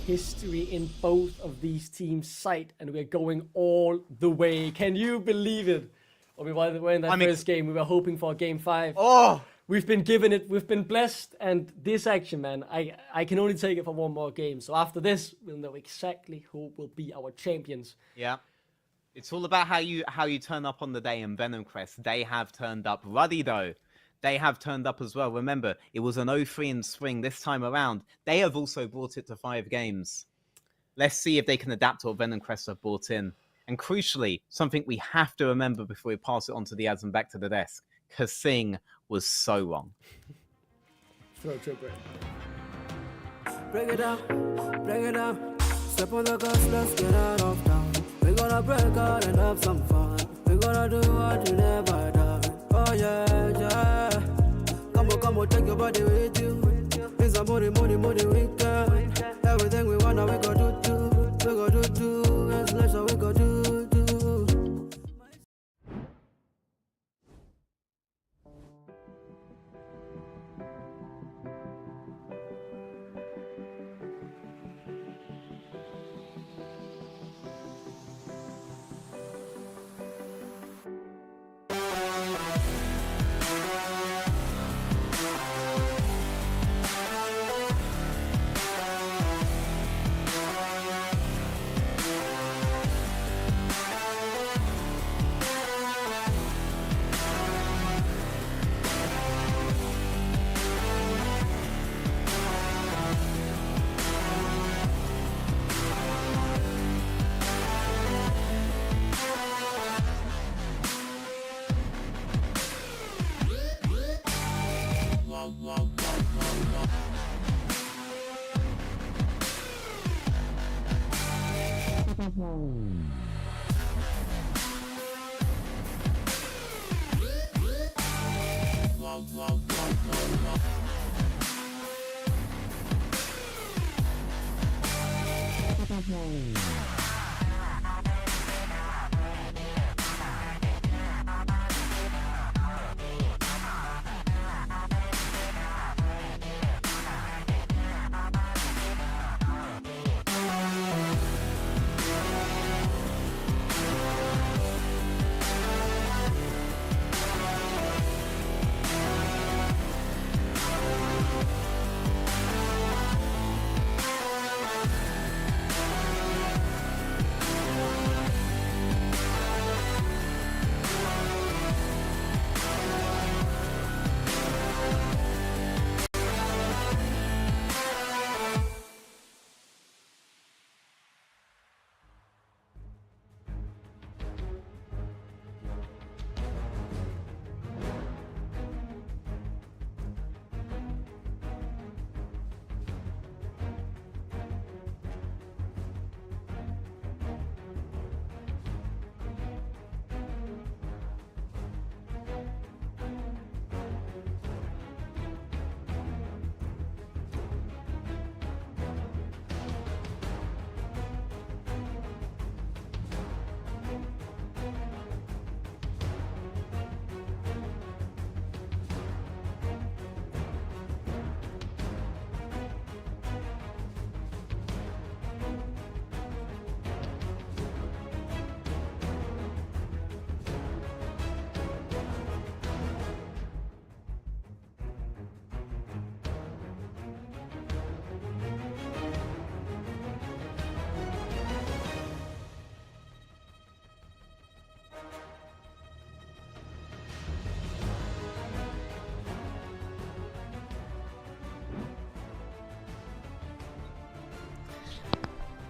History in both of these teams' sight, and we're going all the way. Can you believe it? Or we were in that first game, we were hoping for a game 5. Oh! We've been given it, we've been blessed, and this action, man, I can only take it for one more game. So after this, we'll know exactly who will be our champions. Yeah. It's all about how you turn up on the day, and Venom Crest, they have turned up. Ruddy, though, they have turned up as well. Remember, it was an 0-3 in spring this time around. They have also brought it to 5 games. Let's see if they can adapt to what Venom Crest have brought in. And crucially, something we have to remember before we pass it on to the ads and back to the desk. Kasing was so wrong. Throw to a break. Break it down, step on the gas, let's get out of town. We're gonna break out and have some fun. We're gonna do what you never done. Oh yeah, yeah. Come on, take your body with you. It's a money weekend. Everything we wanna, we go do. We go do. It's leisure, we go do.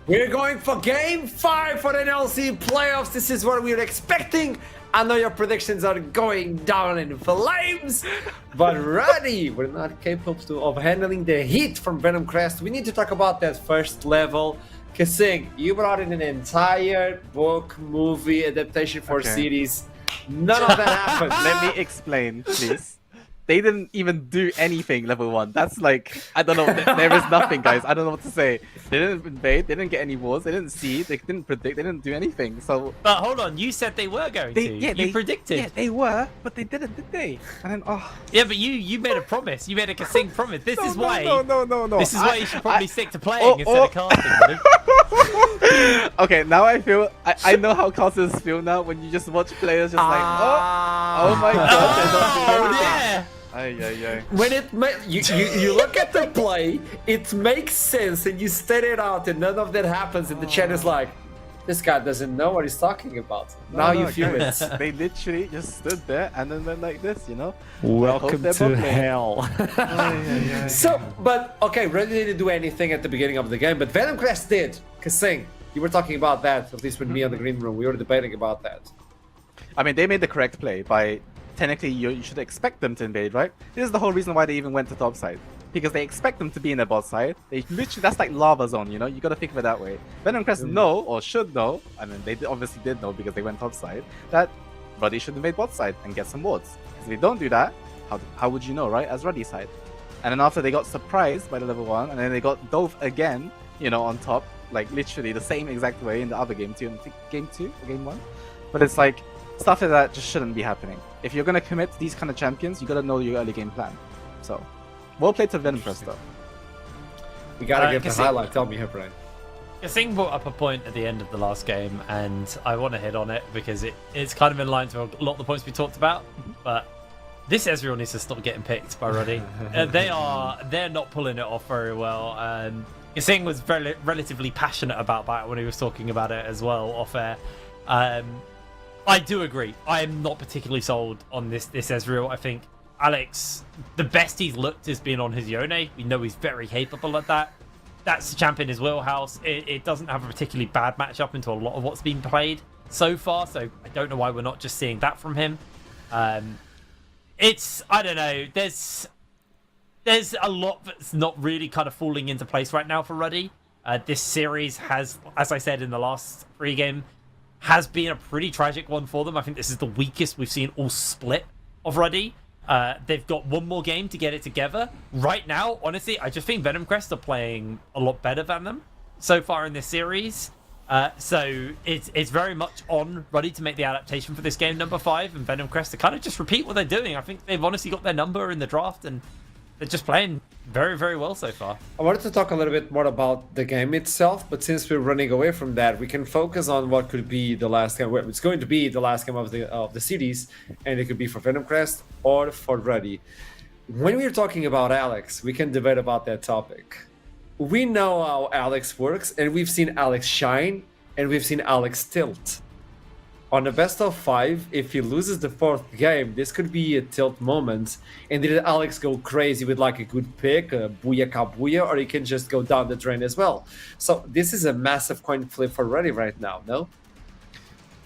We're going for game 5 for the NLC playoffs. This is what we were expecting. I know your predictions are going down in flames, but Ruddy, we're not capable of handling the heat from Venom Crest. We need to talk about that first level. Kasing, you brought in an entire book, movie, adaptation for series. None of that happened. Let me explain, please. They didn't even do anything level 1. That's like, I don't know, there is nothing, guys. I don't know what to say. They didn't invade, they didn't get any wars, they didn't see, they didn't predict, they didn't do anything. So. But hold on, you said they were going to. Yeah, you predicted. Yeah, they were, but they didn't, did they? And then, oh. Yeah, but you made a promise. You made a Kasing promise. This is why. No. This is why you should probably stick to playing instead of casting. Okay, now I feel, I know how casters feel now when you just watch players just like, oh my god, they're not doing anything. When you look at the play, it makes sense, and you state it out, and none of that happens, and the chat is like, this guy doesn't know what he's talking about. Now you feel it. They literally just stood there and then went like this, you know? Welcome to hell. So, but okay, Reddy didn't do anything at the beginning of the game, but Venom Crest did. Kasing, you were talking about that, at least with me in the green room. We were debating about that. I mean, they made the correct play by technically you should expect them to invade, right? This is the whole reason why they even went to top side. Because they expect them to be in their bot side. They literally, that's like lava zone, you know? You gotta think of it that way. Venom Crest know, or should know, I mean, they obviously did know because they went top side, that Ruddy should invade bot side and get some wards. Because if they don't do that, how would you know, right? As Ruddy side. And then after they got surprised by the level 1, and then they got dove again, you know, on top, like literally the same exact way in the other game too, in game 2 or game 1. But it's like, stuff like that just shouldn't be happening. If you're gonna commit to these kind of champions, you gotta know your early game plan. So, well played to Venom Crest though. We gotta get the highlight. Tell me, Hebron. Kasing brought up a point at the end of the last game, and I want to hit on it because it's kind of in line to a lot of the points we talked about. But this Ezreal needs to stop getting picked by Ruddy. They're not pulling it off very well. Kasing was relatively passionate about that when he was talking about it as well off air. I do agree. I am not particularly sold on this Ezreal. I think Alex, the best he's looked has been on his Yone. We know he's very capable at that. That's the champion in his wheelhouse. It doesn't have a particularly bad matchup into a lot of what's been played so far, so I don't know why we're not just seeing that from him. I don't know. There's a lot that's not really kind of falling into place right now for Ruddy. This series has, as I said in the last pregame, has been a pretty tragic one for them. I think this is the weakest we've seen all split of Ruddy. They've got one more game to get it together. Right now, honestly, I just think Venom Crest are playing a lot better than them so far in this series. So it's very much on Ruddy to make the adaptation for this game number 5, and Venom Crest to kind of just repeat what they're doing. I think they've honestly got their number in the draft, and they're just playing very, very well so far. I wanted to talk a little bit more about the game itself, but since we're running away from that, we can focus on what could be the last game. Well, it's going to be the last game of the series, and it could be for Venom Crest or for Ruddy. When we're talking about Alex, we can debate about that topic. We know how Alex works, and we've seen Alex shine, and we've seen Alex tilt. On the best of 5, if he loses the 4th game, this could be a tilt moment. And did Alex go crazy with like a good pick, a booyaka booyah, or he can just go down the drain as well? So this is a massive coin flip for Ruddy right now, no?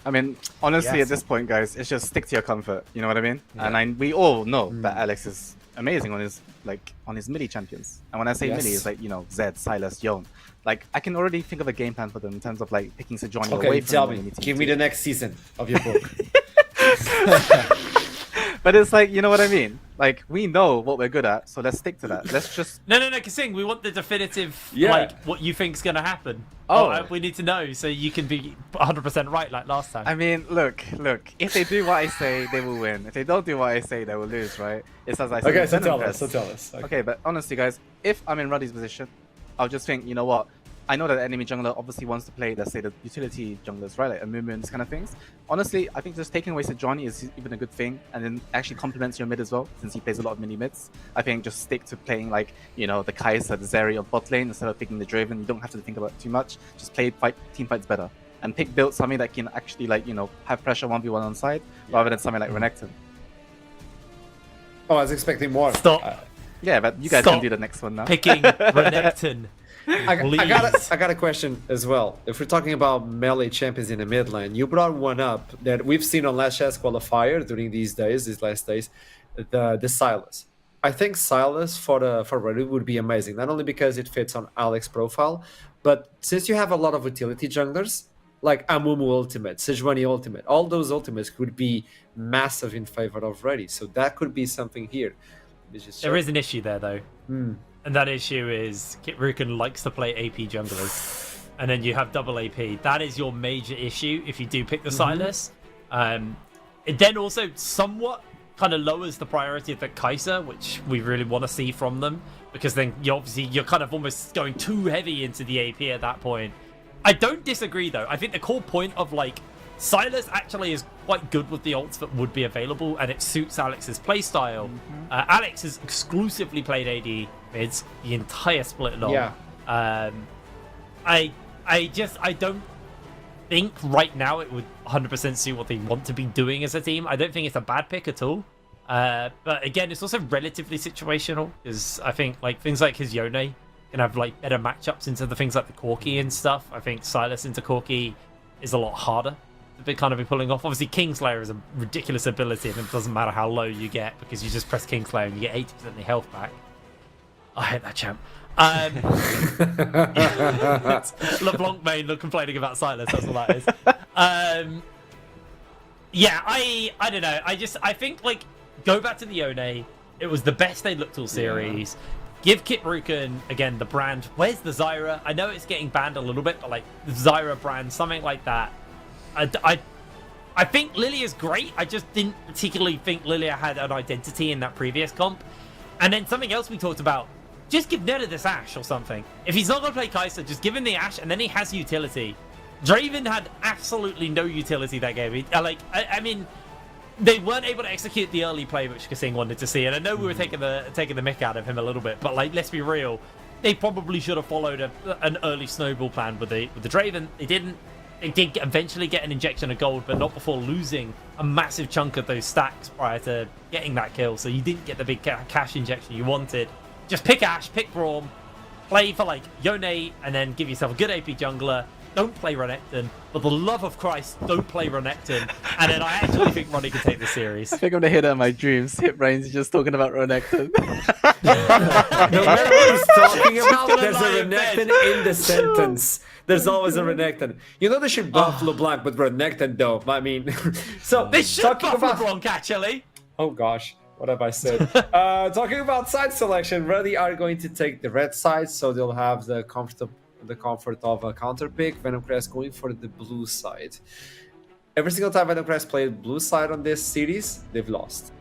I mean, honestly, Yes. at this point, guys, it's just stick to your comfort. You know what I mean? Yeah. And we all know that Alex is amazing on his melee champions. And when I say melee, it's like, you know, Zed, Silas, Yone. Like, I can already think of a game plan for them in terms of like picking Sejuani away from tell the me. enemy team. Give me the next season of your book. But it's like, you know what I mean? Like, we know what we're good at, so let's stick to that. Let's just... No, Kasing, we want the definitive, Yeah. like, what you think's going to happen. Oh. We need to know so you can be 100% right like last time. I mean, look. If they do what I say, they will win. If they don't do what I say, they will lose, right? It's as I said. Okay, so Venom tell Crest. us. Okay, but honestly, guys, if I'm in Ruddy's position, I'll just think, you know what? I know that the enemy jungler obviously wants to play, let's say, the utility junglers, right? Like Amumu and this kind of things. Honestly, I think just taking away Sejuani is even a good thing, and then actually complements your mid as well, since he plays a lot of mini mids. I think just stick to playing like, you know, the Kai'Sa, the Zeri of bot lane instead of picking the Draven. You don't have to think about it too much. Just play team fights better, and pick build something that can actually like, you know, have pressure 1v1 on side rather than something like Renekton. Oh, I was expecting more. Stop. Yeah, but you guys Stop can do the next one now. Picking Renekton. I got a question as well. If we're talking about melee champions in the mid lane, you brought one up that we've seen on last chess qualifier during these last days, the Silas. I think Silas for Ruddy would be amazing, not only because it fits on Alex's profile, but since you have a lot of utility junglers like Amumu ultimate, Sejuani ultimate, all those ultimates could be massive in favor of Ruddy. So that could be something here. There is an issue there though. And that issue is Kit Ruken likes to play AP junglers. And then you have double AP. That is your major issue if you do pick the Silas. It then also somewhat kind of lowers the priority of the Kai'Sa, which we really want to see from them. Because then you're kind of almost going too heavy into the AP at that point. I don't disagree though. I think the core point of like Silas actually is quite good with the ults that would be available, and it suits Alex's playstyle. Alex has exclusively played AD mids the entire split long. Yeah. I don't think right now it would 100% suit what they want to be doing as a team. I don't think it's a bad pick at all. But again, it's also relatively situational, because I think like things like his Yone can have like better matchups into the things like the Corki and stuff. I think Silas into Corki is a lot harder to kind of be pulling off. Obviously, Kingslayer is a ridiculous ability, and it doesn't matter how low you get, because you just press Kingslayer and you get 80% of the health back. I hate that champ. LeBlanc main complaining about Silas, that's what that is. Yeah, I don't know. I think like go back to the Yone. It was the best they looked all series. Give Kit Ruken again the brand. Where's the Zyra? I know it's getting banned a little bit, but like the Zyra brand, something like that. I think Lilia is great. I just didn't particularly think Lilia had an identity in that previous comp. And then something else we talked about. Just give Neda this Ashe or something. If he's not going to play Kai'Sa, just give him the Ashe, and then he has utility. Draven had absolutely no utility that game. I mean, they weren't able to execute the early play which Kasing wanted to see, and I know we were taking the mick out of him a little bit, but like, let's be real, they probably should have followed an early snowball plan with the Draven. They didn't. They did eventually get an injection of gold, but not before losing a massive chunk of those stacks prior to getting that kill. So you didn't get the big cash injection you wanted. Just pick Ashe, pick Braum, play for like Yone, and then give yourself a good AP jungler. Don't play Renekton. For the love of Christ, don't play Renekton. And then I actually think Ronnie can take the series. I think I'm the hit of my dreams. Hit Brains just talking about Renekton. No matter what he's talking about, there's a Renekton in the sentence. There's always a Renekton. You know they should buff LeBlanc with Renekton though. I mean, so they should buff LeBlanc actually. Oh gosh, what have I said? Talking about side selection, Ruddy are going to take the red side, so they'll have the the comfort of a counter pick. Venom Crest going for the blue side. Every single time Venom Crest played blue side on this series, they've lost.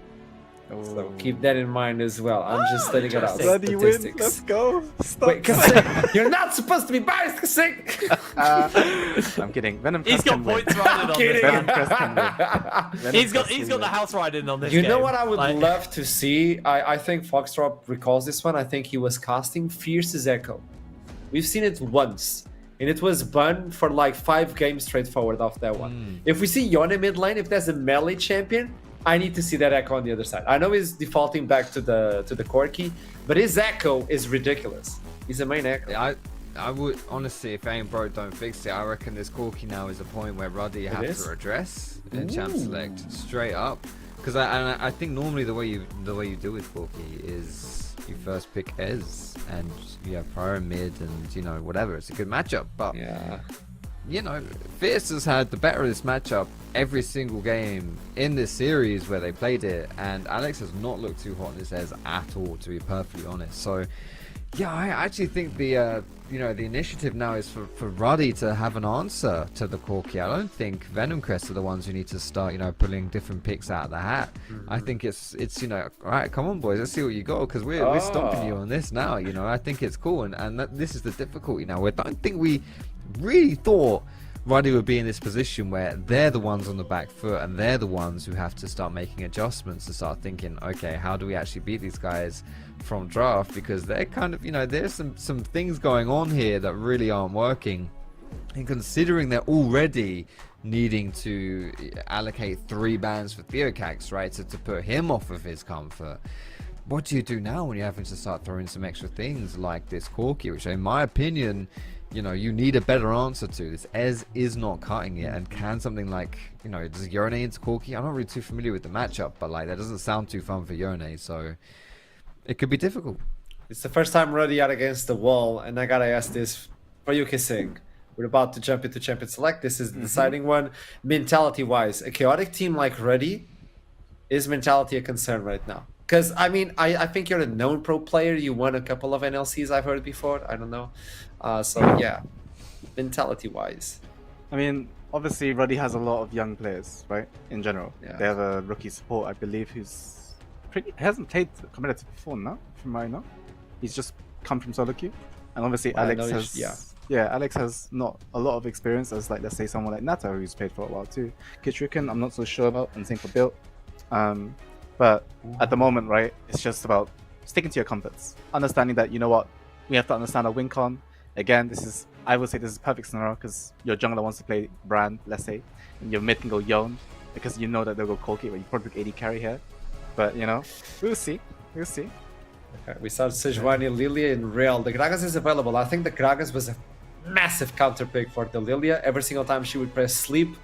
So keep that in mind as well. I'm just letting it out. Bloody win. Statistics. Let's go. Stop. Wait, Kasik, you're not supposed to be biased, Kasik! I'm kidding. Venom He's Crest got can win. points riding on this. Venom Crest can win. Venom He's got Crest the will house riding on this. You game. know what I would Like- love to see? I think Foxtrot recalls this one. I think he was casting Fierce's Echo. We've seen it once. And it was banned for like 5 games straightforward off that one. If we see Yone mid lane, if there's a melee champion, I need to see that Echo on the other side. I know he's defaulting back to the Corki, but his Echo is ridiculous. He's a main Echo. Yeah, I would honestly, if it ain't broke, don't fix it. I reckon this Corki now is a point where Ruddy has to address and champ select straight up. Because I think normally the way you deal with Corki is you first pick Ez and you have prior mid and you know whatever. It's a good matchup, but yeah. You know, Fierce has had the better of this matchup every single game in this series where they played it, and Alex has not looked too hot in this Ez at all, to be perfectly honest. So, yeah, I actually think the the initiative now is for Ruddy to have an answer to the Corki. I don't think Venom Crest are the ones who need to start, pulling different picks out of the hat. I think it's all right, come on boys, let's see what you got, because we're stomping you on this now. I think it's cool, and this is the difficulty now. I don't think we really thought Ruddy would be in this position where they're the ones on the back foot and they're the ones who have to start making adjustments to start thinking, okay, how do we actually beat these guys from draft? Because they're kind of, there's some things going on here that really aren't working. And considering they're already needing to allocate 3 bans for Theocax, right, to put him off of his comfort, what do you do now when you're having to start throwing some extra things like this Corki, which in my opinion, you need a better answer to. This Ez is not cutting it, and can something like, does Yone into Corki? I'm not really too familiar with the matchup, but like that doesn't sound too fun for Yone, so it could be difficult. It's the first time Ruddy out against the wall, and I gotta ask this for you, Kissing. We're about to jump into Champion Select. This is the deciding one. Mentality-wise, a chaotic team like Ruddy, is mentality a concern right now? Because, I think you're a known pro player. You won a couple of NLCs, I've heard before. I don't know. So, yeah, mentality-wise. Obviously, Ruddy has a lot of young players, right? In general. Yeah. They have a rookie support, I believe, who's hasn't played competitive before, no? From what I know. He's just come from solo queue. And obviously, Alex has... Yeah, Alex has not a lot of experience as, like, let's say, someone like Nata, who's played for a while, too. Kitruken, I'm not so sure about, and same for Built. But at the moment, right, it's just about sticking to your comforts. Understanding that, we have to understand our win con. Again, I would say this is perfect scenario because your jungler wants to play Brand, let's say, and your mid can go Yone because you know that they'll go Corki, but you probably pick 80 carry here. But, we'll see. We'll see. Okay, we saw Sejuani, Lilia, and Real. The Gragas is available. I think the Gragas was a massive counter pick for the Lilia. Every single time she would press sleep,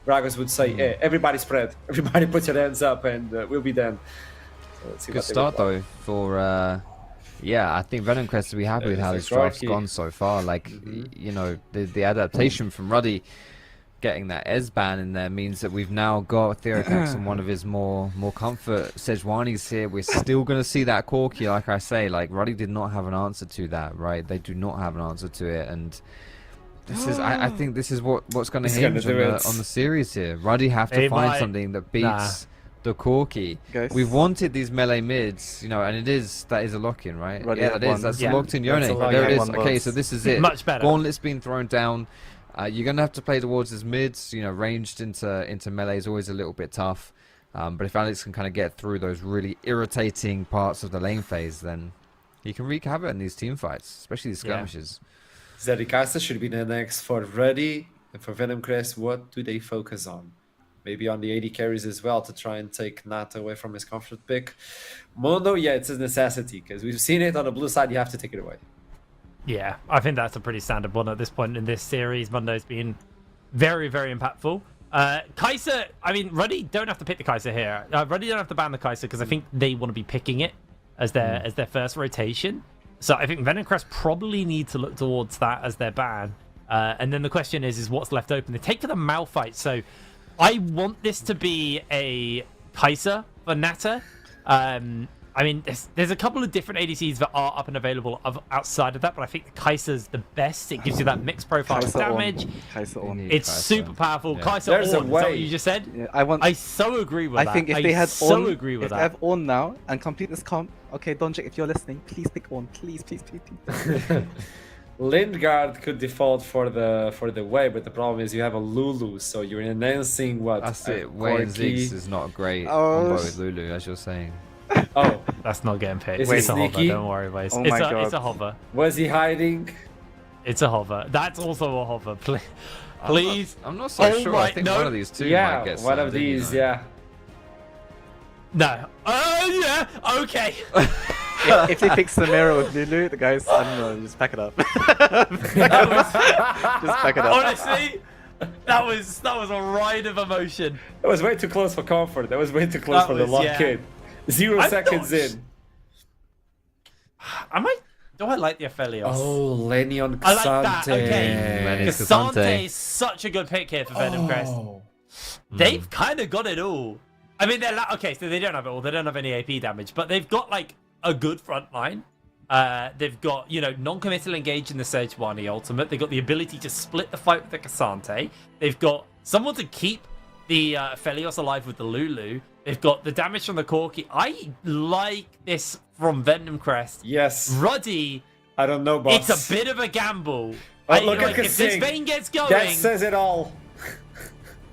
Gragas would say, hey, everybody spread. Everybody put your hands up and we'll be done. So let's see Good start, though, for... I think Venom Crest will be happy with how this draft's gone so far. Like, the adaptation from Ruddy getting that Ez ban in there means that we've now got Theocax on one of his more comfort. Sejuani's here. We're still going to see that Corki, like I say. Like, Ruddy did not have an answer to that, right? They do not have an answer to it, and... This is, I think this is what's going to hinge on the series here. Ruddy have to find something that beats the Corki. We've wanted these melee mids, and that is a lock-in, right? Ruddy that's locked in Yone. There it is. Okay, so this is it. Much better. Gauntlet's been thrown down. You're going to have to play towards his mids. Ranged into melee is always a little bit tough. But if Alex can kind of get through those really irritating parts of the lane phase, then he can wreak havoc in these team fights, especially these skirmishes. Zerikasa should be the next for Ruddy, and for Venom Crest, what do they focus on? Maybe on the AD carries as well to try and take Nata away from his comfort pick. Mondo, it's a necessity because we've seen it on the blue side. You have to take it away. Yeah, I think that's a pretty standard one at this point in this series. Mundo's been very, very impactful. Kai'Sa, Ruddy don't have to pick the Kai'Sa here. Ruddy don't have to ban the Kai'Sa because I think they want to be picking it as their first rotation. So I think Venom Crest probably need to look towards that as their ban. And then the question is what's left open? They take for the Malphite. So I want this to be a Kai'Sa for Nata. I mean, there's a couple of different ADCs that are up and available outside of that, but I think the Kai'Sa's the best. It gives you that mixed profile of damage. It's super powerful. Kai'Sa There's a Ornn, is that what way. you just said? Yeah, I so agree with that. I think if they had so Ornn, agree with if they that. have Ornn now and complete this comp, okay, Donjik, if you're listening, please pick Ornn, please. Lingard could default for the way, but the problem is you have a Lulu, so you're enhancing what? That's a it. Way and Corki? Ziggs is not a great Oh, combo with Lulu, as you're saying. Oh, That's not getting picked. Is he It's a hover, sneaky? don't worry, boys. Oh it's my a God. hover. was he hiding? It's a hover. That's also a hover. Please. I'm not so Oh sure. my- I think no. one of these two might Yeah, get one of slammed in, you these. know. Yeah. No. Oh, yeah. Okay. If they pick Samira with Lulu, the guys, I don't know, just pack it up. Just pack it up. Honestly, that was a ride of emotion. That was way too close for comfort. That was way too close That for the was- lock yeah. in. 0 I'm seconds not- in. Do I like the Aphelios? Oh, Lenny on I like that. Cassante. Okay. Lenny's Cassante Cassante. is such a good pick here for Venom Crest. Oh. They've kind of got it all. I mean, they're okay, so they don't have it all. They don't have any AP damage, but they've got like a good front line. They've got, non-committal engage in the Sejuani ultimate. They've got the ability to split the fight with the Cassante. They've got someone to keep the Aphelios alive with the Lulu. They've got the damage from the Corki. I like this from Venom Crest. Yes. Ruddy, I don't know, but it's a bit of a gamble. Oh, look at if this Kasing. vein gets going, that says it all.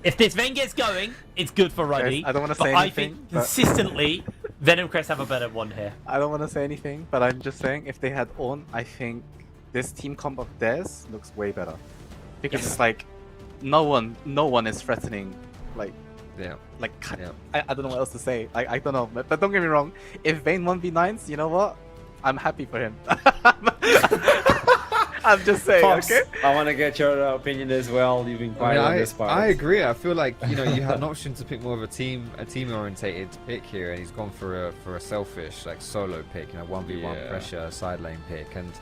if this vein gets going, it's good for Ruddy. Guys, I don't wanna but say I anything, think but- consistently, Venom Crest have a better one here. I don't want to say anything, but I'm just saying, if they had Ornn, I think this team comp of theirs looks way better. Because it's like, no one is threatening, like, Yeah. Yeah. I don't know what else to say. I don't know, but don't get me wrong. If Vayne 1v9s, you know what? I'm happy for him. I'm just saying, Fox, okay? I want to get your opinion as well. You've been quiet on this part. I agree. I feel like you had an option to pick more of a team orientated pick here, and he's gone for a selfish like solo pick, 1v1 pressure side lane pick, and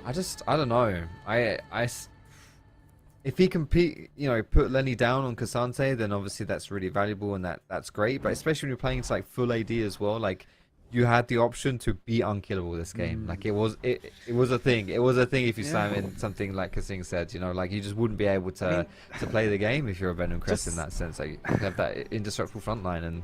I don't know. If he can put Lenny down on Cassante, then obviously that's really valuable and that's great. But especially when you're playing like full AD as well, like you had the option to be unkillable this game. Like it was a thing. It was a thing if you slam in something like Kasing said, like you just wouldn't be able to play the game if you're a Venom Crest in that sense. Like you have that indestructible front line, and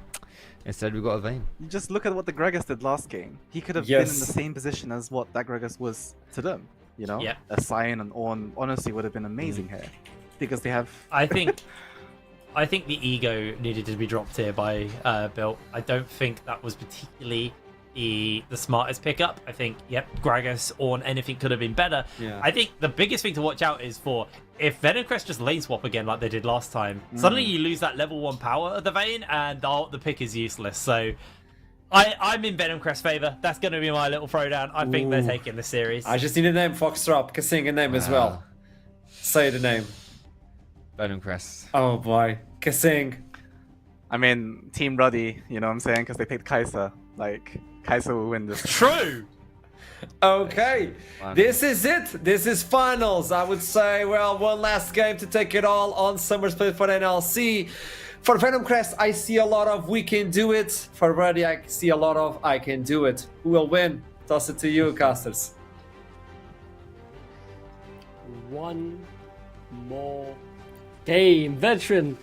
instead we've got a Vayne. Just look at what the Gragas did last game. He could have been in the same position as what that Gragas was to them. Yeah. A Sion and Ornn honestly would have been amazing here. Because they have... I think the ego needed to be dropped here by Bill. I don't think that was particularly the smartest pickup. I think, Gragas or anything could have been better. Yeah. I think the biggest thing to watch out is for if Venom Crest just lane swap again like they did last time, suddenly you lose that level 1 power of the Vayne and the pick is useless. So I'm in Venom Crest's favor. That's going to be my little throwdown. I think they're taking the series. I just need a name, Foxtrot. Kasing a name as well. Say the name. Venom Crest. Oh boy. Kasing. I mean, Team Ruddy, you know what I'm saying? Because they picked Kai'Sa. Like, Kai'Sa will win this. True! Okay, this is it. This is finals. I would say, well, one last game to take it all on Summer Split for NLC. For Venom Crest, I see a lot of we can do it. For Ruddy, I see a lot of I can do it. Who will win? Toss it to you, casters. One more game. Veteran,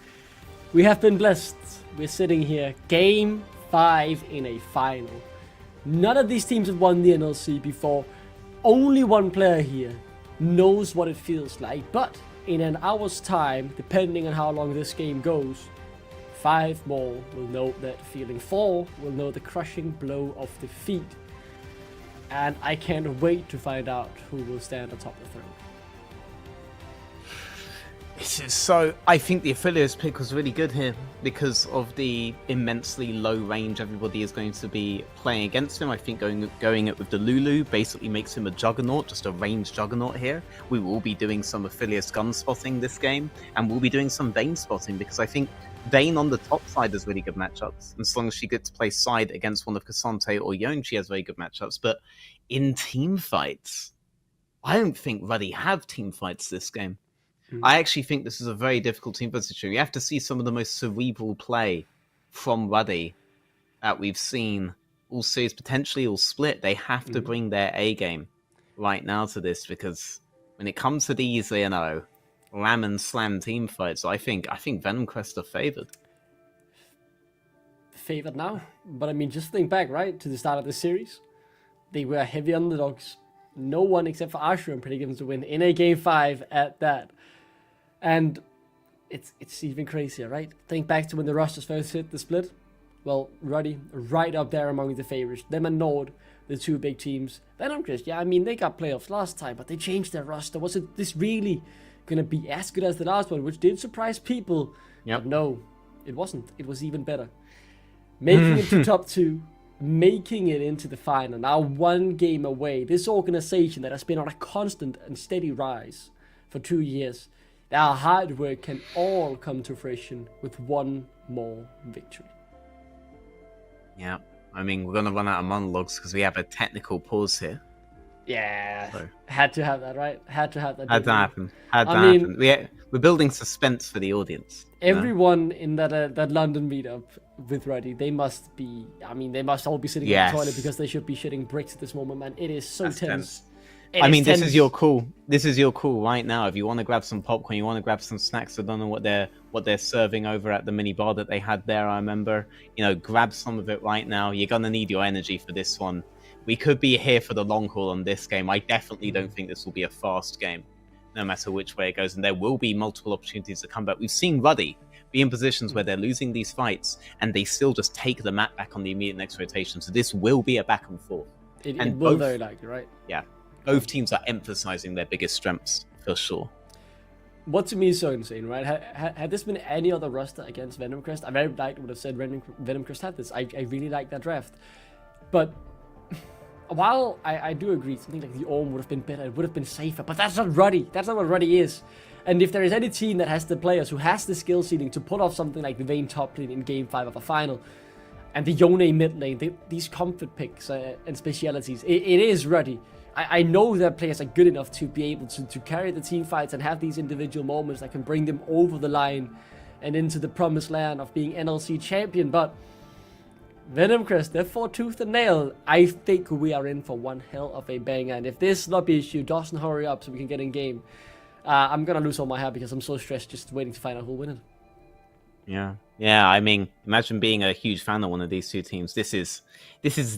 we have been blessed. We're sitting here, game 5 in a final. None of these teams have won the NLC before. Only one player here knows what it feels like. But in an hour's time, depending on how long this game goes, 5 more will know that feeling. 4 will know the crushing blow of defeat. And I can't wait to find out who will stand atop the throne. So I think the Aphelios pick was really good here because of the immensely low range everybody is going to be playing against him. I think going it with the Lulu basically makes him a juggernaut, just a ranged juggernaut here. We will be doing some Aphelios gun spotting this game, and we'll be doing some Vayne spotting because I think Vayne on the top side has really good matchups. And as long as she gets to play side against one of Cassante or Yone, she has very good matchups. But in team fights, I don't think Ruddy have team fights this game. I actually think this is a very difficult team fight situation. You have to see some of the most cerebral play from Ruddy that we've seen all series, potentially all split, they have to bring their A game right now to this, because when it comes to these, ram and slam team fights, I think Venom Crest are favored. Favored now, but I mean, just think back, right, to the start of the series. They were heavy underdogs. No one except for Ashram predicted them to win in a game 5 at that. And it's even crazier, right? Think back to when the rosters first hit the split. Well, Ruddy, right up there among the favorites. Them and Nord, the two big teams. Venom Crest, yeah, I mean, they got playoffs last time, but they changed their roster. Was it this really going to be as good as the last one, which did surprise people? Yep. But no, it wasn't. It was even better. Making it to top 2, making it into the final. Now 1 game away. This organization that has been on a constant and steady rise for 2 years. Their hard work can all come to fruition with 1 more victory. Yeah, I mean, we're going to run out of monologues because we have a technical pause here. Yeah, So. had to have that, right? Had to have that. Had to happen. Had to I mean, happen. We're building suspense for the audience. Everyone in that London meetup with Ruddy, they must all be sitting in the toilet because they should be shitting bricks at this moment, man. It is so tense. I mean, this is your call. This is your call right now. If you want to grab some popcorn, you want to grab some snacks. I don't know what they're serving over at the mini bar that they had there. I remember, grab some of it right now. You're gonna need your energy for this one. We could be here for the long haul on this game. I definitely don't think this will be a fast game, no matter which way it goes. And there will be multiple opportunities to come back. We've seen Ruddy be in positions where they're losing these fights, and they still just take the map back on the immediate next rotation. So this will be a back and forth. It will very likely, right? Yeah. Both teams are emphasizing their biggest strengths, for sure. What to me is so insane, right? Had this been any other roster against Venom Crest, I very likely would have said Venom Crest had this. I really like that draft. But while I do agree, something like the Orm would have been better, it would have been safer, but that's not Ruddy. That's not what Ruddy is. And if there is any team that has the players who has the skill ceiling to pull off something like the Vayne top lane in game 5 of a final, and the Yone mid lane, these comfort picks and specialities, it is Ruddy. I know that players are good enough to be able to carry the team fights and have these individual moments that can bring them over the line and into the promised land of being NLC champion, but Venom Crest, they're fought tooth and nail. I think we are in for one hell of a banger, and if this lobby issue doesn't hurry up so we can get in game, I'm gonna lose all my hair because I'm so stressed just waiting to find out who'll win it. Yeah. I mean, imagine being a huge fan of one of these two teams. This is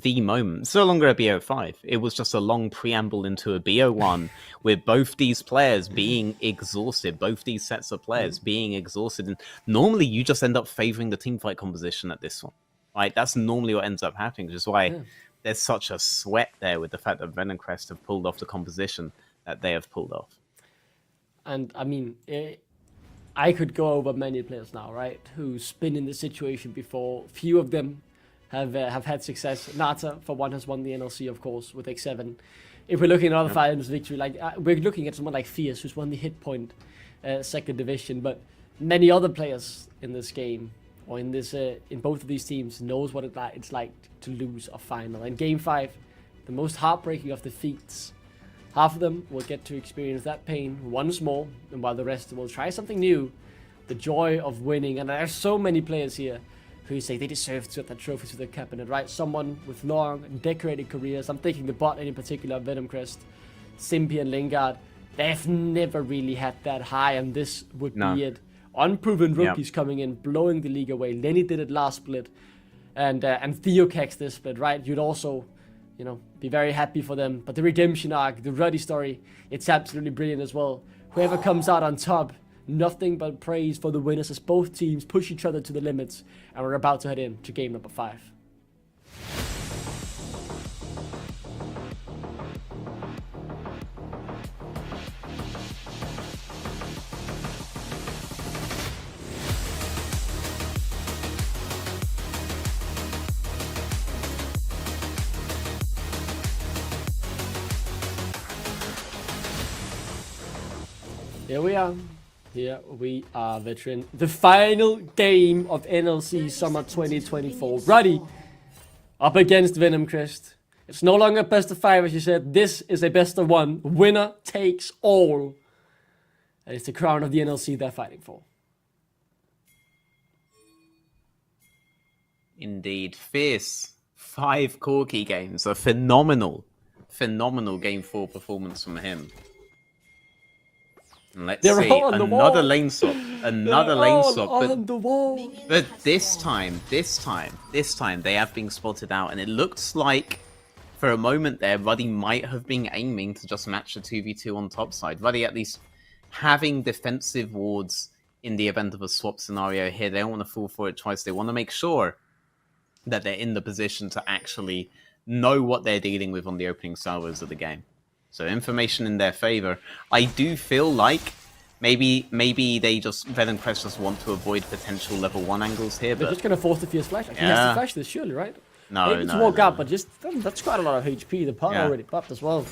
the moment. It's no longer a BO5. It was just a long preamble into a BO1 with both these players being exhausted, both these sets of players being exhausted. And normally you just end up favoring the teamfight composition at this one. Right? That's normally what ends up happening, which is why there's such a sweat there with the fact that Venom Crest have pulled off the composition that they have pulled off. And I mean, I could go over many players now, right, who's been in this situation before. Few of them have had success. Nata, for one, has won the NLC, of course, with X7. If we're looking at other finals victory, like we're looking at someone like Fierce, who's won the Hit Point second division, but many other players in this game, or in this in both of these teams, knows what it's like to lose a final. And Game 5, the most heartbreaking of defeats. Half of them will get to experience that pain once more, and while the rest will try something new, the joy of winning. And there are so many players here who say they deserve to get that trophy to their cabinet, right? Someone with long and decorated careers. I'm thinking the bot in particular, Venom Crest, Simpy and Lingard. They've never really had that high, and this would be it. Unproven rookies coming in, blowing the league away. Lenny did it last split, and Theocax this split, right? You'd also, be very happy for them. But the redemption arc, the Ruddy story, it's absolutely brilliant as well. Whoever comes out on top, nothing but praise for the winners as both teams push each other to the limits, and we're about to head in to game number 5. Here we are, veteran. The final game of NLC Summer 2024. Ruddy up against Venom Crest. It's no longer best of 5, as you said. This is a best of 1. Winner takes all. And it's the crown of the NLC they're fighting for. Indeed. Fierce 5 Corki games. A phenomenal Game 4 performance from him. And let's They're see, all on the another wall. lane swap. Another They're lane all swap. on the wall. But this time, they have been spotted out, and it looks like, for a moment there, Ruddy might have been aiming to just match the 2v2 on top side. Ruddy at least having defensive wards in the event of a swap scenario here. They don't want to fall for it twice. They want to make sure that they're in the position to actually know what they're dealing with on the opening salvos of the game. So information in their favor. I do feel like maybe they just, Venom Crest just want to avoid potential level 1 angles here. They're But just going to force the fierce flash. He has to flash this, surely, right? No, Maybe to walk up, but just that's quite a lot of HP. The part already buffed as well.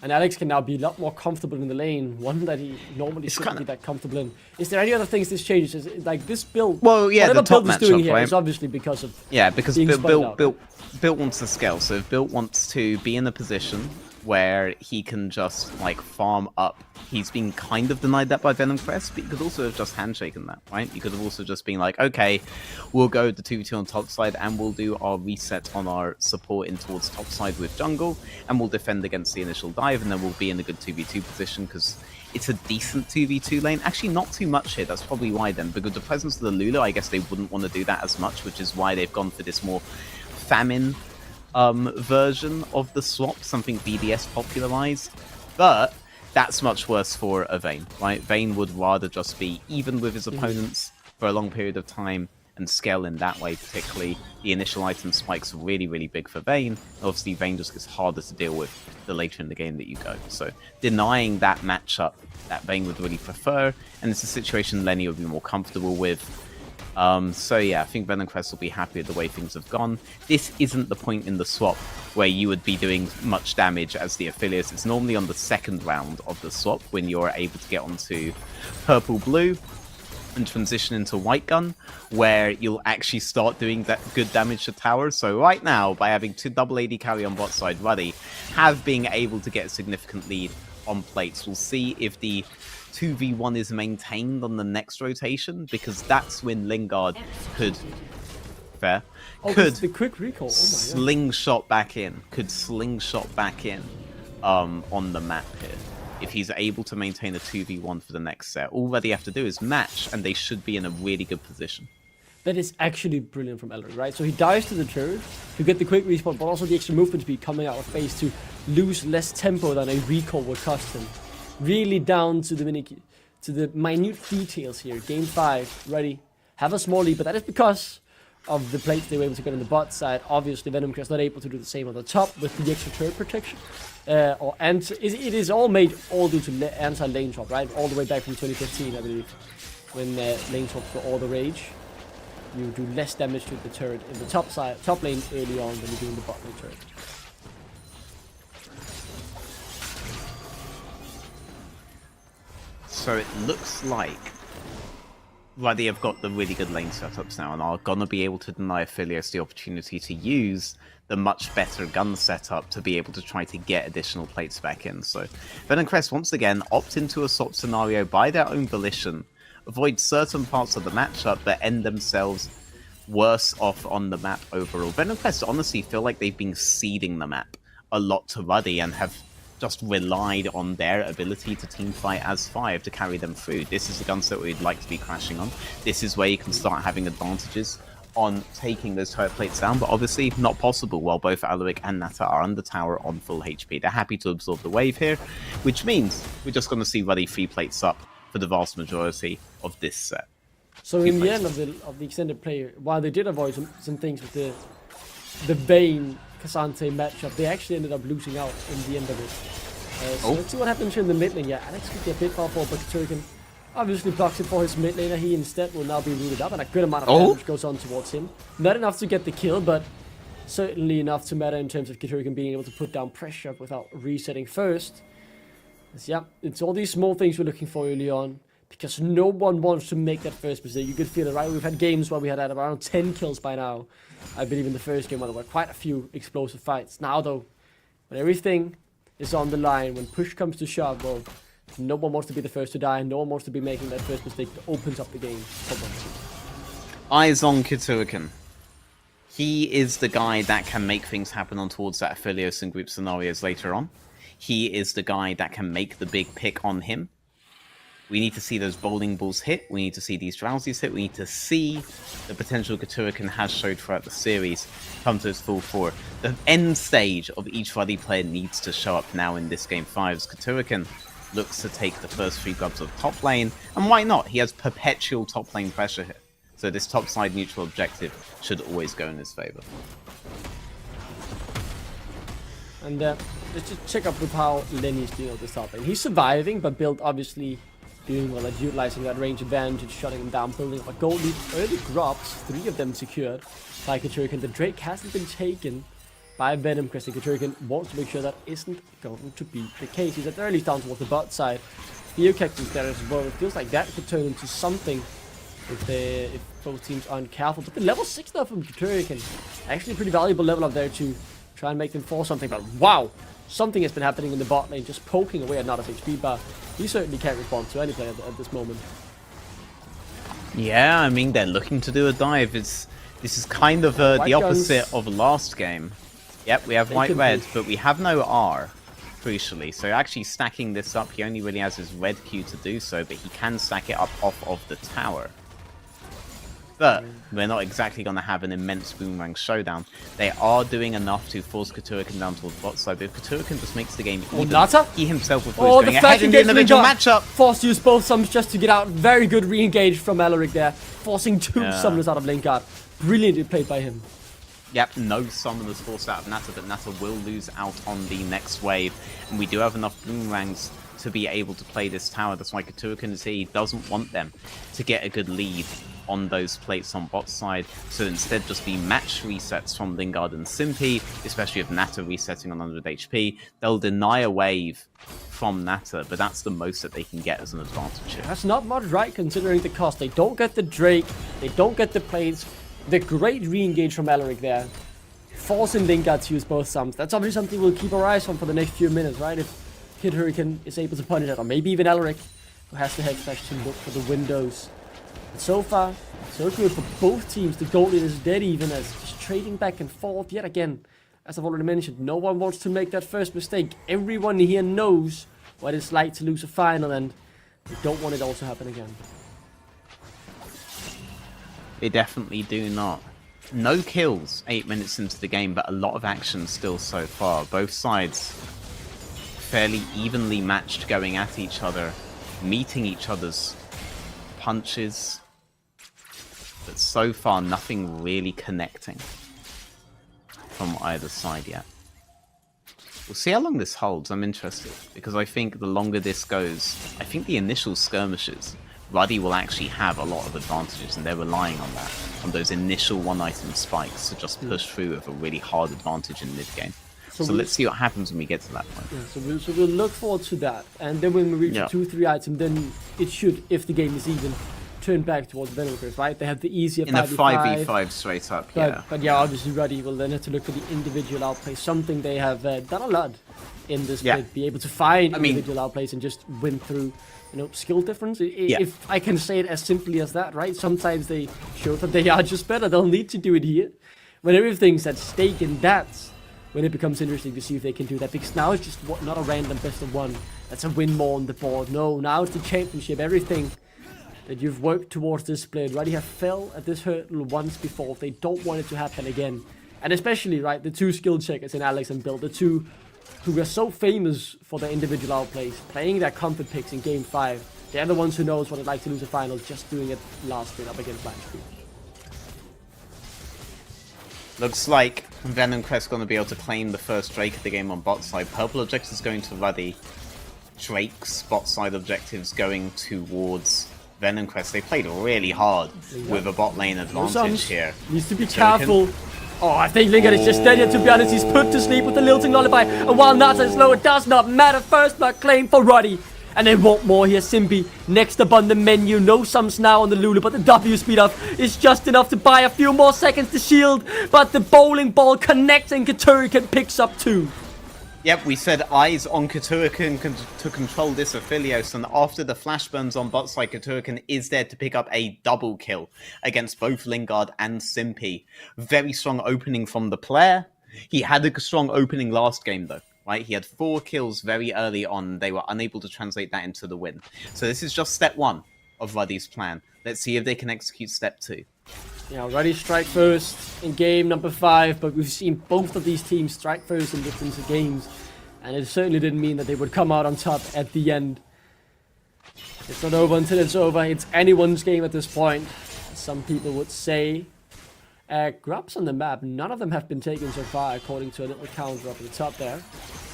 And Alex can now be a lot more comfortable in the lane, one that he normally shouldn't be that comfortable in. Is there any other things this changes? Is like this build, well, yeah, whatever the top build is doing matchup, here right? is obviously because of because being spotted out. Built wants to scale. So if Built wants to be in a position where he can just like farm up. He's been kind of denied that by Venom Crest, but you could also have just handshaken that, right? You could have also just been like, okay, we'll go the 2v2 on top side and we'll do our reset on our support in towards top side with jungle, and we'll defend against the initial dive, and then we'll be in a good 2v2 position because it's a decent 2v2 lane. Actually, not too much here. That's probably why then. Because the presence of the Lulu, I guess they wouldn't want to do that as much, which is why they've gone for this more famine version of the swap, something BDS popularized. But that's much worse for a Vayne, right? Vayne would rather just be even with his opponents for a long period of time and scale in that way. Particularly the initial item spikes are really, really big for Vayne. Obviously, Vayne just gets harder to deal with the later in the game that you go. So denying that matchup that Vayne would really prefer, and it's a situation Lenny would be more comfortable with. So yeah, I think Venom Crest will be happy with the way things have gone. This isn't the point in the swap where you would be doing much damage as the Affiliates. It's normally on the second round of the swap when you're able to get onto purple-blue and transition into white gun, where you'll actually start doing that good damage to towers. So right now, by having 2 double AD carry on bot side, Ruddy have been able to get a significant lead on plates. We'll see if the 2v1 is maintained on the next rotation, because that's when Lingard could the quick recall. Oh my slingshot back in, on the map here. If he's able to maintain a 2v1 for the next set, all that they have to do is match, and they should be in a really good position. That is actually brilliant from Elric, right? So he dives to the turret to get the quick respawn, but also the extra movement speed coming out of phase to lose less tempo than a recall would cost him. Really down to the minute details here. Game 5, ready. Have a small lead, but that is because of the plates they were able to get on the bot side. Obviously, Venom Crest not able to do the same on the top with the extra turret protection. It is all made all due to anti-lane swap, right? All the way back from 2015, I believe, when lane swaps were all the rage. You do less damage to the turret in the top lane early on than you do in the bot lane turret. So it looks like Ruddy have got the really good lane setups now and are gonna be able to deny Affiliates the opportunity to use the much better gun setup to be able to try to get additional plates back in. So Venom Crest once again opt into a swap scenario by their own volition, avoid certain parts of the matchup that end themselves worse off on the map overall. Venom Crest honestly feel like they've been seeding the map a lot to Ruddy and have just relied on their ability to teamfight as 5 to carry them through. This is the gun set we'd like to be crashing on. This is where you can start having advantages on taking those turret plates down, but obviously not possible while both Alaric and Nata are under tower on full HP. They're happy to absorb the wave here, which means we're just going to see Ruddy 3 plates up for the vast majority of this set. So in the end of the extended play, while they did avoid some things with the Vayne Cassante matchup, they actually ended up losing out in the end of it. So let's see what happens here in the mid lane. Yeah, Alex could get a bit far forward, but Turrican obviously blocks it for his mid laner. He instead will now be rooted up, and a good amount of damage goes on towards him. Not enough to get the kill, but certainly enough to matter in terms of Turrican being able to put down pressure without resetting first. Yeah, it's all these small things we're looking for early on, because no one wants to make that first mistake. You could feel it, right? We've had games where we had around 10 kills by now. I believe in the first game where there were quite a few explosive fights. Now though, when everything is on the line, when push comes to shove, well, no one wants to be the first to die, no one wants to be making that first mistake that opens up the game. Eyes on Kiturikan. He is the guy that can make things happen on towards that Aphelios and group scenarios later on. He is the guy that can make the big pick on him. We need to see those bowling balls hit. We need to see these drowsies hit. We need to see the potential Katurikan has showed throughout the series come to its full fore. The end stage of each Ruddy player needs to show up now in this game 5 as Katurikan looks to take the first 3 grubs of top lane. And why not? He has perpetual top lane pressure here. So this top side neutral objective should always go in his favor. And let's just check up with how Lenny's doing at the top lane. He's surviving, but Build obviously doing well at utilizing that range advantage, shutting him down, building up a gold lead. Early grubs, 3 of them secured by Katurikan. The Drake hasn't been taken by Venom Crest. Katurikan wants to make sure that isn't going to be the case. He's at the early down towards the bot side. Theocactus there as well. It feels like that could turn into something if both teams aren't careful. But the level 6 now from Katurikan, actually a pretty valuable level up there to try and make them force something. But wow, something has been happening in the bot lane, just poking away at Nada's HP bar. He certainly can't respond to any player at this moment. Yeah, I mean, they're looking to do a dive. This is kind of the opposite of last game. Yep, we have white-red, but we have no R, crucially. So actually stacking this up, he only really has his red Q to do so, but he can stack it up off of the tower. But we're not exactly going to have an immense boomerang showdown. They are doing enough to force Katurikan down towards bot side, but if Katurikan just makes the game even, Nata? he himself will going ahead in the individual matchup. Forced to use both summons just to get out. Very good re-engage from Alaric there, forcing 2 summoners out of lane guard. Brilliantly played by him. Yep, no summoners forced out of Nata, but Nata will lose out on the next wave. And we do have enough boomerangs to be able to play this tower. That's why Katurikan is here. He doesn't want them to get a good lead on those plates on bot side. So instead just be match resets from Lingard and Simpy, especially if Nata resetting on 100 HP. They'll deny a wave from Nata, but that's the most that they can get as an advantage here. That's not much, right, considering the cost. They don't get the Drake, they don't get the plates. The great re-engage from Alaric there, forcing Lingard to use both sums. That's obviously something we'll keep our eyes on for the next few minutes, right? If Kid Hurricane is able to punish it, or maybe even Alaric, who has the head flash to look for the windows. But so far, so good for both teams. The goal is dead even as just trading back and forth yet again. As I've already mentioned, no one wants to make that first mistake. Everyone here knows what it's like to lose a final, and they don't want it all to happen again. They definitely do not. No kills 8 minutes into the game, but a lot of action still so far. Both sides fairly evenly matched, going at each other, meeting each other's punches. But so far, nothing really connecting from either side yet. We'll see how long this holds. I'm interested, because I think the longer this goes, I think the initial skirmishes, Ruddy will actually have a lot of advantages, and they're relying on that, on those initial one-item spikes to just push through with a really hard advantage in mid-game. So let's see what happens when we get to that point. Yeah, so we'll look forward to that, and then when we reach the 2-3 item, then it should, if the game is even, turn back towards Venom Crest, right? They have the easier 5v5. In a 5v5 straight up, yeah. But yeah, obviously Ruddy will then have to look for the individual outplay, something they have done a lot in this split, be able to find individual outplays and just win through, you know, skill difference. If I can say it as simply as that, right? Sometimes they show that they are just better. They'll need to do it here. When everything's at stake, and that's when it becomes interesting to see if they can do that. Because now it's just not a random best of one. That's a win more on the board. No, now it's the championship. Everything that you've worked towards this split. Ruddy have fell at this hurdle once before. They don't want it to happen again. And especially, right, the 2 skill checkers in Alex and Bill, the 2 who are so famous for their individual outplays, playing their comfort picks in Game 5. They're the ones who knows what it's like to lose a final, just doing it last split up against Blind Screen. Looks like Venom Crest going to be able to claim the first Drake of the game on bot side. Purple objectives going to Ruddy. Drake's bot side objectives going towards Venom Crest. They played really hard with a bot lane advantage here. Needs to be careful. Oh, I think Lingard is just dead here, to be honest. He's put to sleep with the lilting lullaby. And while Nata is low, it does not matter. First blood claim for Ruddy. And they want more here. Simpy next up on the menu. No sums now on the Lulu, but the W speed up is just enough to buy a few more seconds to shield. But the bowling ball connecting Katurikan picks up 2. Yep, we said eyes on Katuakan to control this Aphelios, and after the flash burns on bot side, Katuakan is there to pick up a double kill against both Lingard and Simpy. Very strong opening from the player. He had a strong opening last game though, right? He had 4 kills very early on. They were unable to translate that into the win. So this is just step 1 of Ruddy's plan. Let's see if they can execute step 2. Yeah, Ruddy strike first in game number 5, but we've seen both of these teams strike first in different games, and it certainly didn't mean that they would come out on top at the end. It's not over until it's over. It's anyone's game at this point, some people would say. Grubs on the map, none of them have been taken so far, according to a little counter up at the top there.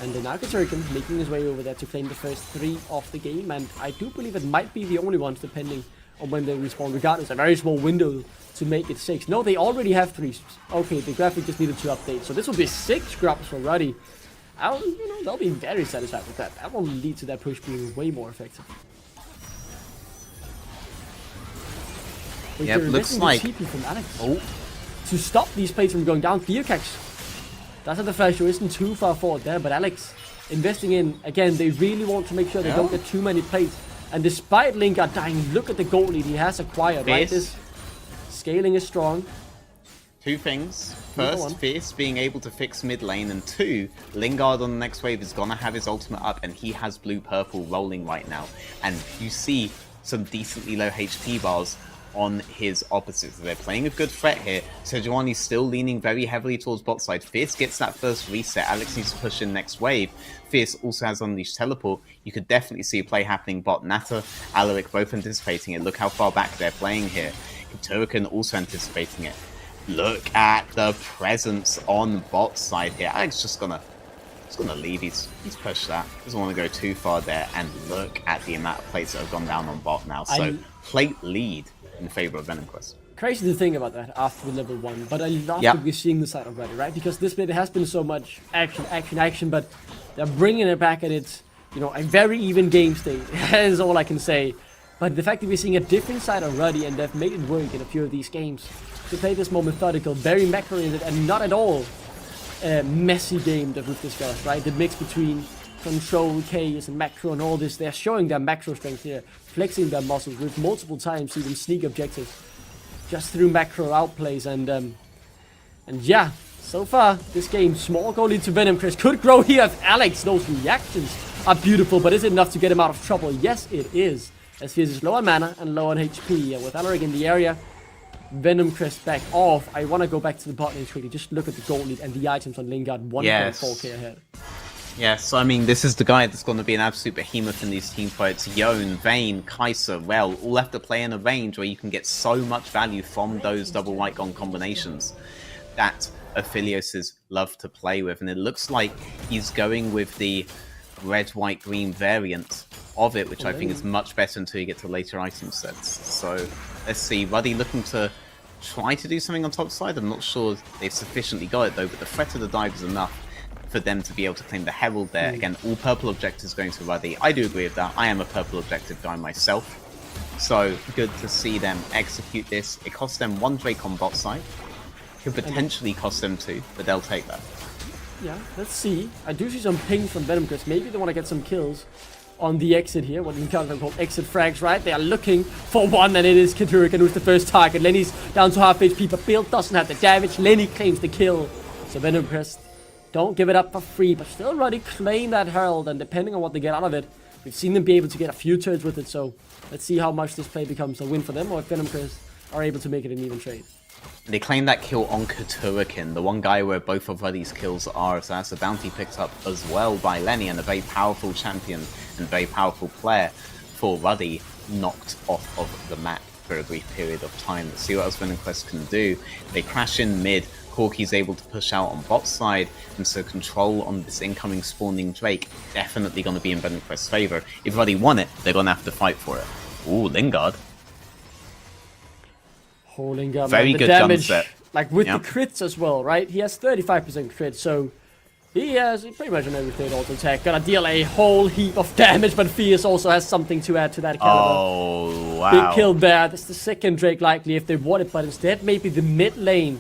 And the Turkin making his way over there to claim the first 3 of the game, and I do believe it might be the only ones, depending on when they respawn, regardless. A very small window to make it 6. No, they already have 3. Okay, the graphic just needed to update. So this will be 6 grubs for Ruddy. They'll be very satisfied with that. That will lead to that push being way more effective. Yeah, looks like... TP from Alex. Oh. To stop these plates from going down, Theocax does have the flash, who isn't too far forward there, but Alex investing in, again, they really want to make sure they don't get too many plates. And despite Lingard dying, look at the goal lead he has acquired, right? This scaling is strong. 2 things. First, Fierce being able to fix mid lane, and 2, Lingard on the next wave is gonna have his ultimate up, and he has blue-purple rolling right now. And you see some decently low HP bars on his opposites. They're playing a good threat here. Sejuani's still leaning very heavily towards bot side. Fierce gets that first reset. Alex needs to push in next wave. Fierce also has Unleashed Teleport. You could definitely see a play happening bot. Nata, Alaric both anticipating it. Look how far back they're playing here. Turrican also anticipating it. Look at the presence on bot side here. Alex just gonna leave. He's pushed that. Doesn't want to go too far there. And look at the amount of plates that have gone down on bot now. So plate lead in favor of Venom Crest. Crazy to think about that after level 1, but I love that we're seeing the side of Ruddy, right? Because this bit has been so much action, but they're bringing it back, and it's, a very even game state. That is all I can say. But the fact that we're seeing a different side of Ruddy, and they've made it work in a few of these games to play this more methodical, very macro-oriented, and not at all messy game that we've discussed, right? The mix between control, chaos, and macro, and all this. They're showing their macro strength here, flexing their muscles with multiple times, even sneak objectives, just through macro outplays. And yeah, so far this game, small goal lead to Venom Crest could grow here if Alex. Those reactions are beautiful, but is it enough to get him out of trouble? Yes, it is. As Fierce is low on mana and low on HP, and with Alaric in the area, Venom Crest back off. I want to go back to the bot lane quickly. Just look at the gold lead and the items on Lingard, 1.4k ahead. Yes, I mean, this is the guy that's going to be an absolute behemoth in these team fights. Yone, Vayne, Kai'Sa, well, all have to play in a range where you can get so much value from those double white gun combinations that Aphelios love to play with. And it looks like he's going with the red, white, green variant of it, which I think is much better until you get to later item sets. So let's see, Ruddy looking to try to do something on top side. I'm not sure they've sufficiently got it though, but the threat of the dive is enough for them to be able to claim the Herald there. Again, all purple objectives going to Ruddy. I do agree with that. I am a purple objective guy myself. So good to see them execute this. It costs them 1 Drake on bot side. Could potentially cost them 2, but they'll take that. Yeah, let's see. I do see some pings from Venom Crest. Maybe they want to get some kills on the exit here. What you can call exit frags, right? They are looking for one, and it is Katuakan who's the first target. Lenny's down to half HP, but Bill doesn't have the damage. Lenny claims the kill. So Venom Crest don't give it up for free, but still Ruddy claim that Herald, and depending on what they get out of it, we've seen them be able to get a few turns with it. So let's see how much this play becomes a win for them, or if Venom Crest are able to make it an even trade. They claim that kill on Katuakan, the one guy where both of Ruddy's kills are, so that's a bounty picked up as well by Lenny, and a very powerful champion and very powerful player for Ruddy knocked off of the map for a brief period of time. Let's see what else Venom Crest can do. They crash in mid, Corky's able to push out on bot side, and so control on this incoming spawning Drake definitely going to be in Venom Crest's favor. If Ruddy won it, they're going to have to fight for it. Ooh, Lingard. Oh, Lingard, very man, good damage, gun set. like with the crits as well, right? He has 35% crit, so he has pretty much on every third auto attack. Gonna deal a whole heap of damage, but Fierce also has something to add to that caliber. Oh, wow. Big kill there. That's the second Drake likely if they want it, but instead maybe the mid lane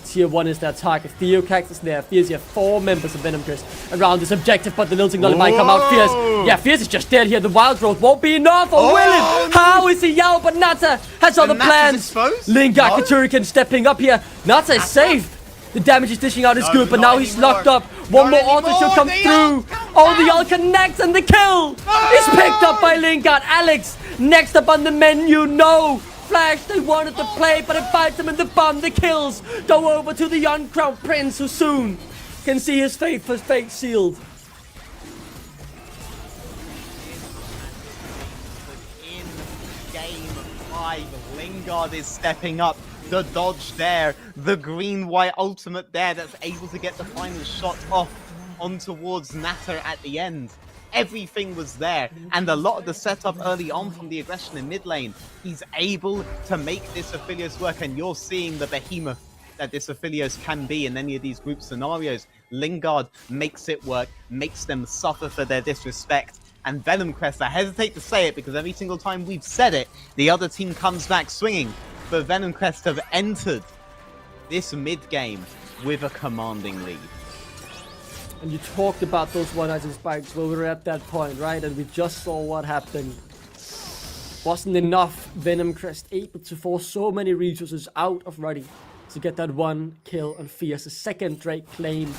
Tier 1 is their target. Theo Cactus there. Fierce, you have 4 members of Venom Crest around this objective, but the Lilting Nulli might come out. Fierce. Yeah, Fierce is just dead here. The Wild Growth won't be enough. Or will it? How is he out? But Nata has other plans. Lingard, Katurikan stepping up here. Nata is safe. The damage he's dishing out is good, but now he's locked up. One more auto should come through. Oh, the ult connects and the kill is picked up by Lingard. Alex, next up on the menu. No. Flash, they wanted to play, but it bites him in the bum. The kills go over to the uncrowned prince, who soon can see his fate sealed. In game 5, Lingard is stepping up. The dodge there, the green-white ultimate there that's able to get the final shot off on towards Natter at the end. Everything was there, and a lot of the setup early on from the aggression in mid lane. He's able to make this Aphelios work, and you're seeing the behemoth that this Aphelios can be in any of these group scenarios. Lingard makes it work, makes them suffer for their disrespect, and Venom Crest, I hesitate to say it because every single time we've said it, the other team comes back swinging, but Venom Crest have entered this mid-game with a commanding lead. And you talked about those one-item spikes where we were at that point, right? And we just saw what happened. Wasn't enough. Venom Crest able to force so many resources out of Ruddy to get that one kill on Fierce. A second Drake claim.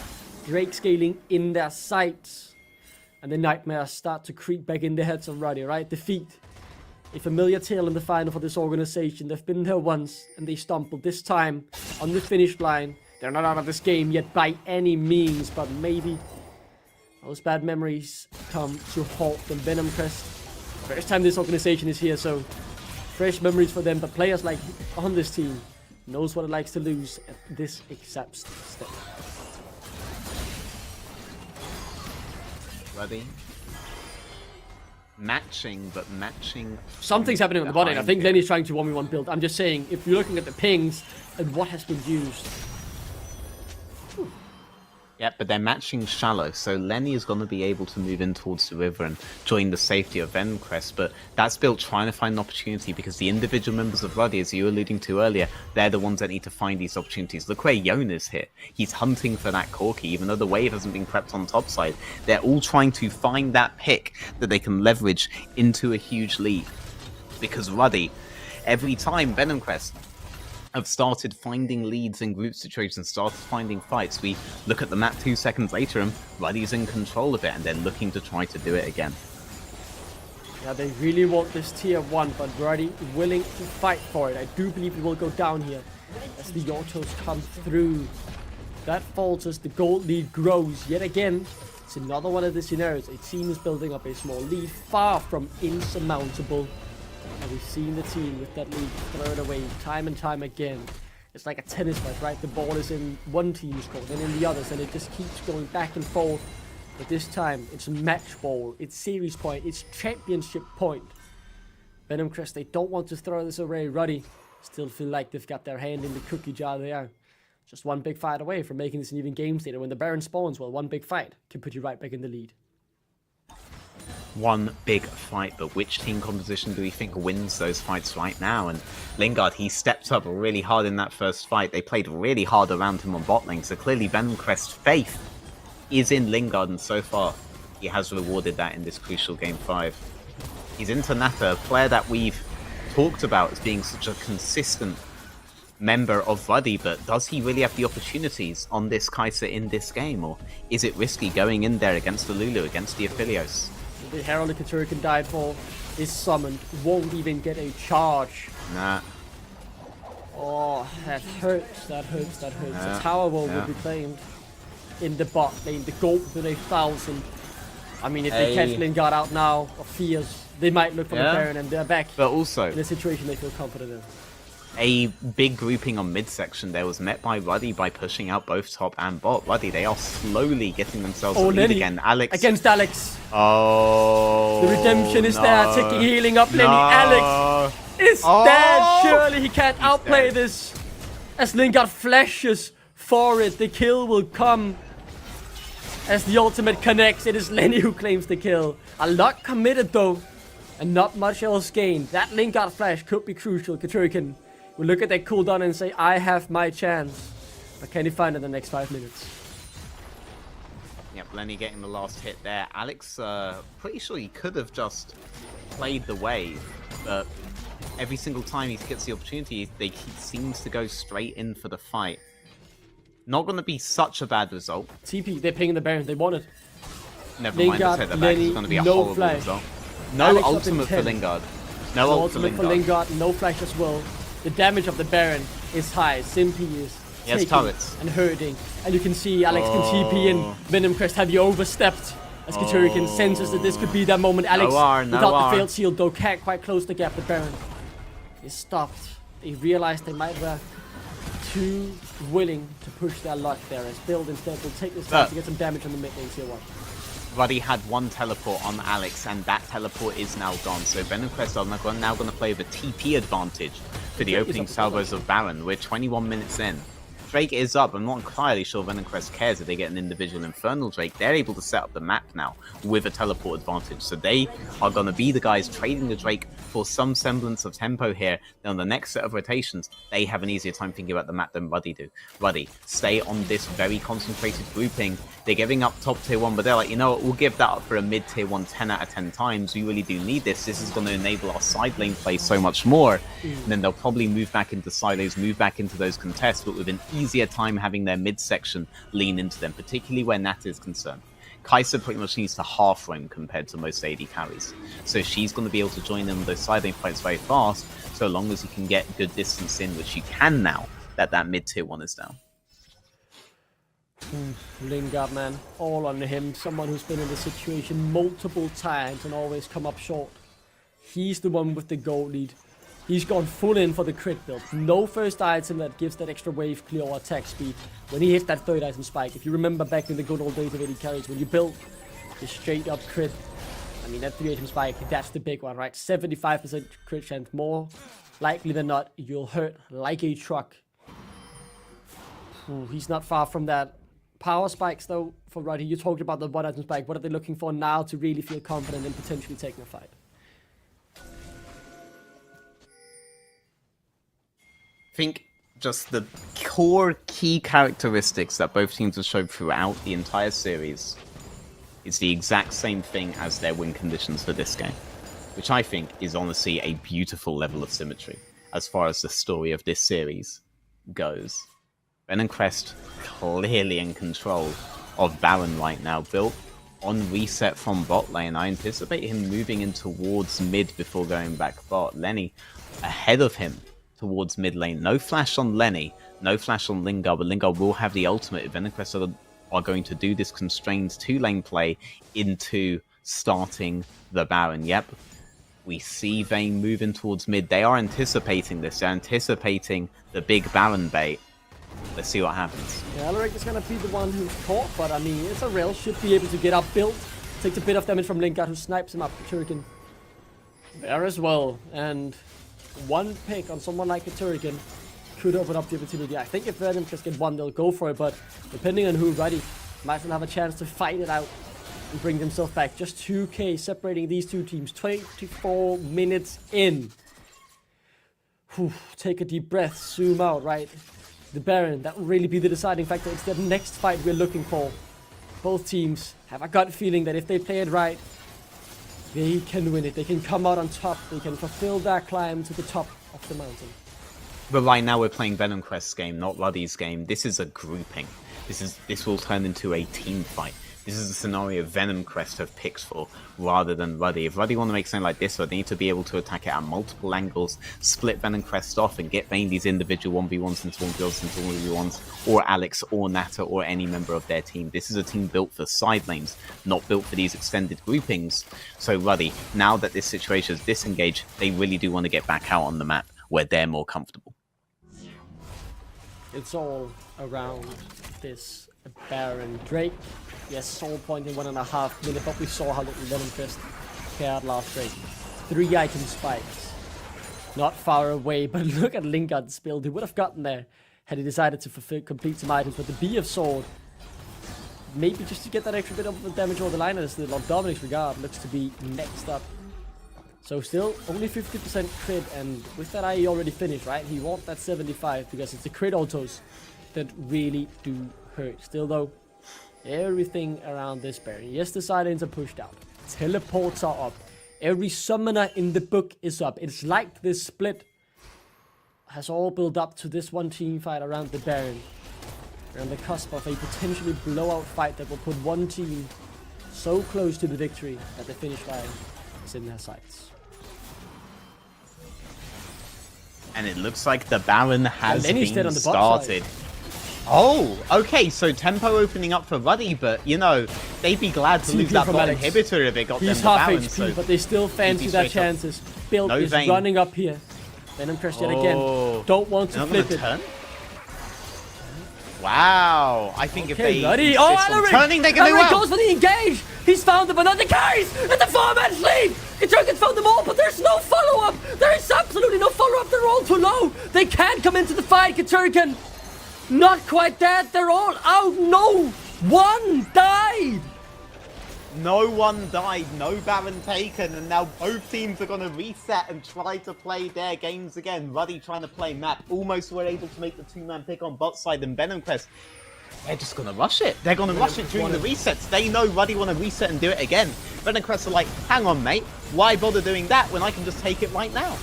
Drake scaling in their sights. And the nightmares start to creep back in the heads of Ruddy, right? Defeat. A familiar tale in the final for this organization. They've been there once and they stumbled. This time on the finish line. They're not out of this game yet by any means, but maybe those bad memories come to halt them. Venom Crest, first time this organization is here, so fresh memories for them. But players like on this team knows what it likes to lose at this exact step. Ready? Matching, but matching. Something's happening on the bot lane. I think Lenny's trying to 1v1 build. I'm just saying, if you're looking at the pings and what has been used. Yeah, but they're matching shallow, so Lenny is going to be able to move in towards the river and join the safety of Venom Crest, but that's built trying to find an opportunity because the individual members of Ruddy, as you were alluding to earlier, they're the ones that need to find these opportunities. Look where Yon is here. He's hunting for that Corki, even though the wave hasn't been prepped on top side. They're all trying to find that pick that they can leverage into a huge lead. Because Ruddy, every time Venom Crest have started finding leads in group situations, started finding fights, we look at the map 2 seconds later and Ruddy's in control of it and they're looking to try to do it again. Yeah, they really want this tier 1, but Ruddy willing to fight for it. I do believe it will go down here as the autos come through. That falters, the gold lead grows yet again. It's another one of the scenarios. A team is building up a small lead, far from insurmountable. And we've seen the team with that lead throw it away time and time again. It's like a tennis match, right? The ball is in one team's court and in the others, and it just keeps going back and forth. But this time, it's match ball, it's series point, it's championship point. Venom Crest, they don't want to throw this away. Ruddy still feel like they've got their hand in the cookie jar there. Just one big fight away from making this an even game state. And when the Baron spawns, well, one big fight can put you right back in the lead. One big fight, but which team composition do we think wins those fights right now? And Lingard, he stepped up really hard in that first fight. They played really hard around him on bot lane, so clearly Venom Crest's faith is in Lingard, and so far he has rewarded that in this crucial game 5. He's into Nata, a player that we've talked about as being such a consistent member of Ruddy, but does he really have the opportunities on this Kai'Sa in this game, or is it risky going in there against the Lulu, against the Aphelios? The Herald the Katurikan died for is summoned, won't even get a charge. Nah. Oh, that hurts, that hurts, that hurts. The tower wall will be claimed in the bot lane, the gold with 1,000. I mean, if they catch Lingard out now, or Fears, they might look for the Baron and they're back but also in a situation they feel confident in. A big grouping on midsection there was met by Ruddy by pushing out both top and bot. Ruddy, they are slowly getting themselves a lead again. Alex against Alex. Oh, the redemption is there, taking healing up Lenny. Alex is dead. Surely he can't outplay this. As Lingard flashes for it, the kill will come. As the ultimate connects, it is Lenny who claims the kill. A lot committed though, and not much else gained. That Lingard flash could be crucial. Katurikan will look at that cooldown and say, I have my chance. But can he find it in the next 5 minutes? Yep, Lenny getting the last hit there. Alex, pretty sure he could have just played the wave, but every single time he gets the opportunity, he seems to go straight in for the fight. Not going to be such a bad result. TP, they're pinging the Baron, they want it. Never mind, let's take that back. It's going to be a horrible result. No Alex ultimate for Lingard. No ultimate for Lingard, no flash as well. The damage of the Baron is high. Simpy is taking turrets and hurting. And you can see Alex can TP in. Venom Crest, have you overstepped? As Katurikan senses that this could be that moment. Alex, without the failed shield though, can't quite close the gap. The Baron is stopped. They realized they might be too willing to push their luck there. As Build instead will take this time to get some damage on the mid lane tier 1. Ruddy had one teleport on Alex, and that teleport is now gone. So Venom Crest are now going to play the TP advantage for the opening salvos of Baron. We're 21 minutes in. Drake is up. I'm not entirely sure Venom Crest cares if they get an individual Infernal Drake. They're able to set up the map now with a teleport advantage. So they are going to be the guys trading the Drake for some semblance of tempo here. Then on the next set of rotations, they have an easier time thinking about the map than Ruddy do. Ruddy, stay on this very concentrated grouping. They're giving up top tier 1, but they're like, you know what, we'll give that up for a mid tier 1 10 out of 10 times. We really do need this. This is going to enable our side lane play so much more. And then they'll probably move back into silos, move back into those contests, but with an easier time having their mid section lean into them, particularly where Nat is concerned. Kai'Sa pretty much needs to half roam compared to most AD carries. So she's going to be able to join in those side lane fights very fast, so long as you can get good distance in, which you can now that mid tier 1 is down. Lingard, man, all on him. Someone who's been in this situation multiple times and always come up short. He's the one with the gold lead. He's gone full in for the crit build. No first item that gives that extra wave clear or attack speed when he hits that third item spike. If you remember back in the good old days of AD carries, when you built the straight up crit, I mean that 3 item spike, that's the big one, right? 75% crit chance. More likely than not, you'll hurt like a truck. Ooh, he's not far from that. Power spikes though for Ruddy. You talked about the 1 item spike. What are they looking for now to really feel confident in potentially taking a fight? I think just the core key characteristics that both teams have showed throughout the entire series is the exact same thing as their win conditions for this game, which I think is honestly a beautiful level of symmetry as far as the story of this series goes. Venom Crest clearly in control of Baron right now, built on reset from bot lane. I anticipate him moving in towards mid before going back bot. Lenny ahead of him towards mid lane. No flash on Lenny, no flash on Lingard, but Lingard will have the ultimate if Venom Crest are going to do this constrained 2-lane play into starting the Baron. Yep, we see Vayne moving towards mid. They are anticipating this. They're anticipating the big Baron bait. Let's see what happens. Yeah, Alaric is going to be the one who's caught, but I mean, it's a rail. Should be able to get up built. Takes a bit of damage from Lingard, who snipes him up. Turrican there as well. And one pick on someone like a Turrican could open up the opportunity. I think if Venom just get one, they'll go for it, but depending on who's ready, might still have a chance to fight it out and bring themselves back. Just 2k separating these two teams. 24 minutes in. Whew, take a deep breath, zoom out, right? The Baron, that will really be the deciding factor. It's the next fight we're looking for. Both teams have a gut feeling that if they play it right, they can win it. They can come out on top. They can fulfill their climb to the top of the mountain. But right now we're playing Venom Crest's game, not Ruddy's game. This is a grouping. This will turn into a team fight. This is a scenario Venom Crest have picked for rather than Ruddy. If Ruddy want to make something like this, they need to be able to attack it at multiple angles, split Venom Crest off, and get Vayne these individual 1v1s into 1v1s into 1v1s, or Alex or Nata or any member of their team. This is a team built for side lanes, not built for these extended groupings. So Ruddy, now that this situation is disengaged, they really do want to get back out on the map where they're more comfortable. It's all around this Baron Drake. Yes, soul point in 1.5 minutes, but we saw how little Venom Crest cared last Drake. 3 item spikes. Not far away, but look at Lingard's build. He would have gotten there had he decided to complete some items with the BF sword. Maybe just to get that extra bit of damage over the line, as the Dominic's regard looks to be next up. So still only 50% crit, and with that IE already finished, right? He wants that 75 because it's the crit autos that really do hurt. Still though, everything around this Baron. Yes, the silence are pushed out. Teleports are up. Every summoner in the book is up. It's like this split has all built up to this one team fight around the Baron. We're on the cusp of a potentially blowout fight that will put one team so close to the victory that the finish line is in their sights. And it looks like the Baron has Lenny's dead been on the bot side. started. Oh, okay, so tempo opening up for Ruddy, but, you know, they'd be glad to lose that bot inhibitor if it got them He's the half Baron. HP, So but they still fancy their chances. Build No is Vayne. running up here. Venom Crest yet again. Don't want to They're not flip gonna it. turn? Wow, I think if Okay, they Ruddy. insist Oh, on Alaric! turning, they're gonna do Alaric well. goes for the engage! He's found them, but not the case! And the 4-man's lead! Katurkan's found them all, but there's no follow-up! There is absolutely no follow-up, they're all too low! They can't come into the fight, Katurkan! Not quite dead, they're all out! No! One died! No one died, no Baron taken, and now both teams are going to reset and try to play their games again. Ruddy trying to play map, almost were able to make the two-man pick on bot side, and Venom Crest, they're just going to rush it. They're going to rush it during the resets. They know Ruddy want to reset and do it again. Venom Crest are like, hang on mate, why bother doing that when I can just take it right now?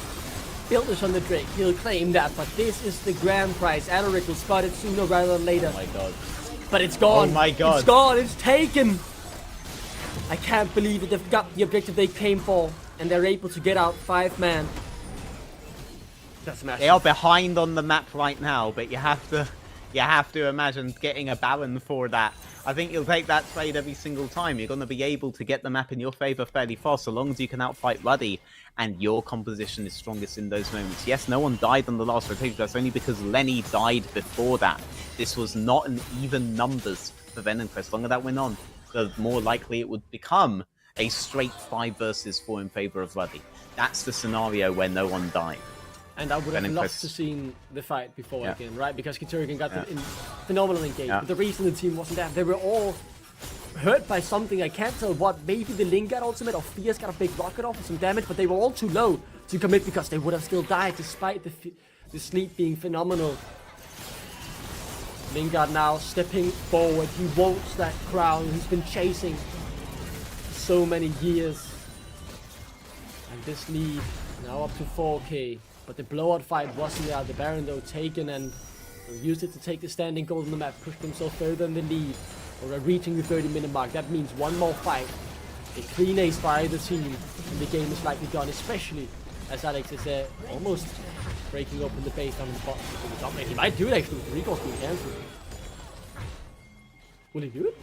Builders on the Drake, he'll claim that, but this is the grand prize. Alaric will spot it sooner rather than later. Oh my god. But it's gone. Oh my god. It's gone, it's taken! I can't believe that they've got the objective they came for, and they're able to get out 5-man. That's massive. They are behind on the map right now, but you have to imagine getting a Baron for that. I think you'll take that trade every single time. You're going to be able to get the map in your favor fairly fast, so long as you can outfight Ruddy, and your composition is strongest in those moments. Yes, no one died on the last rotation, but that's only because Lenny died before that. This was not an even numbers for Venom Crest. The longer that went on, the more likely it would become a straight 5 versus 4 in favor of Ruddy. That's the scenario where no one died. And I would have Venom loved Crest. to seen the fight before Yeah. again, right? Because Katurkan got Yeah. the phenomenal engagement. Yeah. But the reason the team wasn't there, they were all hurt by something. I can't tell what. Maybe the Lingard ultimate or Fierce got a big rocket off with some damage, but they were all too low to commit because they would have still died despite the sleep being phenomenal. Lingard now stepping forward. He wants that crown. He's been chasing for so many years. And this lead now up to 4k. But the blowout fight wasn't there. The Baron though taken and used it to take the standing gold on the map. Pushed themselves further in the lead. Or reaching the 30-minute mark. That means one more fight. A clean ace by the team. And the game is likely done. Especially as Alex is almost breaking open the base down in the bottom. He might do it actually with the recalls being cancelled. Will he do it?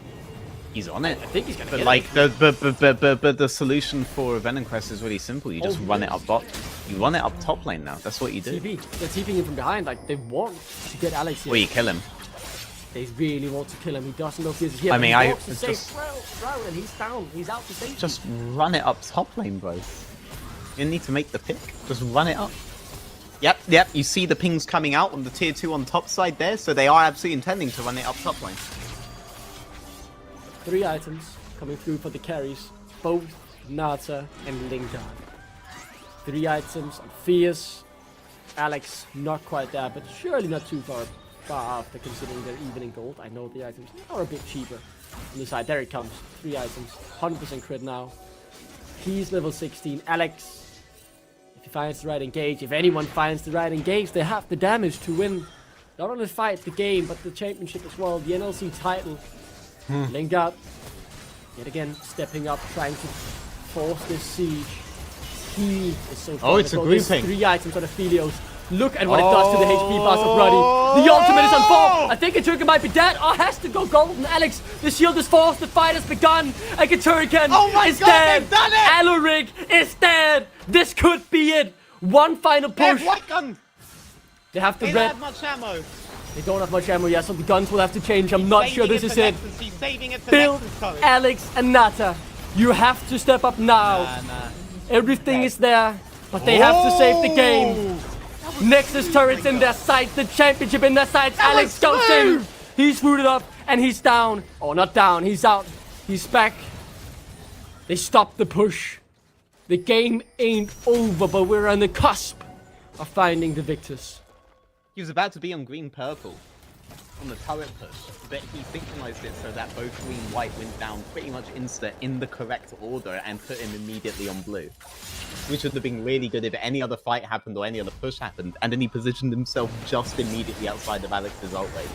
He's on it. I think he's gonna But get like it. but the solution for Venom Crest is really simple. You just run it up bot. You run it up top lane now. That's what you do. TP. They're TPing him from behind. Like they want to get Alex here. Or you kill him. They really want to kill him. He doesn't know if he's here. I but mean, he I- walks the it's safe just- route and he's down. He's out to safety. Just run it up top lane, bro. You need to make the pick. Just run it up. Yep. You see the pings coming out on the tier 2 on top side there, so they are absolutely intending to run it up top lane. 3 items coming through for the carries. Both Nata and Lingard. 3 items on Fierce. Alex not quite there, but surely not too far after considering they're even in gold. I know the items are a bit cheaper on the side. There it comes. 3 items. 100% crit now. He's level 16. Alex, if he finds the right engage, if anyone finds the right engage, they have the damage to win. Not only fight the game, but the championship as well. The NLC title. Lingard, yet again, stepping up, trying to force this siege. He is so Oh, it's a There's grouping. 3 items on the Aphelios. Look at what it does to the HP bars of Ruddy. The ultimate is on 4. I think Katurkan might be dead. Oh, has to go golden. Alex, the shield is forced. The fight has begun. And Katurkan is dead. they've done it! Alaric is dead. This could be it. One final They have push. white gun. They have the They don't red. have much ammo. They don't have much ammo yet, so the guns will have to change. I'm not sure this is for it. Nexus. He's saving it for Build Nexus, Cohen. Alex and Nata. You have to step up now. Nah. Everything is there, but they have to save the game. Nexus turrets in their sights, the championship in their sights. Alex goes in. He's rooted up and he's down. Oh, not down. He's out. He's back. They stopped the push. The game ain't over, but we're on the cusp of finding the victors. He was about to be on green purple. on the turret push, but he synchronized it so that both green and white went down pretty much in the correct order and put him immediately on blue. Which would have been really good if any other fight happened or any other push happened, and then he positioned himself just immediately outside of Alex's ult range.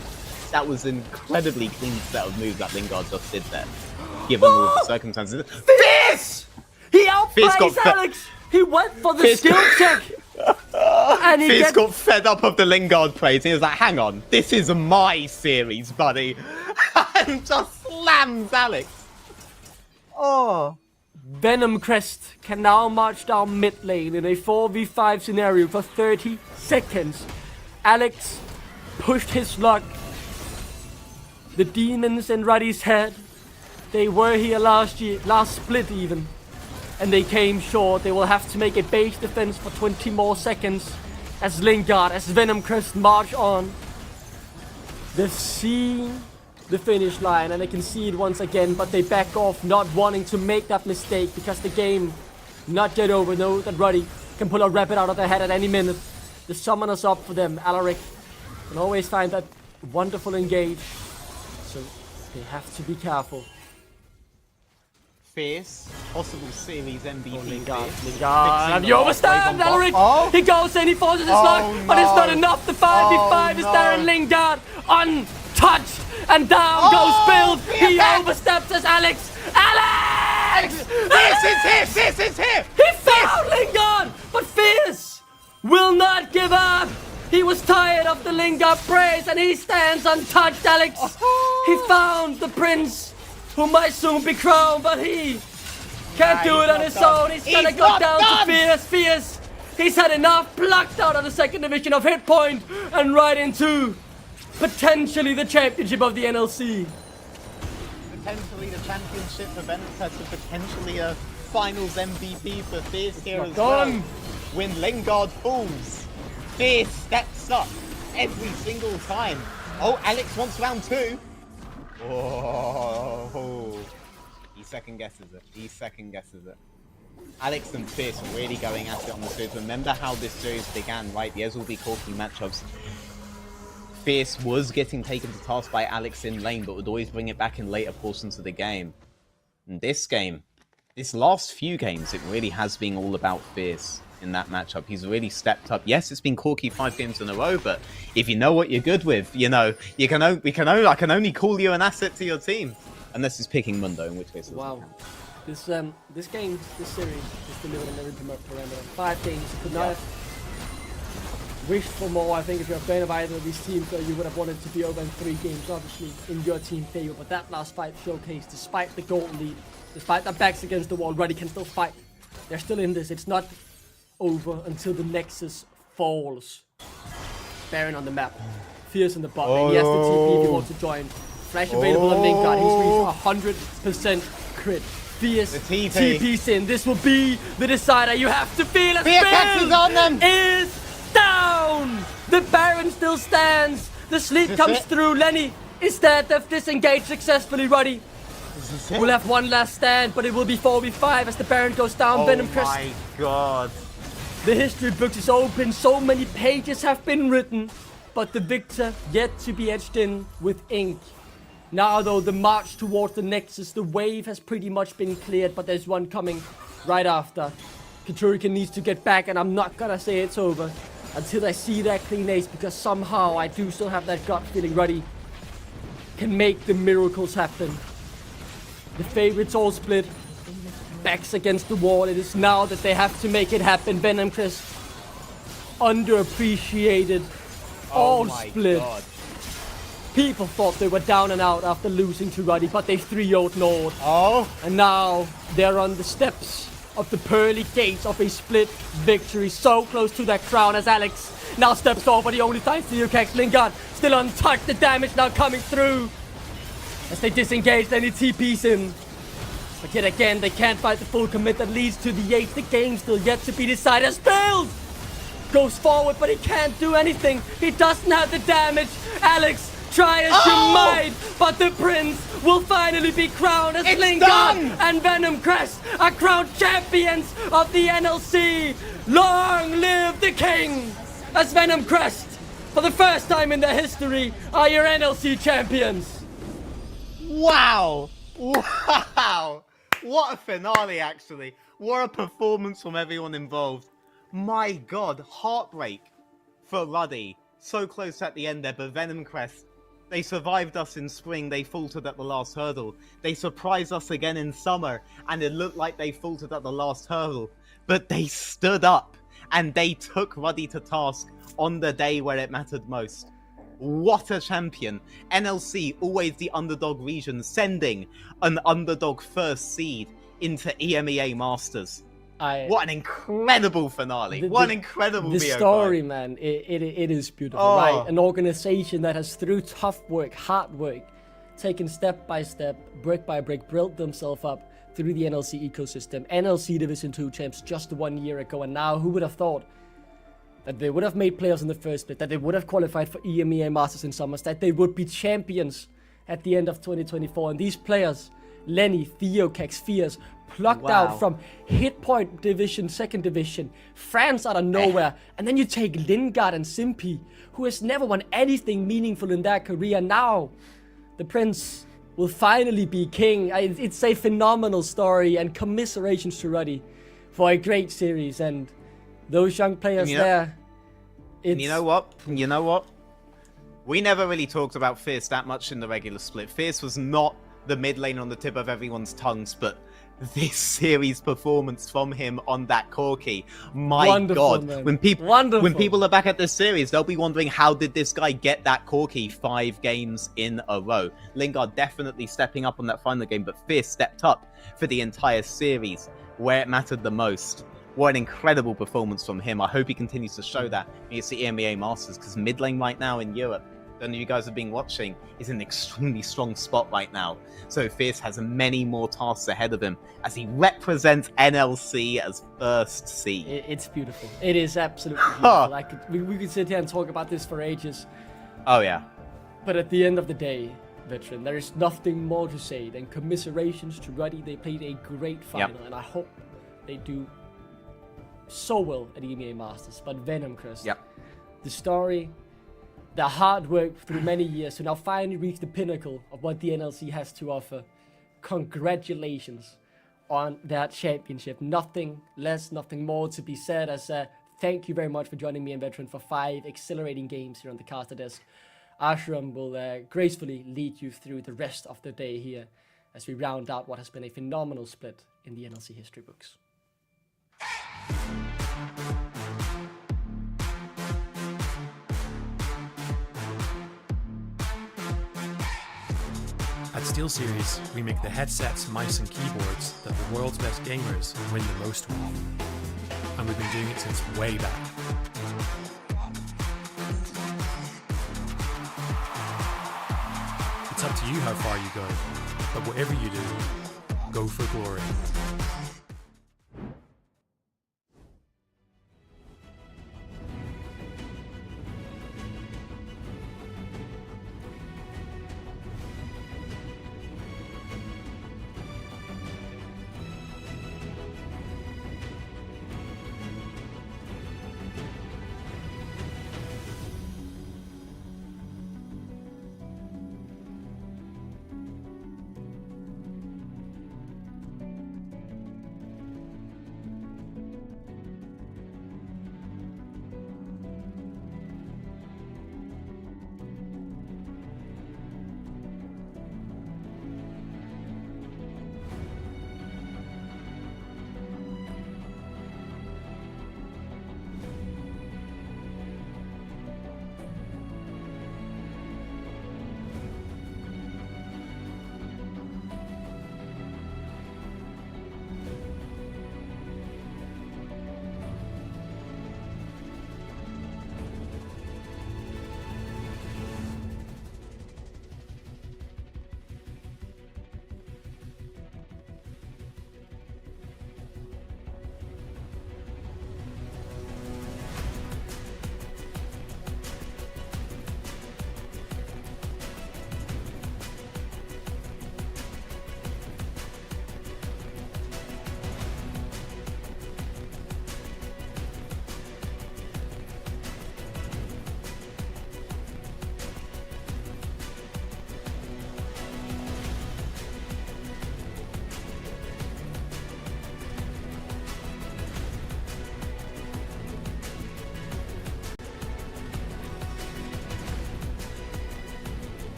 That was an incredibly clean set of moves that Lingard just did there, given all the circumstances. Fierce! He outplays Alex! He went for the skill check! And he got fed up of the Lingard praise. He was like, hang on, this is my series, buddy. And just slams Alex. Oh. Venom Crest can now march down mid lane in a 4v5 scenario for 30 seconds. Alex pushed his luck. The demons in Ruddy's head, they were here last split even. And they came short. They will have to make a base defense for 20 more seconds as Lingard, as Venom Crest march on. They've seen the finish line and they can see it once again, but they back off, not wanting to make that mistake because the game not yet over. Know that Ruddy can pull a rapid out of their head at any minute. The summoner's up for them. Alaric can always find that wonderful engage, so they have to be careful. Fierce, possible series MVP. Lingard, have you overstand, Alaric? He goes in, he forces his luck, but it's not enough. The 5v5 is there, and Lingard untouched, and down goes Build. He oversteps as Alex. Alex! This is here! He found Lingard, but Fierce will not give up. He was tired of the Lingard praise, and he stands untouched, Alex. He found the prince, who might soon be crowned, but he can't do it on his own. He's gonna go down to Fierce. Fierce, he's had enough, plucked out of the second division of hit point and right into potentially the championship of the NLC. Potentially the championship for Venom Crest, and potentially a finals MVP for Fierce here as well. When Lingard falls, Fierce steps up every single time. Oh, Alex wants round 2. Oh, he second guesses it. Alex and Fierce are really going at it on the series. Remember how this series began, right? The SLB Corky matchups. Fierce was getting taken to task by Alex in lane, but would always bring it back in later portions of the game. In this game, this last few games, it really has been all about Fierce in that matchup. He's really stepped up. Yes, it's been Corky 5 games in a row, but if you know what you're good with, you know, I can only call you an asset to your team. Unless it's picking Mundo, in which case it wow. This series is delivered on every parameter. 5 games, could not have wished for more. I think if you're a fan of either of these teams, you would have wanted to be over in 3 games, obviously, in your team favor. But that last fight showcased, despite the golden lead, despite their backs against the wall, Ruddy can still fight. They're still in this. It's not over until the Nexus falls. Baron on the map. Fierce in the bot. He has the TP if he wants to join. Flash available on Lingard. He's reached 100% crit. Fierce TP's in. This will be the decider. You have to feel it. Build on them. Is down. The Baron still stands. The sleep comes through. Lenny is dead. They've disengaged successfully. Ruddy will have one last stand, but it will be 4v5 as the Baron goes down. Venom Crest. Oh my god. The history books is open, so many pages have been written, but the victor yet to be etched in with ink. Now though, the march towards the Nexus, the wave has pretty much been cleared, but there's one coming right after. Katurikan needs to get back, and I'm not gonna say it's over until I see that clean ace, because somehow I do still have that gut feeling Ruddy can make the miracles happen. The favorites all split. Backs against the wall. It is now that they have to make it happen. Venom Crest underappreciated. All split. God. People thought they were down and out after losing to Ruddy, but they 3-0'd Nord. And now they're on the steps of the pearly gates of a split victory. So close to that crown as Alex now steps over. The only time to catch Lingard still untouched. The damage now coming through as they disengage. Then he TP's in. But yet again, they can't fight the full commit that leads to the 8th. The game still yet to be decided. As Build goes forward, but he can't do anything. He doesn't have the damage. Alex, try as you might, but the Prince will finally be crowned as Lingard and Venom Crest are crowned champions of the NLC. Long live the King! As Venom Crest for the first time in their history, are your NLC champions. Wow! Wow! What a finale, actually. What a performance from everyone involved. My god, heartbreak for Ruddy. So close at the end there, but Venom Crest, they survived us in spring, they faltered at the last hurdle. They surprised us again in summer, and it looked like they faltered at the last hurdle. But they stood up, and they took Ruddy to task on the day where it mattered most. What a champion. NLC, always the underdog region, sending an underdog first seed into EMEA Masters. What an incredible finale. What an incredible The VO5. story, man, it is beautiful, Oh. right? An organization that has, through tough work, hard work, taken step by step, brick by brick, built themselves up through the NLC ecosystem. NLC Division 2 champs just 1 year ago, and now who would have thought that they would have made playoffs in the first split, that they would have qualified for EMEA Masters in summers, that they would be champions at the end of 2024. And these players, Lenny, Theo, Kex, Fierce, plucked out from Hit Point Division, 2nd Division, France out of nowhere. And then you take Lingard and Simpy, who has never won anything meaningful in their career. Now, the Prince will finally be king. It's a phenomenal story, and commiserations to Ruddy for a great series. And those young players there. You know what? You know what? We never really talked about Fierce that much in the regular split. Fierce was not the mid lane on the tip of everyone's tongues, but this series performance from him on that Corki, my Wonderful, god. man. When people are back at this series, they'll be wondering, how did this guy get that Corki 5 games in a row? Lingard definitely stepping up on that final game, but Fierce stepped up for the entire series where it mattered the most. What an incredible performance from him. I hope he continues to show that against the EMEA Masters, because mid lane right now in Europe, I don't know if you guys have been watching, is in an extremely strong spot right now. So Fierce has many more tasks ahead of him as he represents NLC as first seed. It's beautiful. It is absolutely beautiful. We could sit here and talk about this for ages. Oh yeah. But at the end of the day, veteran, there is nothing more to say than commiserations to Ruddy. They played a great final, and I hope they do so well at EMEA Masters. But Venom Crest, the story, the hard work through many years to now finally reach the pinnacle of what the NLC has to offer. Congratulations on that championship. Nothing less, nothing more to be said. As thank you very much for joining me and Veteran for 5 exhilarating games here on the caster desk. Ashram will gracefully lead you through the rest of the day here as we round out what has been a phenomenal split in the NLC history books. At SteelSeries, we make the headsets, mice and keyboards that the world's best gamers win the most with. And we've been doing it since way back. It's up to you how far you go, but whatever you do, go for glory.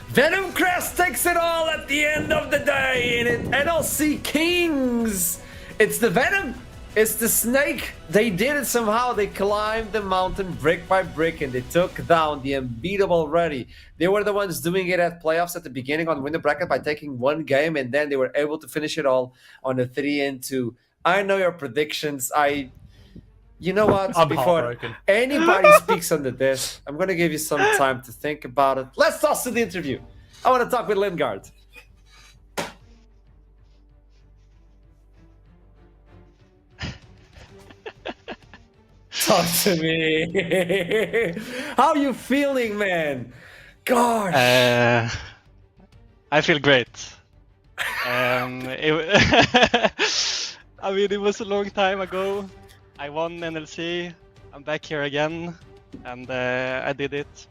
Venom Crest takes it all at the end of the day, and it NLC Kings. It's the Venom. It's the Snake. They did it somehow. They climbed the mountain brick by brick, and they took down the unbeatable Ready. They were the ones doing it at playoffs at the beginning on Win the Bracket by taking one game, and then they were able to finish it all on a 3-2. I know your predictions. You know what? I'm Before heartbroken. anybody speaks under this, I'm going to give you some time to think about it. Let's toss to the interview. I want to talk with Lingard. Talk to me. How you feeling, man? Gosh. I feel great. I mean, it was a long time ago. I won NLC. I'm back here again, and I did it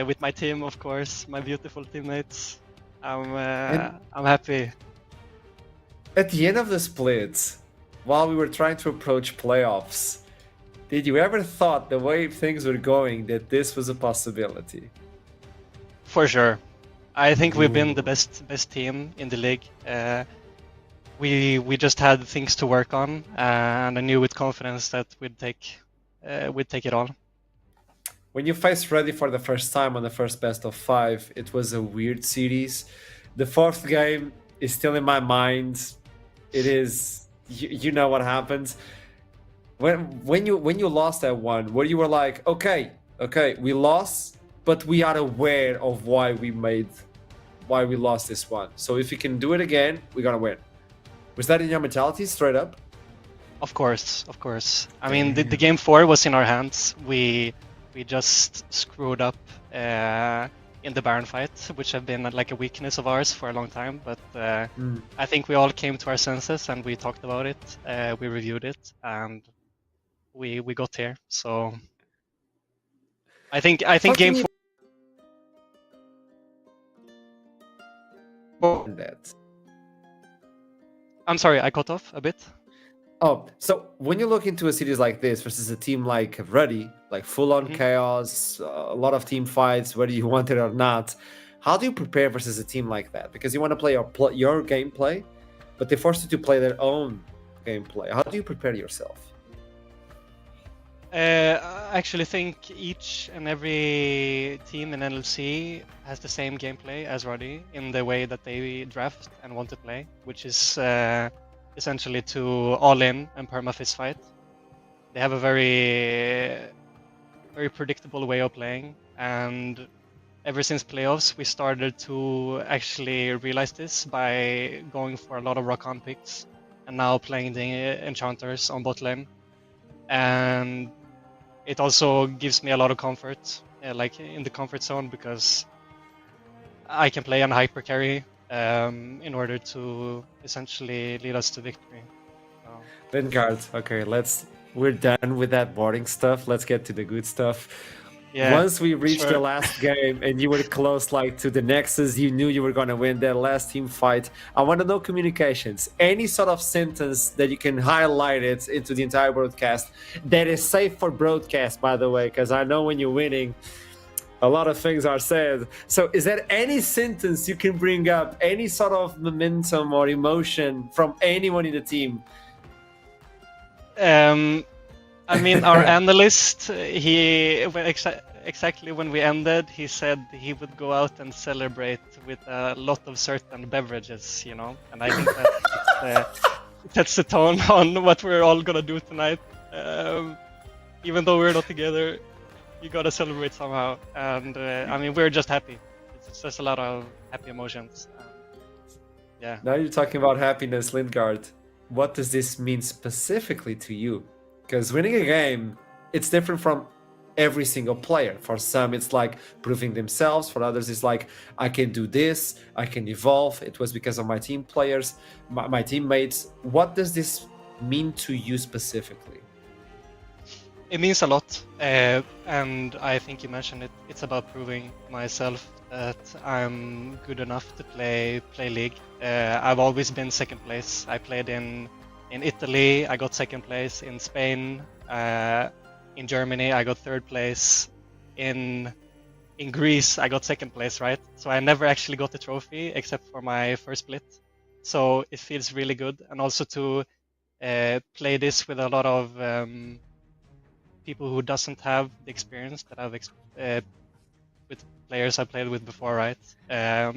with my team, of course, my beautiful teammates. I'm happy. At the end of the split, while we were trying to approach playoffs, did you ever thought the way things were going that this was a possibility? For sure. I think we've been the best team in the league. We just had things to work on, and I knew with confidence that we'd take it all. When you faced Ready for the first time on the first best of 5, it was a weird series. The 4th game is still in my mind. It is, you know what happens. When you lost that one, where you were like, okay, we lost, but we are aware of why we lost this one. So if we can do it again, we're gonna win. Was that in your mentality, straight up? Of course. I mean, the game 4 was in our hands. We just screwed up in the Baron fight, which have been like a weakness of ours for a long time. But I think we all came to our senses and we talked about it. We reviewed it, and we got here. So I think game 4. I'm sorry, I cut off a bit. Oh, so when you look into a series like this versus a team like Ready, like full-on chaos, a lot of team fights, whether you want it or not, how do you prepare versus a team like that? Because you want to play your gameplay, but they force you to play their own gameplay. How do you prepare yourself? I actually think each and every team in NLC has the same gameplay as Roddy in the way that they draft and want to play, which is essentially to all in and perma fist fight. They have a very predictable way of playing, and ever since playoffs we started to actually realize this by going for a lot of Rakan picks and now playing the enchanters on bot lane. And it also gives me a lot of comfort, like in the comfort zone, because I can play on hyper carry in order to essentially lead us to victory. Lingard, okay, we're done with that boring stuff. Let's get to the good stuff. Yeah, once we reached the last game and you were close like to the Nexus, you knew you were going to win that last team fight. I want to know communications. Any sort of sentence that you can highlight it into the entire broadcast that is safe for broadcast, by the way, because I know when you're winning, a lot of things are said. So is there any sentence you can bring up, any sort of momentum or emotion from anyone in the team? I mean, our analyst, exactly when we ended, he said he would go out and celebrate with a lot of certain beverages, and I think that sets the tone on what we're all gonna do tonight. Even though we're not together, you gotta celebrate somehow, and I mean, we're just happy. It's just a lot of happy emotions. Yeah. Now you're talking about happiness, Lingard. What does this mean specifically to you? Because winning a game, it's different from every single player. For some, it's like proving themselves. For others, it's like, I can do this, I can evolve. It was because of my team players, my teammates. What does this mean to you specifically? It means a lot, and I think you mentioned it. It's about proving myself that I'm good enough to play League. I've always been second place. I played in Italy, I got second place. In Spain, in Germany, I got third place. In in Greece I got second place, right? So I never actually got the trophy except for my first split. So it feels really good, and also to play this with a lot of people who doesn't have the experience that I've with players I played with before, right? Yeah.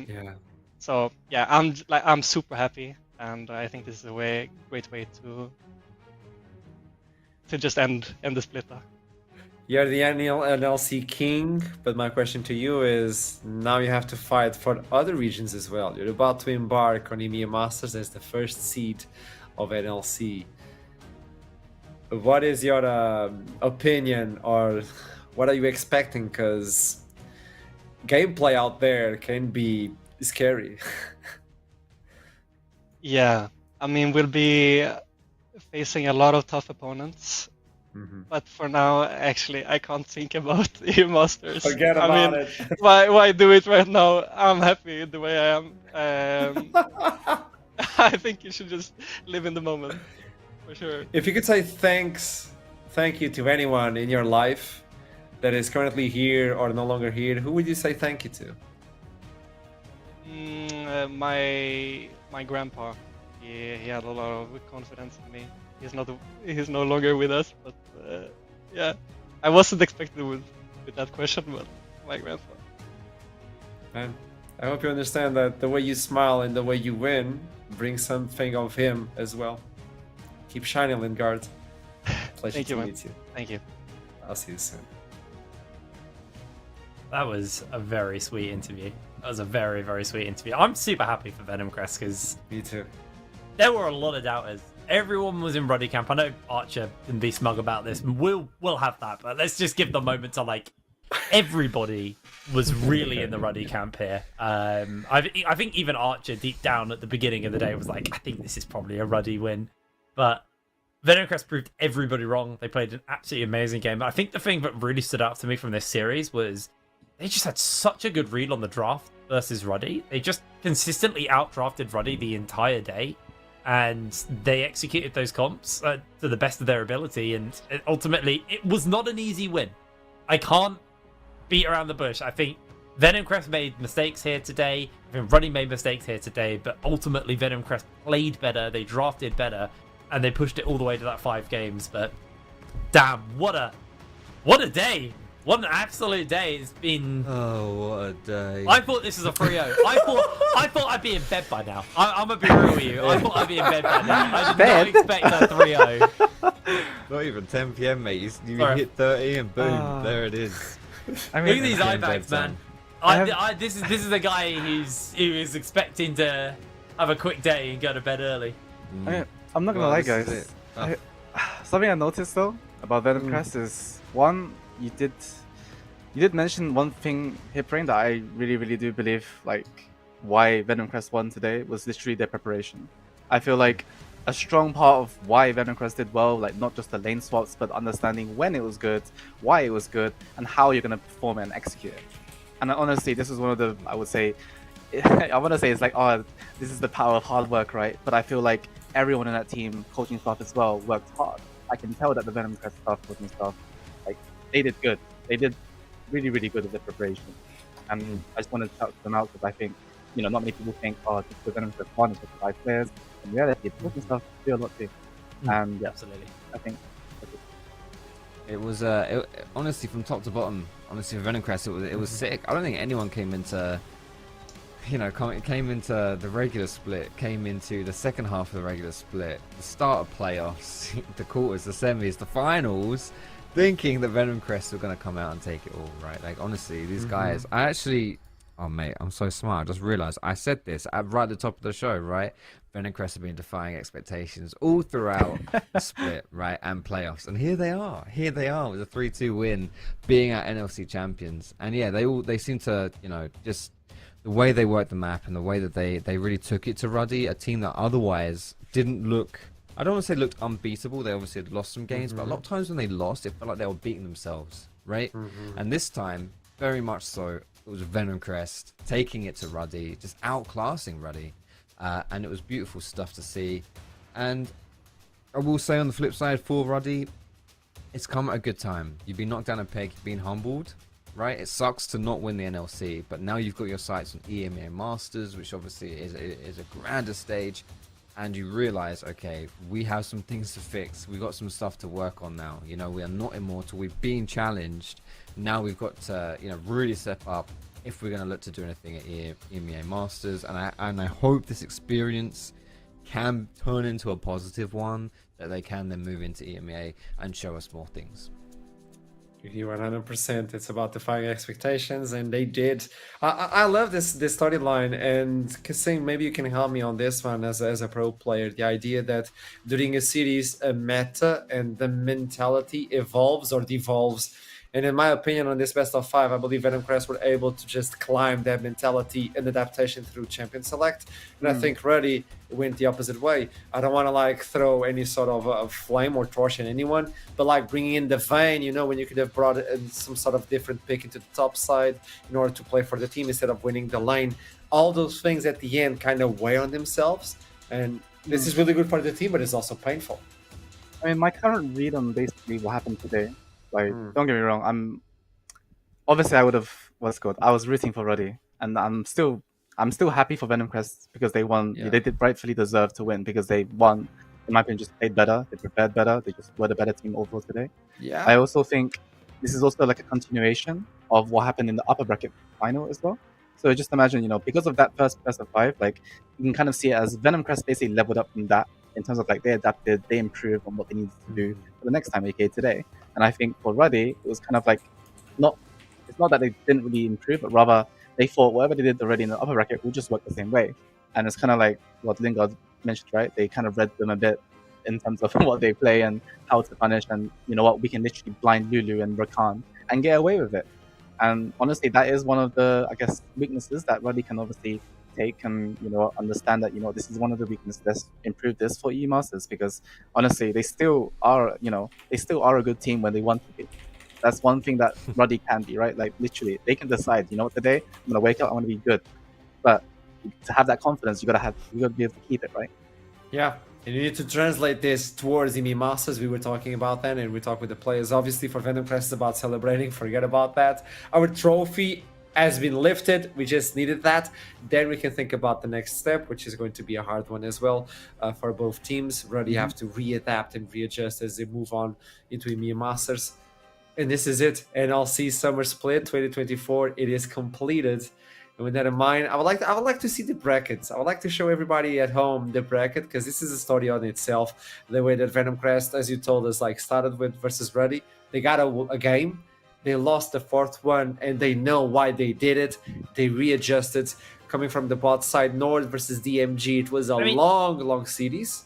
So yeah, I'm super happy, and I think this is a great way to just end the split. You're the NLC king, but my question to you is, now you have to fight for other regions as well. You're about to embark on EMEA Masters as the first seed of NLC. What is your opinion, or what are you expecting? Because gameplay out there can be scary. Yeah, I mean, we'll be facing a lot of tough opponents. But for now, actually, I can't think about EU Masters. Forget about it. Why do it right now? I'm happy the way I am. I think you should just live in the moment, for sure. If you could say thank you to anyone in your life that is currently here or no longer here, who would you say thank you to? My grandpa. He had a lot of confidence in me. He's no longer with us, but yeah, I wasn't expected with that question, but my grandpa. Man, I hope you understand that the way you smile and the way you win brings something of him as well. Keep shining, Lingard. Pleasure Thank you, to man. meet you. Thank you. I'll see you soon. That was a very sweet interview. That was a very, very sweet interview. I'm super happy for Venom Crest because me too. There were a lot of doubters. Everyone was in Ruddy camp. I know Archer can be smug about this. We'll have that, but let's just give the moment to like everybody was really in the Ruddy camp here. I think even Archer deep down at the beginning of the day was like, I think this is probably a Ruddy win. But Venom Crest proved everybody wrong. They played an absolutely amazing game. I think the thing that really stood out to me from this series was they just had such a good read on the draft versus Ruddy. They just consistently outdrafted Ruddy the entire day. And they executed those comps to the best of their ability, and ultimately, it was not an easy win. I can't beat around the bush. I think Venom Crest made mistakes here today. I think Ruddy made mistakes here today, but ultimately, Venom Crest played better, they drafted better, and they pushed it all the way to that 5 games. But damn, what a day! What an absolute day it's been. Oh, what a day. I thought this was a 3-0. I thought I'd be in bed by now. I'm going to be real with you. I thought I'd be in bed by now. I did not expect a 3-0. Not even 10 PM, mate. You hit 30 and boom, there it is. I mean, look at these eye bags, man. This is a guy who is expecting to have a quick day and go to bed early. I'm not gonna lie, guys. Something I noticed though about Venom Crest is, one, you did mention one thing, Hiprain, that I really do believe, like, why Venom Crest won today was literally their preparation. I feel like a strong part of why Venom Crest did well, like not just the lane swaps, but understanding when it was good, why it was good, and how you're gonna perform it and execute it. And honestly, this is one of the, I would say, I want to say it's like, oh, this is the power of hard work, right? But I feel like everyone in that team, coaching staff as well, worked hard. I can tell that the Venom Crest staff, coaching staff, like, they did good. They did really good with the preparation. And I just wanted to shout them out because I think, you know, not many people think, oh, just the Venom Crest one is just 5 players. In reality, the coaching staff do a lot too. And yeah, absolutely. I think it was honestly from top to bottom. Honestly, for Venom Crest, it was sick. I don't think anyone came into, came into the regular split, came into the second half of the regular split, the start of playoffs, the quarters, the semis, the finals, thinking that Venom Crest were going to come out and take it all, right? Like, honestly, these guys, oh mate, I'm so smart. I just realized I said this right at the top of the show, right? Venom Crest have been defying expectations all throughout the split, right, and playoffs, and here they are with a 3-2 win, being our NLC champions. And yeah, they seem to, just the way they worked the map and the way that they really took it to Ruddy, a team that otherwise didn't look, I don't want to say looked unbeatable. They obviously had lost some games, but a lot of times when they lost, it felt like they were beating themselves, right? And this time, very much so, it was Venom Crest taking it to Ruddy, just outclassing Ruddy. And it was beautiful stuff to see. And I will say on the flip side for Ruddy, it's come at a good time. You've been knocked down a peg, you've been humbled, right? It sucks to not win the NLC, but now you've got your sights on EMEA Masters, which obviously is a grander stage, and you realize, okay, we have some things to fix. We've got some stuff to work on now. You know, we are not immortal. We've been challenged. Now we've got to, you know, really step up if we're going to look to do anything at EMEA Masters. And I hope this experience can turn into a positive one, that they can then move into EMEA and show us more things. You 100%. It's about defying expectations, and they did. I love this storyline, and Kasim, maybe you can help me on this one as a pro player. The idea that during a series, a meta and the mentality evolves or devolves. And in my opinion, on this best of 5, I believe Venom Crest were able to just climb that mentality and adaptation through Champion Select. And I think Ruddy went the opposite way. I don't want to like throw any sort of flame or torch at anyone, but like bringing in the Vayne, you know, when you could have brought in some sort of different pick into the top side in order to play for the team instead of winning the lane. All those things at the end kind of weigh on themselves. And this is really good for the team, but it's also painful. I mean, my current read on basically what happened today. Like, don't get me wrong. I was rooting for Ruddy, and I'm still happy for Venom Crest because they won. Yeah. They did rightfully deserve to win because they won. In my opinion, just played better. They prepared better. They just were the better team overall today. Yeah. I also think this is also like a continuation of what happened in the upper bracket final as well. So just imagine, you know, because of that first best of 5, like you can kind of see it as Venom Crest basically leveled up from that in terms of like they adapted, they improved on what they needed to do for the next time, aka today. And I think for Ruddy, it was kind of like it's not that they didn't really improve, but rather they thought whatever they did already in the upper bracket will just work the same way. And it's kind of like what Lingard mentioned, right? They kind of read them a bit in terms of what they play and how to punish, and you know what, we can literally blind Lulu and Rakan and get away with it. And honestly, that is one of the, I guess, weaknesses that Ruddy can obviously take and, you know, understand that, you know, this is one of the weaknesses. Let's improve this for Masters, because honestly, they still are a good team when they want to be. That's one thing that Ruddy can be, right? Like literally, they can decide, you know what, today I'm gonna wake up, I want to be good. But to have that confidence, you gotta be able to keep it, right? Yeah. And you need to translate this towards EMEA Masters. We were talking about that, and we talked with the players. Obviously, for Venom Crest, it's about celebrating. Forget about that. Our trophy has been lifted. We just needed that. Then we can think about the next step, which is going to be a hard one as well for both teams. Really have to readapt and readjust as they move on into EMEA Masters. And this is it. NLC Summer Split 2024. It is completed. And with that in mind, I would like to see the brackets. I would like to show everybody at home the bracket, because this is a story on itself. The way that Venom Crest, as you told us, like started with versus Ruddy. They got a game. They lost the 4th one, and they know why they did it. They readjusted. Coming from the bot side, Nord versus DMG. It was a long series.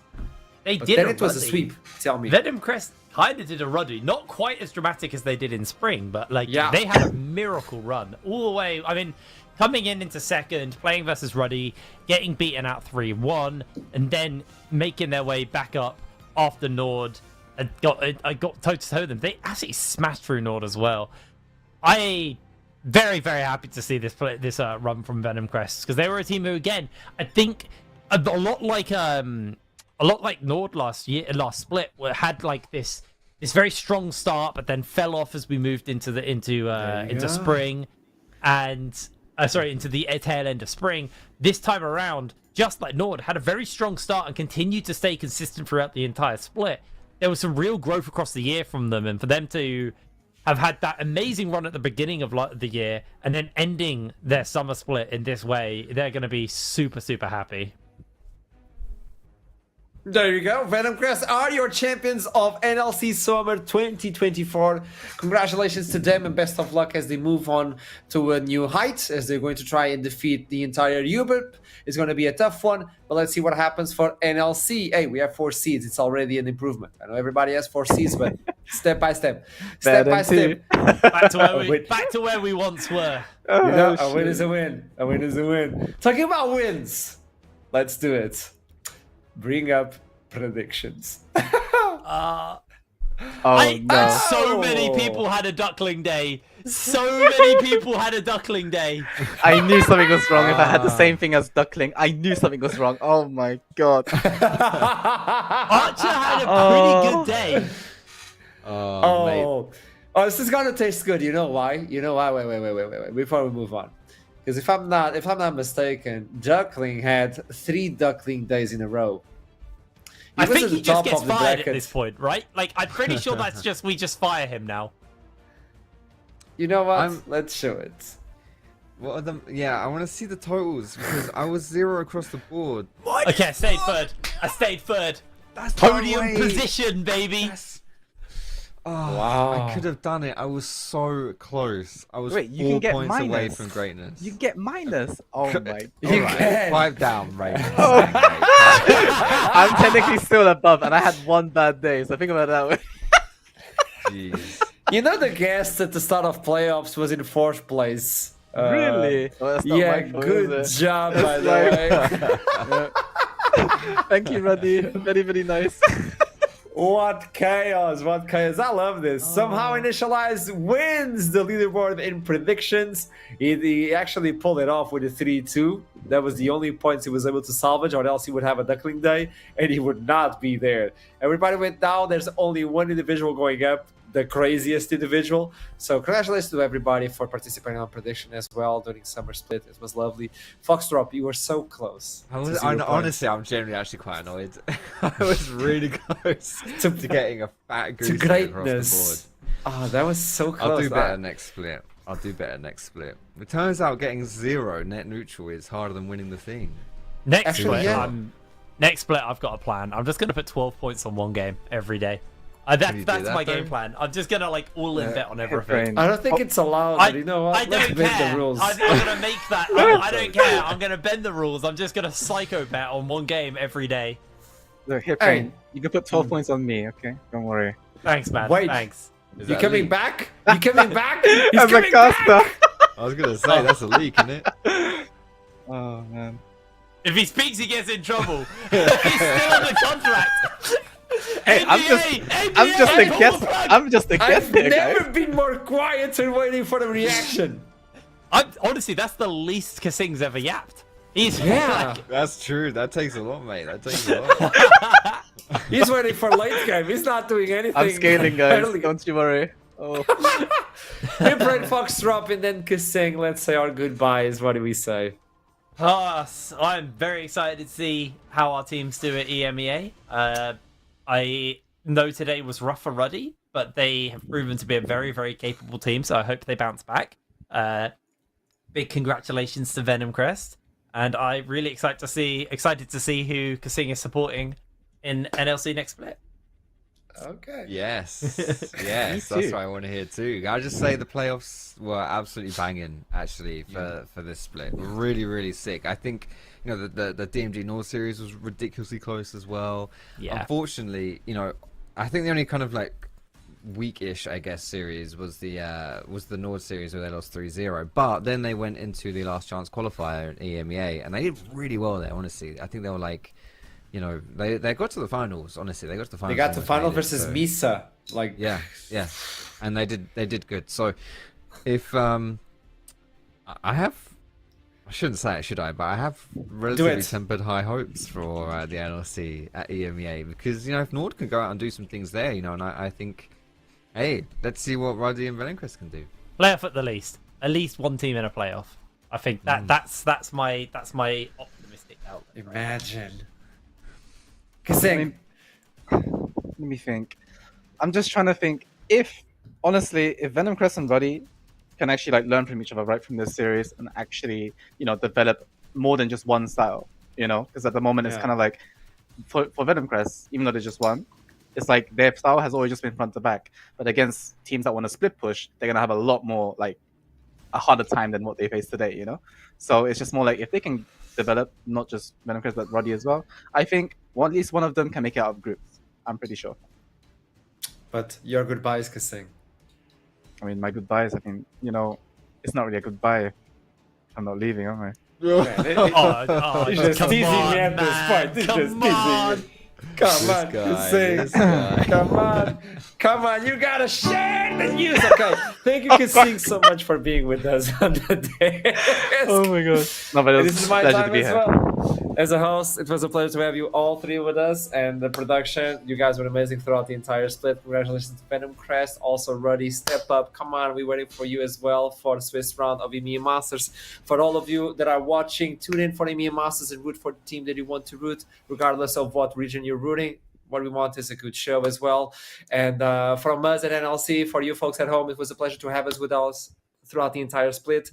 They but did then a it was a Ruddy. sweep. Tell me. Venom Crest kind of did a Ruddy. Not quite as dramatic as they did in spring, but like they had a miracle run all the way. I mean, coming into second, playing versus Ruddy, getting beaten out 3-1, and then making their way back up after Nord. I got toe to toe them. They actually smashed through Nord as well. I very happy to see this run from Venom Crest, because they were a team who, again, I think a lot like Nord last split, had like this very strong start, but then fell off as we moved into spring, and into the tail end of spring. This time around, just like Nord, had a very strong start and continued to stay consistent throughout the entire split. There was some real growth across the year from them, and for them to have had that amazing run at the beginning of the year and then ending their summer split in this way, they're going to be super happy. There you go. Venom Crest are your champions of NLC Summer 2024. Congratulations to them, and best of luck as they move on to a new height, as they're going to try and defeat the entire UBIP. It's going to be a tough one, but let's see what happens for NLC. Hey, we have 4 seeds. It's already an improvement. I know everybody has 4 seeds, but step by step. Step by step. Back to where we once were. A win is a win. A win is a win. Talking about wins, let's do it. Bring up predictions. So many people had a duckling day. So many people had a duckling day. I knew something was wrong if I had the same thing as duckling. I knew something was wrong. Oh my god. Archer had a pretty good day. Oh, Oh, this is gonna taste good. You know why? You know why? Wait. Before we move on, because if I'm not mistaken, Duckling had 3 Duckling days in a row. I was think at the he just top gets of the fired bracket. at this point, right? Like, I'm pretty sure that's just we just fire him now. You know what? Let's show it. What are the? Yeah, I want to see the totals because I was 0 across the board. Okay, I stayed third. I stayed third. That's Podium no way. position, baby. Oh, Wow. I could have done it. I was so close. I was Wait, you 4 can get points away minus. from greatness. You get minus. Oh my. You Alright, can. 5 down, right? I'm technically still above, and I had one bad day. So think about it that way. Jeez. You know the guest at the start of playoffs was in 4th place. Really? Well, that's not Yeah, my fault, good is it? job, by the way. Thank you, Roddy. Very, very nice. What chaos, what chaos. I love this. Somehow Initialize wins the leaderboard in predictions. He actually pulled it off with a 3-2. That was the only points he was able to salvage, or else he would have a Duckling day, and he would not be there. Everybody went down. There's only one individual going up, the craziest individual. So congratulations to everybody for participating on prediction as well during Summer Split. It was lovely. Foxdrop, you were so close. Honestly, I'm generally actually quite annoyed. I was really close to getting a fat goose to egg across the greatness. Oh, that was so close. board. I'll do better next split. It turns out getting 0 net neutral is harder than winning the thing. Next Actually, split, yeah. next split, I've got a plan. I'm just gonna put 12 points on one game every day. That's that, my though? game plan. I'm just gonna like all in bet on everything. I don't think it's allowed, but you know what? I Let's don't bend care. the rules. I'm gonna make that. I don't care. I'm gonna bend the rules. I'm just gonna psycho bet on one game every day. Look, here, Hey. Crane. You can put 12 points on me, okay? Don't worry. Thanks, man. Wait. Thanks. Is You that coming leak? back? You coming back? He's As a coming back! caster. I was gonna say that's a leak, isn't it? Oh, man. If he speaks, he gets in trouble. He's still on the contract. Hey, I'm just a guest. I'm just a guest I've here, never guys. been more quiet and waiting for the reaction. Honestly, that's the least Kasing's ever yapped. He's Yeah. That's true. That takes a lot, mate. That takes a lot. He's waiting for late game. He's not doing anything. I'm scaling, guys. early. Don't you worry. Oh. Hipred Foxdrop and then Kasing. Let's say our goodbyes. What do we say? I'm very excited to see how our teams do at EMEA. I know today was rough for Ruddy, but they have proven to be a very, very capable team, so I hope they bounce back. Big congratulations to Venom Crest, and I'm really excited to see who Kasing is supporting in NLC next split. Okay. Yes, yes, that's what I want to hear too. I just say the playoffs were absolutely banging, actually, for this split. Really, really sick. I think the DMG North series was ridiculously close as well. Yeah. Unfortunately, I think the only kind of like weak-ish, I guess, series was the Nord series where they lost 3-0. But then they went into the last chance qualifier in EMEA, and they did really well there. Honestly, I think they were like. They got to the finals. Honestly, they got to the finals. They got to final made it, versus so- Misa. Like Yeah, and they did good. So, if I shouldn't say it, should I? But I have relatively tempered high hopes for the NLC at EMEA because if Nord can go out and do some things there, and I think, hey, let's see what Ruddy and Venom Crest can do. Playoff at least one team in a playoff. I think that's my optimistic outlook. Imagine. Kasing. Let me think. I'm just trying to think if Venom Crest and Ruddy can actually learn from each other right from this series and actually develop more than just one style, because at the moment it's kind of like for Venom Crest, even though they just won, it's like their style has always just been front to back, but against teams that want to split push, they're gonna have a lot more a harder time than what they face today, so it's just more like if they can develop not just Venom Crest but Ruddy as well, I think at least one of them can make it out of groups. I'm pretty sure. But your goodbyes, Kasing. I mean, my goodbyes. I mean, it's not really a goodbye. I'm not leaving, am I? He's just teasing me at this point. He's just teasing me. Come on, Kasing. Come on. You gotta share the news. Okay. Thank you, Kasing, so much for being with us on the day. Oh my god. No, but This is my time as well. As a host, it was a pleasure to have you all three with us, and the production. You guys were amazing throughout the entire split. Congratulations to Venom Crest. Also, Ruddy, step up. Come on, we're waiting for you as well for the Swiss round of EMEA Masters. For all of you that are watching, tune in for EMEA Masters and root for the team that you want to root, regardless of what region you're rooting. What we want is a good show as well. And from us at NLC, for you folks at home, it was a pleasure to have us with us throughout the entire split.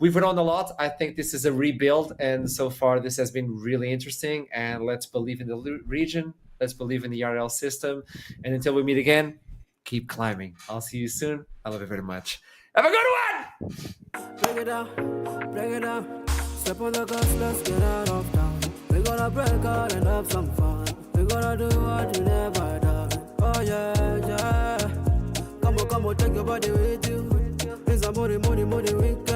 We've run a lot. I think this is a rebuild, and so far this has been really interesting. And let's believe in the region. Let's believe in the RL system. And until we meet again, keep climbing. I'll see you soon. I love you very much. Have a good one! Bring it down. Step on the gas, let's get out of town. We're gonna break out and have some fun. We're gonna do what you never done. Oh yeah. Come on, take your body with you. It's a money weekend.